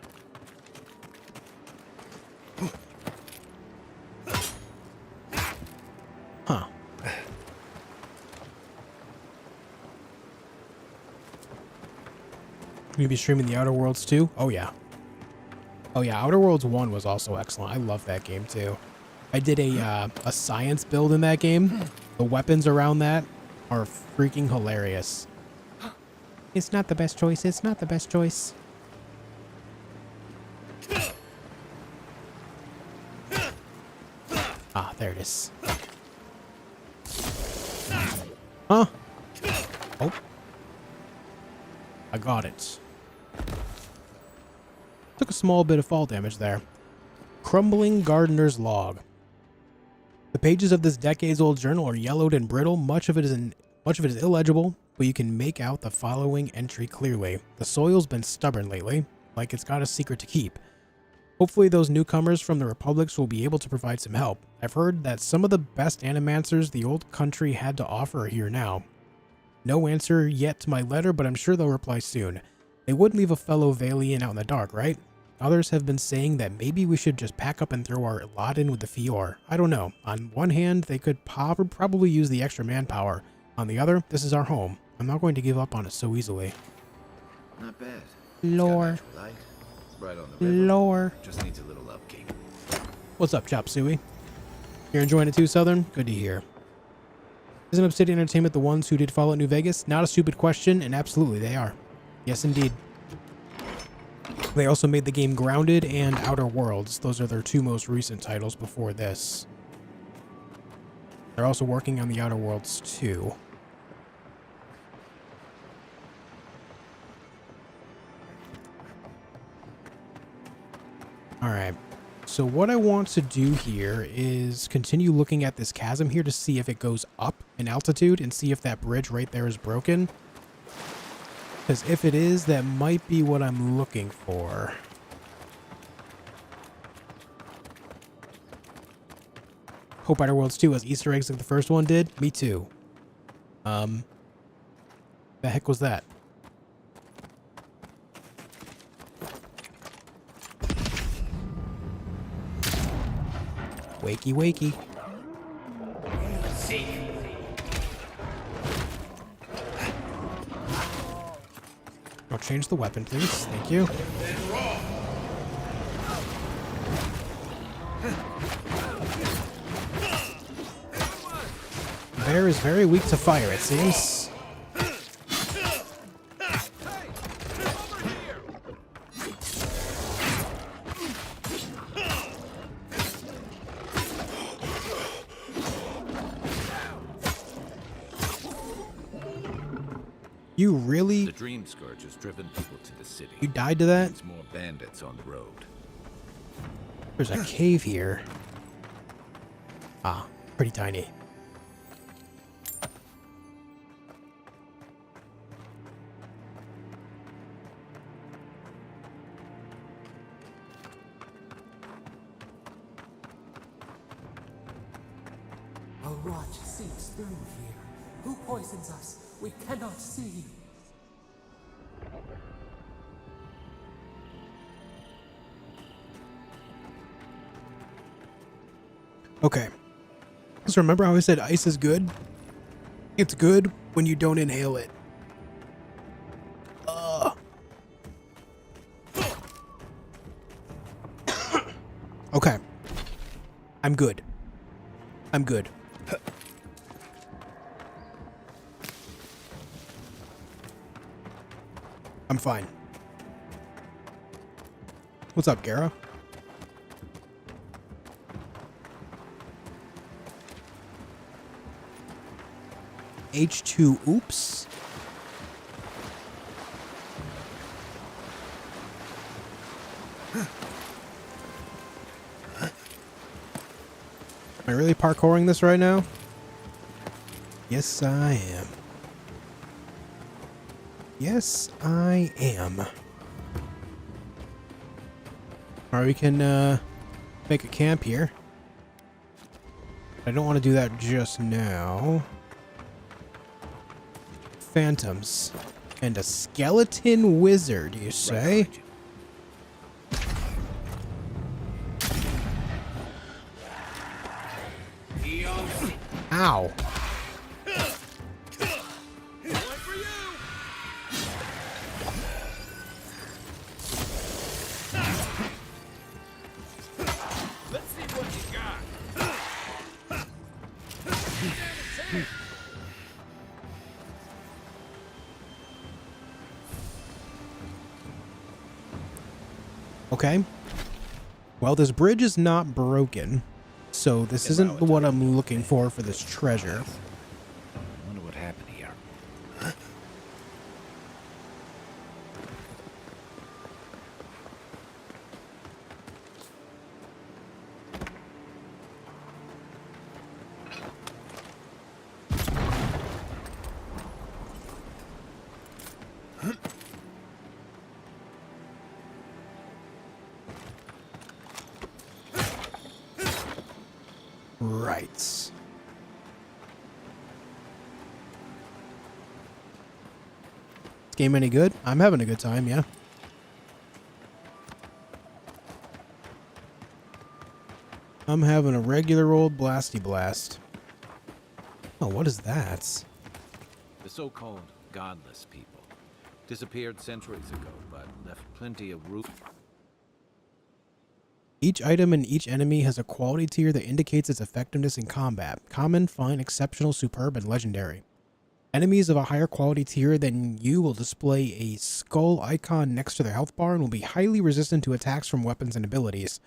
Huh. You be streaming the Outer Worlds too? Oh yeah. Oh yeah, Outer Worlds 1 was also excellent. I love that game too. I did a science build in that game. The weapons around that are freaking hilarious. It's not the best choice. It's not the best choice. Ah, there it is. Huh? Oh. I got it. Took a small bit of fall damage there. Crumbling Gardener's Log. The pages of this decades-old journal are yellowed and brittle. Much of it is illegible, but you can make out the following entry clearly. The soil's been stubborn lately, like it's got a secret to keep. Hopefully those newcomers from the Republics will be able to provide some help. I've heard that some of the best animancers the old country had to offer are here now. No answer yet to my letter, but I'm sure they'll reply soon. They wouldn't leave a fellow Valian out in the dark, right? Others have been saying that maybe we should just pack up and throw our lot in with the Fior. I don't know. On one hand, they could probably use the extra manpower. On the other, this is our home. I'm not going to give up on it so easily. Not bad. Lore. Right on the river. Lore. Just needs a little upkeep. What's up, Chop Suey? You're enjoying it too, Southern? Good to hear. Isn't Obsidian Entertainment the ones who did Fallout New Vegas? Not a stupid question, and absolutely they are. Yes, indeed. They also made the game Grounded and Outer Worlds. Those are their two most recent titles before this. They're also working on the Outer Worlds too. Alright, so what I want to do here is continue looking at this chasm here to see if it goes up in altitude and see if that bridge right there is broken. Because if it is, that might be what I'm looking for. Hope Outer Worlds 2 has Easter eggs like the first one did. Me too. The heck was that? Wakey, wakey. I'll change the weapon, please. Thank you. Bear is very weak to fire, it seems. You really? The Dream Scourge has driven people to the city. You died to that? There's more bandits on the road. There's a cave here. Ah, pretty tiny. A rot seeps through here. Who poisons us? We cannot see. Okay. So remember how I said ice is good? It's good when you don't inhale it. Okay. I'm good. I'm good. I'm fine. What's up, Gara? H2 oops. Am I really parkouring this right now? Yes, I am. Yes, I am. Alright, we can make a camp here. I don't want to do that just now. Phantoms. And a skeleton wizard, you say? Ow. Let's see what you got. Okay. Well, this bridge is not broken, so this isn't what I'm looking for this treasure. I wonder what happened here. Right. This game any good? I'm having a good time, yeah. I'm having a regular old blasty blast. Oh, what is that? The so-called godless people disappeared centuries ago, but left plenty of root. Each item and each enemy has a quality tier that indicates its effectiveness in combat. Common, fine, exceptional, superb, and legendary. Enemies of a higher quality tier than you will display a skull icon next to their health bar and will be highly resistant to attacks from weapons and abilities.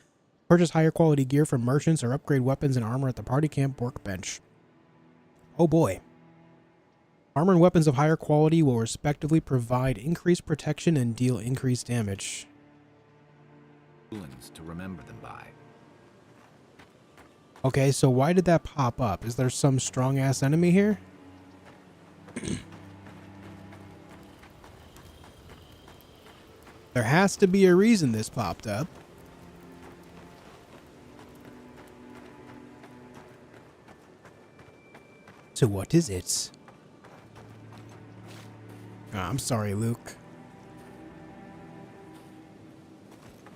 Purchase higher quality gear from merchants or upgrade weapons and armor at the party camp workbench. Oh boy. Armor and weapons of higher quality will respectively provide increased protection and deal increased damage. To remember them by. Okay, so why did that pop up? Is there some strong-ass enemy here? There has to be a reason this popped up. So what is it? Oh, I'm sorry, Luke.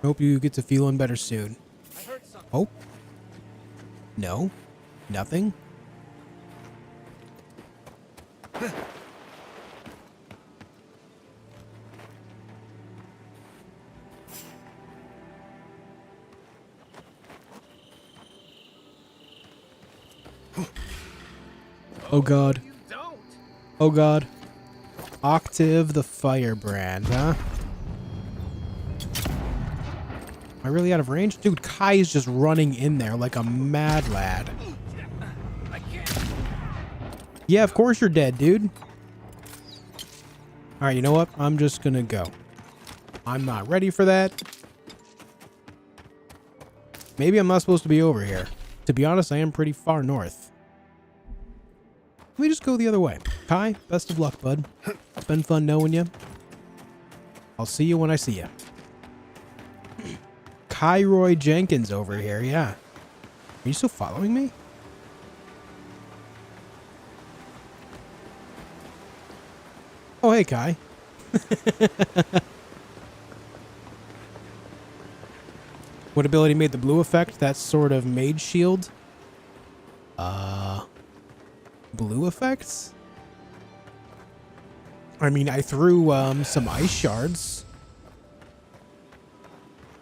Hope you get to feeling better soon. Oh? No? Nothing? Oh god. Oh god. Octave the Firebrand, huh? Am I really out of range? Dude, Kai is just running in there like a mad lad. Yeah, of course you're dead, dude. Alright, you know what? I'm just gonna go. I'm not ready for that. Maybe I'm not supposed to be over here. To be honest, I am pretty far north. Let me just go the other way. Kai, best of luck, bud. It's been fun knowing you. I'll see you when I see you. Kyroy Jenkins over here, yeah. Are you still following me? Oh, hey, Kai. What ability made the blue effect? That sort of mage shield? Blue effects? I mean, I threw some ice shards.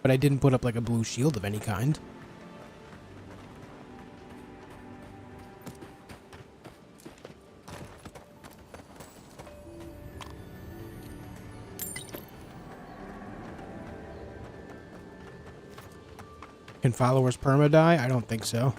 But I didn't put up like a blue shield of any kind. Can followers perma-die? I don't think so.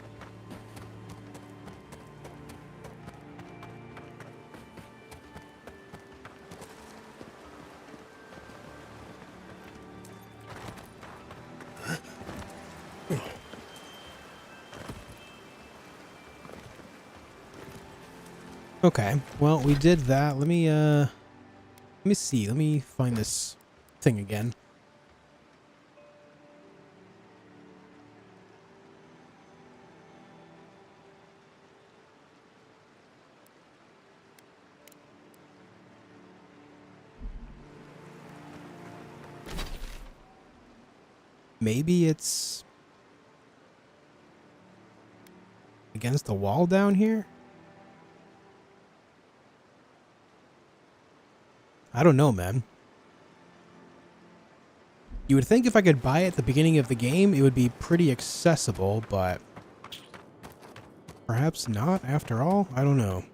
Okay, well, we did that. Let me see. Let me find this thing again. Maybe it's against the wall down here? I don't know, man. You would think if I could buy it at the beginning of the game, it would be pretty accessible, but perhaps not after all? I don't know.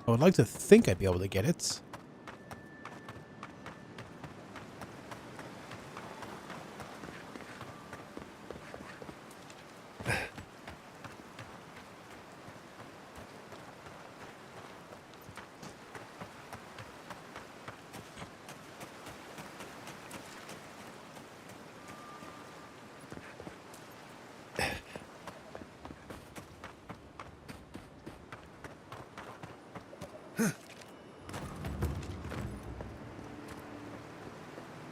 I would like to think I'd be able to get it.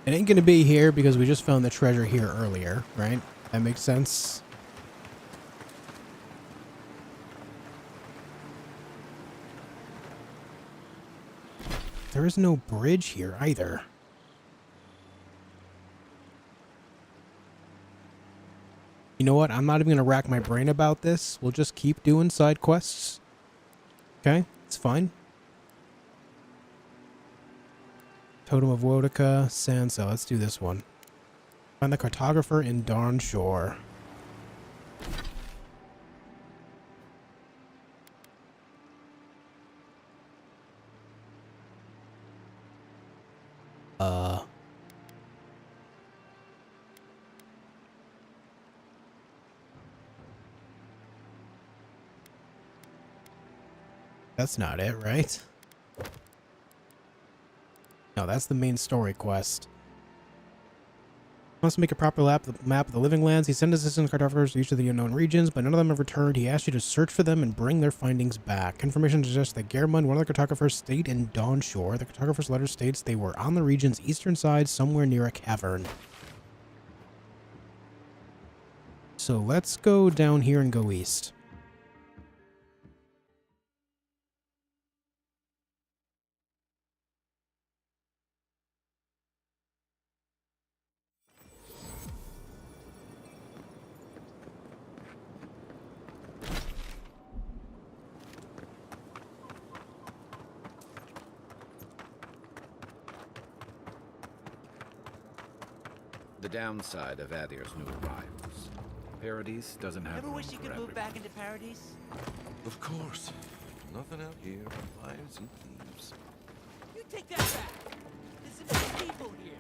It ain't gonna be here because we just found the treasure here earlier, right? That makes sense. There is no bridge here either. You know what? I'm not even gonna rack my brain about this. We'll just keep doing side quests. Okay? It's fine. Totem of Wotica, Sansa. Let's do this one. Find the cartographer in Dawn Shore. That's not it, right? No, that's the main story quest. Wants to make a proper map of the living lands. He sent assistant cartographers to each of the unknown regions, but none of them have returned. He asked you to search for them and bring their findings back. Information suggests that Gehrmund, one of the cartographers, stayed in Dawn Shore. The cartographer's letter states they were on the region's eastern side, somewhere near a cavern. So let's go down here and go east. The downside of Adir's new arrivals. Paradis doesn't have Ever room wish you for could move everyone. back into Paradis? Of course. Nothing out here but lions and thieves. You take that back. There's some good people here.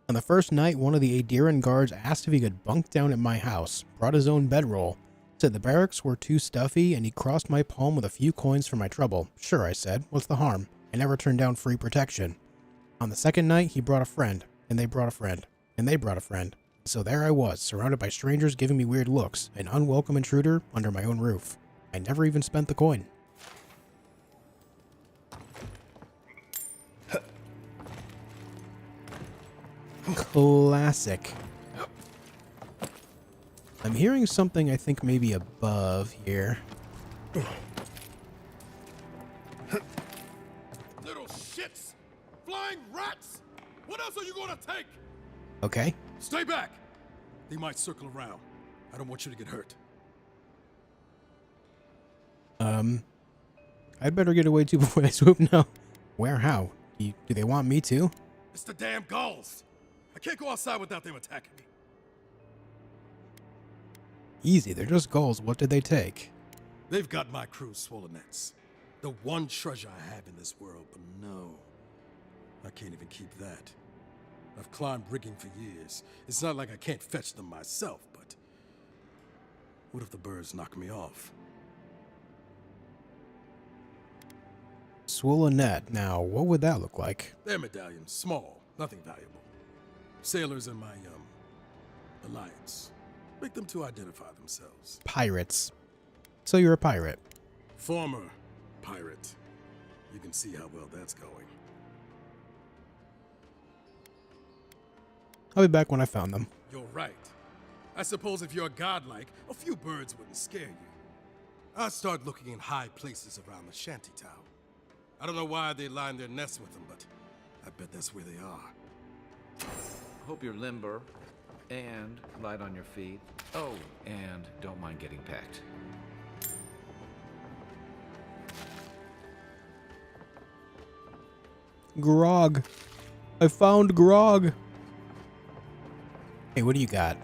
On the first night, one of the Adiran guards asked if he could bunk down at my house. Brought his own bedroll. Said the barracks were too stuffy, and he crossed my palm with a few coins for my trouble. Sure, I said. What's the harm? I never turned down free protection. On the second night, he brought a friend, and they brought a friend, and they brought a friend. So there I was, surrounded by strangers giving me weird looks, an unwelcome intruder under my own roof. I never even spent the coin. Classic. I'm hearing something I think maybe above here. Little shits! Flying rats! What else are you gonna take? Okay. Stay back! They might circle around. I don't want you to get hurt. I'd better get away too before they swoop now. Where? How? Do they want me to? It's the damn gulls! I can't go outside without them attacking me. Easy, they're just gulls. What did they take? They've got my crew's swollen nets. The one treasure I have in this world, but no. I can't even keep that. I've climbed rigging for years. It's not like I can't fetch them myself, but... what if the birds knock me off? Swollen net. Now, what would that look like? They're medallions, small, nothing valuable. Sailors in my, alliance. Make them to identify themselves. Pirates. So you're a pirate. Former pirate. You can see how well that's going. I'll be back when I found them. You're right. I suppose if you're godlike, a few birds wouldn't scare you. I'd start looking in high places around the shantytown. I don't know why they line their nests with them, but I bet that's where they are. Hope you're limber and light on your feet. Oh, and don't mind getting pecked. Grog. I found grog. Hey, what do you got?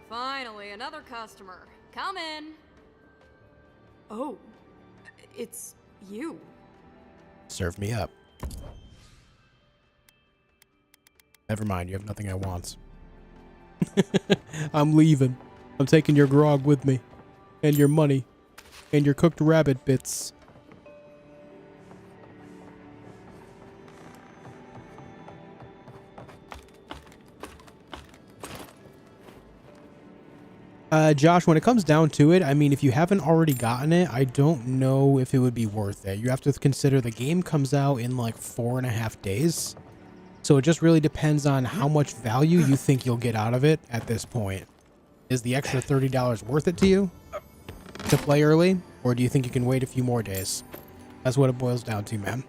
Finally, another customer. Come in. Oh, it's you. Serve me up. Never mind, you have nothing I want. I'm leaving. I'm taking your grog with me. And your money. And your cooked rabbit bits. Josh, when it comes down to it, I mean, if you haven't already gotten it, I don't know if it would be worth it. You have to consider the game comes out in like 4.5 days. So it just really depends on how much value you think you'll get out of it at this point. Is the extra $30 worth it to you to play early? Or do you think you can wait a few more days? That's what it boils down to, man.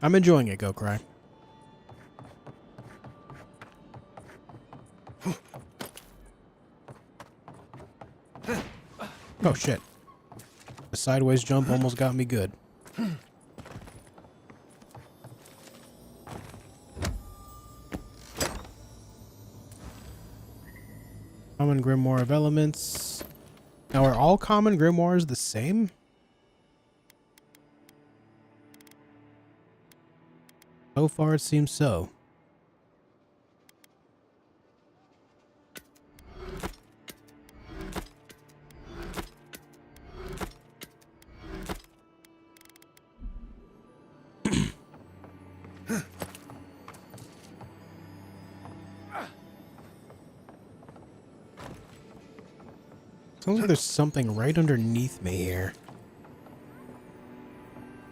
I'm enjoying it, Go Cry. Oh shit. A sideways jump almost got me good. Common Grimoire of Elements. Now, are all common grimoires the same? So far, it seems so. Sounds like there's something right underneath me here.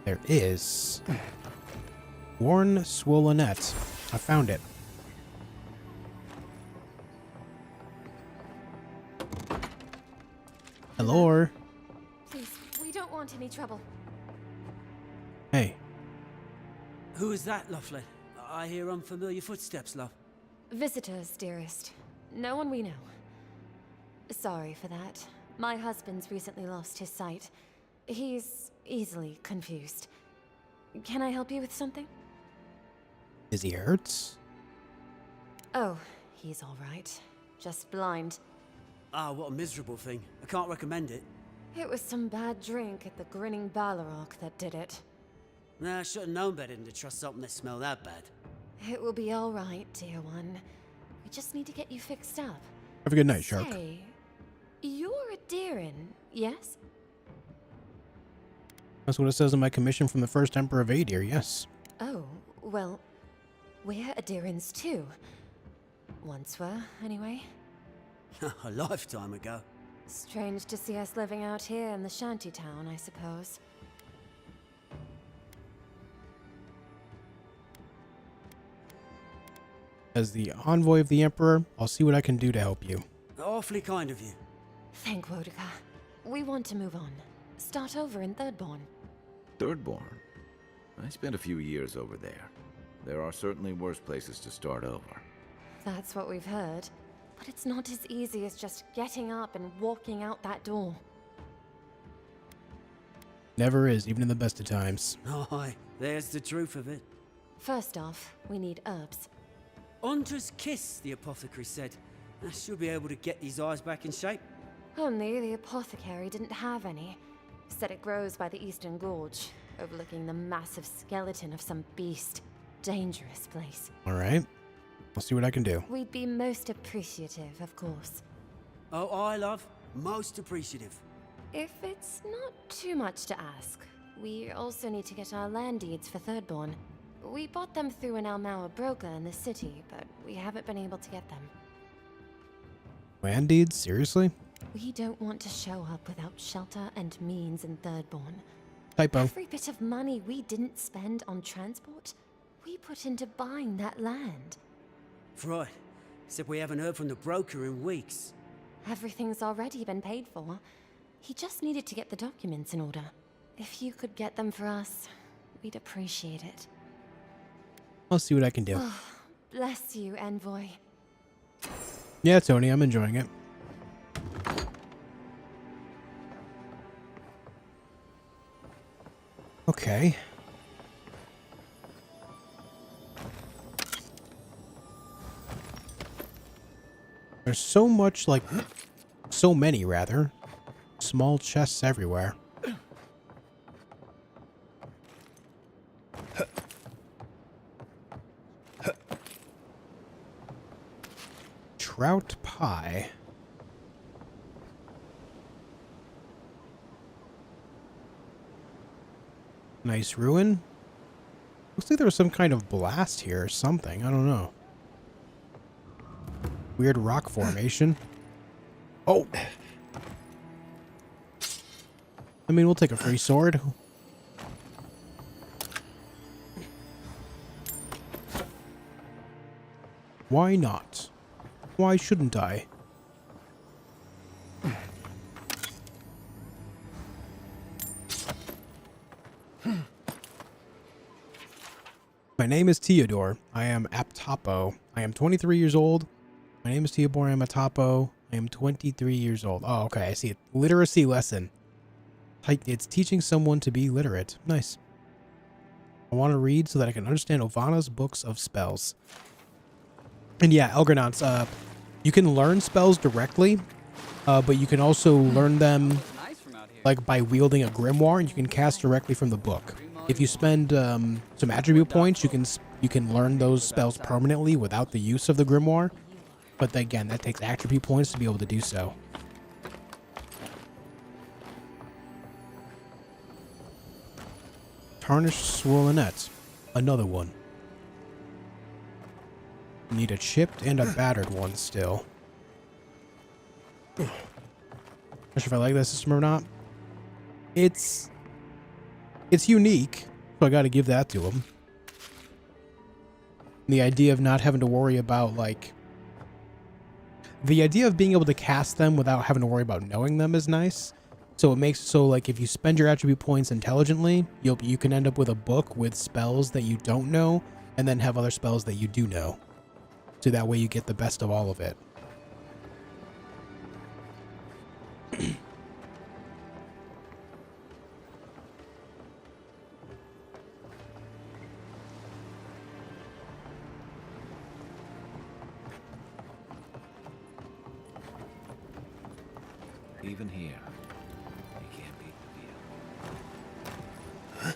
There is. Worn Swollenette. I found it. Hello. Please, we don't want any trouble. Hey. Who is that, Lovely? I hear unfamiliar footsteps, love. Visitors, dearest. No one we know. Sorry for that. My husband's recently lost his sight. He's easily confused. Can I help you with something? Is he hurt? Oh, he's all right. Just blind. Ah, what a miserable thing. I can't recommend it. It was some bad drink at the Grinning Balrog that did it. Nah, I should have known better than to trust something that smelled that bad. It will be all right, dear one. We just need to get you fixed up. Have a good night, Shark. Say, you're a Deerin, yes? That's what it says in my commission from the first Emperor of Adir, yes. Oh, well, we're Adirans too. Once were, anyway. A lifetime ago. Strange to see us living out here in the shantytown, I suppose. As the envoy of the Emperor, I'll see what I can do to help you. Awfully kind of you. Thank Wodika. We want to move on. Start over in Thirdborn. Thirdborn? I spent a few years over there. There are certainly worse places to start over. That's what we've heard. But it's not as easy as just getting up and walking out that door. Never is, even in the best of times. Aye, there's the truth of it. First off, we need herbs. Ondra's kiss, the apothecary said. I should be able to get these eyes back in shape. Only the apothecary didn't have any. Said it grows by the Eastern Gorge, overlooking the massive skeleton of some beast. Dangerous place. Alright. I'll see what I can do. We'd be most appreciative, of course. Oh, I love. Most appreciative. If it's not too much to ask, we also need to get our land deeds for Thirdborn. We bought them through an Almaua broker in the city, but we haven't been able to get them. Land deeds? Seriously? We don't want to show up without shelter and means in Thirdborn. Typo. Every bit of money we didn't spend on transport, we put into buying that land. Right. Except we haven't heard from the broker in weeks. Everything's already been paid for. He just needed to get the documents in order. If you could get them for us, we'd appreciate it. I'll see what I can do. Oh, bless you, Envoy. Yeah, Tony, I'm enjoying it. Okay. There's so much, like, so many, rather. Small chests everywhere. Trout pie. Nice ruin. Looks like there was some kind of blast here or something. I don't know. Weird rock formation. Oh! I mean, we'll take a free sword. Why not? Why shouldn't I? My name is Theodore. I am Aptapo. I am 23 years old. My name is Theodore. I am Aptapo. I am 23 years old. Oh, okay. I see it. Literacy lesson. It's teaching someone to be literate. Nice. I want to read so that I can understand Ovana's books of spells. And yeah, Elgronauts, you can learn spells directly, but you can also learn them like by wielding a grimoire, and you can cast directly from the book. If you spend some attribute points, you can learn those spells permanently without the use of the grimoire. But again, that takes attribute points to be able to do so. Tarnished swollenette. Another one. Need a chipped and a battered one still. Not sure if I like that system or not. It's unique, so I gotta give that to them. The idea of not having to worry about, like... The idea of being able to cast them without having to worry about knowing them is nice. So it makes so like if you spend your attribute points intelligently, you can end up with a book with spells that you don't know, and then have other spells that you do know. So that way you get the best of all of it. Even here, you can't beat the deal.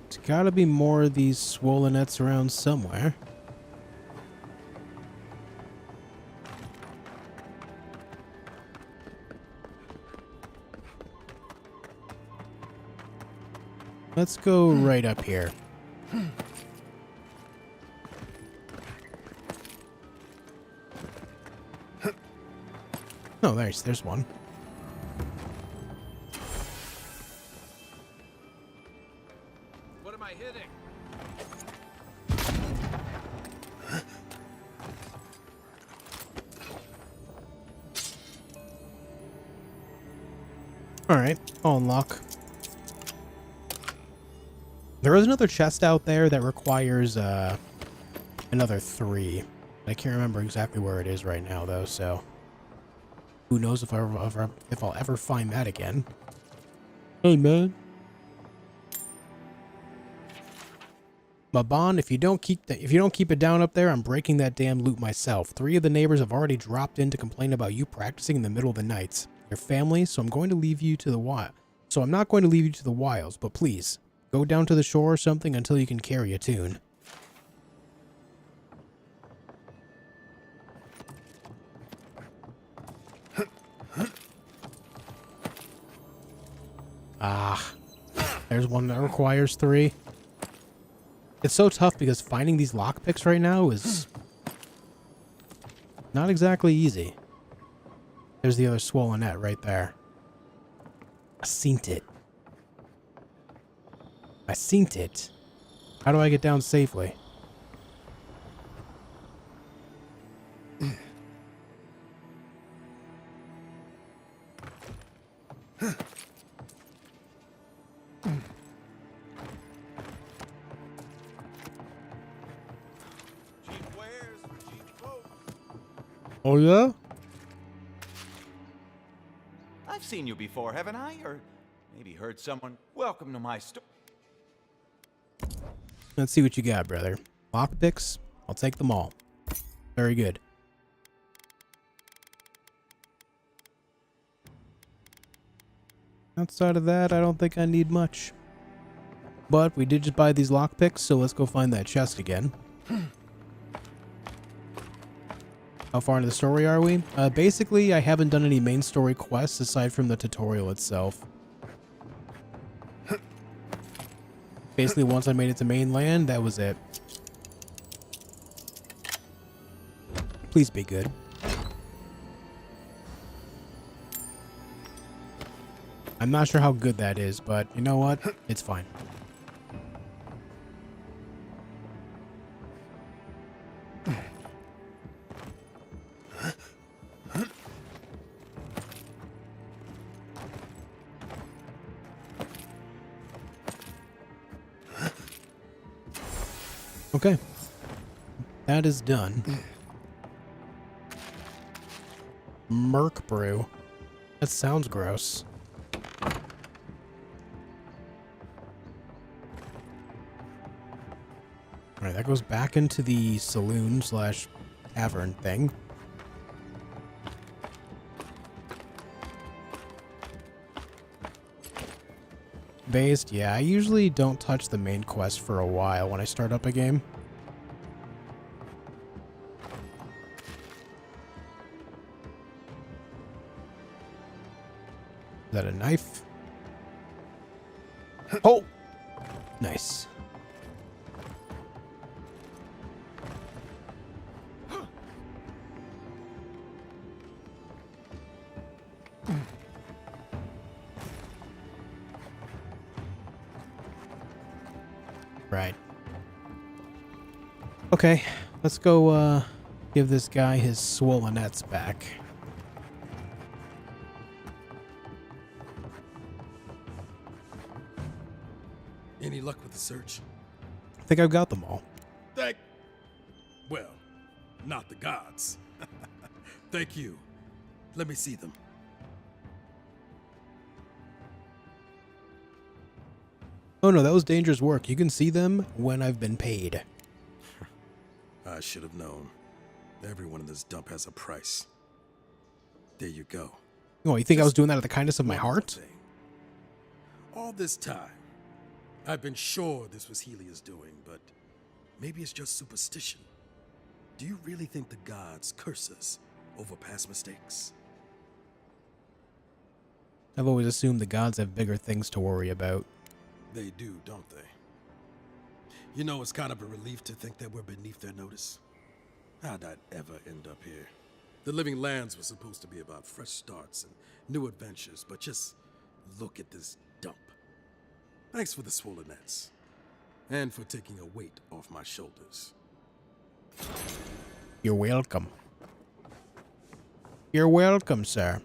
There's gotta be more of these swollenettes around somewhere. Let's go right up here. Oh, there's one. What am I hitting? Alright, I'll unlock. There is another chest out there that requires another 3. I can't remember exactly where it is right now, though, so... Who knows if I'll ever find that again. Hey, man. Maban, if you don't keep it down up there, I'm breaking that damn loot myself. 3 of the neighbors have already dropped in to complain about you practicing in the middle of the night. Your family, so I'm going to leave you to the wild. So I'm not going to leave you to the wilds, but please, go down to the shore or something until you can carry a tune. Ah, there's one that requires 3. It's so tough because finding these lockpicks right now is not exactly easy. There's the other swollenette right there. I seen it. I seen it. How do I get down safely? Oh, yeah? I've seen you before, haven't I? Or maybe heard someone. Welcome to my store. Let's see what you got, brother. Lockpicks? I'll take them all. Very good. Outside of that, I don't think I need much. But we did just buy these lockpicks, so let's go find that chest again. How far into the story are we? Basically, I haven't done any main story quests aside from the tutorial itself. Basically, once I made it to mainland, that was it. Please be good. I'm not sure how good that is, but you know what? It's fine. Okay. That is done. Merc brew. That sounds gross. Alright, that goes back into the saloon slash tavern thing. Based, yeah, I usually don't touch the main quest for a while when I start up a game. Is that a knife? Oh! Nice. Right. Okay, let's go give this guy his swollenets back. Any luck with the search? I think I've got them all. Well, not the gods. Thank you. Let me see them. Oh no, that was dangerous work. You can see them when I've been paid. I should have known. Everyone in this dump has a price. There you go. Oh, you think I was doing that out of the kindness of my heart? All this time, I've been sure this was Helia's doing, but maybe it's just superstition. Do you really think the gods curse us over past mistakes? I've always assumed the gods have bigger things to worry about. They do, don't they? You know, it's kind of a relief to think that we're beneath their notice. How'd I ever end up here? The Living Lands was supposed to be about fresh starts and new adventures, but just look at this dump. Thanks for the swollenets, and for taking a weight off my shoulders. You're welcome. You're welcome, sir.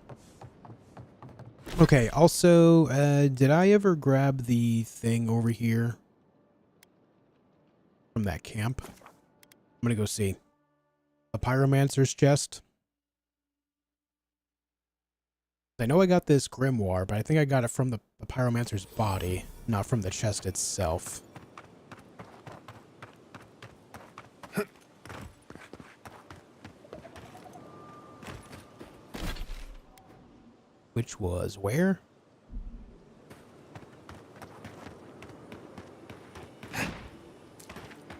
Okay, also, did I ever grab the thing over here from that camp? I'm gonna go see. A pyromancer's chest. I know I got this grimoire, but I think I got it from the pyromancer's body, not from the chest itself. Which was where?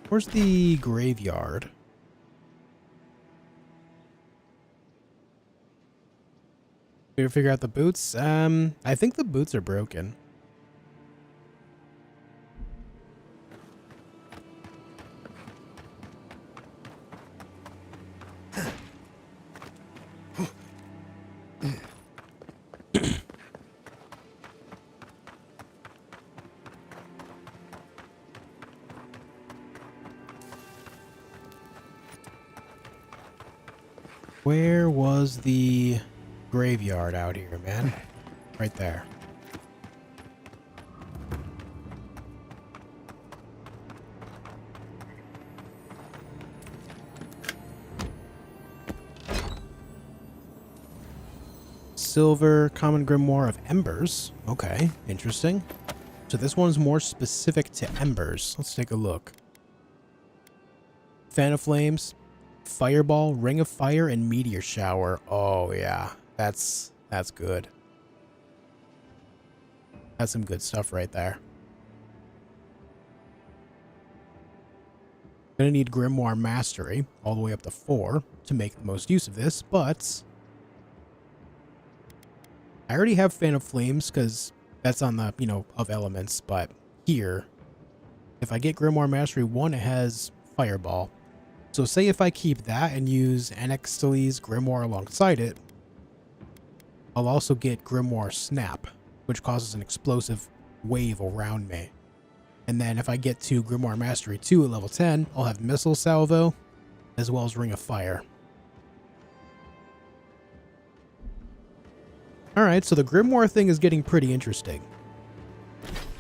Where's the graveyard? Did you figure out the boots? I think the boots are broken. Where was the graveyard out here, man? Right there. Silver Common Grimoire of Embers. Okay, interesting. So this one's more specific to embers. Let's take a look. Fan of Flames, Fireball, Ring of Fire, and Meteor Shower. Oh yeah, that's good. That's some good stuff right there. Gonna need Grimoire Mastery all the way up to 4 to make the most use of this, but I already have Fan of Flames because that's on the, of elements, but here, if I get Grimoire Mastery 1, it has Fireball. So say if I keep that and use Anextali's Grimoire alongside it, I'll also get Grimoire Snap, which causes an explosive wave around me. And then if I get to Grimoire Mastery 2 at level 10, I'll have Missile Salvo, as well as Ring of Fire. Alright, so the Grimoire thing is getting pretty interesting.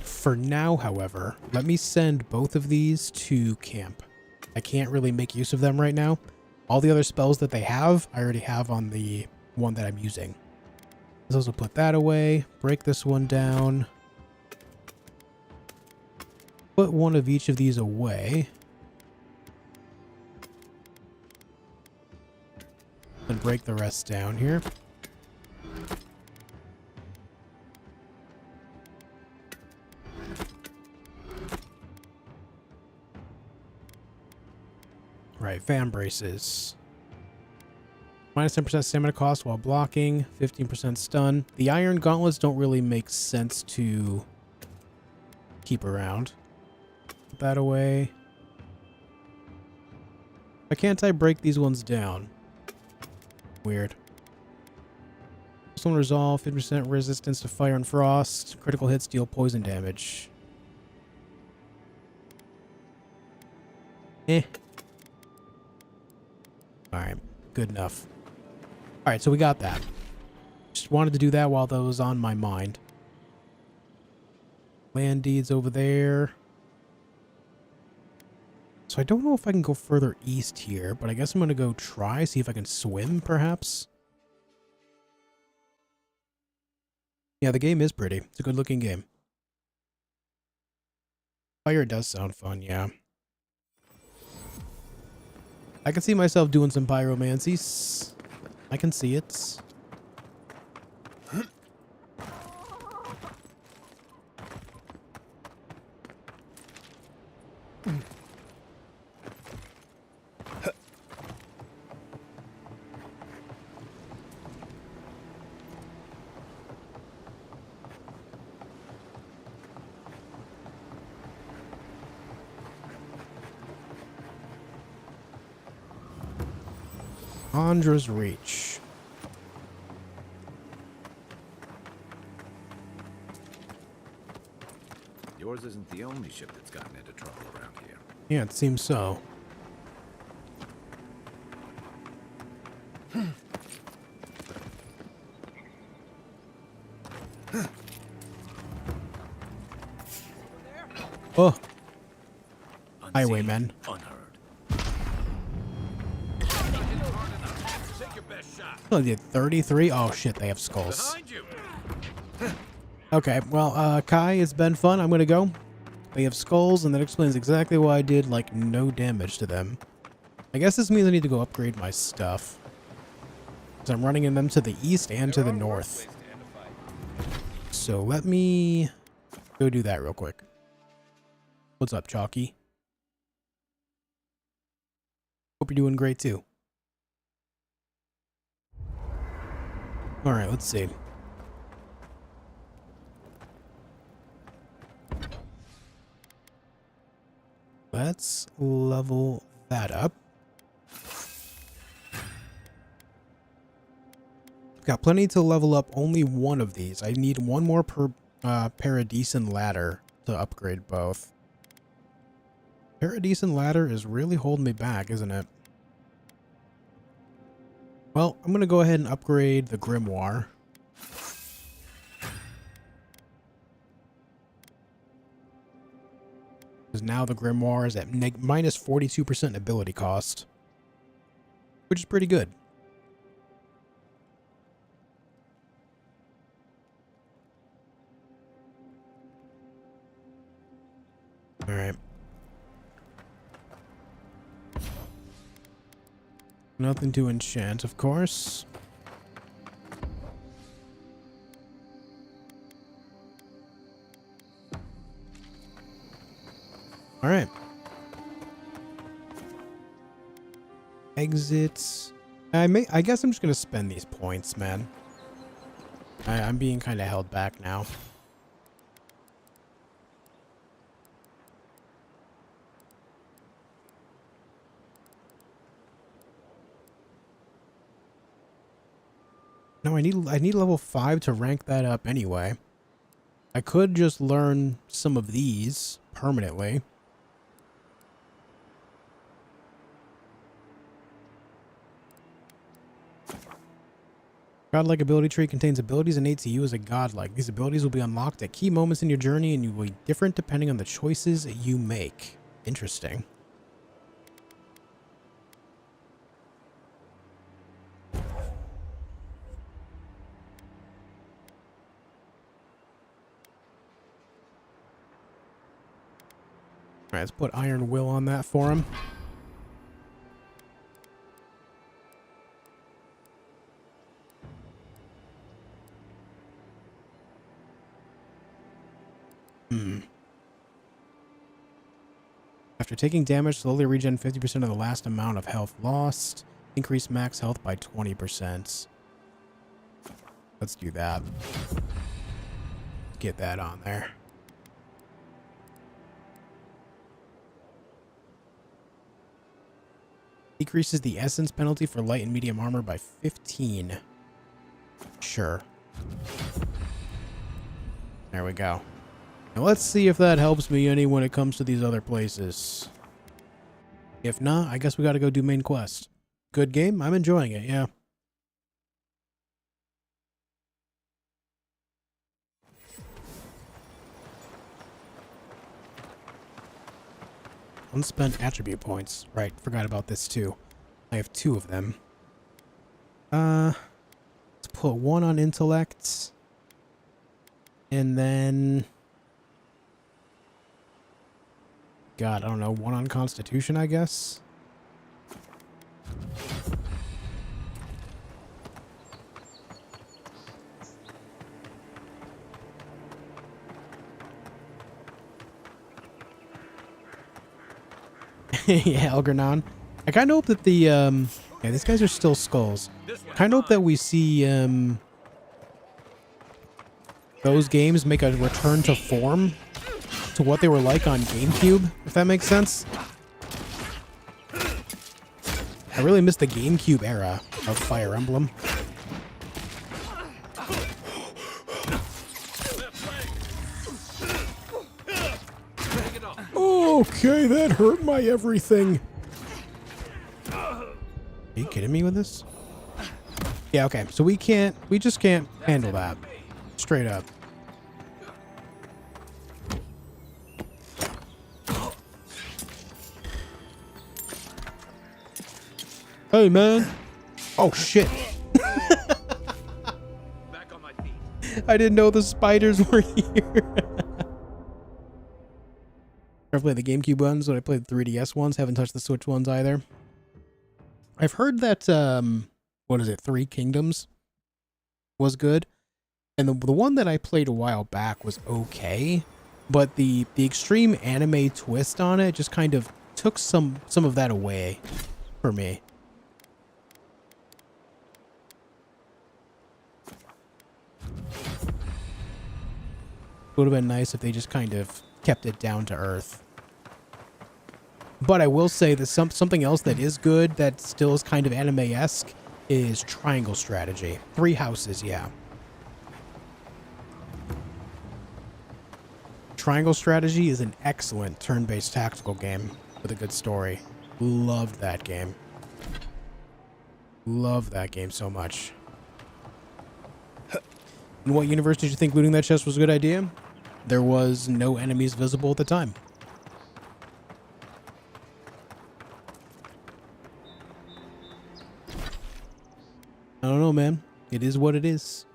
For now, however, let me send both of these to camp. I can't really make use of them right now. All the other spells that they have, I already have on the one that I'm using. Let's also put that away. Break this one down. Put one of each of these away. And break the rest down here. Right, fan braces. Minus 10% stamina cost while blocking, 15% stun. The iron gauntlets don't really make sense to keep around. Put that away. Why can't I break these ones down? Weird. This one resolve, 50% resistance to fire and frost. Critical hits deal poison damage. Alright, good enough. Alright, so we got that. Just wanted to do that while that was on my mind. Land deeds over there. So I don't know if I can go further east here, but I guess I'm going to go try, see if I can swim, perhaps. Yeah, the game is pretty. It's a good-looking game. Fire does sound fun, yeah. I can see myself doing some pyromancies. I can see it. Andra's Reach. Yours isn't the only ship that's gotten into trouble around here. Yeah, it seems so. Oh. Highwaymen. Oh, they did 33? Oh shit, they have skulls. Okay, well, Kai, it's been fun. I'm gonna go. They have skulls, and that explains exactly why I did, like, no damage to them. I guess this means I need to go upgrade my stuff. Because I'm running in them to the east and to the north. So let me go do that real quick. What's up, Chalky? Hope you're doing great, too. Alright, let's see. Let's level that up. Got plenty to level up only one of these. I need one more per Paradis ladder to upgrade both. Paradis ladder is really holding me back, isn't it? Well, I'm going to go ahead and upgrade the Grimoire. Because now the Grimoire is at minus 42% ability cost. Which is pretty good. Alright. Nothing to enchant, of course. All right. Exits. I guess I'm just gonna spend these points, man. I'm being kind of held back now. No, I need level 5 to rank that up anyway. I could just learn some of these permanently. Godlike ability tree contains abilities innate to you as a godlike. These abilities will be unlocked at key moments in your journey and you will be different depending on the choices you make. Interesting. All right, let's put Iron Will on that for him. After taking damage, slowly regen 50% of the last amount of health lost. Increase max health by 20%. Let's do that. Get that on there. Decreases the essence penalty for light and medium armor by 15. Sure. There we go. Now let's see if that helps me any when it comes to these other places. If not, I guess we gotta go do main quest. Good game? I'm enjoying it, yeah. Unspent attribute points. Right, forgot about this too. I have 2 of them. Let's put 1 on intellect. And then... God, I don't know, 1 on constitution, I guess? Yeah, Elgernon. I kind of hope that the, yeah, these guys are still skulls. Kind of hope that we see, those games make a return to form to what they were like on GameCube, if that makes sense. I really miss the GameCube era of Fire Emblem. Okay, that hurt my everything. Are you kidding me with this? Yeah, okay, so we just can't handle that. Straight up. Hey, man. Oh, shit. Back on my feet. I didn't know the spiders were here. I played the GameCube ones, but I played the 3DS ones. Haven't touched the Switch ones either. I've heard that, what is it, Three Kingdoms was good. And the one that I played a while back was okay. But the extreme anime twist on it just kind of took some of that away for me. It would have been nice if they just kind of kept it down to earth. But I will say that something else that is good that still is kind of anime-esque is Triangle Strategy. 3 Houses, yeah. Triangle Strategy is an excellent turn-based tactical game with a good story. Loved that game. Love that game so much. In what universe did you think looting that chest was a good idea? There was no enemies visible at the time. I don't know, man. It is what it is.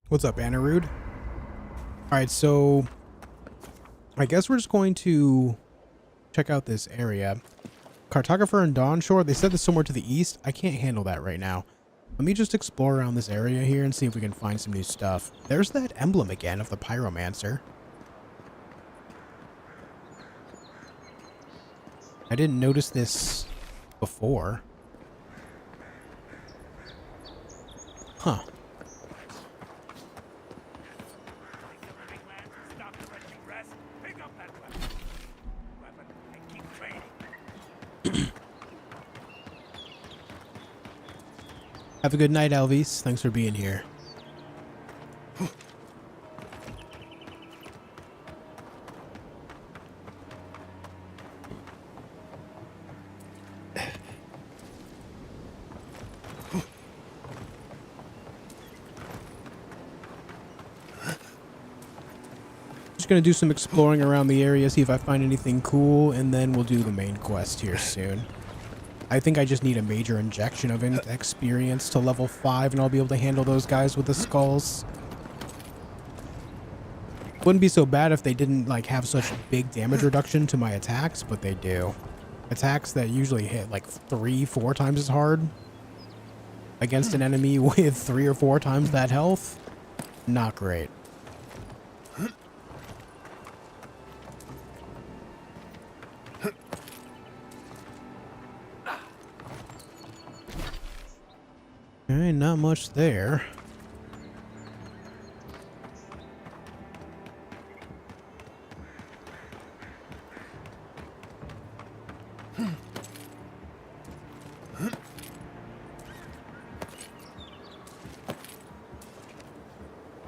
What's up, Anarude? Alright, so I guess we're just going to check out this area. Cartographer and Dawnshore, they said this somewhere to the east. I can't handle that right now. Let me just explore around this area here and see if we can find some new stuff. There's that emblem again of the Pyromancer. I didn't notice this before. Huh. Have a good night, Alvis. Thanks for being here. Just gonna do some exploring around the area, see if I find anything cool, and then we'll do the main quest here soon. I think I just need a major injection of experience to level 5, and I'll be able to handle those guys with the skulls. Wouldn't be so bad if they didn't like have such big damage reduction to my attacks, but they do. Attacks that usually hit like 3-4 times as hard against an enemy with 3 or 4 times that health, not great. Alright, not much there.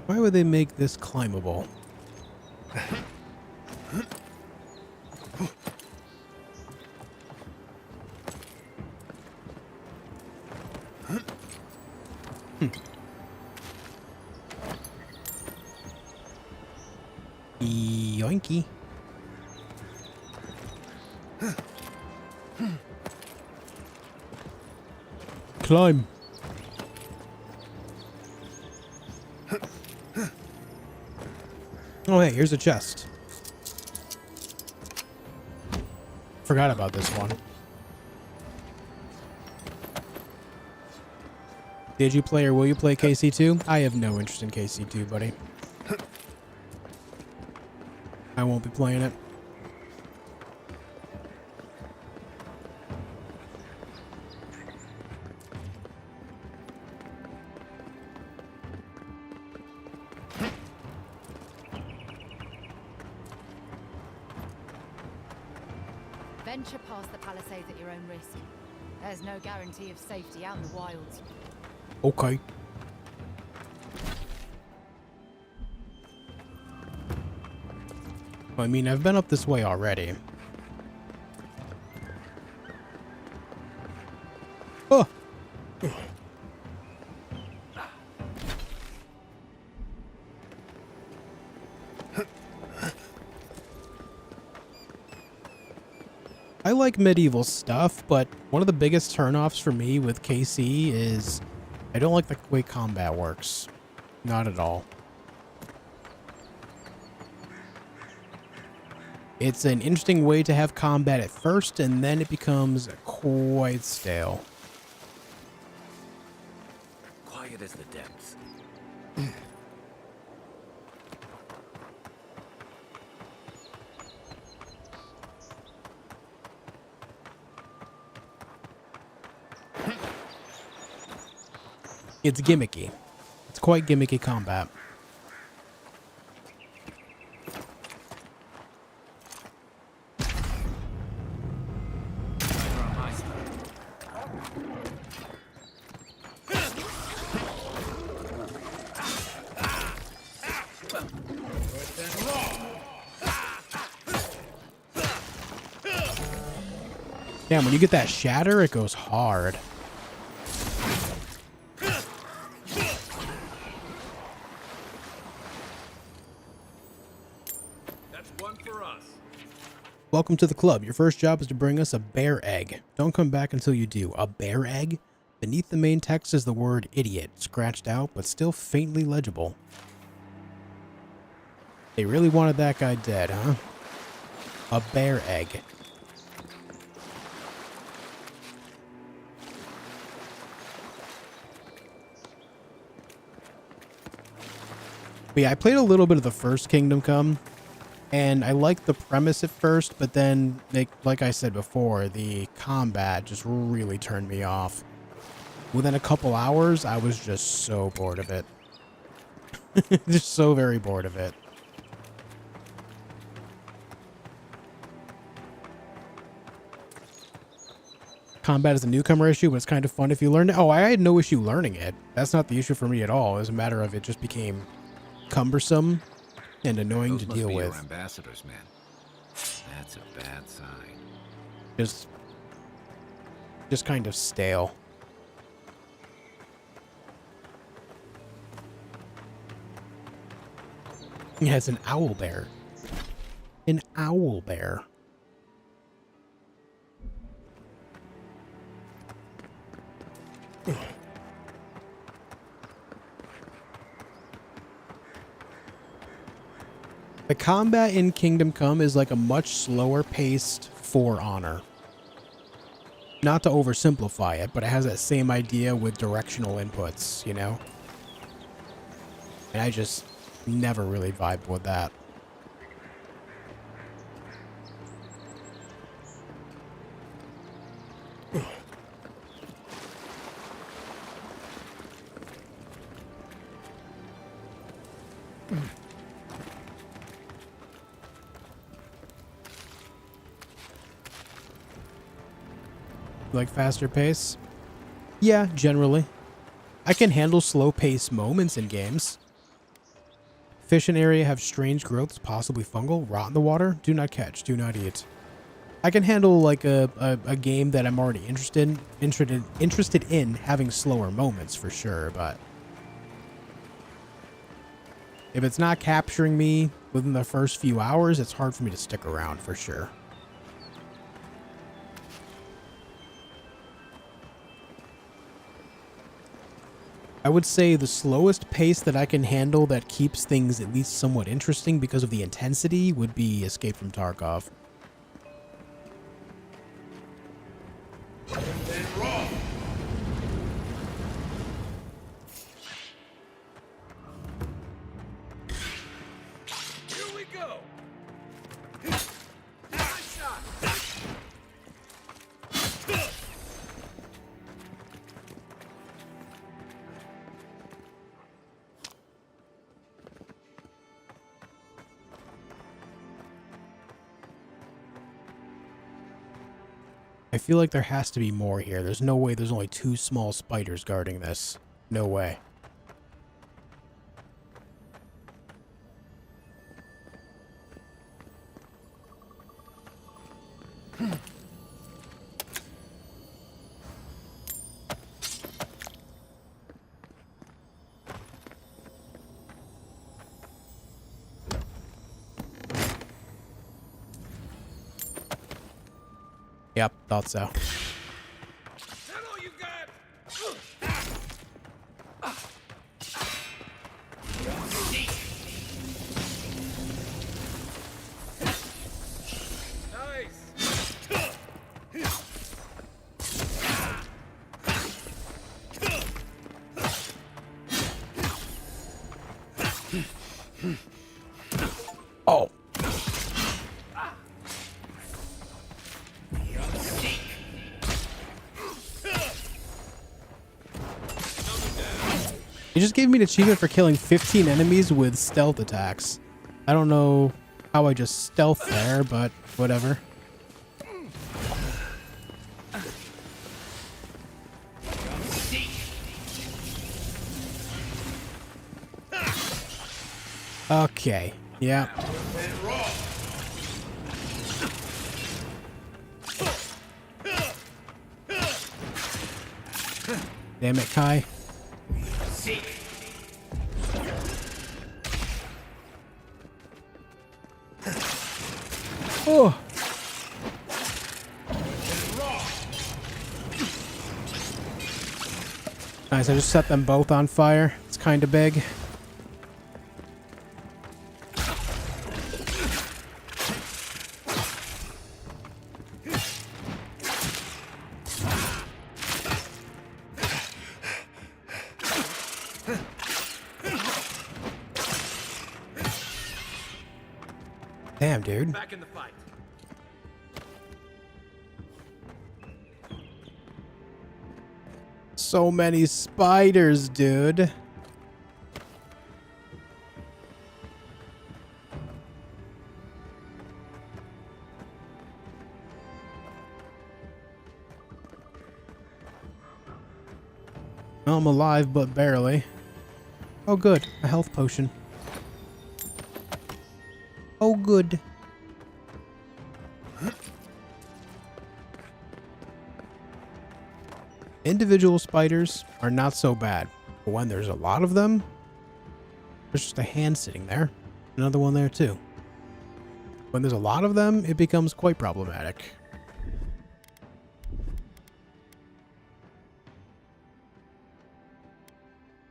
Why would they make this climbable? Yoinky. Climb. Oh, hey, here's a chest. Forgot about this one. Did you play or will you play KC2? I have no interest in KC2, buddy. I won't be playing it. Venture past the palisades at your own risk. There's no guarantee of safety out in the wilds. Okay. I mean, I've been up this way already. Oh! I like medieval stuff, but one of the biggest turnoffs for me with KC is I don't like the way combat works. Not at all. It's an interesting way to have combat at first, and then it becomes quite stale. Quiet as the depths. It's gimmicky. It's quite gimmicky combat. Damn, when you get that shatter, it goes hard. That's one for us. Welcome to the club. Your first job is to bring us a bear egg. Don't come back until you do. A bear egg? Beneath the main text is the word idiot, scratched out, but still faintly legible. They really wanted that guy dead, huh? A bear egg. But yeah, I played a little bit of the first Kingdom Come, and I liked the premise at first, but then, like I said before, the combat just really turned me off. Within a couple hours, I was just so bored of it. Just so very bored of it. Combat is a newcomer issue, but it's kind of fun if you learn it. Oh, I had no issue learning it. That's not the issue for me at all. It was a matter of it just became cumbersome and annoying to deal with. Those must be our ambassadors, man. That's a bad sign. Just kind of stale. Yeah, it's an owl bear. An owl bear. The combat in Kingdom Come is like a much slower paced For Honor. Not to oversimplify it, but it has that same idea with directional inputs, you know? And I just never really vibed with that. Like faster pace? Yeah, generally. I can handle slow pace moments in games. Fish in area have strange growths, possibly fungal, rot in the water, do not catch, do not eat. I can handle like a game that I'm already interested in having slower moments for sure, but if it's not capturing me within the first few hours, it's hard for me to stick around for sure. I would say the slowest pace that I can handle that keeps things at least somewhat interesting because of the intensity would be Escape from Tarkov. Here we go. Nice shot. I feel like there has to be more here. There's no way there's only 2 small spiders guarding this. No way. Yep, thought so. That all you got? Oh. You just gave me an achievement for killing 15 enemies with stealth attacks. I don't know how I just stealth there, but whatever. Okay, yeah. Damn it, Kai. Oh. Nice, I just set them both on fire. It's kind of big. Damn, dude. Back in the fight. So many spiders, dude. Well, I'm alive, but barely. Oh, good. A health potion. Oh, good. Individual spiders are not so bad, but when there's a lot of them, there's just a hand sitting there. Another one there too. When there's a lot of them, it becomes quite problematic.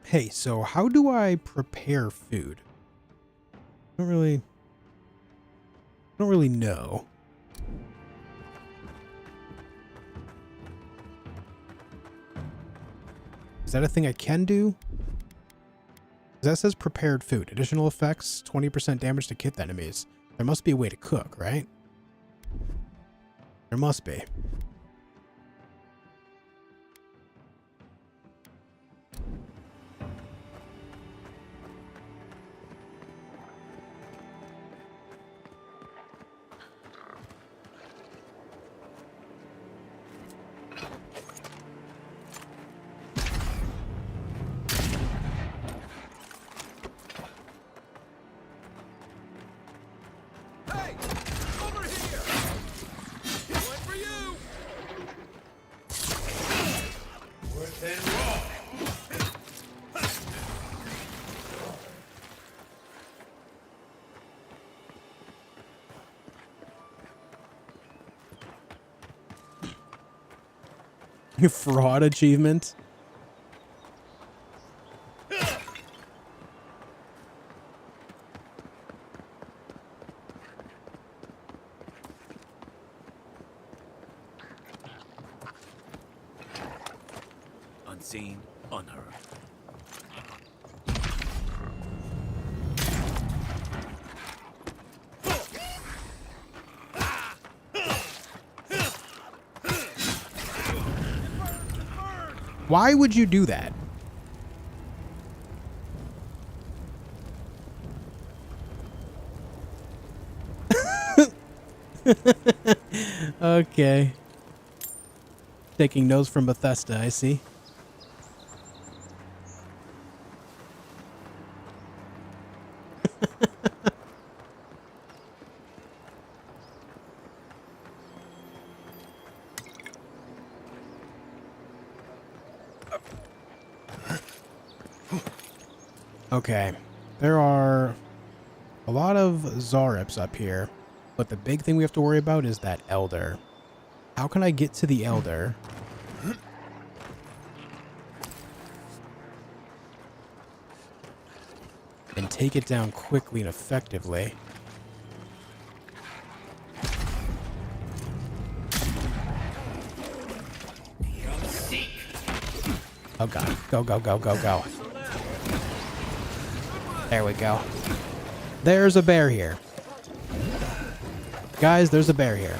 Hey, so how do I prepare food? I don't really know. Is that a thing I can do? That says prepared food. Additional effects, 20% damage to kith enemies. There must be a way to cook, right? There must be. Fraud achievement. Unseen, unheard. Why would you do that? Okay. Taking notes from Bethesda, I see. Okay, there are a lot of Zarips up here, but the big thing we have to worry about is that Elder. How can I get to the Elder? And take it down quickly and effectively. Oh god, go, go, go, go, go. There we go. There's a bear here. Guys, there's a bear here.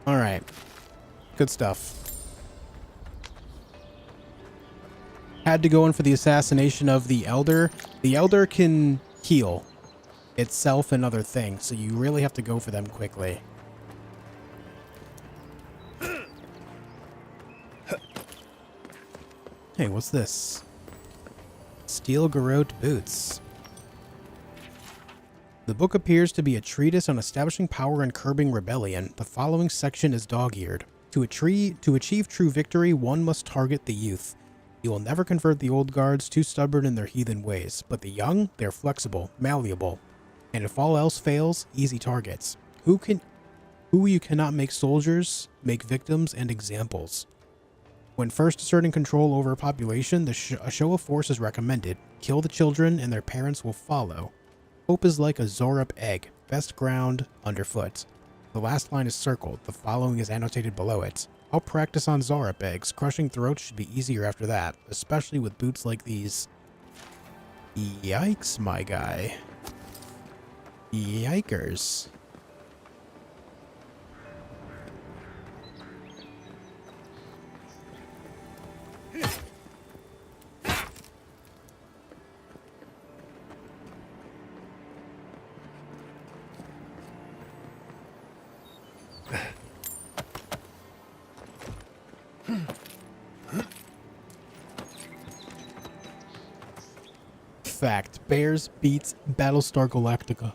Alright. Good stuff. Had to go in for the assassination of the Elder. The Elder can heal itself and other things, so you really have to go for them quickly. Hey, what's this? Steel garrote boots. The book appears to be a treatise on establishing power and curbing rebellion. The following section is dog-eared. To achieve true victory, one must target the youth. You will never convert the old guards, too stubborn in their heathen ways, but the young, they're flexible, malleable, and if all else fails, easy targets. Who you cannot make soldiers, make victims and examples. When first asserting control over a population, a show of force is recommended. Kill the children and their parents will follow. Hope is like a Zorup egg, best ground underfoot. The last line is circled, the following is annotated below it. I'll practice on Zorup eggs. Crushing throats should be easier after that, especially with boots like these. Yikes, my guy. Yikers. fact. Bears beats Battlestar Galactica.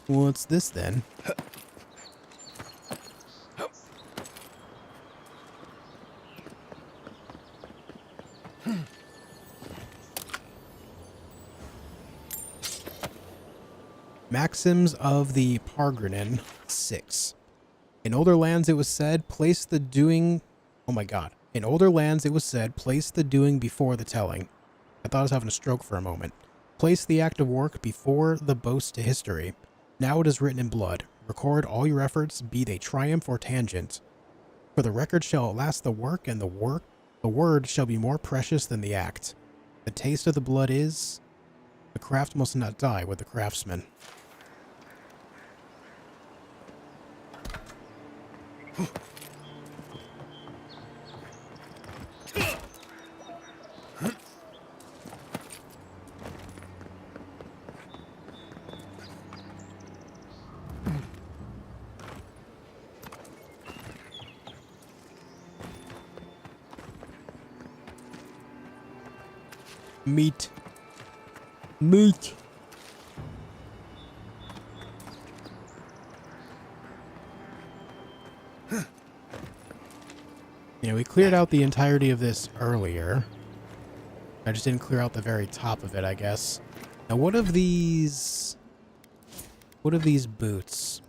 What's this then? Maxims of the Pargranen 6. In older lands it was said, place the doing... Oh my god. In older lands it was said, place the doing before the telling. I thought I was having a stroke for a moment. Place the act of work before the boast to history. Now it is written in blood. Record all your efforts, be they triumph or tangent. For the record shall outlast the work, and the word shall be more precious than the act. The taste of the blood is... The craft must not die with the craftsman. Meat. Meat. You know, we cleared out the entirety of this earlier. I just didn't clear out the very top of it, I guess. Now, what of these... What of these boots?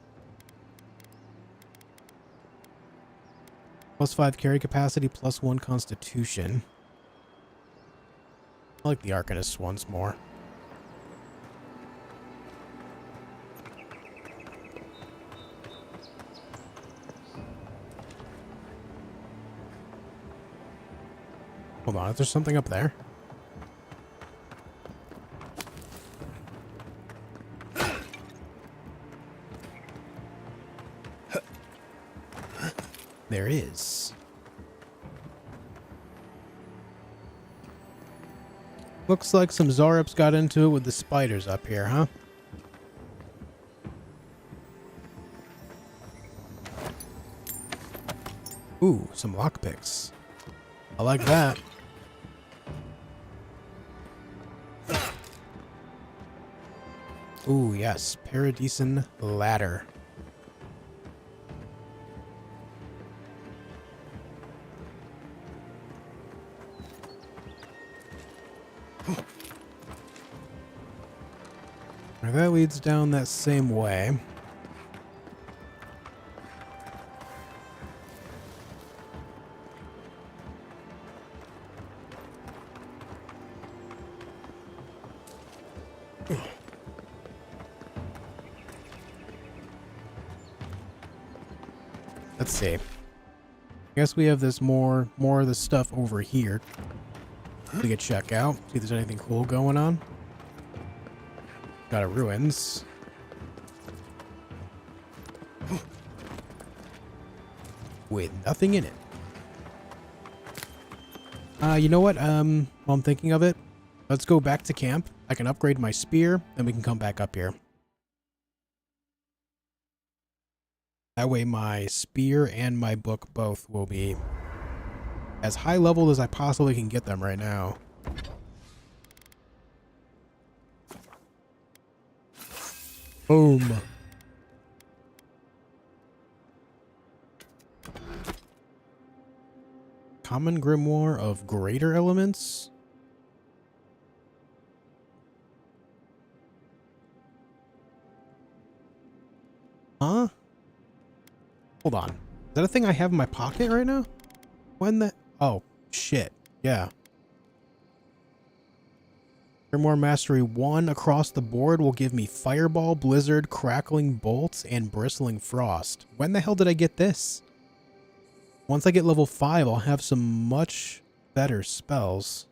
+5 carry capacity, +1 constitution. I like the Arcanist ones more. Hold on, is there something up there? There is. Looks like some Zareps got into it with the spiders up here, huh? Ooh, some lockpicks. I like that. Ooh, yes. Paradisan ladder. Now that leads down that same way. Let's see. I guess we have this more of the stuff over here. We could check out, see if there's anything cool going on. Got a ruins. With nothing in it. You know what? While I'm thinking of it, let's go back to camp. I can upgrade my spear, then we can come back up here. That way my spear and my book both will be as high leveled as I possibly can get them right now. Boom. Common Grimoire of Greater Elements? Huh? Hold on. Is that a thing I have in my pocket right now? When the... Oh, shit. Yeah. Grimoire Mastery 1 across the board will give me Fireball, Blizzard, Crackling Bolts, and Bristling Frost. When the hell did I get this? Once I get level 5, I'll have some much better spells.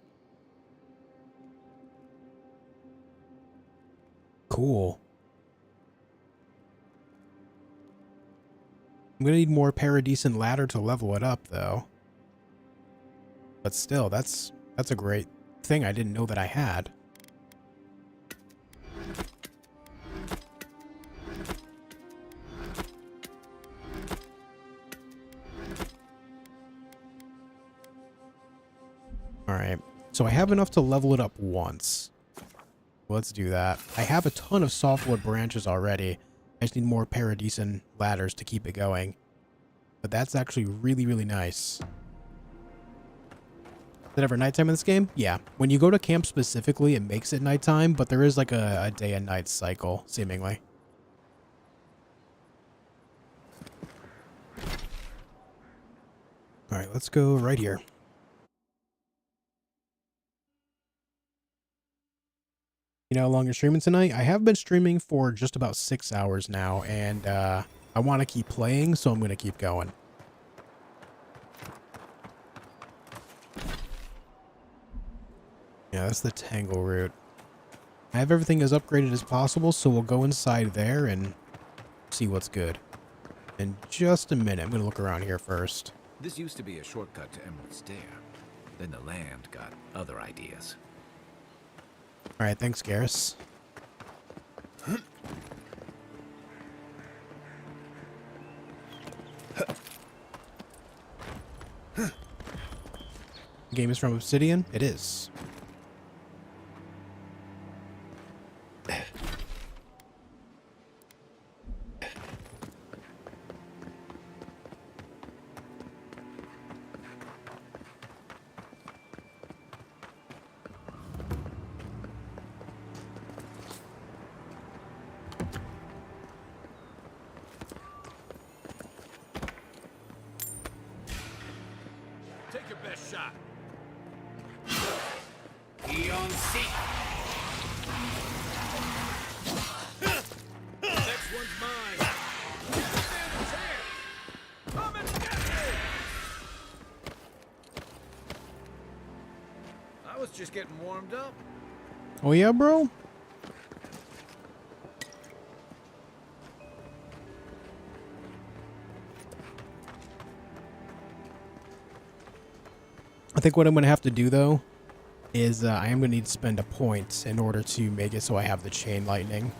Cool. I'm gonna need more Paradisan ladder to level it up, though. But still, that's a great thing I didn't know that I had. So I have enough to level it up once. Let's do that. I have a ton of softwood branches already. I just need more Paradisan ladders to keep it going. But that's actually really, really nice. Is it ever nighttime in this game? Yeah. When you go to camp specifically, it makes it nighttime, but there is like a day and night cycle, seemingly. Alright, let's go right here. You know how long you're streaming tonight? I have been streaming for just about 6 hours now, and I want to keep playing, so I'm going to keep going. Yeah, that's the Tangle route. I have everything as upgraded as possible, so we'll go inside there and see what's good. In just a minute, I'm going to look around here first. This used to be a shortcut to Emerald Stair. Then the land got other ideas. Alright, thanks, Garrus. The game is from Obsidian? It is. Take your best shot. Eon Seek. Next one's mine. Stand a chance. Come and get me. I was just getting warmed up. Oh yeah, bro? I think what I'm going to have to do, though, is I am going to need to spend a point in order to make it so I have the Chain Lightning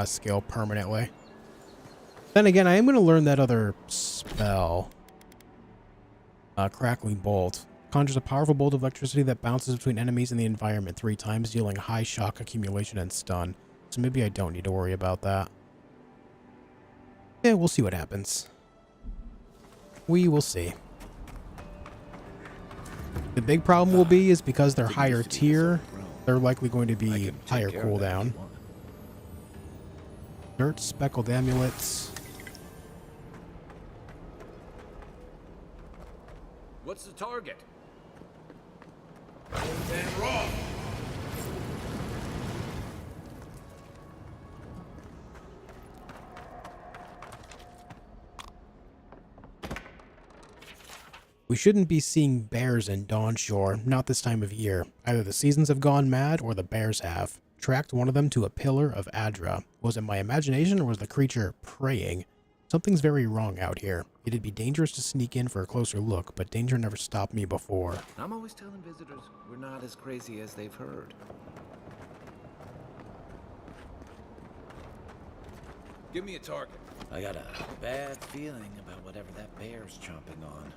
skill permanently. Then again, I am going to learn that other spell. Crackling Bolt. Conjures a powerful bolt of electricity that bounces between enemies and the environment 3 times, dealing high shock accumulation and stun. So maybe I don't need to worry about that. Yeah, we'll see what happens. We will see. The big problem will be is because they're higher tier, they're likely going to be higher cooldown. Dirt, speckled amulets. What's the target? And raw. We shouldn't be seeing bears in Dawnshore, not this time of year. Either the seasons have gone mad or the bears have. Tracked one of them to a pillar of Adra. Was it my imagination or was the creature praying? Something's very wrong out here. It'd be dangerous to sneak in for a closer look, but danger never stopped me before. I'm always telling visitors we're not as crazy as they've heard. Give me a target. I got a bad feeling about whatever that bear's chomping on.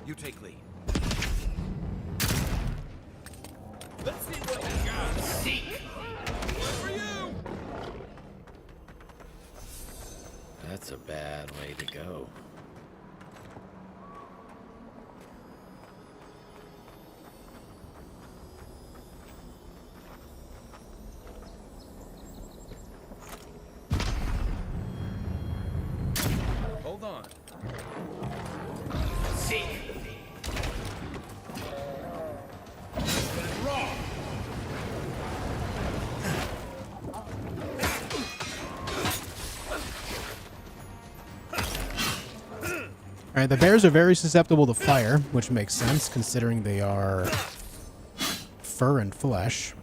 You take lead. Let's see what you got. Seek. One for you. That's a bad way to go. Hold on. Seek. And raw. Alright, the bears are very susceptible to fire, which makes sense considering they are fur and flesh.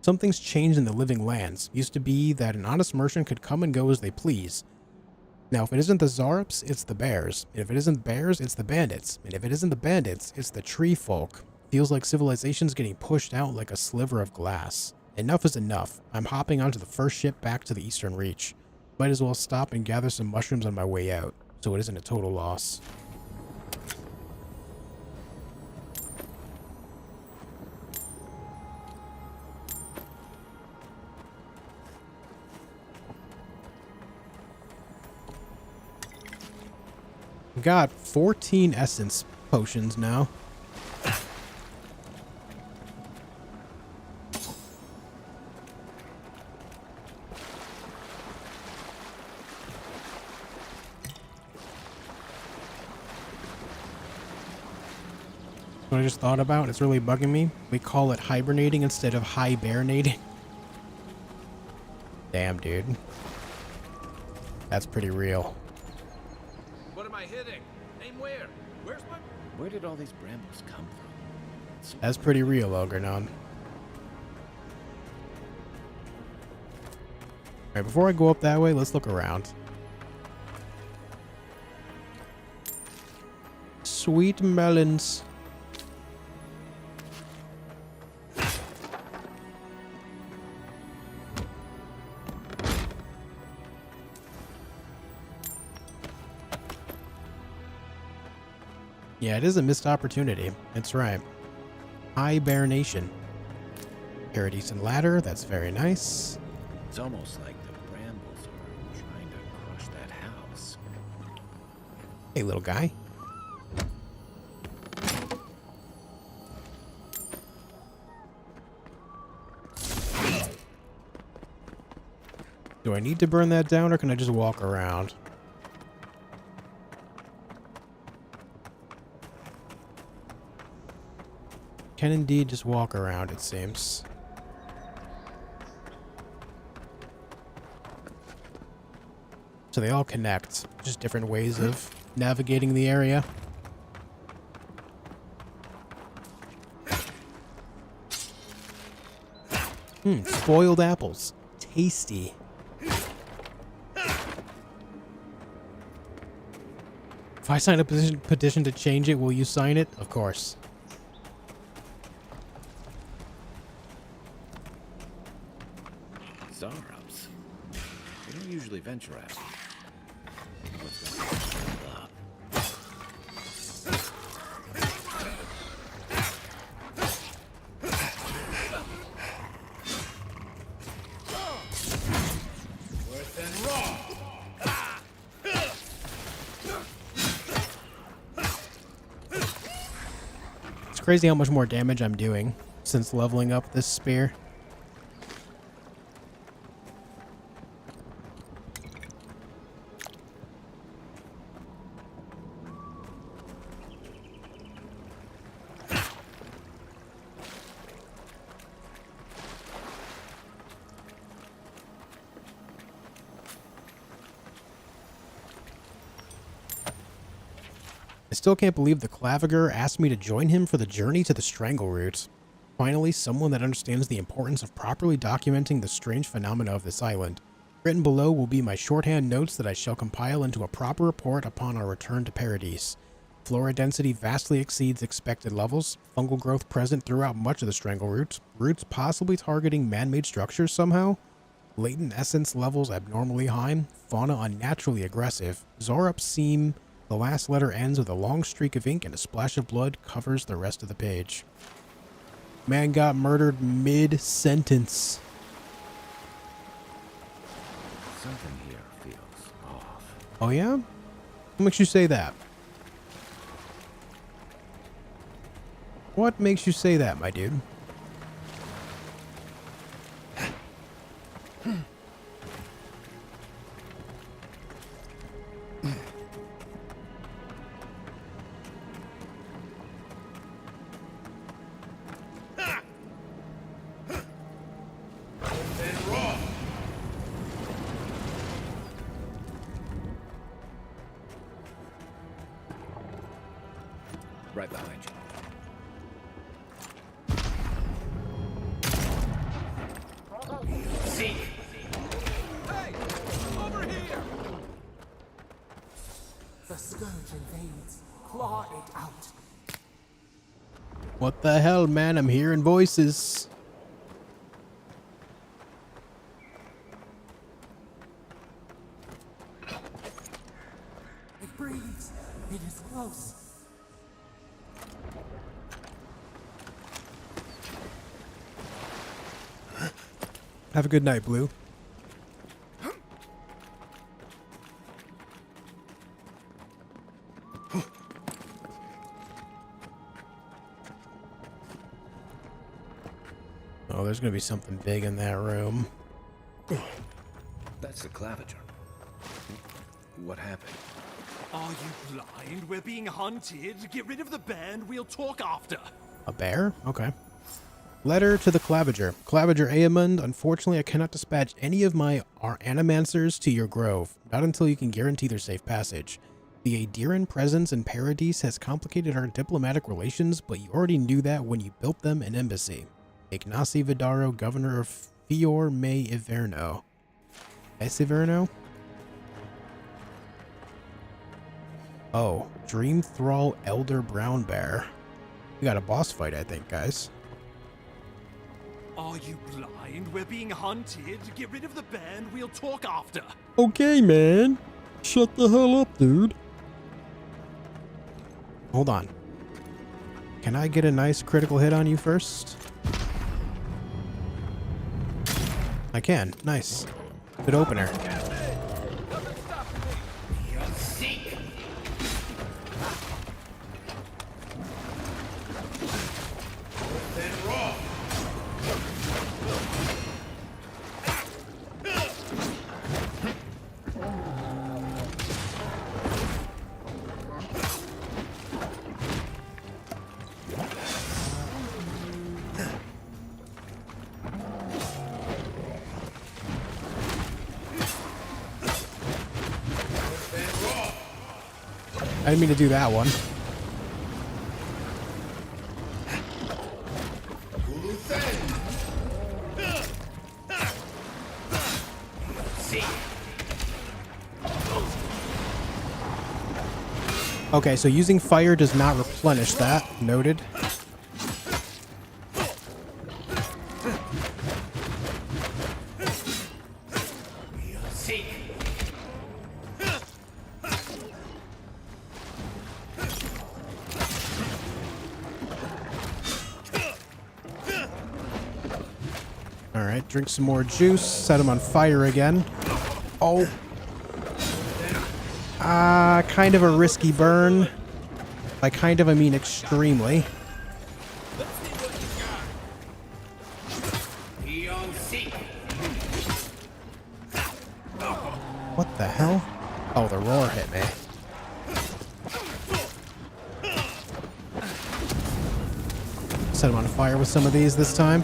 Something's changed in the living lands. Used to be that an honest merchant could come and go as they please. Now, if it isn't the Zarps, it's the bears. And if it isn't the bears, it's the bandits. And if it isn't the bandits, it's the tree folk. Feels like civilization's getting pushed out like a sliver of glass. Enough is enough. I'm hopping onto the first ship back to the Eastern Reach. Might as well stop and gather some mushrooms on my way out, so it isn't a total loss. Got 14 essence potions now. What I just thought about, it's really bugging me. We call it hibernating instead of hibernating. Damn, dude. That's pretty real. What am I hitting? Aim where? Where's my... Where did all these brambles come from? That's pretty real, Algernon. Alright, before I go up that way, let's look around. Sweet melons. Yeah, it is a missed opportunity. That's right. Hibernation. Paradis and ladder, that's very nice. It's almost like the brambles are trying to crush that house. Hey, little guy. Do I need to burn that down, or can I just walk around? Can indeed just walk around, it seems. So they all connect, just different ways of navigating the area. Spoiled apples. Tasty. If I sign a petition to change it, will you sign it? Of course. Zarups. They don't usually venture out. What's going on? It's crazy how much more damage I'm doing since leveling up this spear. I still can't believe the Claviger asked me to join him for the journey to the Strangle Root. Finally, someone that understands the importance of properly documenting the strange phenomena of this island. Written below will be my shorthand notes that I shall compile into a proper report upon our return to Paradis. Flora density vastly exceeds expected levels, fungal growth present throughout much of the Strangle Root, roots possibly targeting man-made structures somehow, latent essence levels abnormally high, fauna unnaturally aggressive, Zorups seem... The last letter ends with a long streak of ink and a splash of blood covers the rest of the page. Man got murdered mid-sentence. Something here feels off. Oh yeah? What makes you say that? What makes you say that, my dude? Right behind you. See? Hey! Over here! The scourge invades. Claw it out. What the hell, man? I'm hearing voices. close. Have a good night, Blue. Oh, there's gonna be something big in that room. That's the claviger. What happened? Are you blind? We're being hunted. Get rid of the band. We'll talk after. A bear? Okay. Letter to the Claviger. Claviger Aemond, unfortunately I cannot dispatch any of my animancers to your grove, not until you can guarantee their safe passage. The Aediran presence in Paradis has complicated our diplomatic relations, but you already knew that when you built them an embassy. Ignasi Vidaro, Governor of Fior Me Iverno. Iverno? Oh, Dream Thrall Elder Brown Bear. We got a boss fight, I think, guys. Are you blind? We're being hunted. Get rid of the band. We'll talk after. Okay, man. Shut the hell up, dude. Hold on. Can I get a nice critical hit on you first? I can. Nice. Good opener. I didn't mean to do that one. Okay, so using fire does not replenish that. Noted. Alright, drink some more juice, set him on fire again. Oh. Kind of a risky burn. By kind of, I mean extremely. What the hell? Oh, the roar hit me. Set him on fire with some of these this time.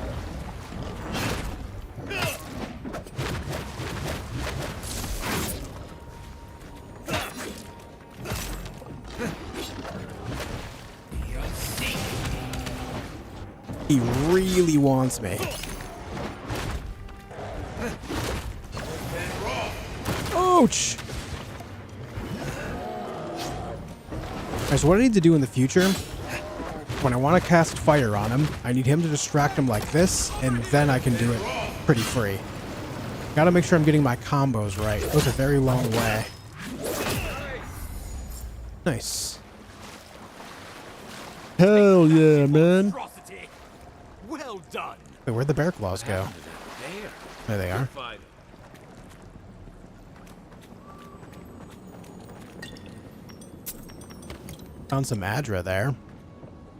He really wants me. Ouch! Alright, so what I need to do in the future, when I want to cast fire on him, I need him to distract him like this, and then I can do it pretty free. Gotta make sure I'm getting my combos right. It goes a very long way. Nice. Hell yeah, man. Well done. Wait, where'd the bear claws go? There they are. Found some Adra there.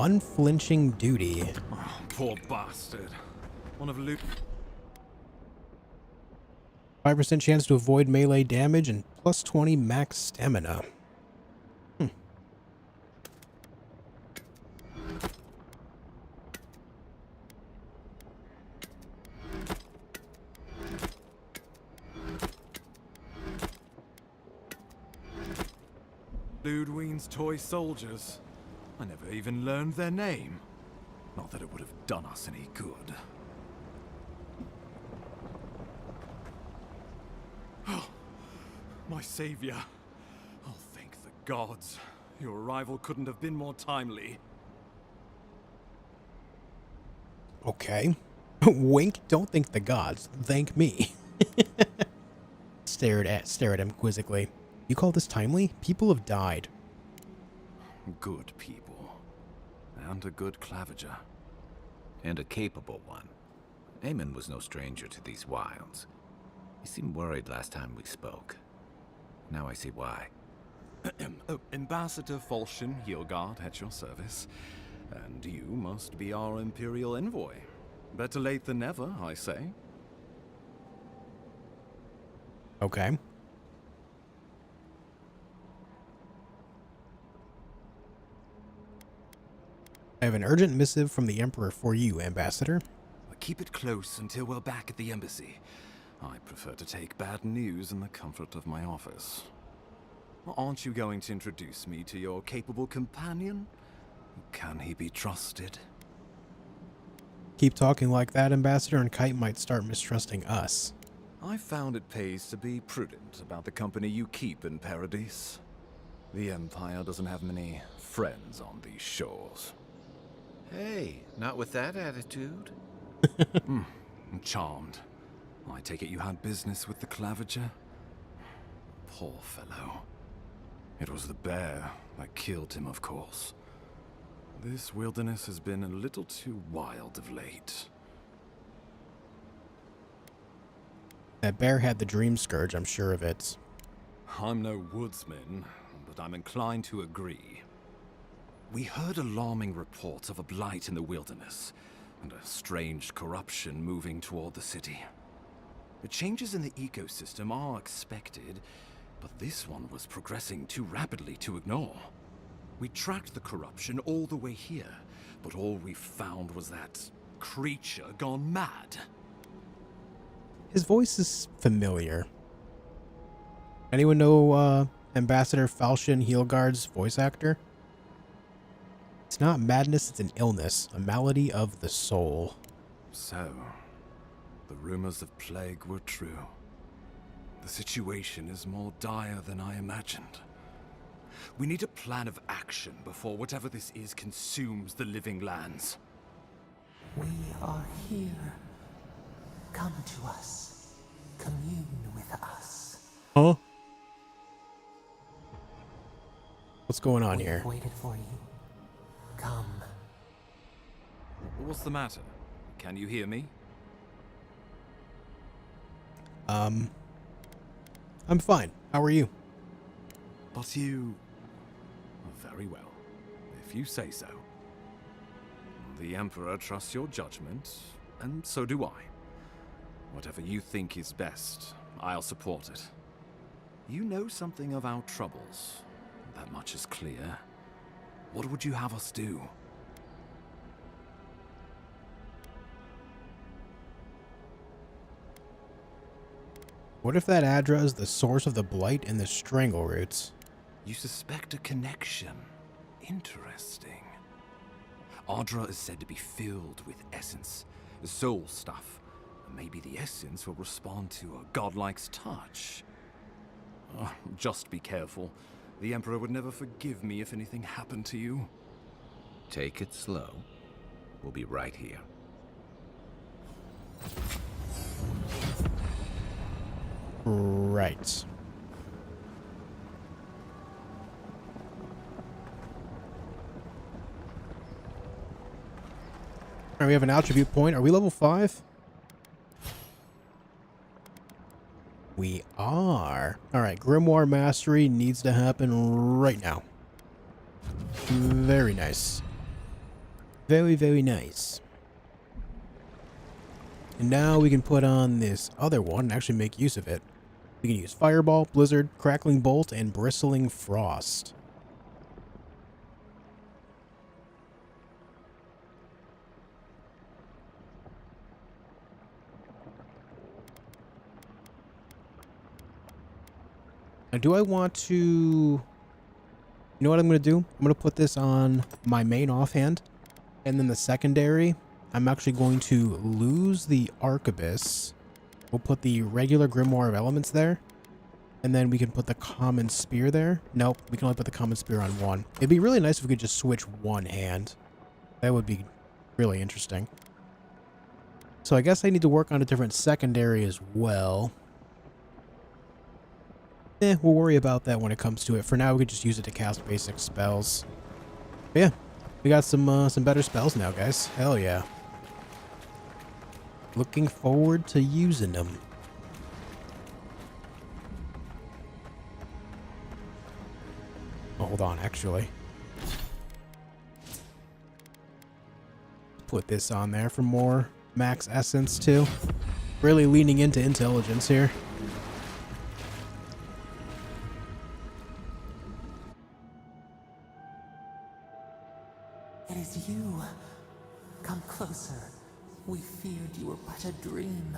Unflinching duty. Oh, poor bastard. One of Luke. 5% chance to avoid melee damage and plus 20 max stamina. Ludwine's toy soldiers. I never even learned their name. Not that it would have done us any good. Oh, my savior. Oh, thank the gods. Your arrival couldn't have been more timely. Okay. Wink, don't thank the gods. Thank me. Stare at him quizzically. You call this timely? People have died. good people. And a good clavager. And a capable one. Eamon was no stranger to these wilds. He seemed worried last time we spoke. Now I see why. Ambassador Falchion Hildgard at your service. And you must be our Imperial envoy. Better late than never, I say. Okay. I have an urgent missive from the Emperor for you, Ambassador. Keep it close until we're back at the embassy. I prefer to take bad news in the comfort of my office. Aren't you going to introduce me to your capable companion? Can he be trusted? Keep talking like that, Ambassador, and Kite might start mistrusting us. I found it pays to be prudent about the company you keep in Paradis. The Empire doesn't have many friends on these shores. Hey, not with that attitude. I'm charmed. I take it you had business with the clavager? Poor fellow. It was the bear that killed him, of course. This wilderness has been a little too wild of late. That bear had the dream scourge, I'm sure of it. I'm no woodsman, but I'm inclined to agree. We heard alarming reports of a blight in the wilderness, and a strange corruption moving toward the city. The changes in the ecosystem are expected, but this one was progressing too rapidly to ignore. We tracked the corruption all the way here, but all we found was that creature gone mad. His voice is familiar. Anyone know Ambassador Falchion Hildgard's voice actor? It's not madness, it's an illness, a malady of the soul. So, the rumors of plague were true. The situation is more dire than I imagined. We need a plan of action before whatever this is consumes the living lands. We are here. Come to us. Commune with us. Huh? What's going on here? Waited for you. Come. What's the matter? Can you hear me? I'm fine. How are you? But you... Very well, if you say so. The Emperor trusts your judgment, and so do I. Whatever you think is best, I'll support it. You know something of our troubles. That much is clear. What would you have us do? What if that Adra is the source of the blight and the strangle roots? You suspect a connection. Interesting. Adra is said to be filled with essence, soul stuff. Maybe the essence will respond to a godlike's touch. Just be careful. The Emperor would never forgive me if anything happened to you. Take it slow. We'll be right here. Right. Alright, we have an attribute point. Are we level 5? We are. Alright, Grimoire Mastery needs to happen right now. Very nice. Very, very nice. And now we can put on this other one and actually make use of it. We can use Fireball, Blizzard, Crackling Bolt, and Bristling Frost. Now, do I want to... You know what I'm going to do? I'm going to put this on my main offhand. And then the secondary, I'm actually going to lose the Arquebus. We'll put the regular Grimoire of Elements there. And then we can put the Common Spear there. Nope, we can only put the Common Spear on one. It'd be really nice if we could just switch one hand. That would be really interesting. So I guess I need to work on a different secondary as well. We'll worry about that when it comes to it. For now, we could just use it to cast basic spells. But yeah, we got some better spells now, guys. Hell yeah. Looking forward to using them. Oh, hold on, actually. Put this on there for more max essence too. Really leaning into intelligence here. It is you. Come closer. We feared you were but a dream.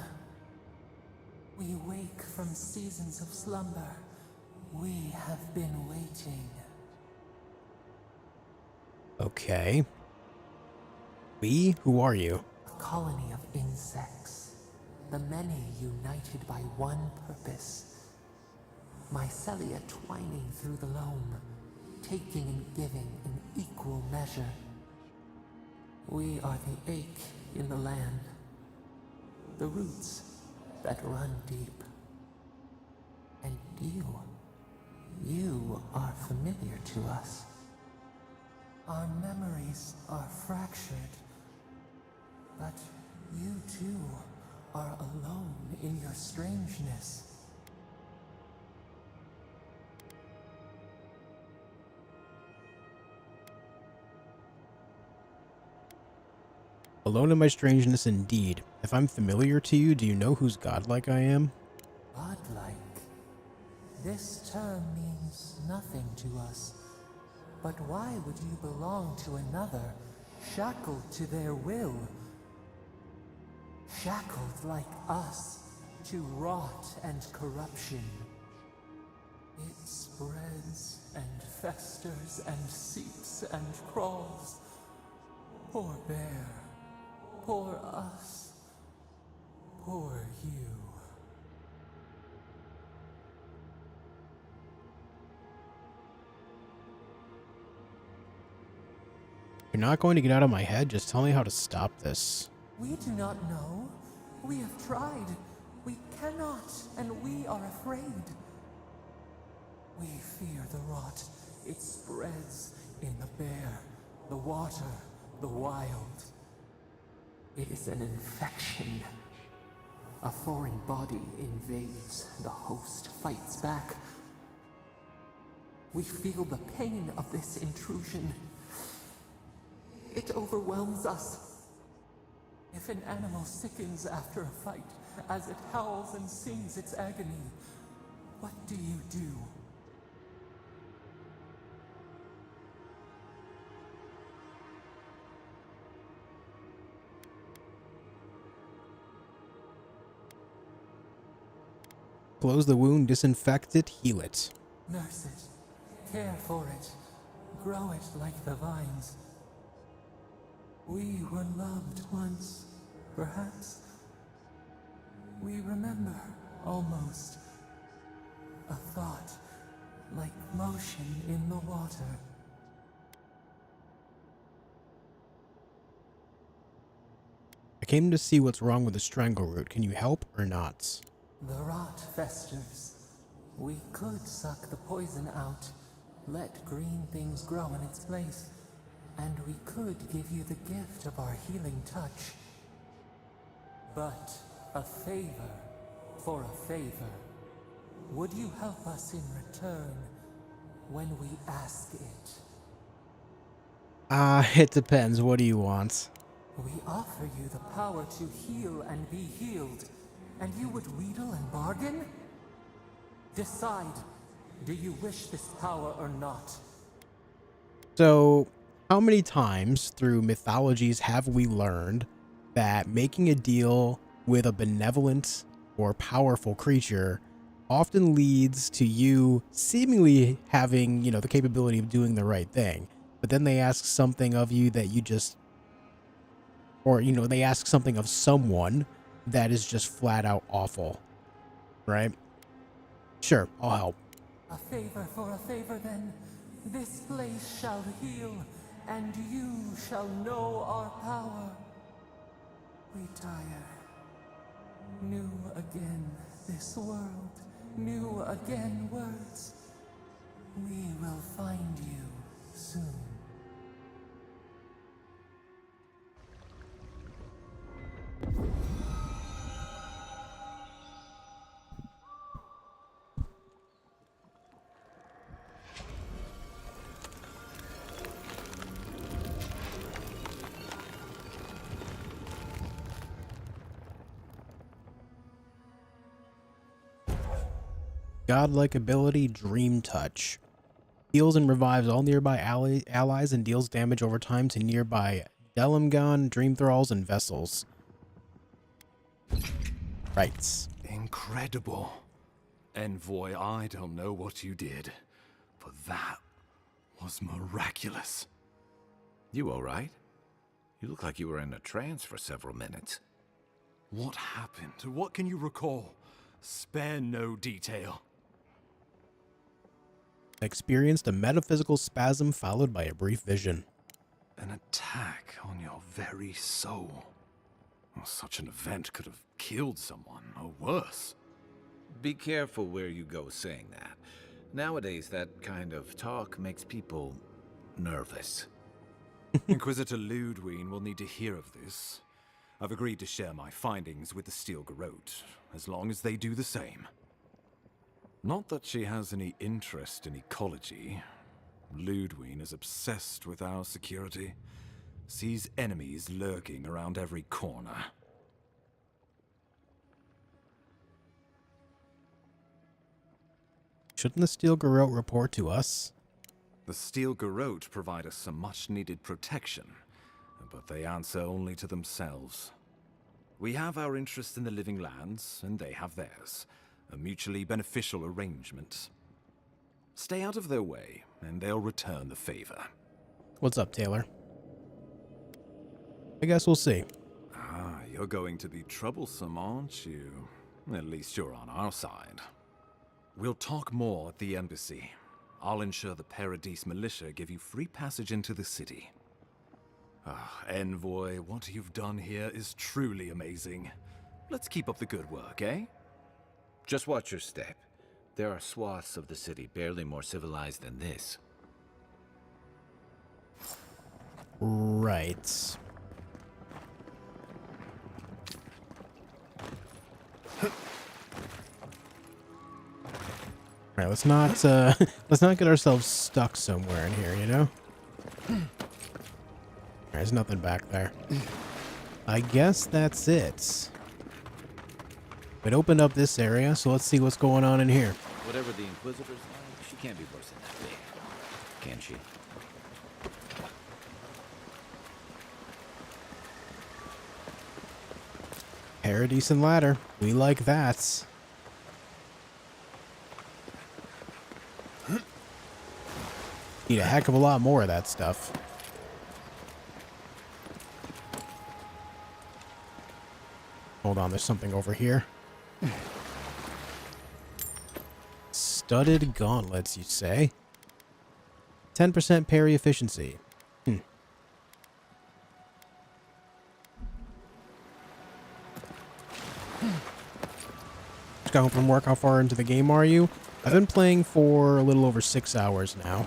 We wake from seasons of slumber. We have been waiting. Okay. We? Who are you? A colony of insects. The many united by one purpose. Mycelia twining through the loam, taking and giving in equal measure. We are the ache in the land, the roots that run deep. And you are familiar to us. Our memories are fractured, but you too are alone in your strangeness. Alone in my strangeness indeed. If I'm familiar to you, do you know whose godlike I am? Godlike. This term means nothing to us. But why would you belong to another, shackled to their will? Shackled like us to rot and corruption. It spreads and festers and seeps and crawls. Poor bear. Poor us. Poor you. You're not going to get out of my head? Just tell me how to stop this. We do not know. We have tried. We cannot, and we are afraid. We fear the rot. It spreads in the bear, the water, the wild. It is an infection. A foreign body invades. The host fights back. We feel the pain of this intrusion. It overwhelms us. If an animal sickens after a fight, as it howls and sings its agony, what do you do? Close the wound, disinfect it, heal it. Nurse it, care for it, grow it like the vines. We were loved once, perhaps. We remember, almost. A thought, like motion in the water. I came to see what's wrong with the strangleroot. Can you help or not? The rot festers. We could suck the poison out, let green things grow in its place, and we could give you the gift of our healing touch. But a favor for a favor. Would you help us in return when we ask it? It depends. What do you want? We offer you the power to heal and be healed, and you would wheedle and bargain? Decide. Do you wish this power or not? So, how many times through mythologies have we learned that making a deal with a benevolent or powerful creature often leads to you seemingly having, the capability of doing the right thing, but then they ask something of you that you just, or, they ask something of someone that is just flat out awful, right? Sure, I'll help. A favor for a favor then. This place shall heal, and you shall know our power. Retire. New again this world, new again words. We will find you soon. Godlike ability, Dream Touch. Heals and revives all nearby allies and deals damage over time to nearby Delimgon, Dream Thralls, and Vessels. Right. Incredible. Envoy, I don't know what you did, but that was miraculous. You all right? You look like you were in a trance for several minutes. What happened? What can you recall? Spare no detail. Experienced a metaphysical spasm followed by a brief vision. An attack on your very soul. Well, such an event could have killed someone, or worse. Be careful where you go saying that. Nowadays, that kind of talk makes people nervous. Inquisitor Ludwig will need to hear of this. I've agreed to share my findings with the Steel Garrote, as long as they do the same. Not that she has any interest in ecology. Ludwig is obsessed with our security. Sees enemies lurking around every corner. Shouldn't the Steel Garrote report to us? The Steel Garrote provide us some much-needed protection, but they answer only to themselves. We have our interest in the living lands, and they have theirs. A mutually beneficial arrangement. Stay out of their way, and they'll return the favor. What's up, Taylor? I guess we'll see. Ah, you're going to be troublesome, aren't you? At least you're on our side. We'll talk more at the embassy. I'll ensure the Paradis militia give you free passage into the city. Ah, Envoy, what you've done here is truly amazing. Let's keep up the good work, eh? Just watch your step. There are swaths of the city barely more civilized than this. Right. Alright, let's not get ourselves stuck somewhere in here, you know? There's nothing back there. I guess that's it. It opened up this area, so let's see what's going on in here. Whatever the Inquisitor's like, she can't be worse than that big, can she? Paradis and ladder. We like that. Need a heck of a lot more of that stuff. Hold on, there's something over here. Studded gauntlets, you say? 10% parry efficiency. Just got home from work. How far into the game are you? I've been playing for a little over 6 hours now.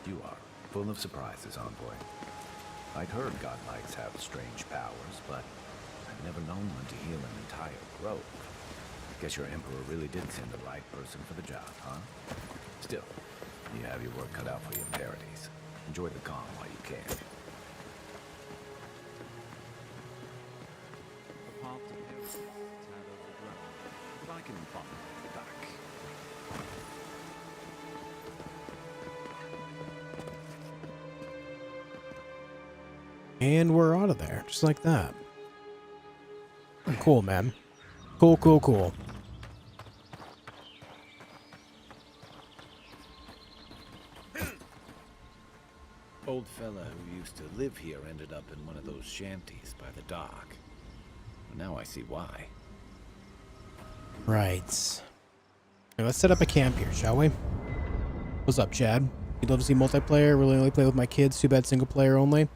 You are full of surprises, Envoy. I'd heard godlikes have strange powers, but I've never known one to heal an entire grove. Guess your Emperor really did send the right person for the job, huh? Still, you have your work cut out for you in Paradis. Enjoy the calm while you can. But I can find it back. And we're out of there, just like that. Cool, man. Cool, cool, cool. Old fella who used to live here ended up in one of those shanties by the dock. Now I see why. Right. Now let's set up a camp here, shall we? What's up, Chad? You'd love to see multiplayer? Really only play with my kids? Too bad single player only?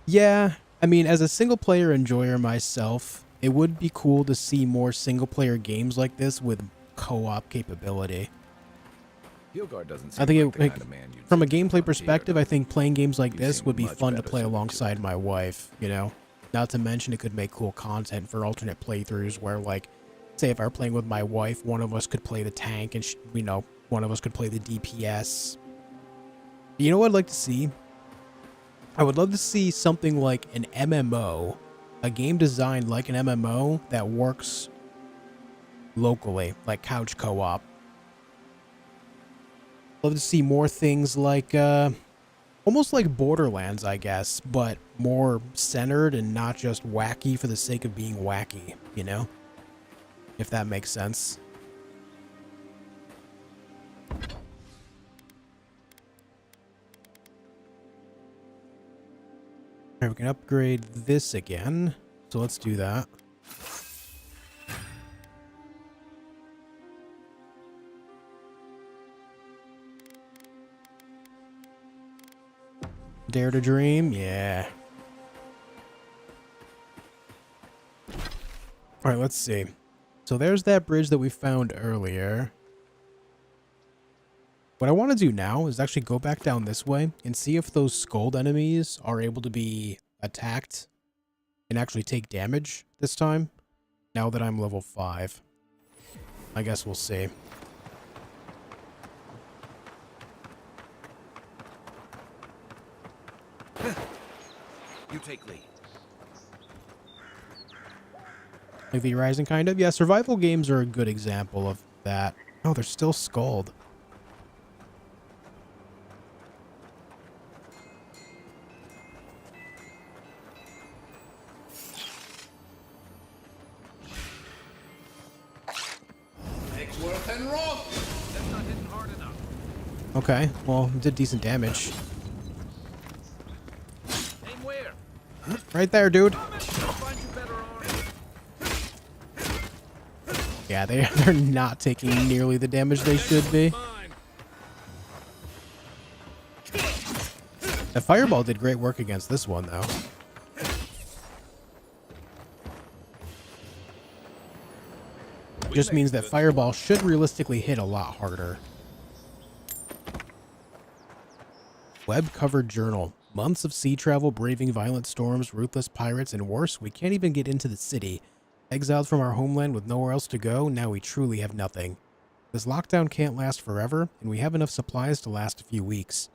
Yeah, I mean, as a single player enjoyer myself, it would be cool to see more single player games like this with co-op capability. I think from a gameplay perspective, I think playing games like this would be fun to play alongside my wife, you know? Not to mention it could make cool content for alternate playthroughs where, like, say if I were playing with my wife, one of us could play the tank and, you know, one of us could play the DPS. You know what I'd like to see? I would love to see something like an MMO, a game designed like an MMO that works locally, like couch co-op. Love to see more things like, almost like Borderlands, I guess, but more centered and not just wacky for the sake of being wacky, you know? If that makes sense. Alright, we can upgrade this again. So let's do that. Dare to dream? Yeah. Alright, let's see. So there's that bridge that we found earlier. What I want to do now is actually go back down this way and see if those Scold enemies are able to be attacked and actually take damage this time, now that I'm level 5. I guess we'll see. You take lead. Like the Rising, kind of? Yeah, survival games are a good example of that. Oh, they're still Scold. Okay, well, it did decent damage. Aim where? Right there, dude. Yeah, they're not taking nearly the damage they should be. The fireball did great work against this one, though. Just means that fireball should realistically hit a lot harder. Web-covered journal. Months of sea travel, braving violent storms, ruthless pirates, and worse, we can't even get into the city. Exiled from our homeland with nowhere else to go, now we truly have nothing. This lockdown can't last forever, and we have enough supplies to last a few weeks.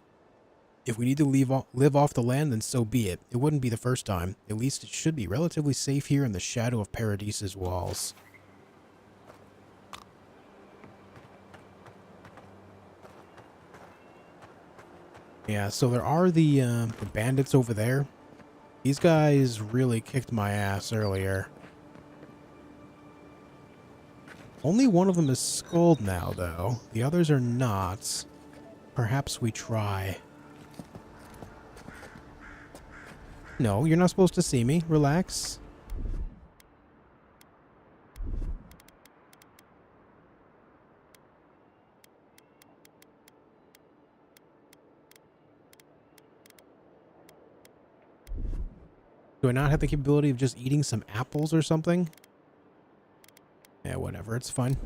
If we need to live off the land, then so be it. It wouldn't be the first time. At least it should be relatively safe here in the shadow of Paradis's walls. Yeah, so there are the bandits over there. These guys really kicked my ass earlier. Only one of them is Scold now, though. The others are not. Perhaps we try. No, you're not supposed to see me. Relax. Do I not have the capability of just eating some apples or something? Yeah, whatever. It's fine.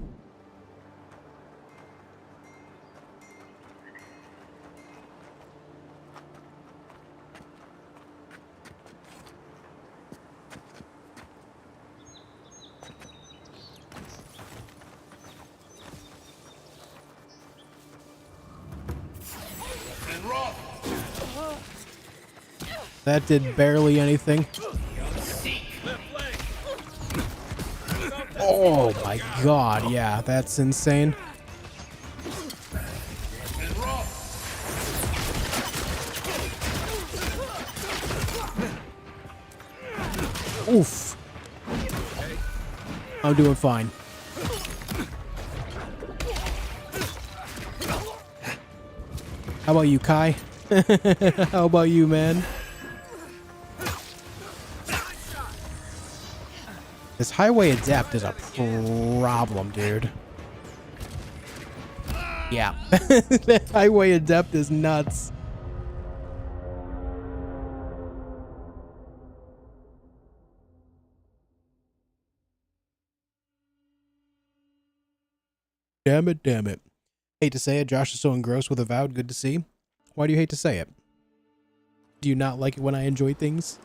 That did barely anything. Oh my god, yeah, that's insane. Oof. I'm doing fine. How about you, Kai? How about you, man? This highway adept is a problem, dude. Yeah. The highway adept is nuts. Damn it, damn it. Hate to say it, Josh is so engrossed with Avowed. Good to see. Why do you hate to say it? Do you not like it when I enjoy things?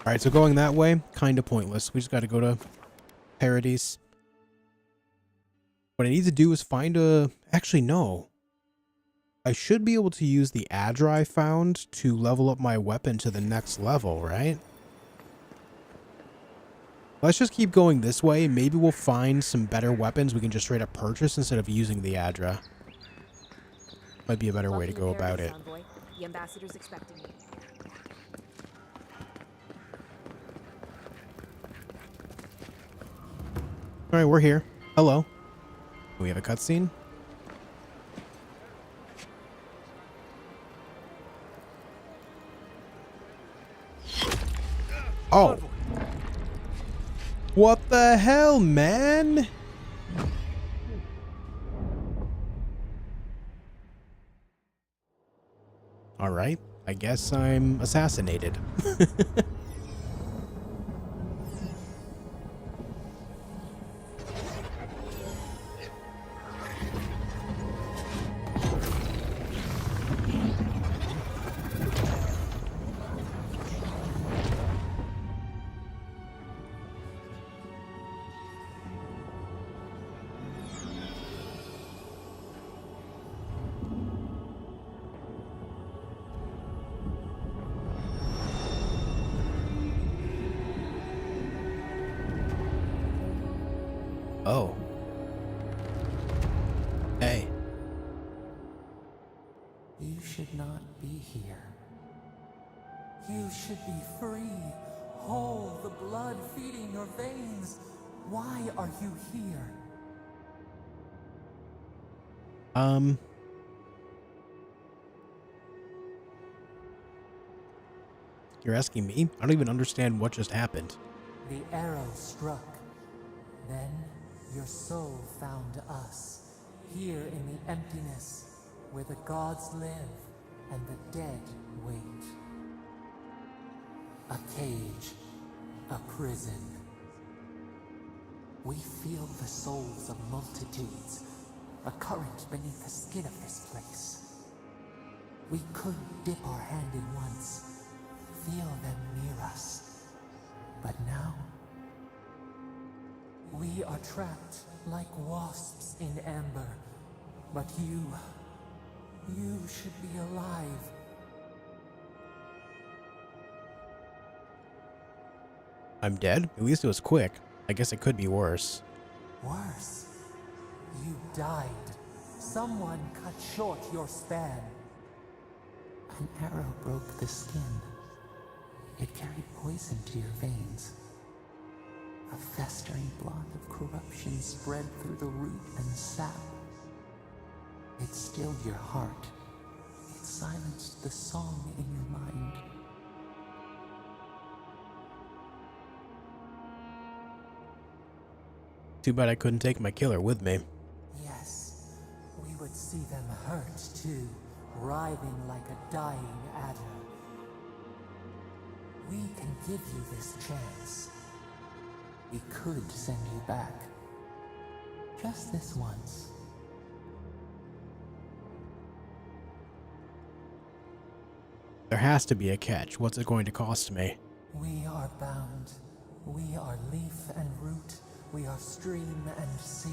Alright, so going that way, kind of pointless. We just got to go to Paradis. What I need to do is find a... Actually, no. I should be able to use the Adra I found to level up my weapon to the next level, right? Let's just keep going this way. Maybe we'll find some better weapons we can just straight up purchase instead of using the Adra. Might be a better way to go about it. Envoy. The ambassador's expecting you. All right, we're here. Hello. Do we have a cutscene? Oh. What the hell, man? All right. I guess I'm assassinated. Oh. Hey. You should not be here. You should be free, whole, the blood feeding your veins. Why are you here? You're asking me? I don't even understand what just happened. The arrow struck. Then your soul found us, here in the emptiness, where the gods live and the dead wait. A cage, a prison. We feel the souls of multitudes, a current beneath the skin of this place. We could dip our hand in once, feel them near us, but now we are trapped like wasps in amber. But you should be alive. I'm dead? At least it was quick. I guess it could be worse. Worse. You died. Someone cut short your span. An arrow broke the skin. It carried poison to your veins. A festering blot of corruption spread through the root and sap. It stilled your heart. It silenced the song in your mind. Too bad I couldn't take my killer with me. Yes, we would see them hurt too, writhing like a dying adder. We can give you this chance. We could send you back. Just this once. There has to be a catch. What's it going to cost me? We are bound. We are leaf and root. We are stream and sea.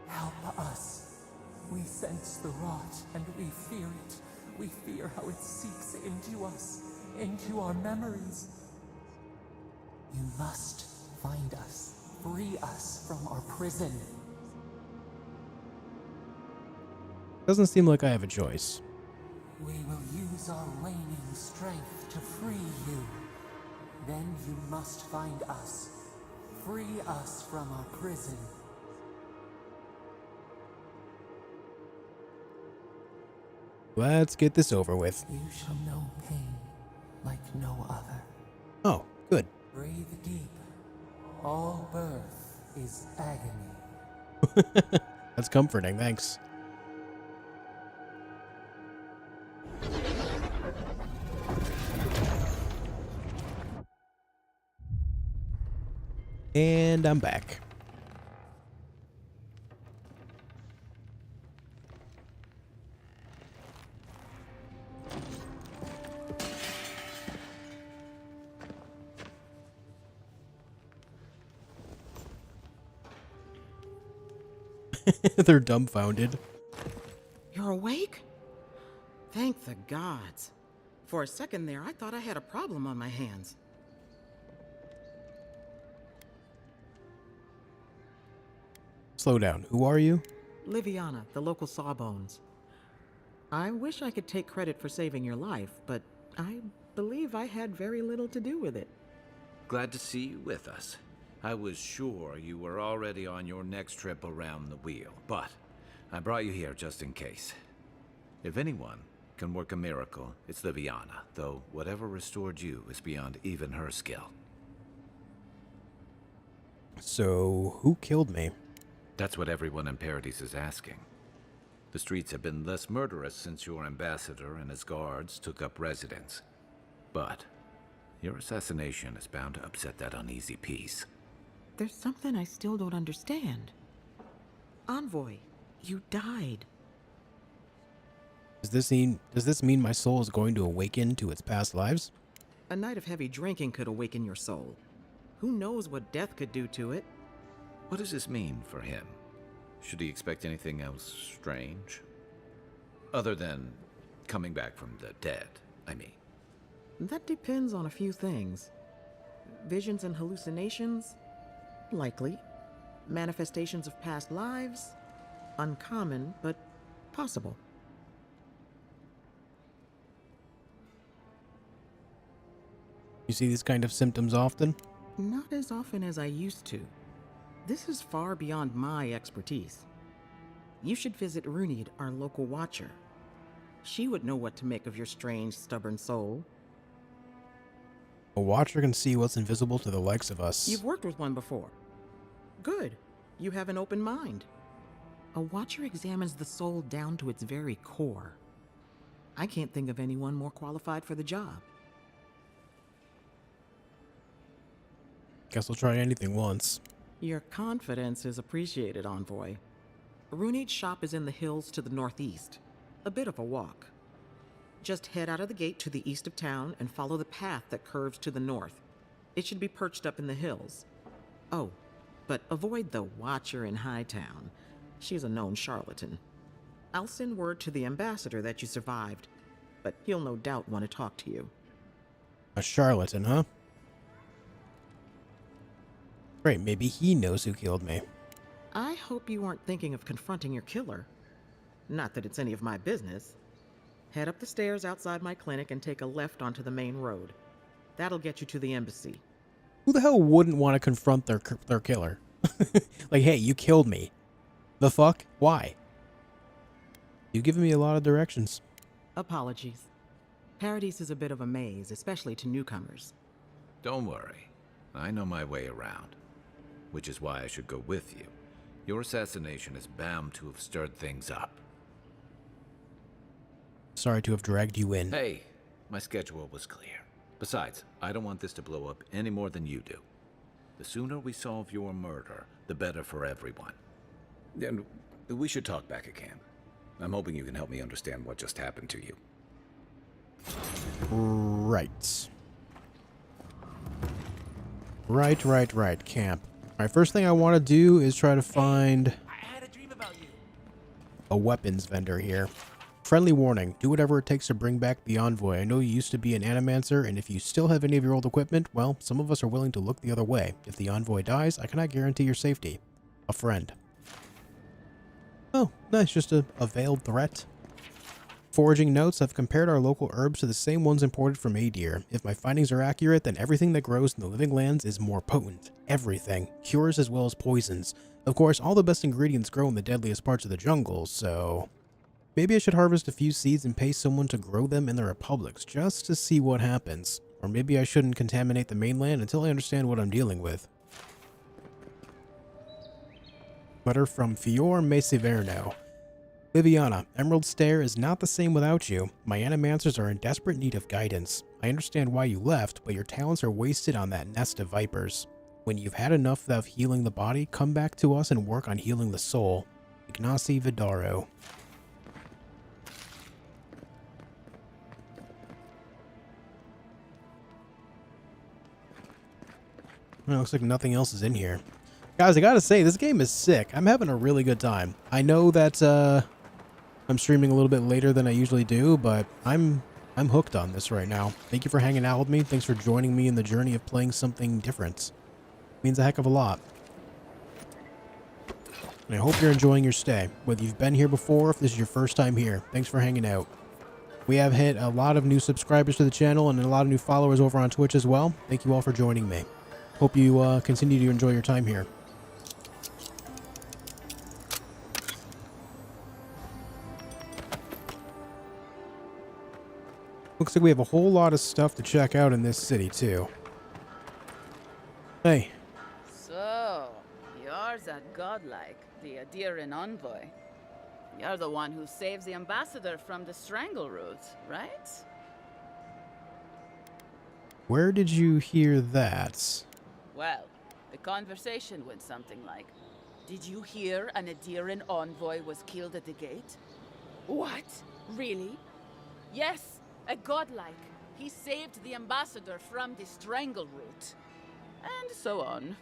Help us. We sense the rot and we fear it. We fear how it seeps into us, into our memories. You must find us, free us from our prison. Doesn't seem like I have a choice. We will use our waning strength to free you. Then you must find us, free us from our prison. Let's get this over with. You shall know pain like no other. Oh, good. Breathe deep. All birth is agony. That's comforting, thanks. And I'm back. They're dumbfounded. You're awake? Thank the gods. For a second there, I thought I had a problem on my hands. Slow down. Who are you? Liviana, the local sawbones. I wish I could take credit for saving your life, but I believe I had very little to do with it. Glad to see you with us. I was sure you were already on your next trip around the wheel, but I brought you here just in case. If anyone can work a miracle, it's Liviana, though whatever restored you is beyond even her skill. So, who killed me? That's what everyone in Paradis is asking. The streets have been less murderous since your ambassador and his guards took up residence. But your assassination is bound to upset that uneasy peace. There's something I still don't understand. Envoy, you died. Does this mean my soul is going to awaken to its past lives? A night of heavy drinking could awaken your soul. Who knows what death could do to it? What does this mean for him? Should he expect anything else strange? Other than coming back from the dead, I mean. That depends on a few things. Visions and hallucinations? Likely. Manifestations of past lives? Uncommon, but possible. You see these kind of symptoms often? Not as often as I used to. This is far beyond my expertise. You should visit Runid, our local watcher. She would know what to make of your strange, stubborn soul. A watcher can see what's invisible to the likes of us. You've worked with one before. Good. You have an open mind. A watcher examines the soul down to its very core. I can't think of anyone more qualified for the job. Guess I'll try anything once. Your confidence is appreciated, Envoy. Runid's shop is in the hills to the northeast. A bit of a walk. Just head out of the gate to the east of town and follow the path that curves to the north. It should be perched up in the hills. Oh, but avoid the Watcher in Hightown. She's a known charlatan. I'll send word to the ambassador that you survived, but he'll no doubt want to talk to you. A charlatan, huh? Great, maybe he knows who killed me. I hope you aren't thinking of confronting your killer. Not that it's any of my business. Head up the stairs outside my clinic and take a left onto the main road. That'll get you to the embassy. Who the hell wouldn't want to confront their killer? Like, hey, you killed me. The fuck? Why? You've given me a lot of directions. Apologies. Paradis is a bit of a maze, especially to newcomers. Don't worry. I know my way around. Which is why I should go with you. Your assassination is bound to have stirred things up. Sorry to have dragged you in. Hey, my schedule was clear. Besides, I don't want this to blow up any more than you do. The sooner we solve your murder, the better for everyone. And we should talk back at camp. I'm hoping you can help me understand what just happened to you. Right. Right. Camp. Alright, first thing I want to do is try to find a weapons vendor here. Friendly warning, do whatever it takes to bring back the Envoy. I know you used to be an animancer, and if you still have any of your old equipment, well, some of us are willing to look the other way. If the Envoy dies, I cannot guarantee your safety. A friend. Oh, nice, just a veiled threat. Foraging notes, I've compared our local herbs to the same ones imported from Adir. If my findings are accurate, then everything that grows in the living lands is more potent. Everything. Cures as well as poisons. Of course, all the best ingredients grow in the deadliest parts of the jungle, so... maybe I should harvest a few seeds and pay someone to grow them in the republics, just to see what happens. Or maybe I shouldn't contaminate the mainland until I understand what I'm dealing with. Letter from Fior Mesiverno. Liviana, Emerald Stair is not the same without you. My animancers are in desperate need of guidance. I understand why you left, but your talents are wasted on that nest of vipers. When you've had enough of healing the body, come back to us and work on healing the soul. Ignacy Vidaro. Well, it looks like nothing else is in here. Guys, I gotta say, this game is sick. I'm having a really good time. I know that I'm streaming a little bit later than I usually do, but I'm hooked on this right now. Thank you for hanging out with me. Thanks for joining me in the journey of playing something different. It means a heck of a lot. And I hope you're enjoying your stay, whether you've been here before or if this is your first time here. Thanks for hanging out. We have hit a lot of new subscribers to the channel and a lot of new followers over on Twitch as well. Thank you all for joining me. Hope you continue to enjoy your time here. Looks like we have a whole lot of stuff to check out in this city, too. Hey. So, you're that godlike, the Adiran envoy. You're the one who saves the ambassador from the Strangleroot, right? Where did you hear that? Well, the conversation went something like, "Did you hear an Adiran envoy was killed at the gate?" "What? Really?" "Yes, a godlike. He saved the ambassador from the Strangleroot." And so on.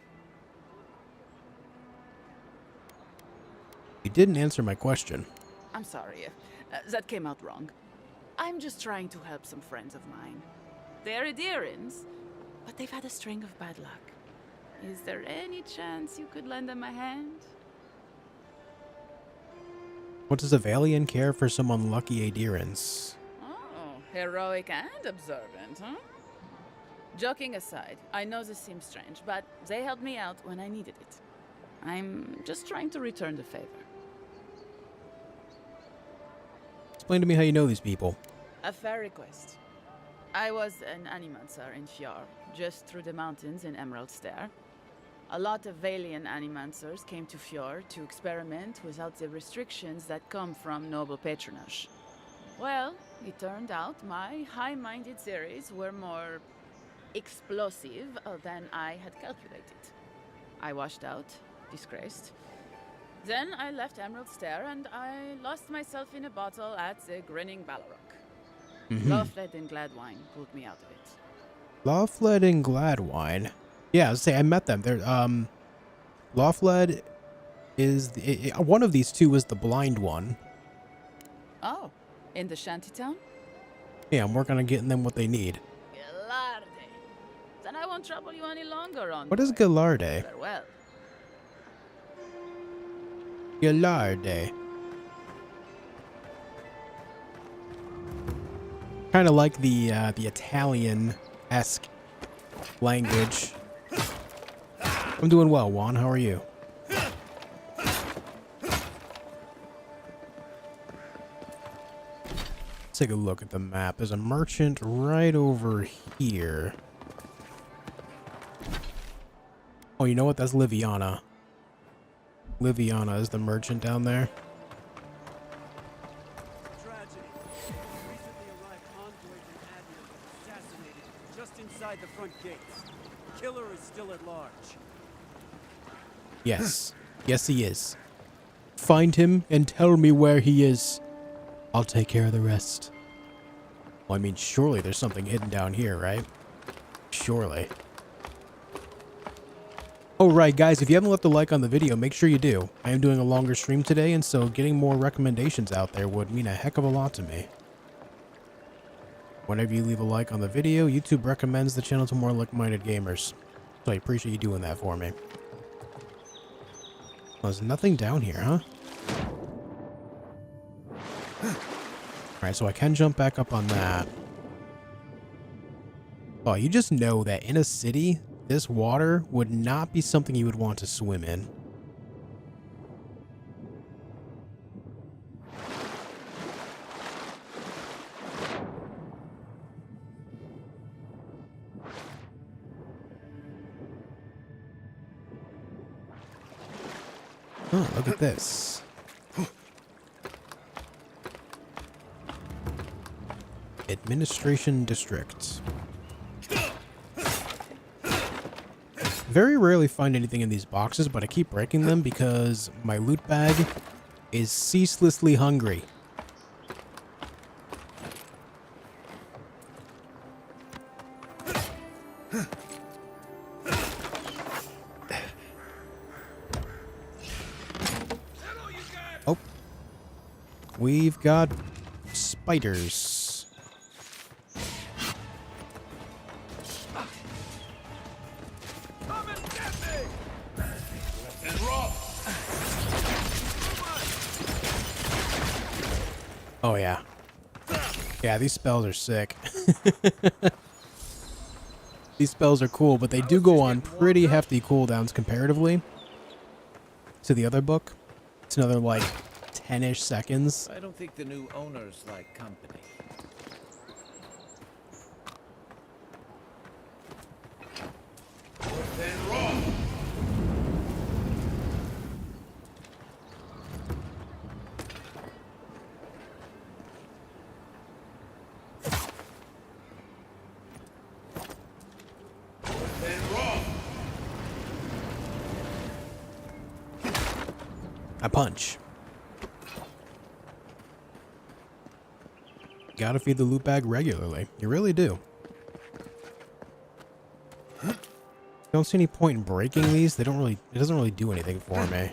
You didn't answer my question. I'm sorry. That came out wrong. I'm just trying to help some friends of mine. They're Adirans, but they've had a string of bad luck. Is there any chance you could lend them a hand? What does a Valian care for some unlucky Adirans? Oh, heroic and observant, huh? Joking aside, I know this seems strange, but they helped me out when I needed it. I'm just trying to return the favor. Explain to me how you know these people. A fair request. I was an animancer in Fjord, just through the mountains in Emerald Stair. A lot of Valian animancers came to Fjord to experiment without the restrictions that come from noble patronage. Well, it turned out my high-minded theories were more explosive than I had calculated. I washed out, disgraced. Then I left Emerald Stair and I lost myself in a bottle at the Grinning Ballarok. Lawfled and Gladwine pulled me out of it. Lawfled and Gladwine. Yeah, I was say I met them. They're Lawfled is one of these two is the blind one. Oh, in the shantytown? Yeah, I'm working on getting them what they need. Galarde. Then I won't trouble you any longer on. What is Galarde? Farewell. Galarde. Kind of like the Italian-esque language. I'm doing well, Juan. How are you? Let's take a look at the map. There's a merchant right over here. Oh, you know what? That's Liviana. Liviana is the merchant down there. Tragedy. Recently arrived convoy from Admiral was assassinated just inside the front gates. The killer is still at large. Yes. Yes, he is. Find him and tell me where he is. I'll take care of the rest. Well, I mean, surely there's something hidden down here, right? Surely. Oh, right, guys, if you haven't left a like on the video, make sure you do. I am doing a longer stream today, and so getting more recommendations out there would mean a heck of a lot to me. Whenever you leave a like on the video, YouTube recommends the channel to more like-minded gamers. So I appreciate you doing that for me. Well, there's nothing down here, huh? Alright, so I can jump back up on that. Oh, you just know that in a city, this water would not be something you would want to swim in. Oh, look at this. Administration District. Very rarely find anything in these boxes, but I keep breaking them because my loot bag is ceaselessly hungry. Oh. We've got spiders. Oh, yeah. Yeah, these spells are sick. These spells are cool, but they do go on pretty hefty cooldowns comparatively to the other book. It's another, like, 10-ish seconds. I don't think the new owners like company. I punch. Gotta feed the loot bag regularly. You really do. Don't see any point in breaking these. They don't really. It doesn't really do anything for me.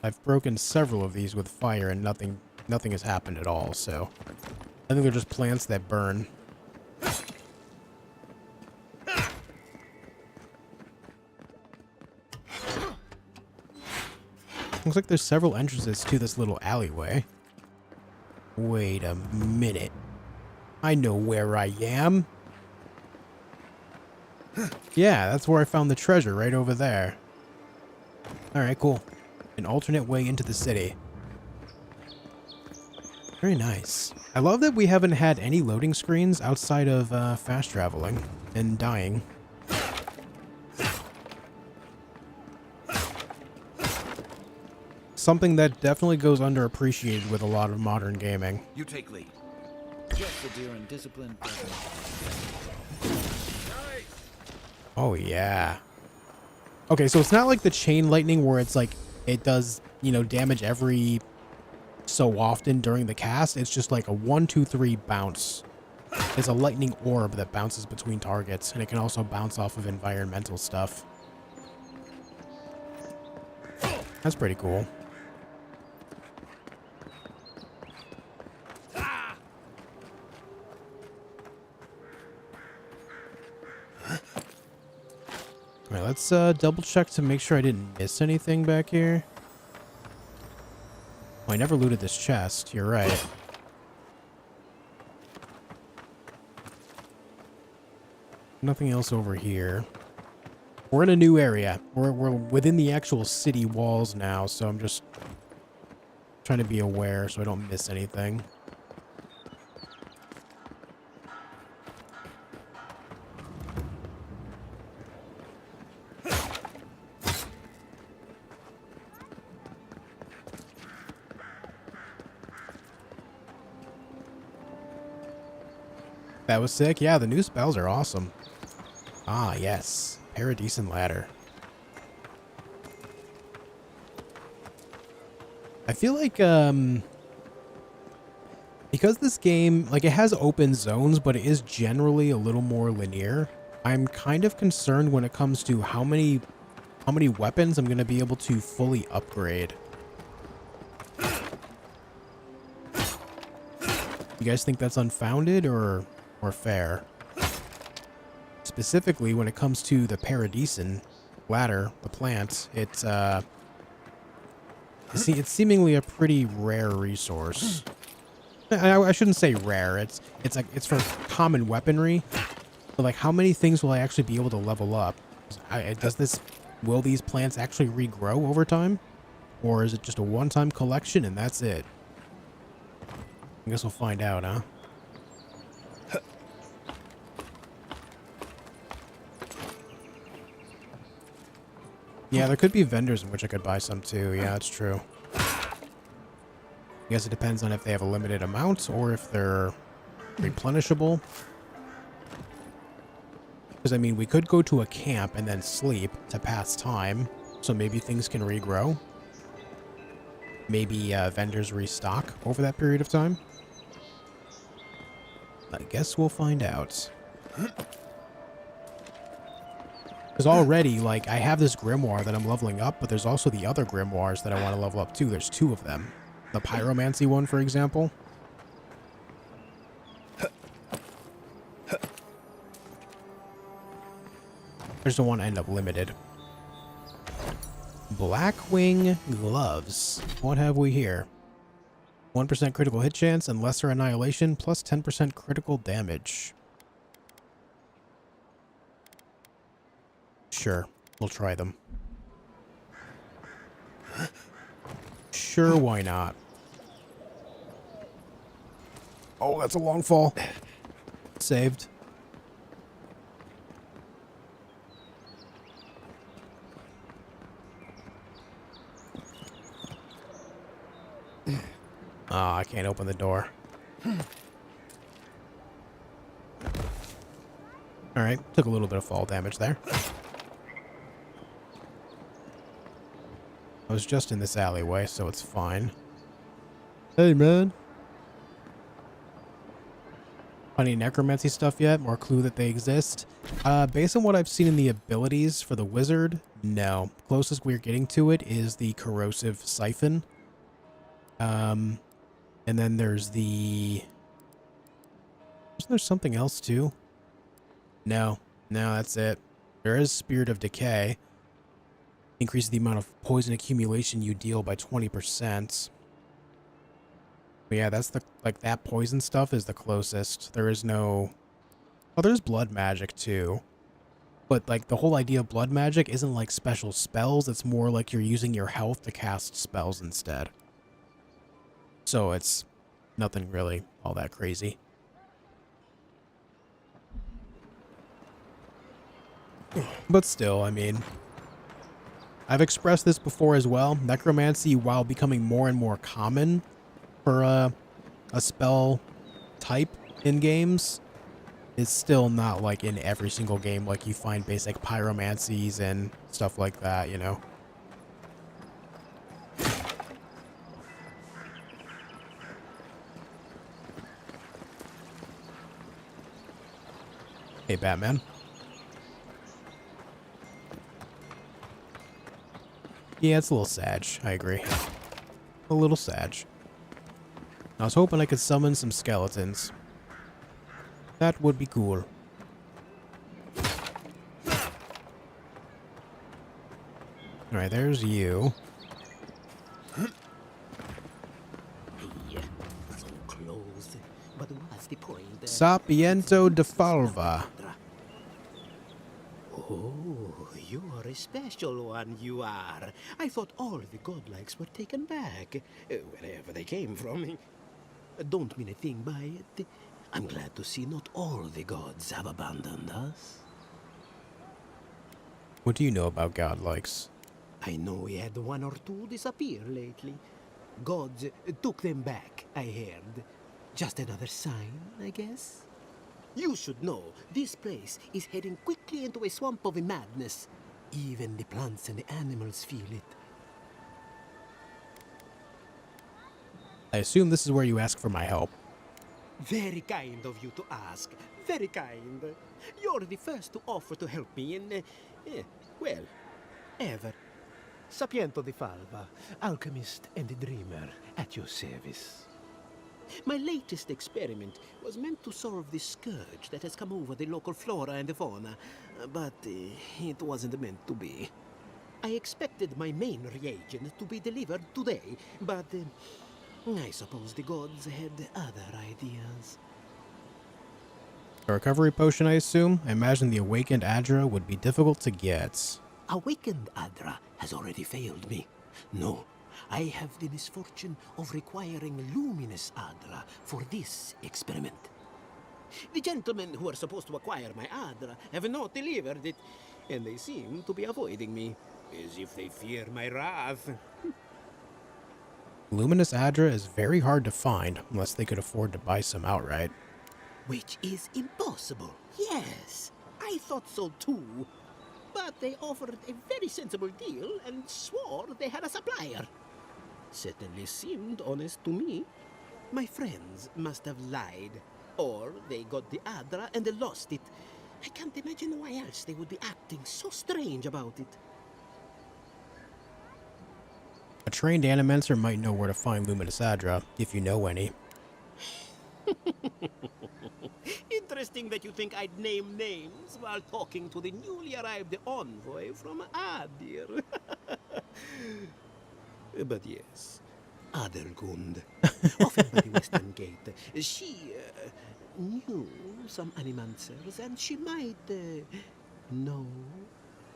I've broken several of these with fire, and nothing has happened at all. So I think they're just plants that burn. Looks like there's several entrances to this little alleyway. Wait a minute. I know where I am. Yeah, that's where I found the treasure, right over there. Alright, cool. An alternate way into the city. Very nice. I love that we haven't had any loading screens outside of fast traveling and dying. Something that definitely goes underappreciated with a lot of modern gaming. You take lead. Just the deer and discipline. Oh, yeah. Okay, so it's not like the chain lightning where it's like it does, you know, damage every so often during the cast. It's just like a 1, 2, 3 bounce. It's a lightning orb that bounces between targets, and it can also bounce off of environmental stuff. That's pretty cool. Alright, let's double check to make sure I didn't miss anything back here. Oh, I never looted this chest. You're right. Nothing else over here. We're in a new area. We're within the actual city walls now, so I'm just trying to be aware so I don't miss anything. That was sick. Yeah, the new spells are awesome. Ah, yes. Paradis and ladder. I feel like, because this game, like, it has open zones, but it is generally a little more linear. I'm kind of concerned when it comes to how many weapons I'm going to be able to fully upgrade. You guys think that's unfounded or fair? Specifically, when it comes to the Paradisian ladder, the plant, it's seemingly a pretty rare resource. I shouldn't say rare. It's for common weaponry. But like, how many things will I actually be able to level up? Will these plants actually regrow over time, or is it just a one-time collection and that's it? I guess we'll find out, huh? Yeah, there could be vendors in which I could buy some too. Yeah, that's true. I guess it depends on if they have a limited amount or if they're replenishable. Because, I mean, we could go to a camp and then sleep to pass time, so maybe things can regrow. Maybe vendors restock over that period of time. I guess we'll find out. Because already, like, I have this grimoire that I'm leveling up, but there's also the other grimoires that I want to level up too. There's 2 of them. The pyromancy one, for example. I just don't want to end up limited. Blackwing gloves. What have we here? 1% critical hit chance and lesser annihilation plus 10% critical damage. Sure, we'll try them. Sure, why not? Oh, that's a long fall. Saved. Ah, I can't open the door. Alright, took a little bit of fall damage there. I was just in this alleyway, so it's fine. Hey, man. Any necromancy stuff yet? More clue that they exist? Based on what I've seen in the abilities for the wizard, no. Closest we're getting to it is the corrosive siphon. And then there's the... Isn't there something else too? No. No, that's it. There is Spirit of Decay. Increases the amount of poison accumulation you deal by 20%. But yeah, that's the, like, that poison stuff is the closest. There is no... Oh, there's blood magic too. But, like, the whole idea of blood magic isn't like special spells. It's more like you're using your health to cast spells instead. So it's nothing really all that crazy. But still, I mean... I've expressed this before as well. Necromancy, while becoming more and more common for a spell type in games, is still not like in every single game like you find basic pyromancies and stuff like that, you know? Hey, Batman. Yeah, it's a little sad. I agree. A little sad. I was hoping I could summon some skeletons. That would be cool. Alright, there's you. So close. But what's the point? Sapiento de Falva. Oh, you are a special one, you are. I thought all the godlikes were taken back, wherever they came from. Don't mean a thing by it. I'm glad to see not all the gods have abandoned us. What do you know about godlikes? I know we had one or two disappear lately. Gods took them back, I heard. Just another sign, I guess. You should know, this place is heading quickly into a swamp of madness. Even the plants and the animals feel it. I assume this is where you ask for my help. Very kind of you to ask. Very kind. You're the first to offer to help me in, well, ever. Sapiento di Falva, alchemist and dreamer, at your service. My latest experiment was meant to solve the scourge that has come over the local flora and fauna, but it wasn't meant to be. I expected my main reagent to be delivered today, but I suppose the gods had other ideas. A recovery potion, I assume? I imagine the awakened Adra would be difficult to get. Awakened Adra has already failed me. No, I have the misfortune of requiring luminous Adra for this experiment. The gentlemen who are supposed to acquire my Adra have not delivered it, and they seem to be avoiding me, as if they fear my wrath. Luminous Adra is very hard to find, unless they could afford to buy some outright. Which is impossible, yes. I thought so too. But they offered a very sensible deal and swore they had a supplier. Certainly seemed honest to me. My friends must have lied. Or they got the Adra and they lost it. I can't imagine why else they would be acting so strange about it. A trained animancer might know where to find Luminous Adra, if you know any. Interesting that you think I'd name names while talking to the newly arrived envoy from Adir. But yes, Adelgund, often by the western gate. She knew some animancers, and she might know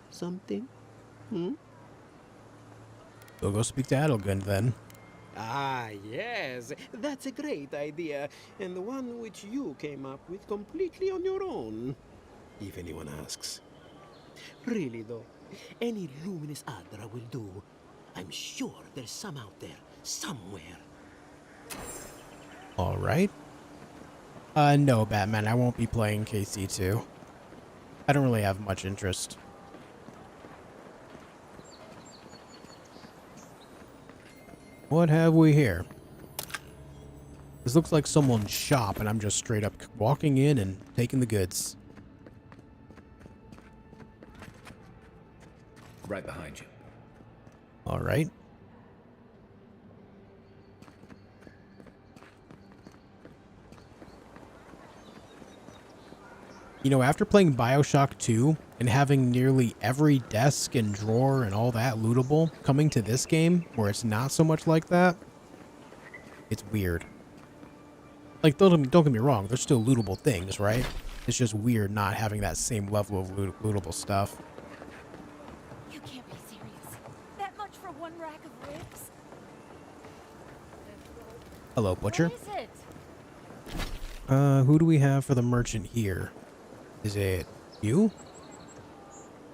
something. Hmm? We'll go speak to Adelgund then. Ah, yes, that's a great idea, and the one which you came up with completely on your own, if anyone asks. Really, though, any luminous Adra will do. I'm sure there's some out there, somewhere. All right. No, Batman, I won't be playing KC2. I don't really have much interest. What have we here? This looks like someone's shop, and I'm just straight up walking in and taking the goods. Right behind you. All right. You know, after playing BioShock 2 and having nearly every desk and drawer and all that lootable, coming to this game where it's not so much like that, it's weird. Like, don't get me wrong, there's still lootable things, right? It's just weird not having that same level of lootable stuff. You can't be serious. That much for one rack of ribs? Hello, Butcher. What is it? Who do we have for the merchant here? Is it you?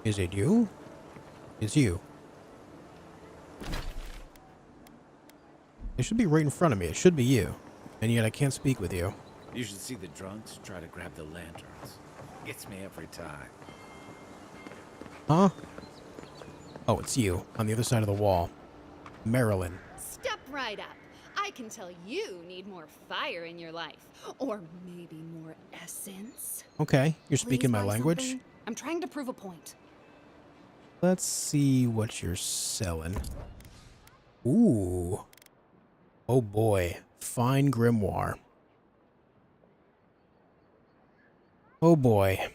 Is it you? It's you. It should be right in front of me. It should be you. And yet I can't speak with you. You should see the drunks try to grab the lanterns. Gets me every time. Huh? Oh, it's you. On the other side of the wall. Marilyn. Step right up. I can tell you need more fire in your life. Or maybe more essence. Okay, you're speaking Please my buy language. something. I'm trying to prove a point. Let's see what you're selling. Ooh. Oh boy. Fine grimoire. Oh boy.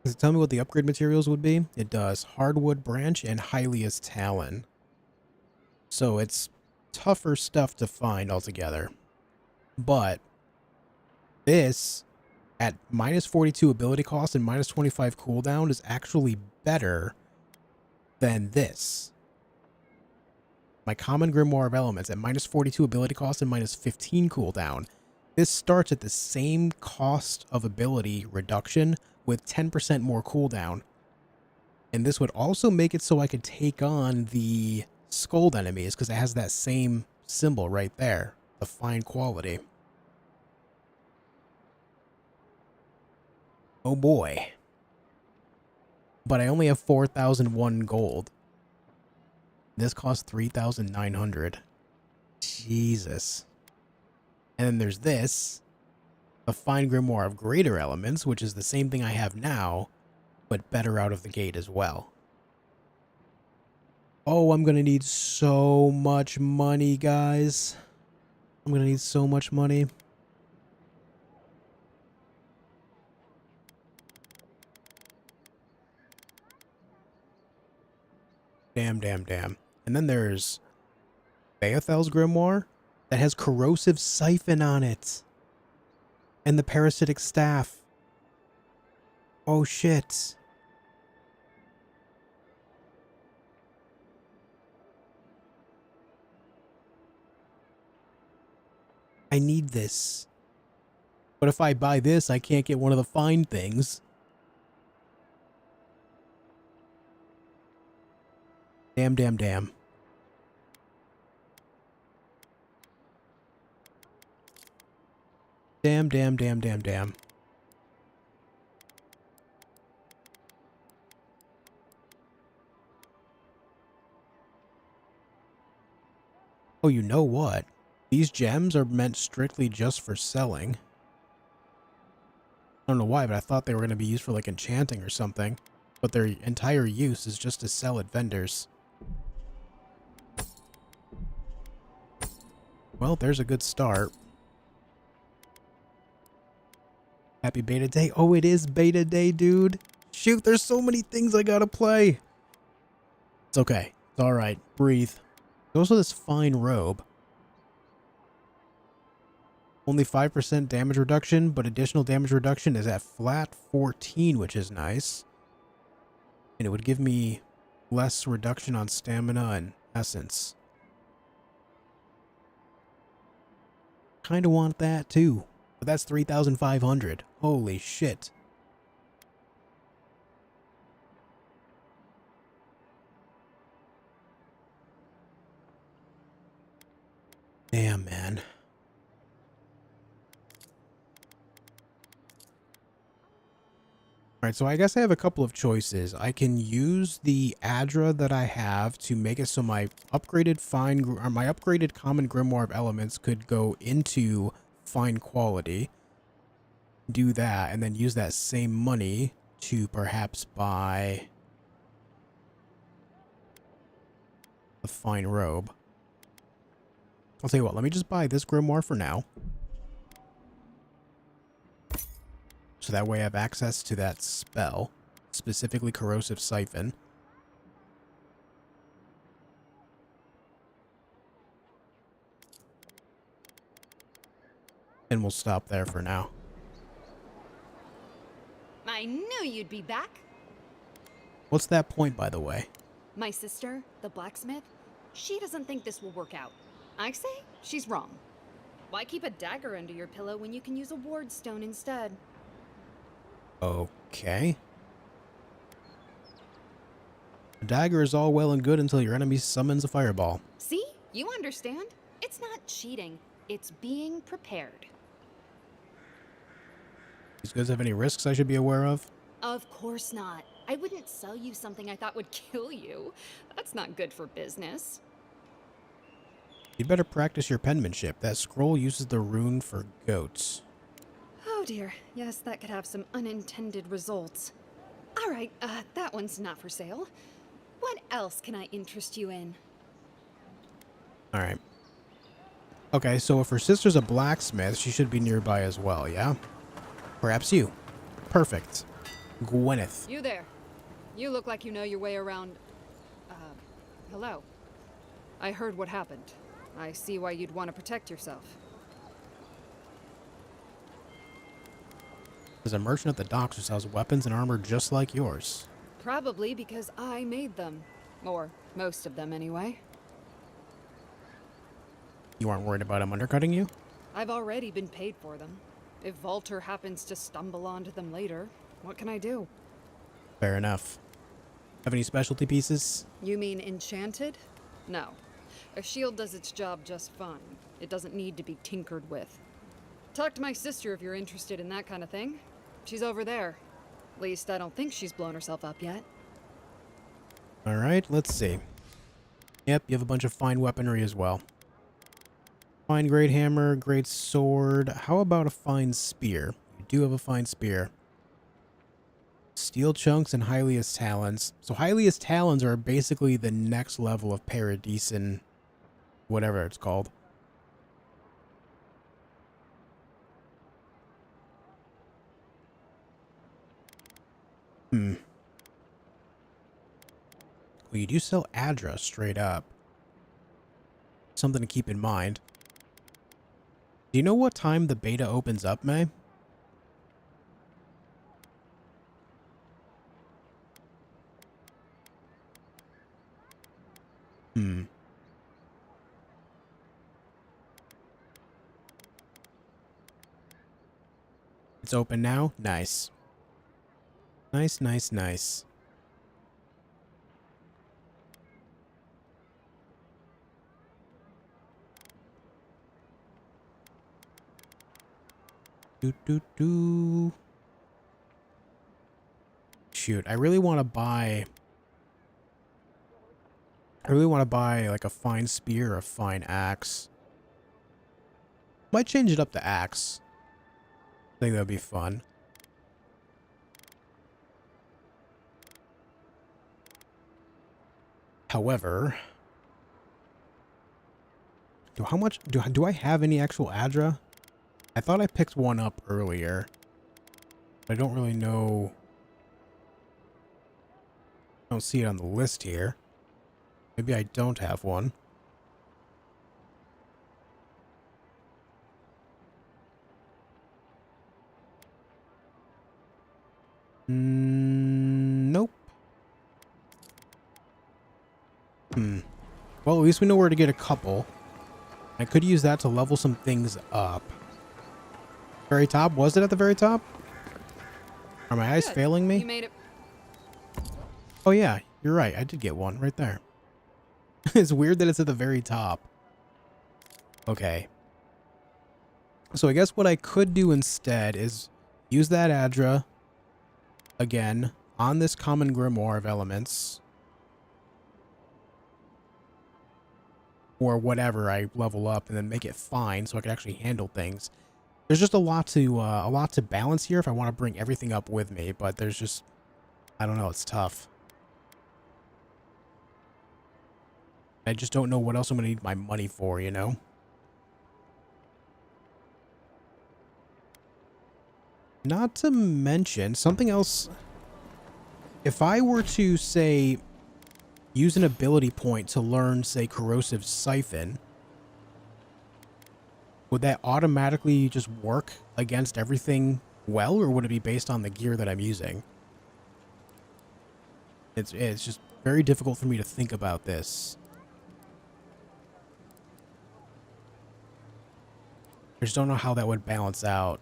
Does it tell me what the upgrade materials would be? It does. Hardwood branch and Hylia's talon. So it's tougher stuff to find altogether. But this, at minus 42 ability cost and minus 25 cooldown, is actually better than this. My common grimoire of elements at minus 42 ability cost and minus 15 cooldown. This starts at the same cost of ability reduction with 10% more cooldown. And this would also make it so I could take on the Scold enemies because it has that same symbol right there. The fine quality. Oh boy. But I only have 4,001 gold. This costs 3,900. Jesus. And then there's this. A fine grimoire of greater elements, which is the same thing I have now, but better out of the gate as well. Oh, I'm gonna need so much money, guys. I'm gonna need so much money. Damn, damn, damn. And then there's Beothel's grimoire that has corrosive siphon on it. And the parasitic staff. Oh shit. I need this. But if I buy this, I can't get one of the fine things. Damn, damn, damn. Damn, damn, damn, damn, damn. Oh, you know what? These gems are meant strictly just for selling. I don't know why, but I thought they were going to be used for like enchanting or something. But their entire use is just to sell at vendors. Well, there's a good start. Happy beta day. Oh, it is beta day, dude. Shoot, there's so many things I gotta play. It's okay. It's alright. Breathe. There's also this fine robe. Only 5% damage reduction, but additional damage reduction is at flat 14, which is nice. And it would give me less reduction on stamina and essence. Kind of want that too. But that's 3,500. Holy shit. Damn, man. Alright, so I guess I have a couple of choices. I can use the Adra that I have to make it so my upgraded my upgraded common grimoire of elements could go into fine quality. Do that, and then use that same money to perhaps buy a fine robe. I'll tell you what, let me just buy this grimoire for now. So that way I have access to that spell, specifically Corrosive Siphon. And we'll stop there for now. I knew you'd be back. What's that point, by the way? My sister, the blacksmith, she doesn't think this will work out. I say she's wrong. Why keep a dagger under your pillow when you can use a ward stone instead? Okay. A dagger is all well and good until your enemy summons a fireball. See? You understand? It's not cheating. It's being prepared. These guys have any risks I should be aware of? Of course not. I wouldn't sell you something I thought would kill you. That's not good for business. You'd better practice your penmanship. That scroll uses the rune for goats. Oh dear. Yes, that could have some unintended results. Alright, that one's not for sale. What else can I interest you in? Alright. Okay, so if her sister's a blacksmith, she should be nearby as well, yeah? Perhaps you. Perfect. Gwyneth. You there. You look like you know your way around... hello. I heard what happened. I see why you'd want to protect yourself. There's a merchant at the docks who sells weapons and armor just like yours. Probably because I made them. Or most of them, anyway. You aren't worried about him undercutting you? I've already been paid for them. If Volter happens to stumble onto them later, what can I do? Fair enough. Have any specialty pieces? You mean enchanted? No. A shield does its job just fine. It doesn't need to be tinkered with. Talk to my sister if you're interested in that kind of thing. She's over there. At least I don't think she's blown herself up yet. Alright, let's see. Yep, you have a bunch of fine weaponry as well. Fine great hammer, great sword. How about a fine spear? You do have a fine spear. Steel chunks and Hylia's talons. So Hylia's talons are basically the next level of Paradis and whatever it's called. Well, you do sell Adra straight up. Something to keep in mind. Do you know what time the beta opens up, May? It's open now? Nice. Nice, nice, nice. Shoot, I really want to buy like a fine spear or a fine axe. Might change it up to axe. I think that would be fun. However, do I have any actual Adra? I thought I picked one up earlier. I don't really know. I don't see it on the list here. Maybe I don't have one. Nope. Well, at least we know where to get a couple. I could use that to level some things up. Very top? Was it at the very top? Are my eyes failing me? You made it. Oh yeah, you're right. I did get one right there. It's weird that it's at the very top. Okay. So I guess what I could do instead is use that Adra again on this common grimoire of elements. Or whatever I level up and then make it fine so I can actually handle things. There's just a lot to balance here if I want to bring everything up with me, but there's just, I don't know, it's tough. I just don't know what else I'm going to need my money for, you know? Not to mention, something else, if I were to, say, use an ability point to learn, say, Corrosive Siphon, would that automatically just work against everything well, or would it be based on the gear that I'm using? It's just very difficult for me to think about this. I just don't know how that would balance out.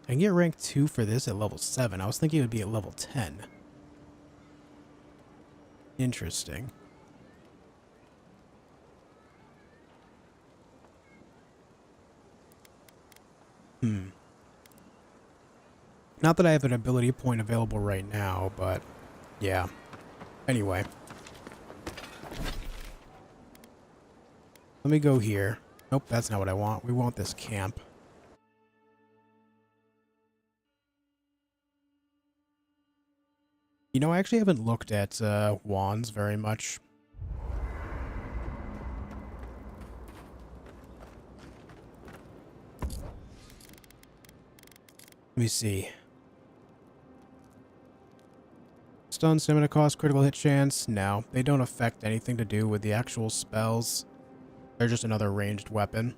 I can get rank 2 for this at level 7. I was thinking it would be at level 10. Interesting. Not that I have an ability point available right now, but yeah. Anyway. Let me go here. Nope, that's not what I want. We want this camp. You know, I actually haven't looked at wands very much. Let me see. Stun, stamina cost, critical hit chance. No, they don't affect anything to do with the actual spells. They're just another ranged weapon.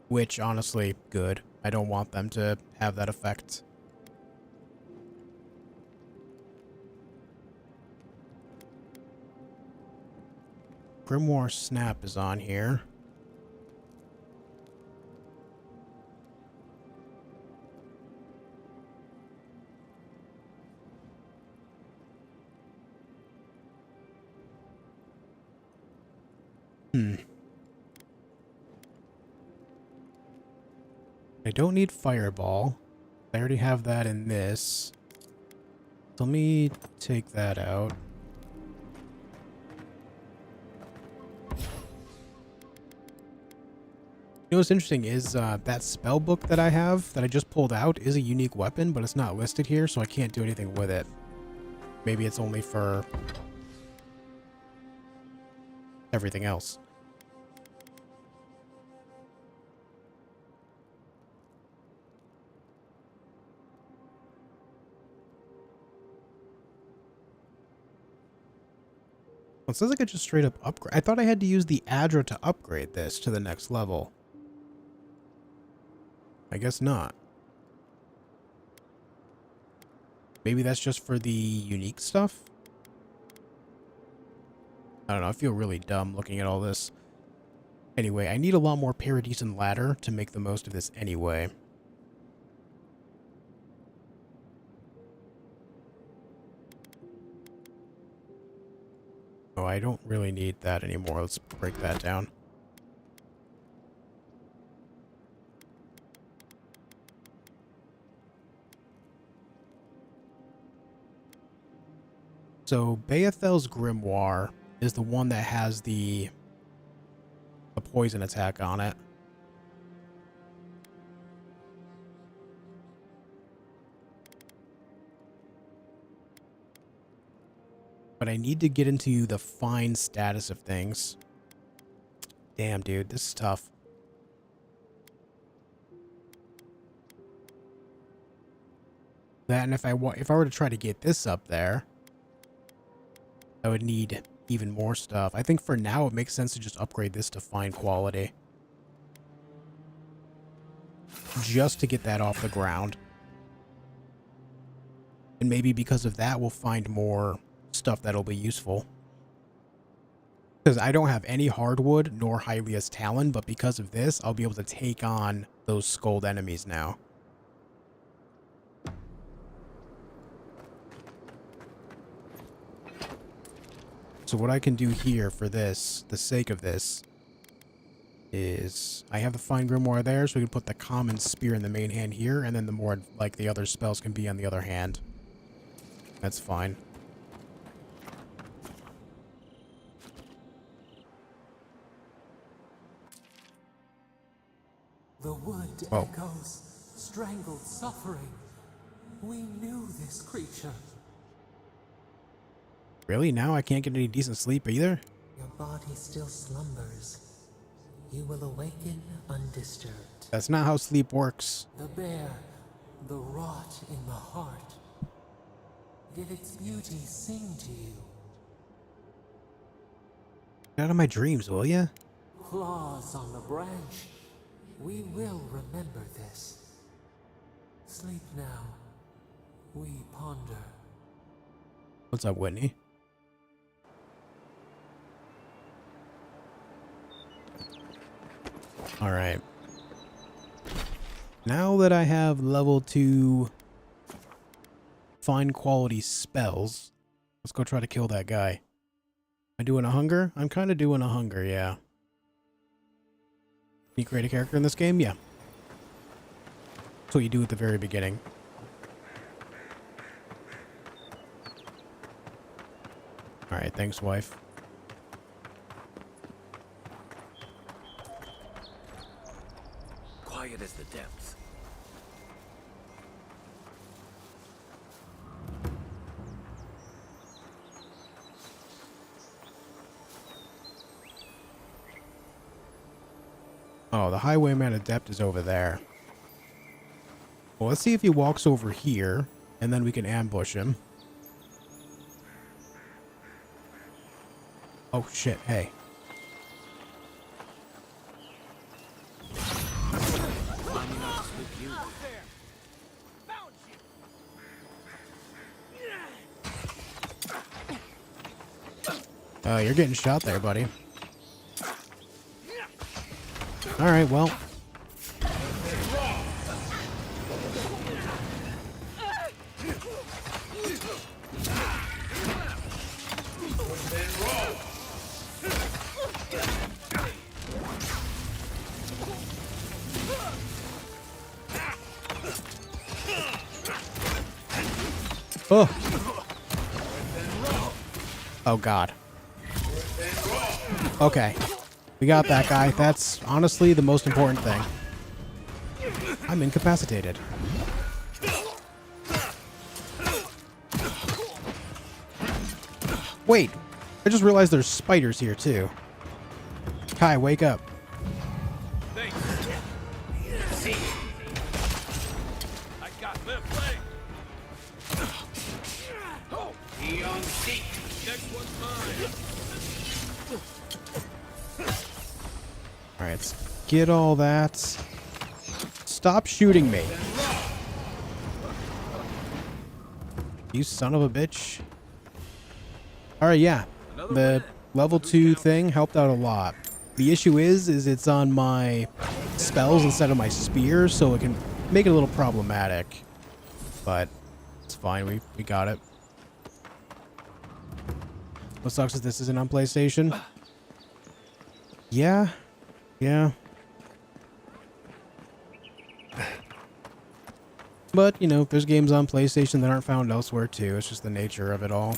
Which, honestly, good. I don't want them to have that effect. Grimoire Snap is on here. I don't need Fireball. I already have that in this. So let me take that out. You know what's interesting is that spell book that I have, that I just pulled out, is a unique weapon, but it's not listed here, so I can't do anything with it. Maybe it's only for everything else. Well, it says I could just straight up upgrade. I thought I had to use the Adra to upgrade this to the next level. I guess not. Maybe that's just for the unique stuff? I don't know, I feel really dumb looking at all this. Anyway, I need a lot more Paradis and ladder to make the most of this anyway. Oh, I don't really need that anymore. Let's break that down. So, Beathel's Grimoire is the one that has the poison attack on it. But I need to get into the fine status of things. Damn, dude, this is tough. That, and if I were to try to get this up there, I would need even more stuff. I think for now it makes sense to just upgrade this to fine quality. Just to get that off the ground. And maybe because of that we'll find more stuff that'll be useful. Because I don't have any hardwood nor Hylia's Talon, but because of this, I'll be able to take on those skulled enemies now. So what I can do here for this, the sake of this, is I have the Fine Grimoire there, so we can put the Common Spear in the main hand here, and then the more, like, the other spells can be on the other hand. That's fine. The wood Whoa. echoes strangled suffering. We knew this creature. Really? Now I can't get any decent sleep either? Your body still slumbers. You will awaken undisturbed. That's not how sleep works. The bear, the rot in the heart. Did its beauty sing to you? Get out of my dreams, will ya? Claws on the branch. We will remember this. Sleep now. We ponder. What's up, Whitney? Alright. Now that I have level 2 fine quality spells, let's go try to kill that guy. Am I doing a hunger? I'm kind of doing a hunger, yeah. Can you create a character in this game? Yeah. That's what you do at the very beginning. Alright, thanks, wife. Quiet as the depths. Oh, the Highwayman Adept is over there. Well, let's see if he walks over here, and then we can ambush him. Oh, shit. Hey. You're getting shot there, buddy. Alright, well. Oh. Oh, God. Okay. We got that guy. That's honestly the most important thing. I'm incapacitated. Wait. I just realized there's spiders here, too. Kai, wake up. I got left leg. Next one's mine. Alright, let's get all that. Stop shooting me. You son of a bitch. Alright, yeah. The level 2 thing helped out a lot. The issue is it's on my spells instead of my spears, so it can make it a little problematic. But it's fine, we got it. What sucks is this isn't on PlayStation. Yeah. Yeah. But, you know, there's games on PlayStation that aren't found elsewhere too. It's just the nature of it all.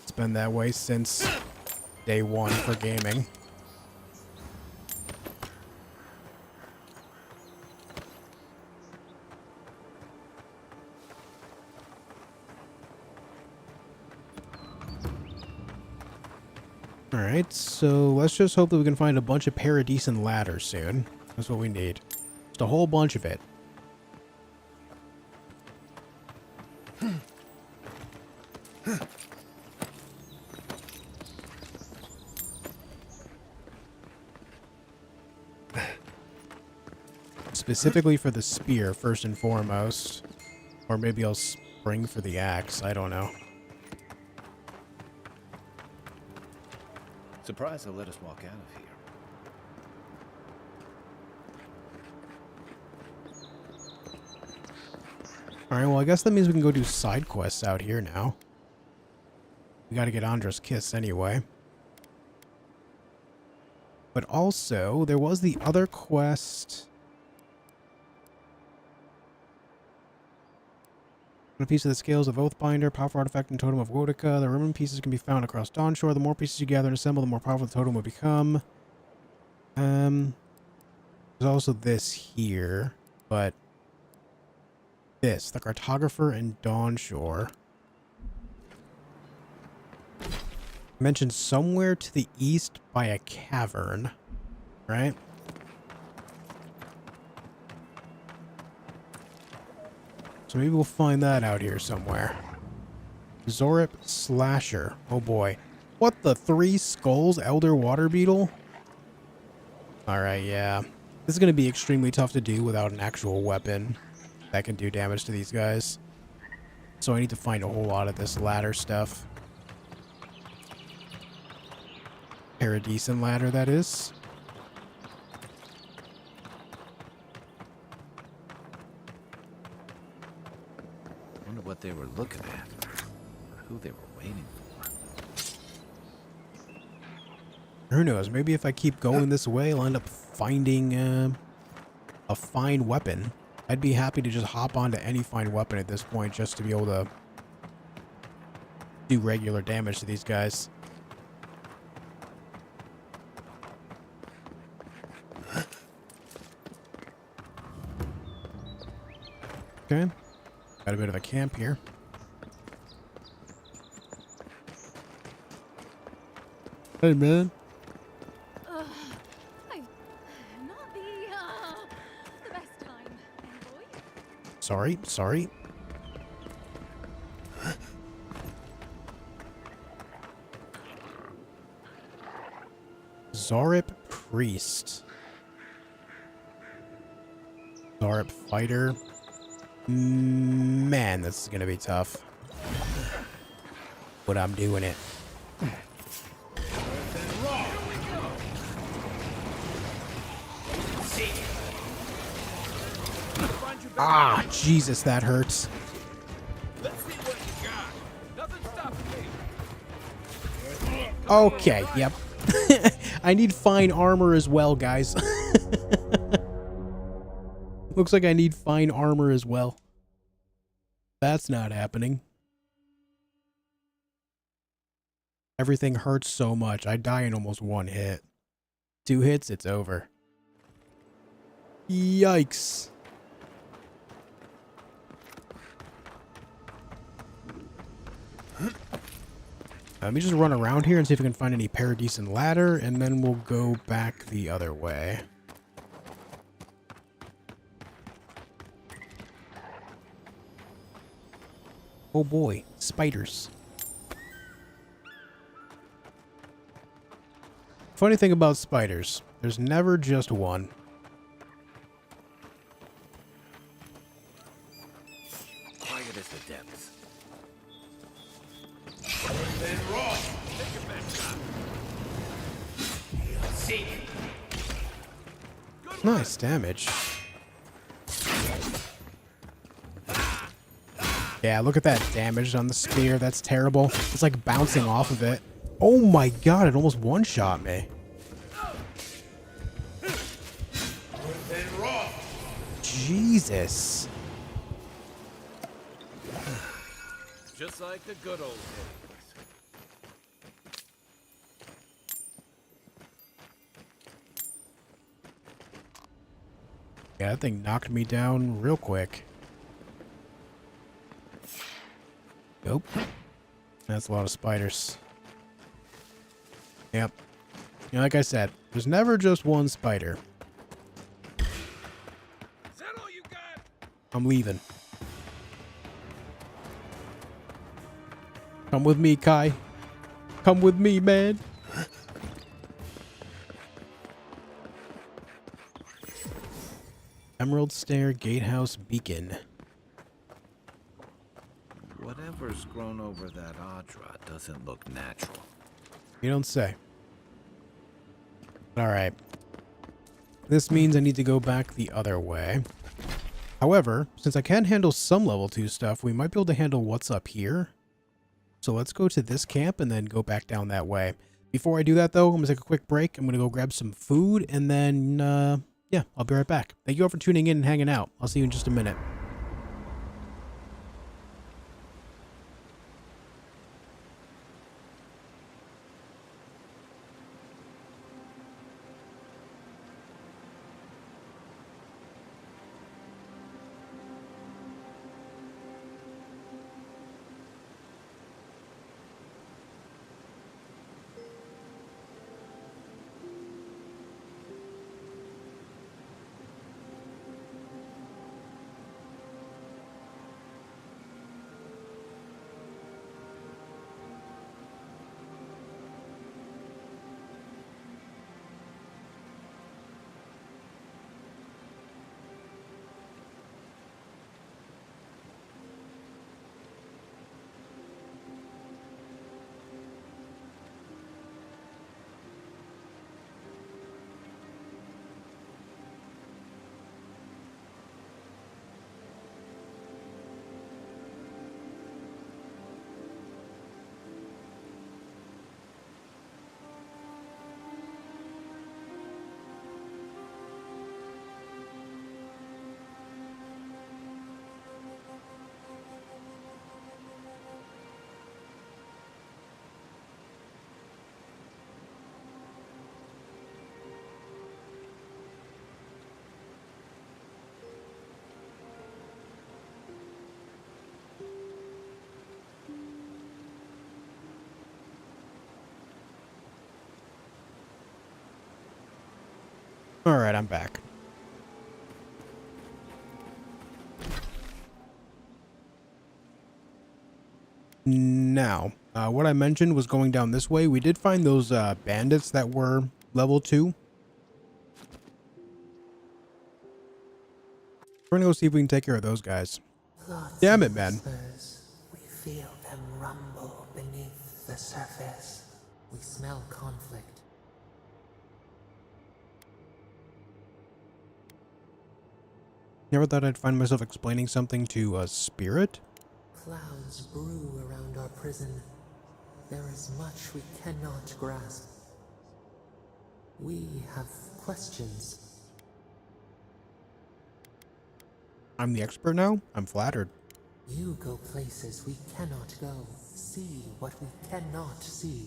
It's been that way since day one for gaming. Alright, so let's just hope that we can find a bunch of Paradis and ladders soon. That's what we need. Just a whole bunch of it. specifically for the spear, first and foremost. Or maybe I'll spring for the axe. I don't know. Surprised they'll let us walk out of here. Alright, well, I guess that means we can go do side quests out here now. We gotta get Andra's kiss anyway. But also, there was the other quest. A piece of the scales of Oathbinder, powerful artifact and totem of Woedica. The remaining pieces can be found across Dawnshore. The more pieces you gather and assemble, the more powerful the totem will become. There's also this here, but this, the cartographer and Dawnshore. Mentioned somewhere to the east by a cavern, right? So maybe we'll find that out here somewhere. Zorip Slasher. Oh boy. What the 3 skulls, Elder Water Beetle? Alright, yeah. This is going to be extremely tough to do without an actual weapon that can do damage to these guys. So I need to find a whole lot of this ladder stuff. Paradis and ladder, that is. Wonder what they were looking at, or who they were waiting for. Who knows? Maybe if I keep going this way, I'll end up finding a fine weapon. I'd be happy to just hop onto any fine weapon at this point just to be able to do regular damage to these guys. Okay. Got a bit of a camp here. Hey, man. Not the best time, boy. Sorry. Zorip Priest. Zorip Fighter. Man, this is gonna be tough. But I'm doing it. Ah, Jesus, that hurts. Okay, yep. I need fine armor as well, guys. Looks like I need fine armor as well. That's not happening. Everything hurts so much. I die in almost 1 hit. 2 hits, it's over. Yikes. Let me just run around here and see if we can find any Paradis and ladder, and then we'll go back the other way. Oh boy, spiders. Funny thing about spiders, there's never just one. Quiet as the depths. Nice damage. Yeah, look at that damage on the spear. That's terrible. It's like bouncing off of it. Oh my god, it almost one-shot me. Jesus. Just like the good old days. Yeah, that thing knocked me down real quick. Nope. That's a lot of spiders. Yep. You know, like I said, there's never just one spider. Is that all you got? I'm leaving. Come with me, Kai. Come with me, man. Emerald Stair Gatehouse Beacon. Whatever's grown over that Adra doesn't look natural. You don't say. Alright. This means I need to go back the other way. However, since I can handle some level 2 stuff, we might be able to handle what's up here. So let's go to this camp and then go back down that way. Before I do that, though, I'm going to take a quick break. I'm going to go grab some food, and then, yeah, I'll be right back. Thank you all for tuning in and hanging out. I'll see you in just a minute. Alright, I'm back. Now, what I mentioned was going down this way. We did find those bandits that were level 2. We're gonna go see if we can take care of those guys. Damn it, man. We feel them rumble beneath the surface. We smell conflict. Never thought I'd find myself explaining something to a spirit? Clouds brew around our prison. There is much we cannot grasp. We have questions. I'm the expert now? I'm flattered. You go places we cannot go. See what we cannot see.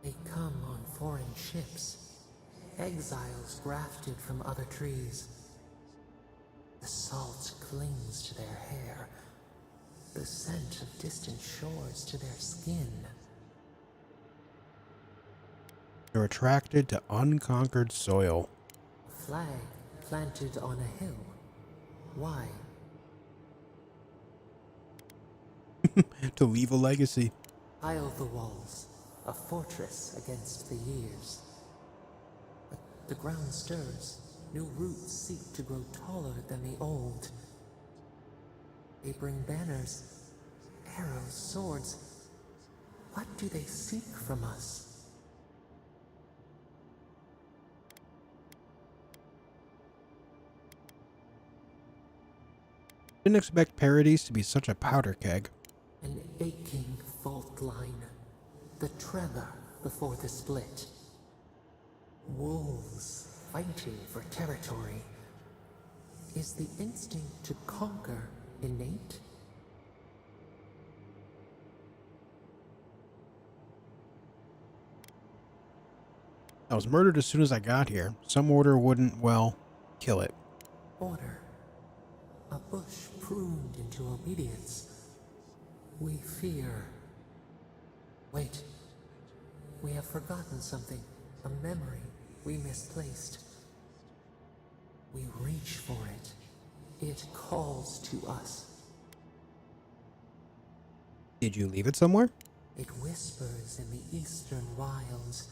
They come on foreign ships. Exiles grafted from other trees. The salt clings to their hair. The scent of distant shores to their skin. They're attracted to unconquered soil. A flag planted on a hill. Why? To leave a legacy. Pile the walls, a fortress against the years. But the ground stirs. New roots seek to grow taller than the old. They bring banners, arrows, swords. What do they seek from us? Didn't expect Paradis to be such a powder keg. An aching fault line. The tremor before the split. Wolves fighting for territory. Is the instinct to conquer innate? I was murdered as soon as I got here. Some order wouldn't, well, kill it. Order. A bush pruned into obedience. We fear. Wait. We have forgotten something. A memory we misplaced. We reach for it. It calls to us. Did you leave it somewhere? It whispers in the eastern wilds.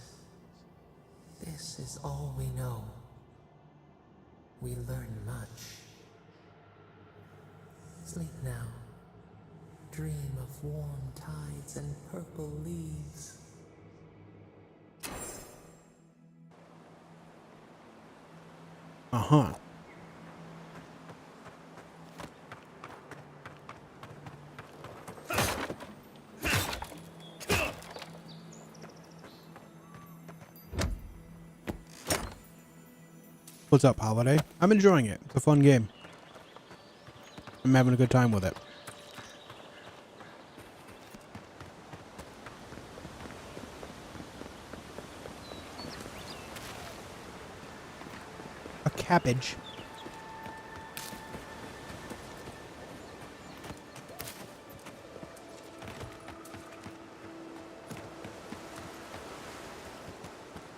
This is all we know. we learn much. Sleep now. Dream of warm tides and purple leaves. Uh-huh. What's up, Holiday? I'm enjoying it. It's a fun game. I'm having a good time with it. A cabbage.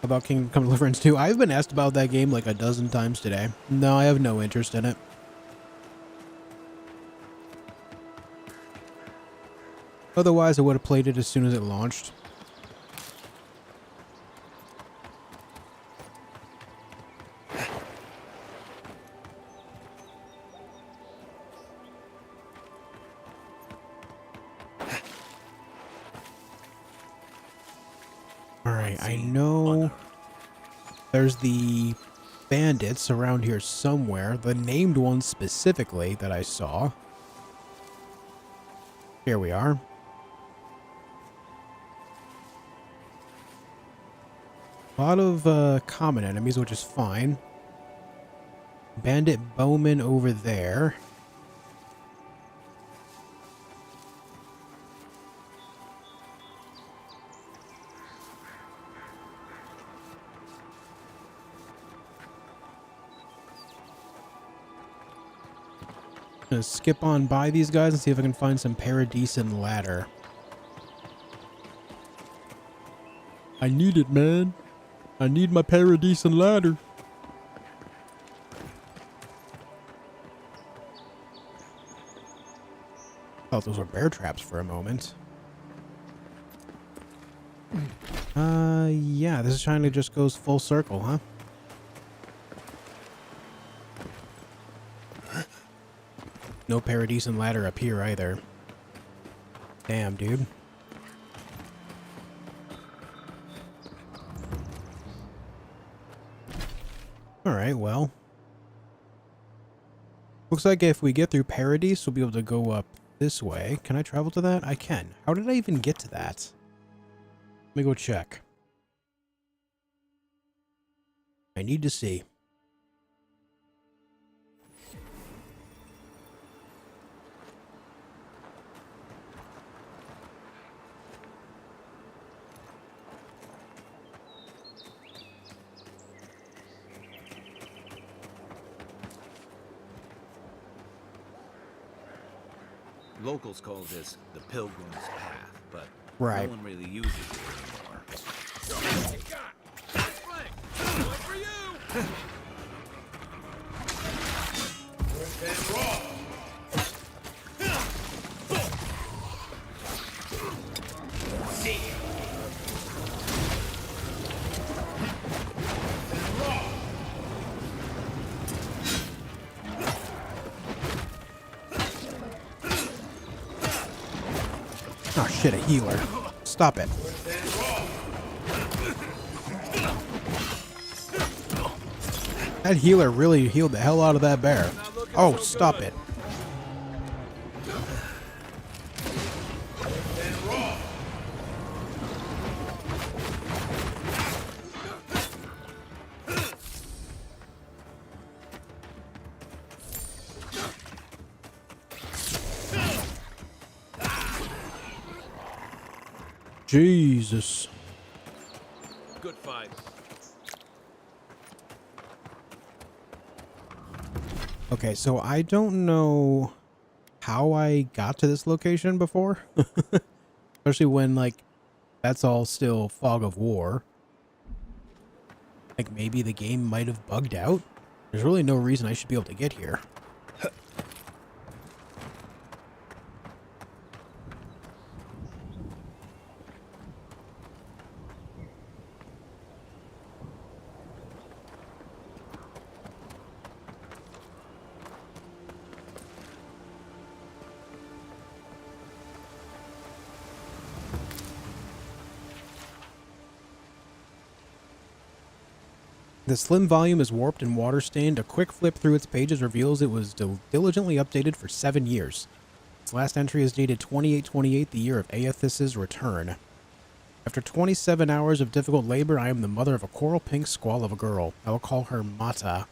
About Kingdom Come Deliverance 2. I've been asked about that game like a dozen times today. No, I have no interest in it. Otherwise, I would have played it as soon as it launched. Alright, I know there's the bandits around here somewhere. The named ones specifically that I saw. Here we are. A lot of common enemies, which is fine. Bandit bowman over there. Gonna skip on by these guys and see if I can find some Paradis and ladder. I need it, man. I need my Paradis and ladder. Thought those were bear traps for a moment. Yeah, this is trying to just goes full circle, huh? No Paradis and ladder up here either. Damn, dude. Alright, well. Looks like if we get through Paradis, we'll be able to go up this way. Can I travel to that? I can. How did I even get to that? Let me go check. I need to see. Locals call this the Pilgrim's Path, but right. No one really uses it anymore. For you! Oh shit, a healer. Stop it. That healer really healed the hell out of that bear. Oh, stop it. Jesus. Good fight. Okay, so I don't know how I got to this location before. Especially when, like, that's all still fog of war. Like, maybe the game might have bugged out. There's really no reason I should be able to get here. The slim volume is warped and water-stained. A quick flip through its pages reveals it was diligently updated for 7 years. Its last entry is dated 2828, the year of Aethys's return. After 27 hours of difficult labor, I am the mother of a coral pink squall of a girl. I will call her Mata,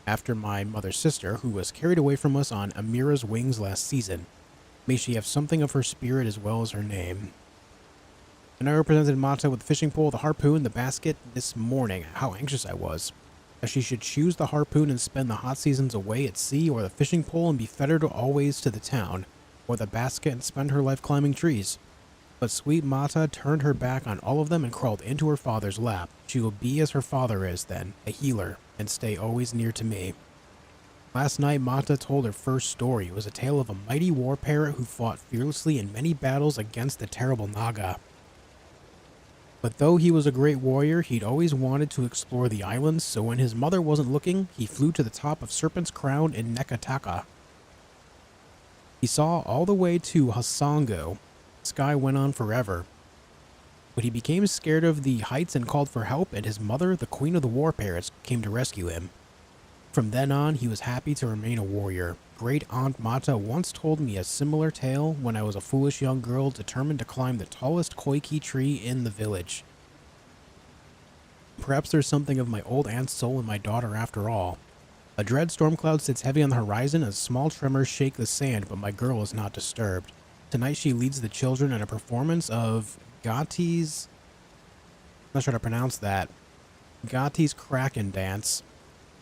after my mother's sister, who was carried away from us on Amira's wings last season. May she have something of her spirit as well as her name. And I represented Mata with the fishing pole, the harpoon, the basket this morning. How anxious I was. That she should choose the harpoon and spend the hot seasons away at sea, or the fishing pole and be fettered always to the town, or the basket and spend her life climbing trees. But sweet Mata turned her back on all of them and crawled into her father's lap. She will be as her father is then, a healer, and stay always near to me. Last night, Mata told her first story. It was a tale of a mighty war parrot who fought fearlessly in many battles against the terrible Naga. But though he was a great warrior, he'd always wanted to explore the islands, so when his mother wasn't looking, he flew to the top of Serpent's Crown in Nekataka. He saw all the way to Hasango. The sky went on forever. But he became scared of the heights and called for help, and his mother, the queen of the war parrots, came to rescue him. From then on, he was happy to remain a warrior. Great Aunt Mata once told me a similar tale when I was a foolish young girl determined to climb the tallest koiki tree in the village. Perhaps there's something of my old aunt's soul in my daughter after all. A dread storm cloud sits heavy on the horizon as small tremors shake the sand, but my girl is not disturbed. Tonight she leads the children in a performance of Gati's... I'm not sure how to pronounce that. Gati's Kraken Dance,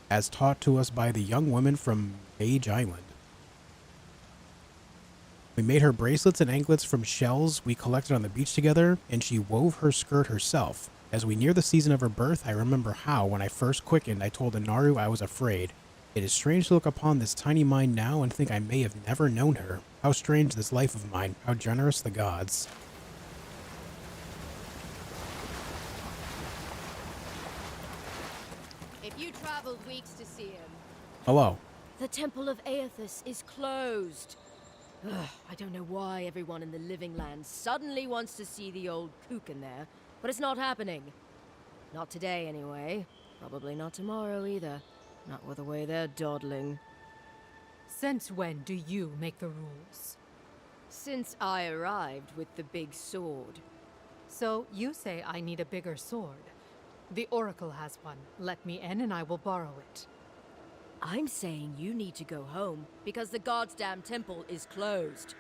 as taught to us by the young women from Mage Island. We made her bracelets and anklets from shells we collected on the beach together, and she wove her skirt herself. As we near the season of her birth, I remember how, when I first quickened, I told Inaru I was afraid. It is strange to look upon this tiny mind now and think I may have never known her. How strange this life of mine, how generous the gods. If you traveled weeks to see him... Hello. The Temple of Aethys is closed. Ugh, I don't know why everyone in the Living Land suddenly wants to see the old kook in there, but it's not happening. Not today, anyway. Probably not tomorrow, either. Not with the way they're dawdling. Since when do you make the rules? Since I arrived with the big sword. So you say I need a bigger sword. The Oracle has one. Let me in and I will borrow it. I'm saying you need to go home because the goddamn temple is closed.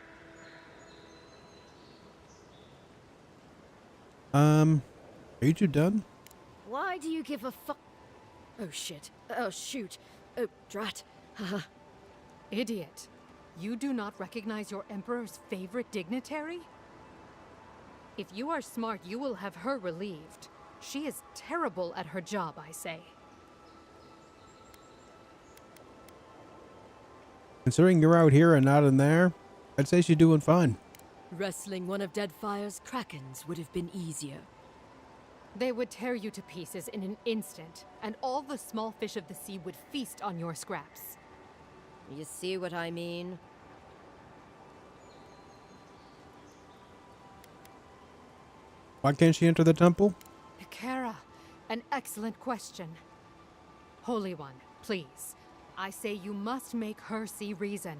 Are you two done? Why do you give a fuck? Oh shit. Oh shoot. Oh drat. Haha. Idiot. You do not recognize your Emperor's favorite dignitary? If you are smart, you will have her relieved. She is terrible at her job, I say. Considering you're out here and not in there, I'd say she's doing fine. Wrestling one of Deadfire's krakens would have been easier. They would tear you to pieces in an instant, and all the small fish of the sea would feast on your scraps. You see what I mean? Why can't she enter the temple? Kara, an excellent question. Holy One, please. I say you must make her see reason.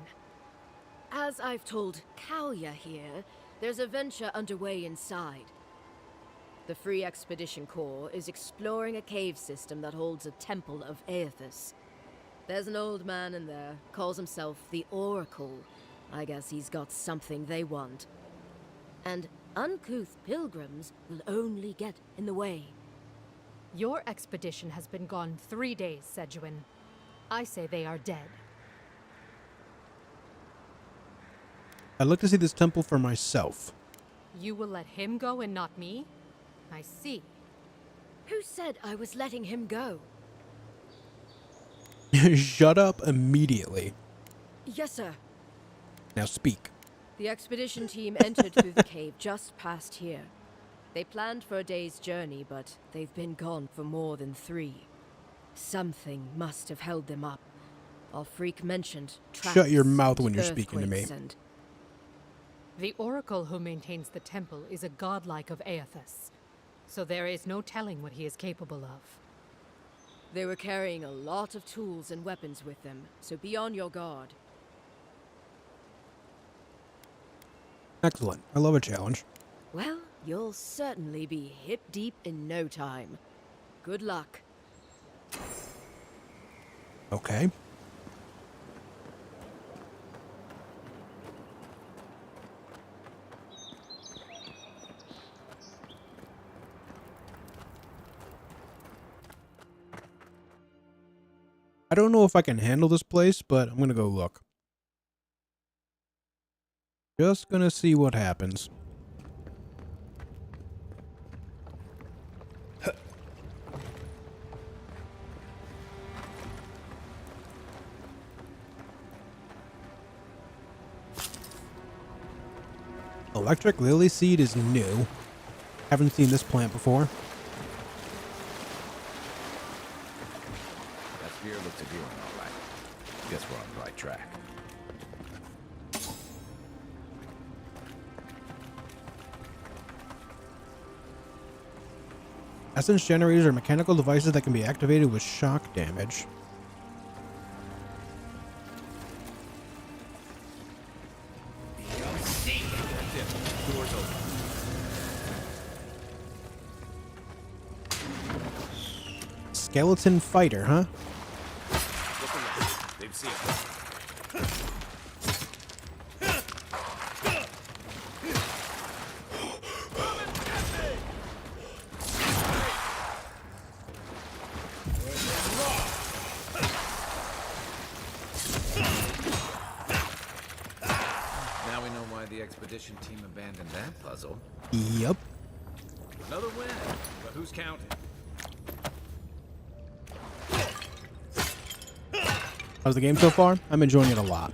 As I've told Kalia here, there's a venture underway inside. The Free Expedition Corps is exploring a cave system that holds a temple of Aethys. There's an old man in there, calls himself the Oracle. I guess he's got something they want. And uncouth pilgrims will only get in the way. Your expedition has been gone 3 days, Sejuan. I say they are dead. I'd like to see this temple for myself. You will let him go and not me? I see. Who said I was letting him go? Shut up immediately. Yes, sir. Now speak. The expedition team entered through the cave just past here. They planned for a day's journey, but they've been gone for more than 3. Something must have held them up. Our freak mentioned traps. Shut your mouth when you're speaking to me. And... The Oracle who maintains the temple is a godlike of Aethys, so there is no telling what he is capable of. They were carrying a lot of tools and weapons with them, so be on your guard. Excellent. I love a challenge. Well, you'll certainly be hip deep in no time. Good luck. Okay. I don't know if I can handle this place, but I'm gonna go look. Just gonna see what happens. Electric lily seed is new. Haven't seen this plant before. That spear looks appealing, all right. Guess we're on the right track. Essence generators are mechanical devices that can be activated with shock damage. Skeleton fighter, huh? They've seen Now we know why the expedition team abandoned that puzzle. Yep. another win, but who's counting? How's the game so far? I'm enjoying it a lot.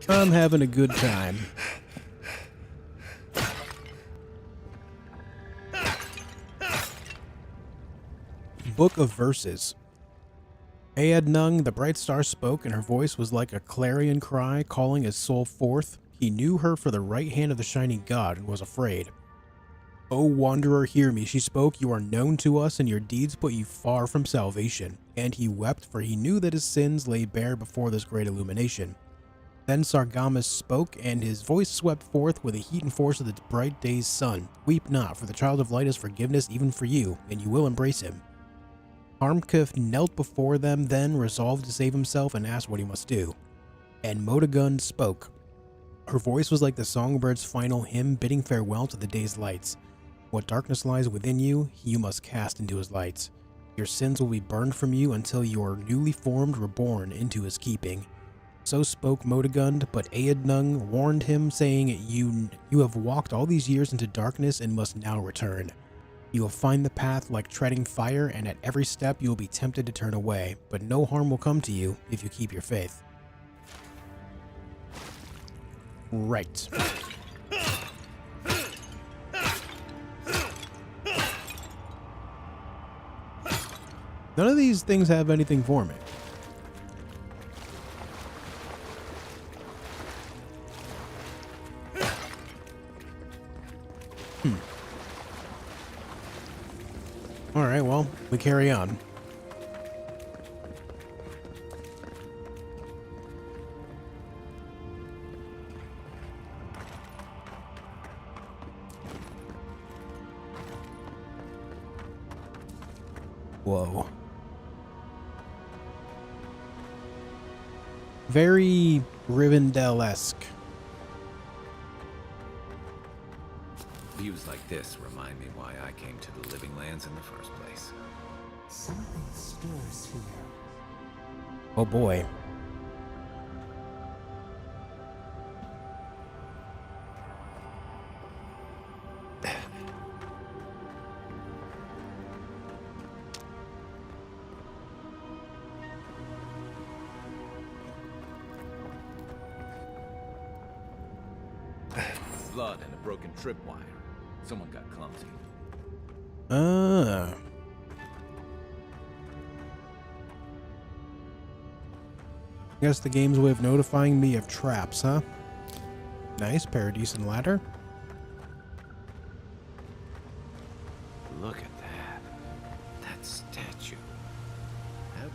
I'm having a good time. Book of Verses. Aednung, the bright star, spoke, and her voice was like a clarion cry calling his soul forth. He knew her for the right hand of the shining god and was afraid. O wanderer, hear me, she spoke. You are known to us, and your deeds put you far from salvation. And he wept, for he knew that his sins lay bare before this great illumination. Then Sargamas spoke, and his voice swept forth with the heat and force of the bright day's sun. Weep not, for the child of light has forgiveness even for you, and you will embrace him. Harmkif knelt before them, then resolved to save himself and asked what he must do. And Modagund spoke. Her voice was like the songbird's final hymn, bidding farewell to the day's lights. What darkness lies within you, you must cast into his lights. Your sins will be burned from you until you are newly formed, reborn into his keeping. So spoke Modagund, but Aednung warned him, saying, You have walked all these years into darkness and must now return. You will find the path like treading fire, and at every step you will be tempted to turn away, but no harm will come to you if you keep your faith. Right. None of these things have anything for me. Alright, well, we carry on. Whoa. Very Rivendell-esque. Views like this remind me why I came to the Living Lands in the first place. Something stirs here. Oh boy. Blood and a broken tripwire. Someone got clumsy. Guess the game's way of notifying me of traps, huh? Nice, Paradis and ladder. Look at that. That statue.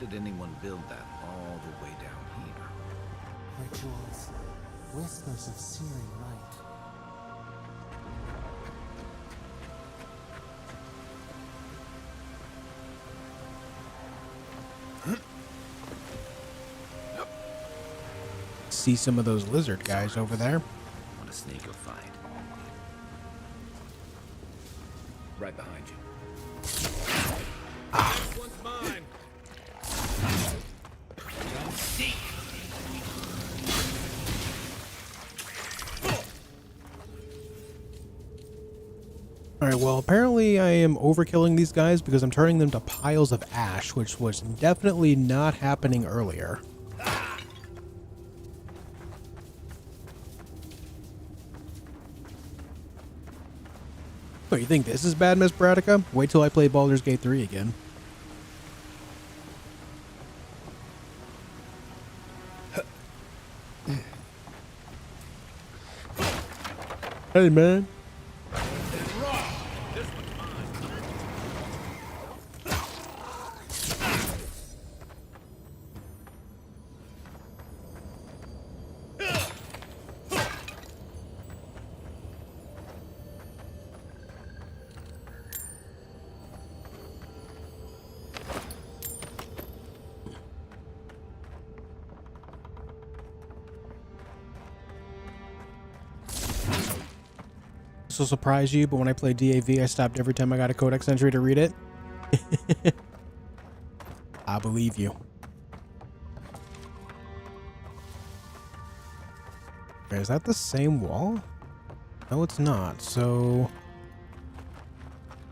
did anyone build that all the way down here? Rituals, whispers of searing light. See some of those lizard guys over there. Want to sneak a fight? Right behind you. Next one's mine. Don't seek. Alright, well, apparently I am overkilling these guys because I'm turning them to piles of ash, which was definitely not happening earlier. So you think this is bad, Miss Bradica? Wait till I play Baldur's Gate 3 again. Hey, man. This will surprise you, but when I play DAV, I stopped every time I got a codex entry to read it. I believe you. Okay, is that the same wall? No, it's not. So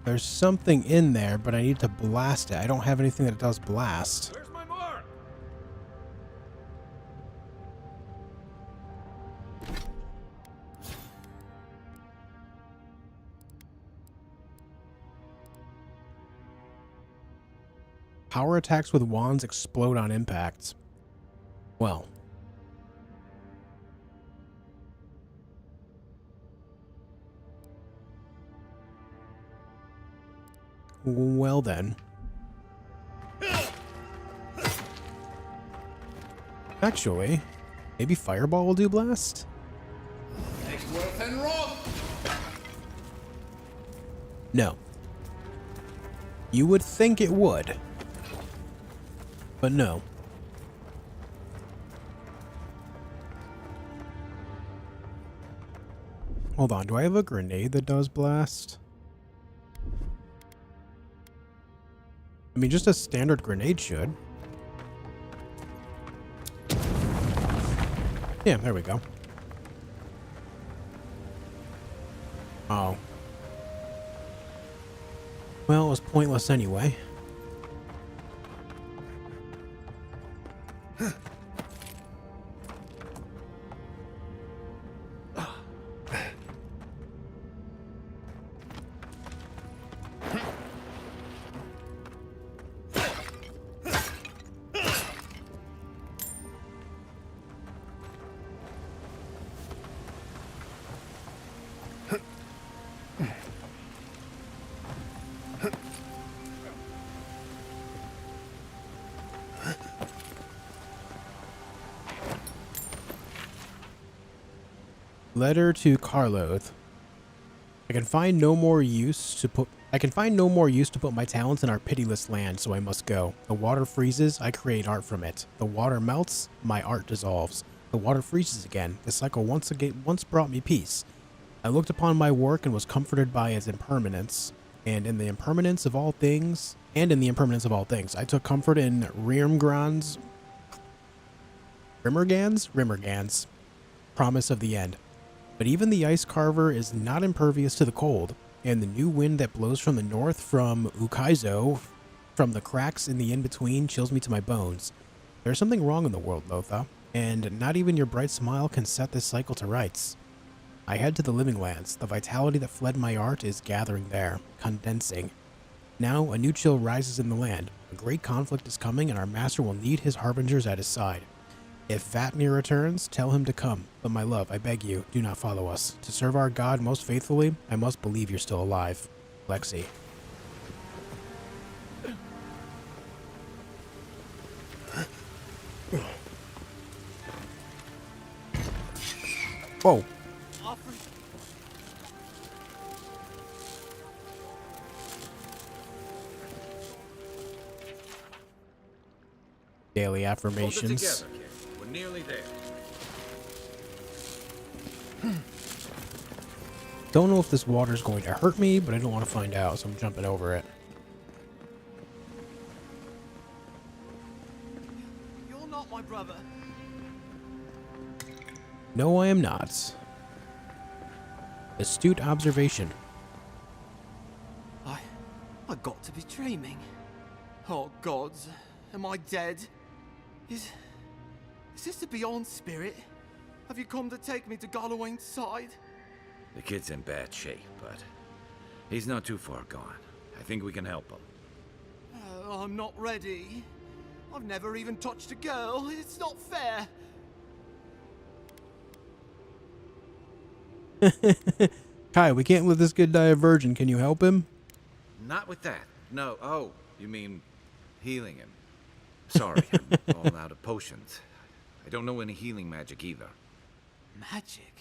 there's something in there, but I need to blast it. I don't have anything that does blast. Where's my mark? Power attacks with wands explode on impact. Well. Well then. Actually, maybe Fireball will do blast? No. You would think it would. But no. Hold on, do I have a grenade that does blast? I mean, just a standard grenade should. Yeah, there we go. Oh. Well, it was pointless anyway. Letter to Carloth. I can find no more use to put my talents in our pitiless land, so I must go. The water freezes, I create art from it. The water melts, my art dissolves. The water freezes again. The cycle once brought me peace. I looked upon my work and was comforted by its impermanence. And in the impermanence of all things, I took comfort in Rimmergans, promise of the end. But even the ice carver is not impervious to the cold, and the new wind that blows from the north from Ukaizo, from the cracks in the in-between, chills me to my bones. There's something wrong in the world, Lotha, and not even your bright smile can set this cycle to rights. I head to the living lands. The vitality that fled my art is gathering there, condensing. Now, a new chill rises in the land. A great conflict is coming, and our master will need his harbingers at his side. If Vatnir returns, tell him to come. But my love, I beg you, do not follow us. To serve our God most faithfully, I must believe you're still alive. Lexi. Whoa. Daily affirmations. Hold it together, kid. We're nearly there. Don't know if this water's going to hurt me, but I don't want to find out, so I'm jumping over it. You're not my brother. No, I am not. Astute observation. I got to be dreaming. Oh gods, am I dead? Is this the Beyond Spirit? Have you come to take me to Galloway's side? The kid's in bad shape, but he's not too far gone. I think we can help him. I'm not ready. I've never even touched a girl. It's not fair. Kai, we can't let this kid die a virgin. Can you help him? Not with that. No. Oh, you mean healing him. Sorry, I'm all out of potions. I don't know any healing magic either. Magic?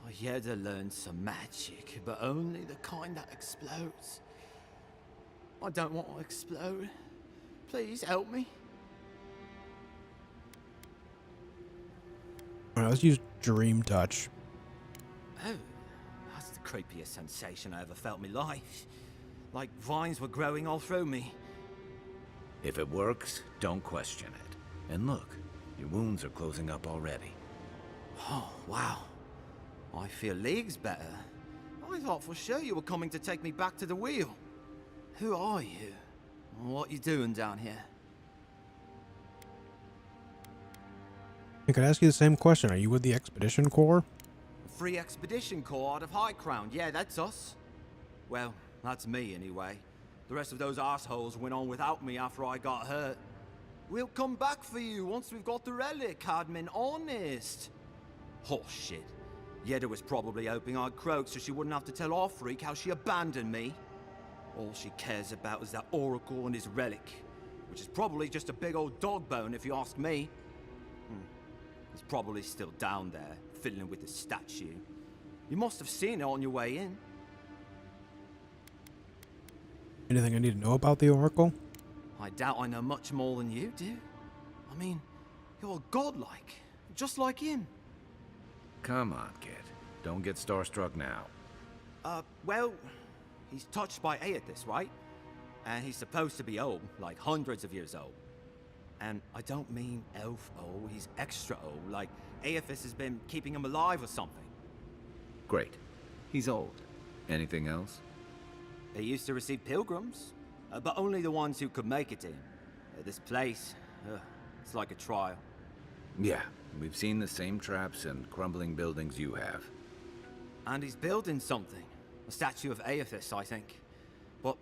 I had to learn some magic, but only the kind that explodes. I don't want to explode. Please help me. Alright, let's use Dream Touch. Oh, that's the creepiest sensation I ever felt in my life. Like vines were growing all through me. If it works, don't question it. And look, your wounds are closing up already. Oh, wow. I feel leagues better. I thought for sure you were coming to take me back to the wheel. Who are you? What you doing down here? I could ask you the same question. Are you with the Expedition Corps? Free Expedition Corps out of High Crown. Yeah, that's us. Well, that's me anyway. The rest of those assholes went on without me after I got hurt. We'll come back for you once we've got the relic, Cadman, honest. Oh, shit. Yeda was probably hoping I'd croak so she wouldn't have to tell our freak how she abandoned me. All she cares about is that Oracle and his relic, which is probably just a big old dog bone if you ask me. It's probably still down there, fiddling with the statue. You must have seen it on your way in. Anything I need to know about the Oracle? I doubt I know much more than you do. I mean, you're godlike, just like him. Come on, kid. Don't get starstruck now. Well, he's touched by Aethys, right? And he's supposed to be old, like hundreds of years old. And I don't mean elf old, he's extra old, like Aethys has been keeping him alive or something. Great. He's old. Anything else? He used to receive pilgrims, but only the ones who could make it in. This place, it's like a trial. Yeah, we've seen the same traps and crumbling buildings you have. And he's building something. A statue of Aethys, I think. But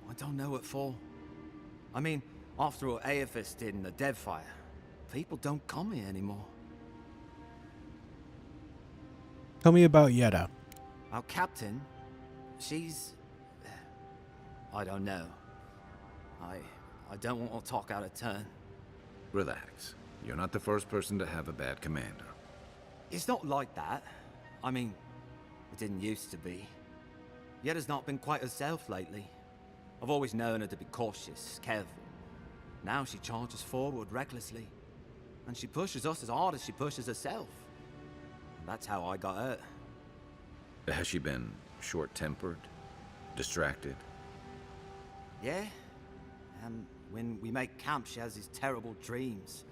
I don't know what for. I mean, after what Aethys did in the Deadfire, people don't come here anymore. Tell me about Yeda. Our captain, she's... I don't know. I don't want to talk out of turn. Relax. You're not the first person to have a bad commander. It's not like that. I mean, it didn't used to be. Yeda's not been quite herself lately. I've always known her to be cautious, careful. Now she charges forward recklessly. And she pushes us as hard as she pushes herself. That's how I got hurt. Has she been short-tempered? Distracted? Yeah. When we make camp, she has these terrible dreams.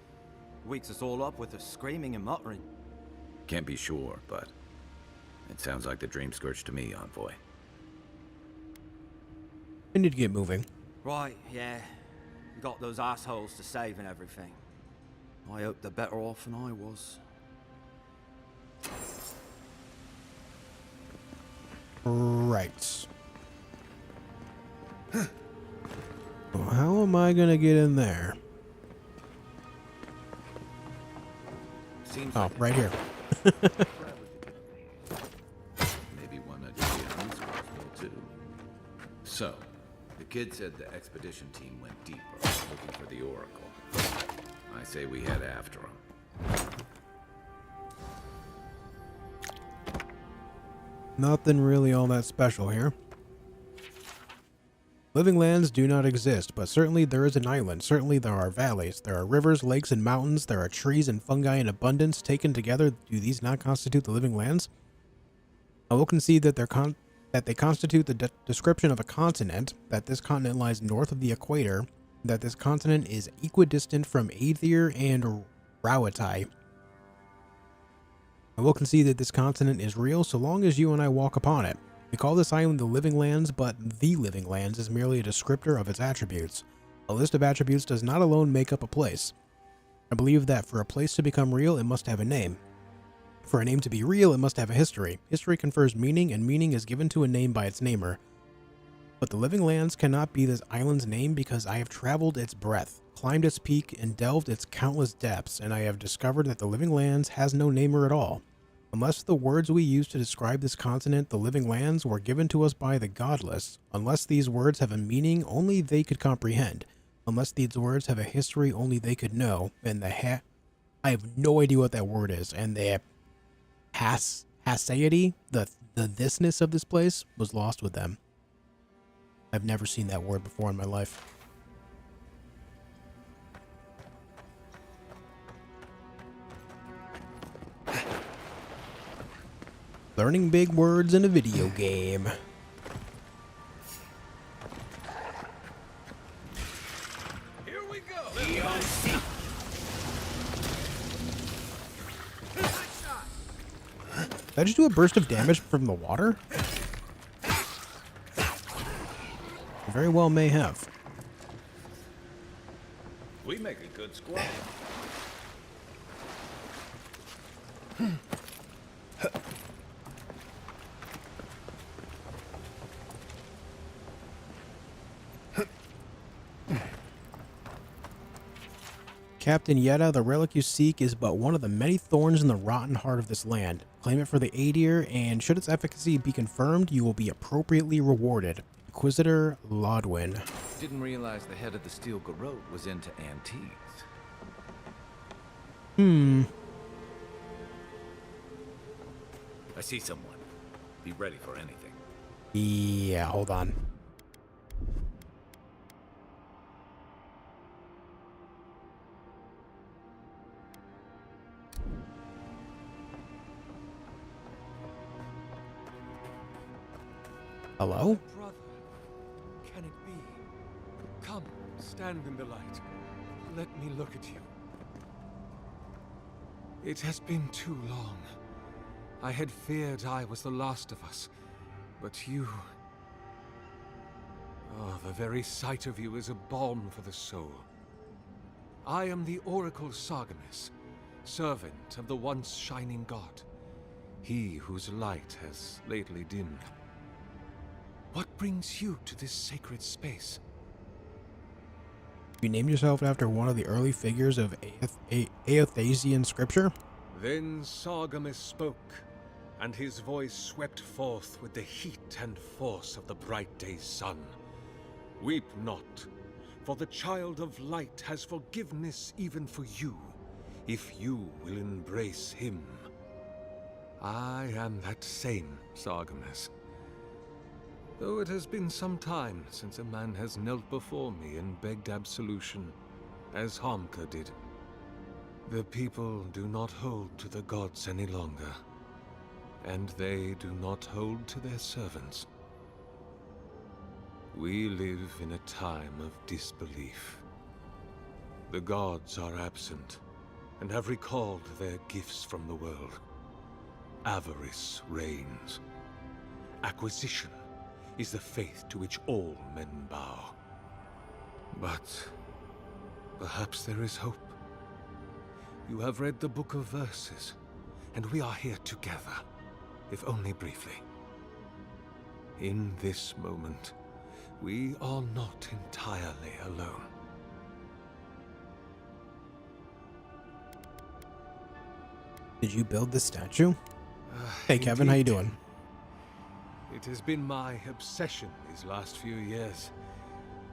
Wakes us all up with her screaming and muttering. Can't be sure, but it sounds like the dream scourge to me, Envoy. I need to get moving. Right, yeah. We got those assholes to save and everything. I hope they're better off than I was. Right. Well, how am I gonna get in there? Seems oh, like right here. Maybe one of your will too. So, the kid said the expedition team went deeper, looking for the Oracle. I say we head after him. Nothing really all that special here. Living lands do not exist, but certainly there is an island. Certainly there are valleys. There are rivers, lakes, and mountains. There are trees and fungi in abundance. Taken together, do these not constitute the living lands? I will concede that they constitute the description of a continent, that this continent lies north of the equator, that this continent is equidistant from Aether and Rauatai. I will concede that this continent is real so long as you and I walk upon it. We call this island the Living Lands, but the Living Lands is merely a descriptor of its attributes. A list of attributes does not alone make up a place. I believe that for a place to become real, it must have a name. For a name to be real, it must have a history. History confers meaning, and meaning is given to a name by its namer. But the Living Lands cannot be this island's name because I have traveled its breadth, climbed its peak, and delved its countless depths, and I have discovered that the Living Lands has no namer at all. Unless the words we use to describe this continent, the Living Lands, were given to us by the godless, unless these words have a meaning only they could comprehend, unless these words have a history only they could know, and I have no idea what that word is, and the hasaity, the thisness of this place, was lost with them. I've never seen that word before in my life. Learning big words in a video game. Here we go. Did I just do a burst of damage from the water? Very well may have. We make a good squad. Captain Yetta, the relic you seek is but one of the many thorns in the rotten heart of this land. Claim it for the Adir, and should its efficacy be confirmed, you will be appropriately rewarded. Inquisitor Lodwin. Didn't realize the head of the Steel Garrote was into antiques. I see someone. Be ready for anything. Yeah, hold on. Hello? Brother, can it be? Come, stand in the light. Let me look at you. It has been too long. I had feared I was the last of us, but you... Oh, the very sight of you is a balm for the soul. I am the Oracle Sargamus, servant of the once shining god, he whose light has lately dimmed. What brings you to this sacred space? You named yourself after one of the early figures of Aethasian scripture? Then Sargamus spoke, and his voice swept forth with the heat and force of the bright day's sun. Weep not, for the child of light has forgiveness even for you, if you will embrace him. I am that same Sargamus. Though it has been some time since a man has knelt before me and begged absolution, as Harmka did. The people do not hold to the gods any longer, and they do not hold to their servants. We live in a time of disbelief. The gods are absent, and have recalled their gifts from the world. Avarice reigns. Acquisition is the faith to which all men bow. But perhaps there is hope. You have read the Book of Verses, and we are here together, if only briefly. In this moment, we are not entirely alone. Did you build this statue? Hey Kevin, how you doing? It has been my obsession these last few years.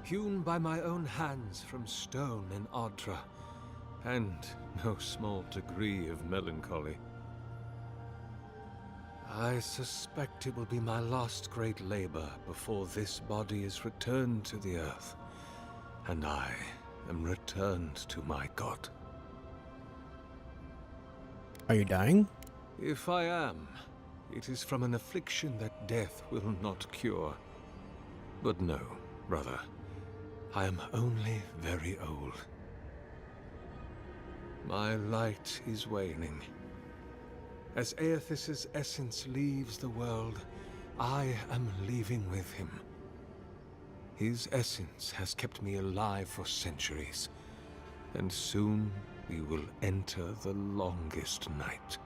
Hewn by my own hands from stone in Ardra, and no small degree of melancholy. I suspect it will be my last great labor before this body is returned to the earth, and I am returned to my god. Are you dying? If I am, it is from an affliction that death will not cure. But no, brother. I am only very old. My light is waning. As Aethys' essence leaves the world, I am leaving with him. His essence has kept me alive for centuries, and soon we will enter the longest night.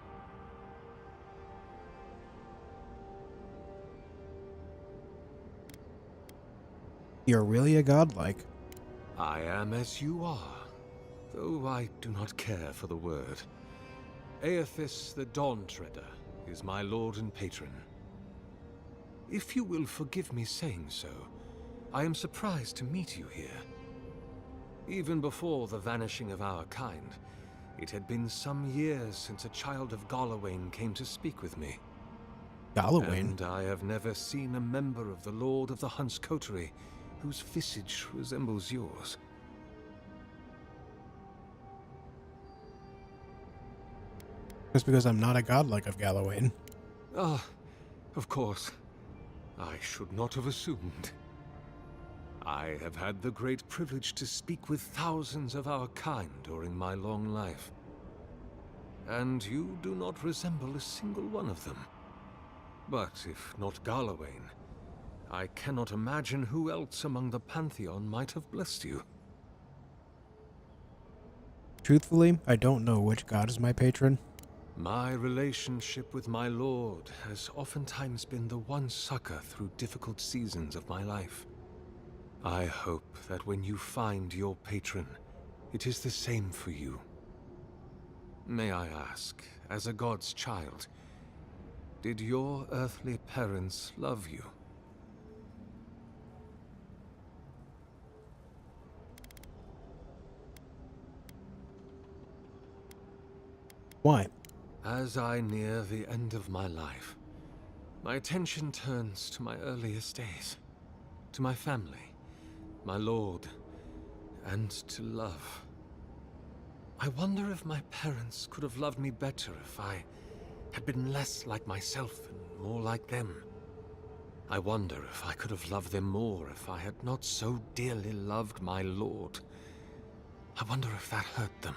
You're really a godlike. I am as you are, though I do not care for the word. Aethys the Dawn Treader is my lord and patron. If you will forgive me saying so, I am surprised to meet you here. Even before the vanishing of our kind, it had been some years since a child of Galawain came to speak with me. Galawain? And I have never seen a member of the Lord of the Hunt's coterie whose visage resembles yours. Just because I'm not a godlike of Galawain. Ah, of course. I should not have assumed. I have had the great privilege to speak with thousands of our kind during my long life. And you do not resemble a single one of them. But if not Galawain, I cannot imagine who else among the Pantheon might have blessed you. Truthfully, I don't know which god is my patron. My relationship with my lord has oftentimes been the one succor through difficult seasons of my life. I hope that when you find your patron, it is the same for you. May I ask, as a god's child, did your earthly parents love you? Why? As I near the end of my life, my attention turns to my earliest days, to my family, my lord, and to love. I wonder if my parents could have loved me better if I had been less like myself and more like them. I wonder if I could have loved them more if I had not so dearly loved my lord. I wonder if that hurt them.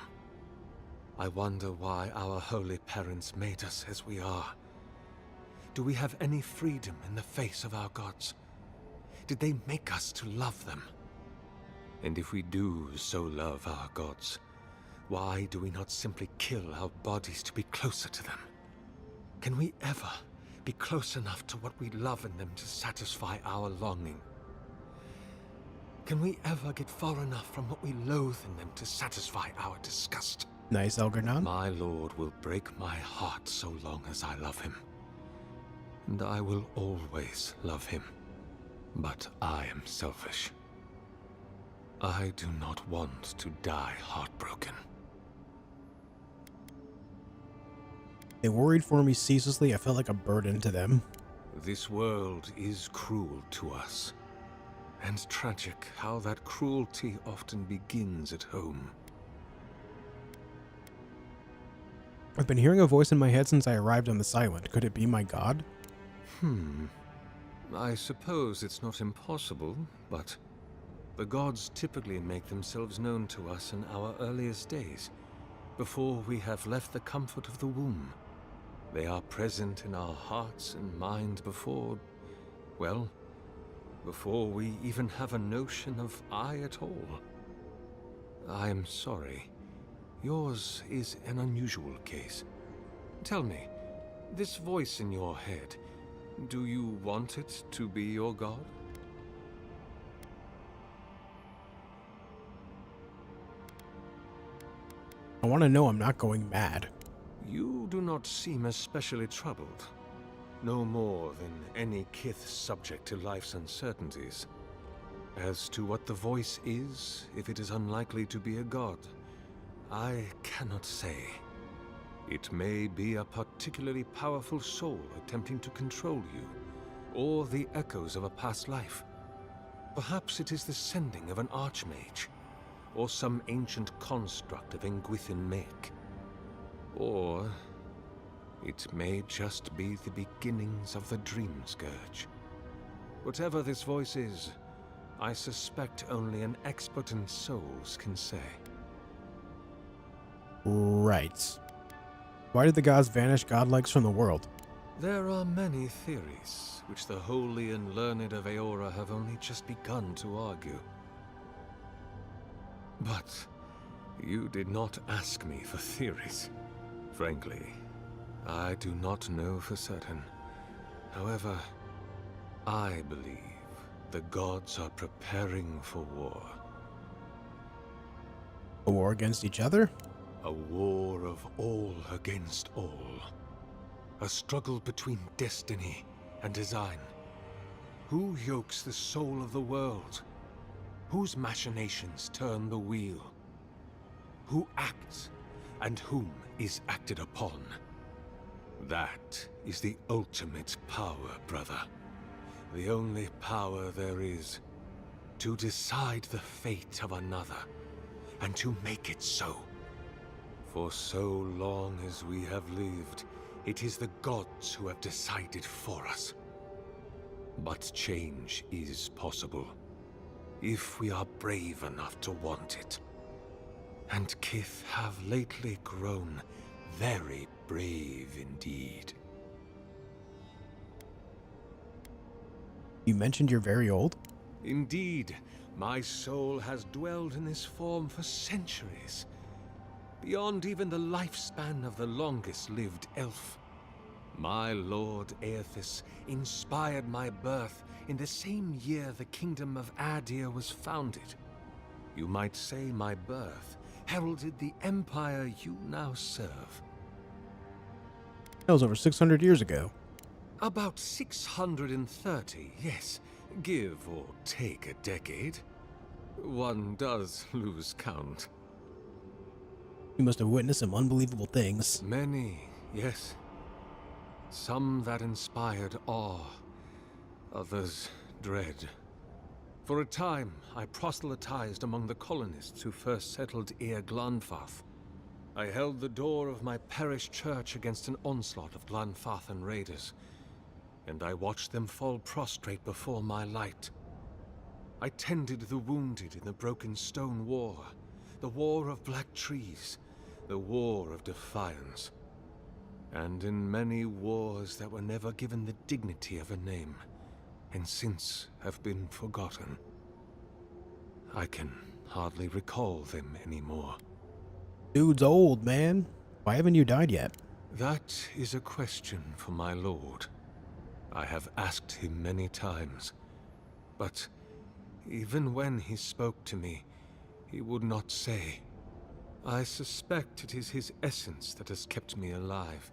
I wonder why our holy parents made us as we are. Do we have any freedom in the face of our gods? Did they make us to love them? And if we do so love our gods, why do we not simply kill our bodies to be closer to them? Can we ever be close enough to what we love in them to satisfy our longing? Can we ever get far enough from what we loathe in them to satisfy our disgust? Nice, Algernon. My lord will break my heart so long as I love him. And I will always love him. But I am selfish. I do not want to die heartbroken. They worried for me ceaselessly. I felt like a burden to them. This world is cruel to us. And tragic how that cruelty often begins at home. I've been hearing a voice in my head since I arrived on the Silent. Could it be my god? I suppose it's not impossible, but the gods typically make themselves known to us in our earliest days, before we have left the comfort of the womb. They are present in our hearts and mind before, well, before we even have a notion of I at all. I am sorry. Yours is an unusual case. Tell me, this voice in your head, do you want it to be your god? I want to know I'm not going mad. You do not seem especially troubled. No more than any kith subject to life's uncertainties. As to what the voice is, if it is unlikely to be a god, I cannot say. It may be a particularly powerful soul attempting to control you, or the echoes of a past life. Perhaps it is the sending of an archmage, or some ancient construct of Engwithin make. Or it may just be the beginnings of the Dream Scourge. Whatever this voice is, I suspect only an expert in souls can say. Right. Why did the gods vanish godlikes from the world? There are many theories, which the holy and learned of Eora have only just begun to argue. But you did not ask me for theories. Frankly, I do not know for certain. However, I believe the gods are preparing for war. A war against each other? A war of all against all. A struggle between destiny and design. Who yokes the soul of the world? Whose machinations turn the wheel? Who acts and whom is acted upon? That is the ultimate power, brother. The only power there is to decide the fate of another and to make it so. For so long as we have lived, it is the gods who have decided for us. But change is possible, if we are brave enough to want it. And Kith have lately grown very brave indeed. You mentioned you're very old? Indeed, my soul has dwelled in this form for centuries. Beyond even the lifespan of the longest-lived elf. My lord Aethys inspired my birth in the same year the kingdom of Adir was founded. You might say my birth heralded the empire you now serve. That was over 600 years ago. About 630, yes. Give or take a decade. One does lose count. You must have witnessed some unbelievable things. Many, yes. Some that inspired awe, others dread. For a time, I proselytized among the colonists who first settled Eir Glanfath. I held the door of my parish church against an onslaught of Glanfathan raiders, and I watched them fall prostrate before my light. I tended the wounded in the Broken Stone War, the War of Black Trees, the War of Defiance, and in many wars that were never given the dignity of a name, and since have been forgotten. I can hardly recall them anymore. Dude's old, man. Why haven't you died yet? That is a question for my lord. I have asked him many times, but even when he spoke to me, he would not say. I suspect it is his essence that has kept me alive,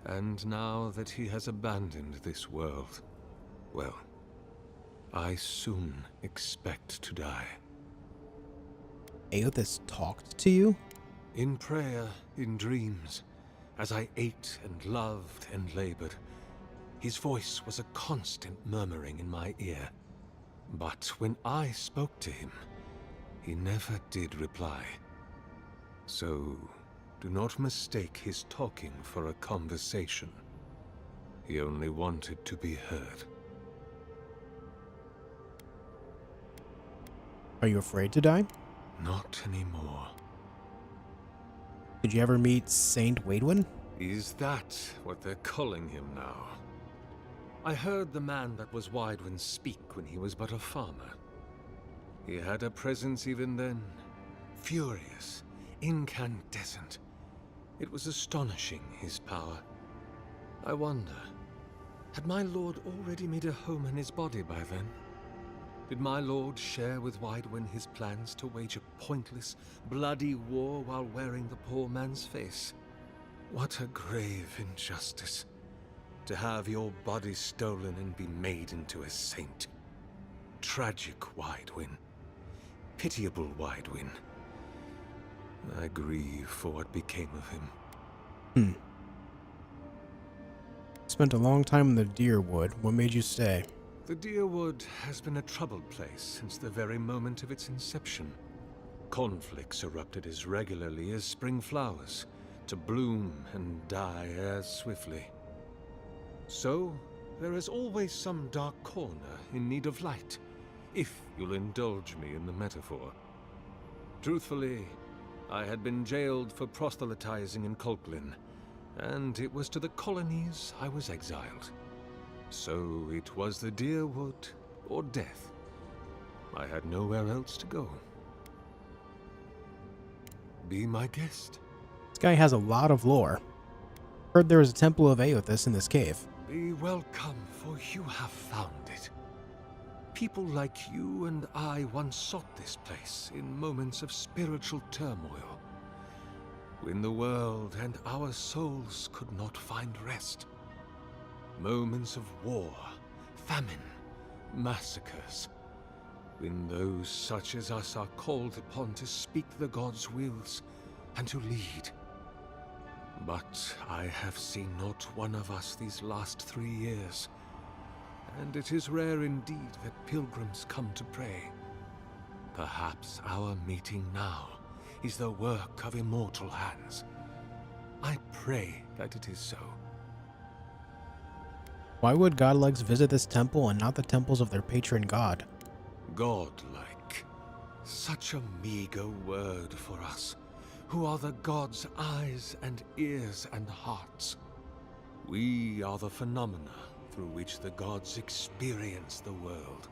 and now that he has abandoned this world, well, I soon expect to die. Aethys talked to you? In prayer, in dreams, as I ate and loved and labored, his voice was a constant murmuring in my ear. But when I spoke to him, he never did reply. So, do not mistake his talking for a conversation. He only wanted to be heard. Are you afraid to die? Not anymore. Did you ever meet Saint Waidwin? Is that what they're calling him now? I heard the man that was Waidwin speak when he was but a farmer. He had a presence even then, furious, incandescent. It was astonishing, his power. I wonder, had my lord already made a home in his body by then? Did my lord share with Waidwin his plans to wage a pointless, bloody war while wearing the poor man's face? What a grave injustice. To have your body stolen and be made into a saint. Tragic Waidwin. Pitiable Waidwin. I grieve for what became of him. Spent a long time in the Deerwood. What made you stay? The Deerwood has been a troubled place since the very moment of its inception. Conflicts erupted as regularly as spring flowers, to bloom and die as swiftly. So, there is always some dark corner in need of light, if you'll indulge me in the metaphor. Truthfully, I had been jailed for proselytizing in Colklin, and it was to the colonies I was exiled. So it was the Deerwood or death. I had nowhere else to go. Be my guest. This guy has a lot of lore. Heard there was a temple of Aothis in this cave. Be welcome, for you have found it. People like you and I once sought this place in moments of spiritual turmoil, when the world and our souls could not find rest. Moments of war, famine, massacres, when those such as us are called upon to speak the gods' wills and to lead. But I have seen not one of us these last 3 years, and it is rare indeed that pilgrims come to pray. Perhaps our meeting now is the work of immortal hands. I pray that it is so. Why would godlikes visit this temple and not the temples of their patron god? Godlike. Such a meager word for us, who are the gods' eyes and ears and hearts. We are the phenomena through which the gods experience the world.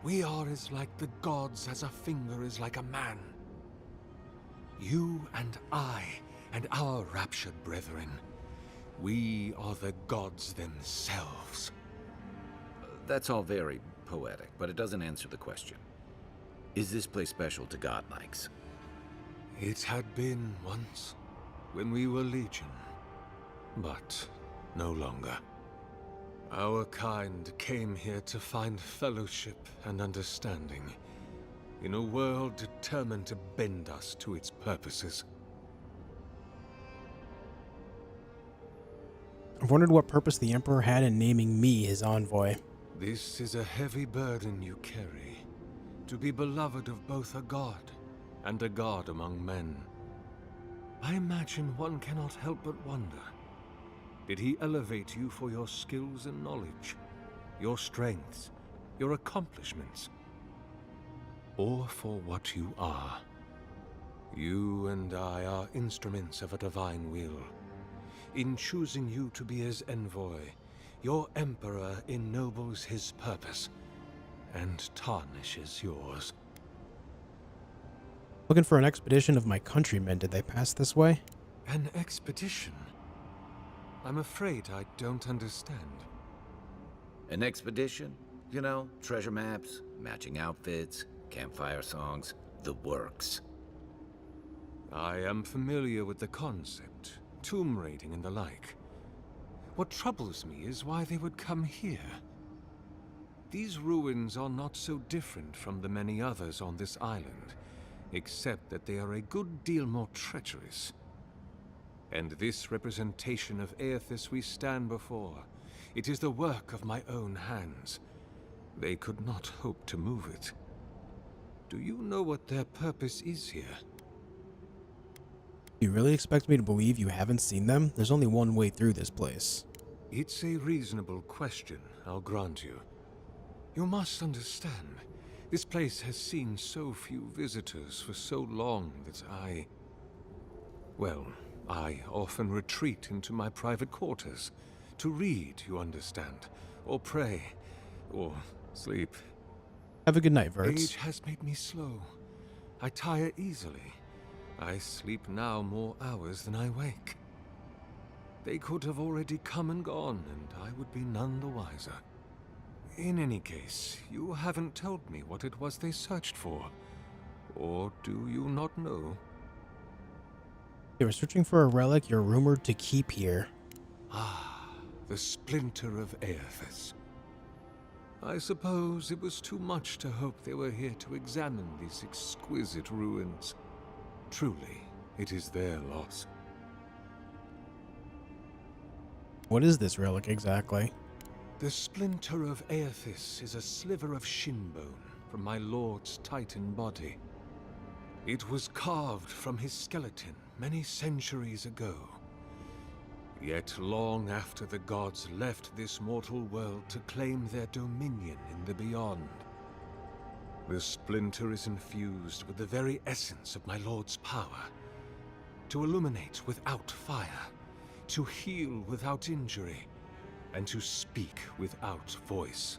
We are as like the gods as a finger is like a man. You and I and our raptured brethren, we are the gods themselves. That's all very poetic, but it doesn't answer the question. Is this place special to godlikes? It had been once, when we were legion, but no longer. Our kind came here to find fellowship and understanding, in a world determined to bend us to its purposes. I've wondered what purpose the Emperor had in naming me his envoy. This is a heavy burden you carry, to be beloved of both a god and a god among men. I imagine one cannot help but wonder, did he elevate you for your skills and knowledge, your strengths, your accomplishments, or for what you are? You and I are instruments of a divine will. In choosing you to be his envoy, your Emperor ennobles his purpose and tarnishes yours. Looking for an expedition of my countrymen. Did they pass this way? An expedition? I'm afraid I don't understand. An expedition? You know, treasure maps, matching outfits, campfire songs, the works. I am familiar with the concept, tomb raiding and the like. What troubles me is why they would come here. These ruins are not so different from the many others on this island, except that they are a good deal more treacherous. And this representation of Aothis we stand before, it is the work of my own hands. They could not hope to move it. Do you know what their purpose is here? You really expect me to believe you haven't seen them? There's only one way through this place. It's a reasonable question, I'll grant you. You must understand, this place has seen so few visitors for so long that I often retreat into my private quarters. To read, you understand, or pray, or sleep. Have a good night, Verts. Age has made me slow. I tire easily. I sleep now more hours than I wake. They could have already come and gone, and I would be none the wiser. In any case, you haven't told me what it was they searched for. Or do you not know? They were searching for a relic you're rumored to keep here. Ah, the splinter of Aothis. I suppose it was too much to hope they were here to examine these exquisite ruins. Truly, it is their loss. What is this relic exactly? The splinter of Aethys is a sliver of shinbone from my lord's titan body. It was carved from his skeleton many centuries ago. Yet long after the gods left this mortal world to claim their dominion in the beyond, the splinter is infused with the very essence of my lord's power. To illuminate without fire, to heal without injury, and to speak without voice.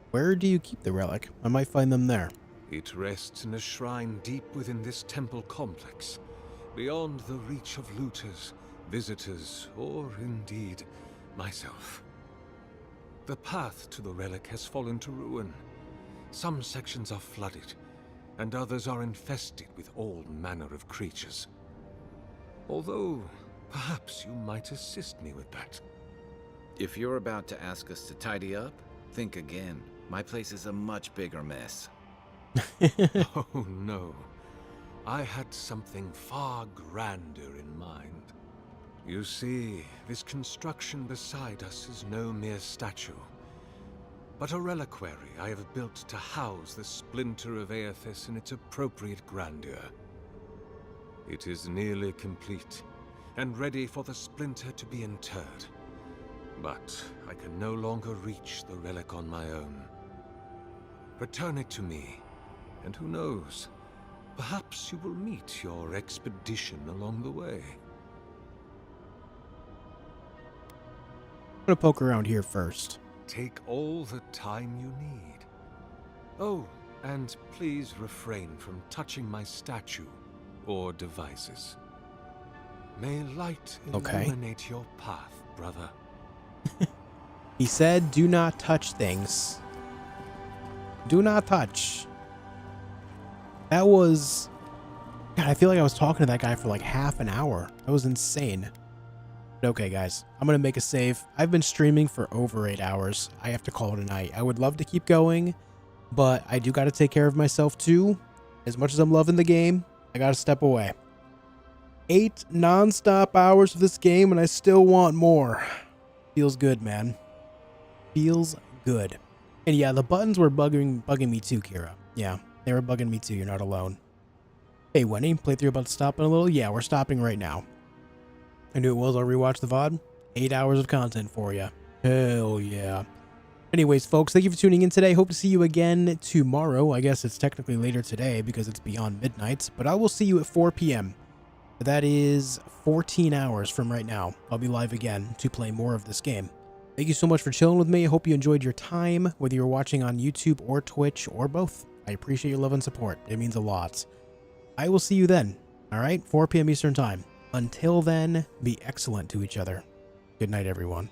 Where do you keep the relic? I might find them there. It rests in a shrine deep within this temple complex, beyond the reach of looters, visitors, or indeed myself. The path to the relic has fallen to ruin. Some sections are flooded, and others are infested with all manner of creatures. Although, perhaps you might assist me with that. If you're about to ask us to tidy up, think again. My place is a much bigger mess. Oh no. I had something far grander in mind. You see, this construction beside us is no mere statue, but a reliquary I have built to house the splinter of Aethys in its appropriate grandeur. It is nearly complete, and ready for the splinter to be interred. But I can no longer reach the relic on my own. Return it to me, and who knows, perhaps you will meet your expedition along the way. I'm gonna poke around here first. Take all the time you need. Oh, and please refrain from touching my statue or devices. May light illuminate your path, brother. He said, do not touch things. Do not touch. That was... God, I feel like I was talking to that guy for like half an hour. That was insane. Okay, guys, I'm going to make a save. I've been streaming for over 8 hours. I have to call it a night. I would love to keep going, but I do got to take care of myself too. As much as I'm loving the game, I got to step away. 8 non-stop hours of this game, and I still want more. Feels good, man. Feels good. And yeah, the buttons were bugging me too, Kira. Yeah, they were bugging me too. You're not alone. Hey, Wendy, playthrough about to stop in a little? Yeah, we're stopping right now. I knew it was. I'll rewatch the VOD. 8 hours of content for you. Hell yeah. Anyways, folks, thank you for tuning in today. Hope to see you again tomorrow. I guess it's technically later today because it's beyond midnight, but I will see you at 4 p.m. That is 14 hours from right now. I'll be live again to play more of this game. Thank you so much for chilling with me. I hope you enjoyed your time, whether you're watching on YouTube or Twitch or both. I appreciate your love and support. It means a lot. I will see you then. All right, 4 p.m. Eastern Time. Until then, be excellent to each other. Good night, everyone.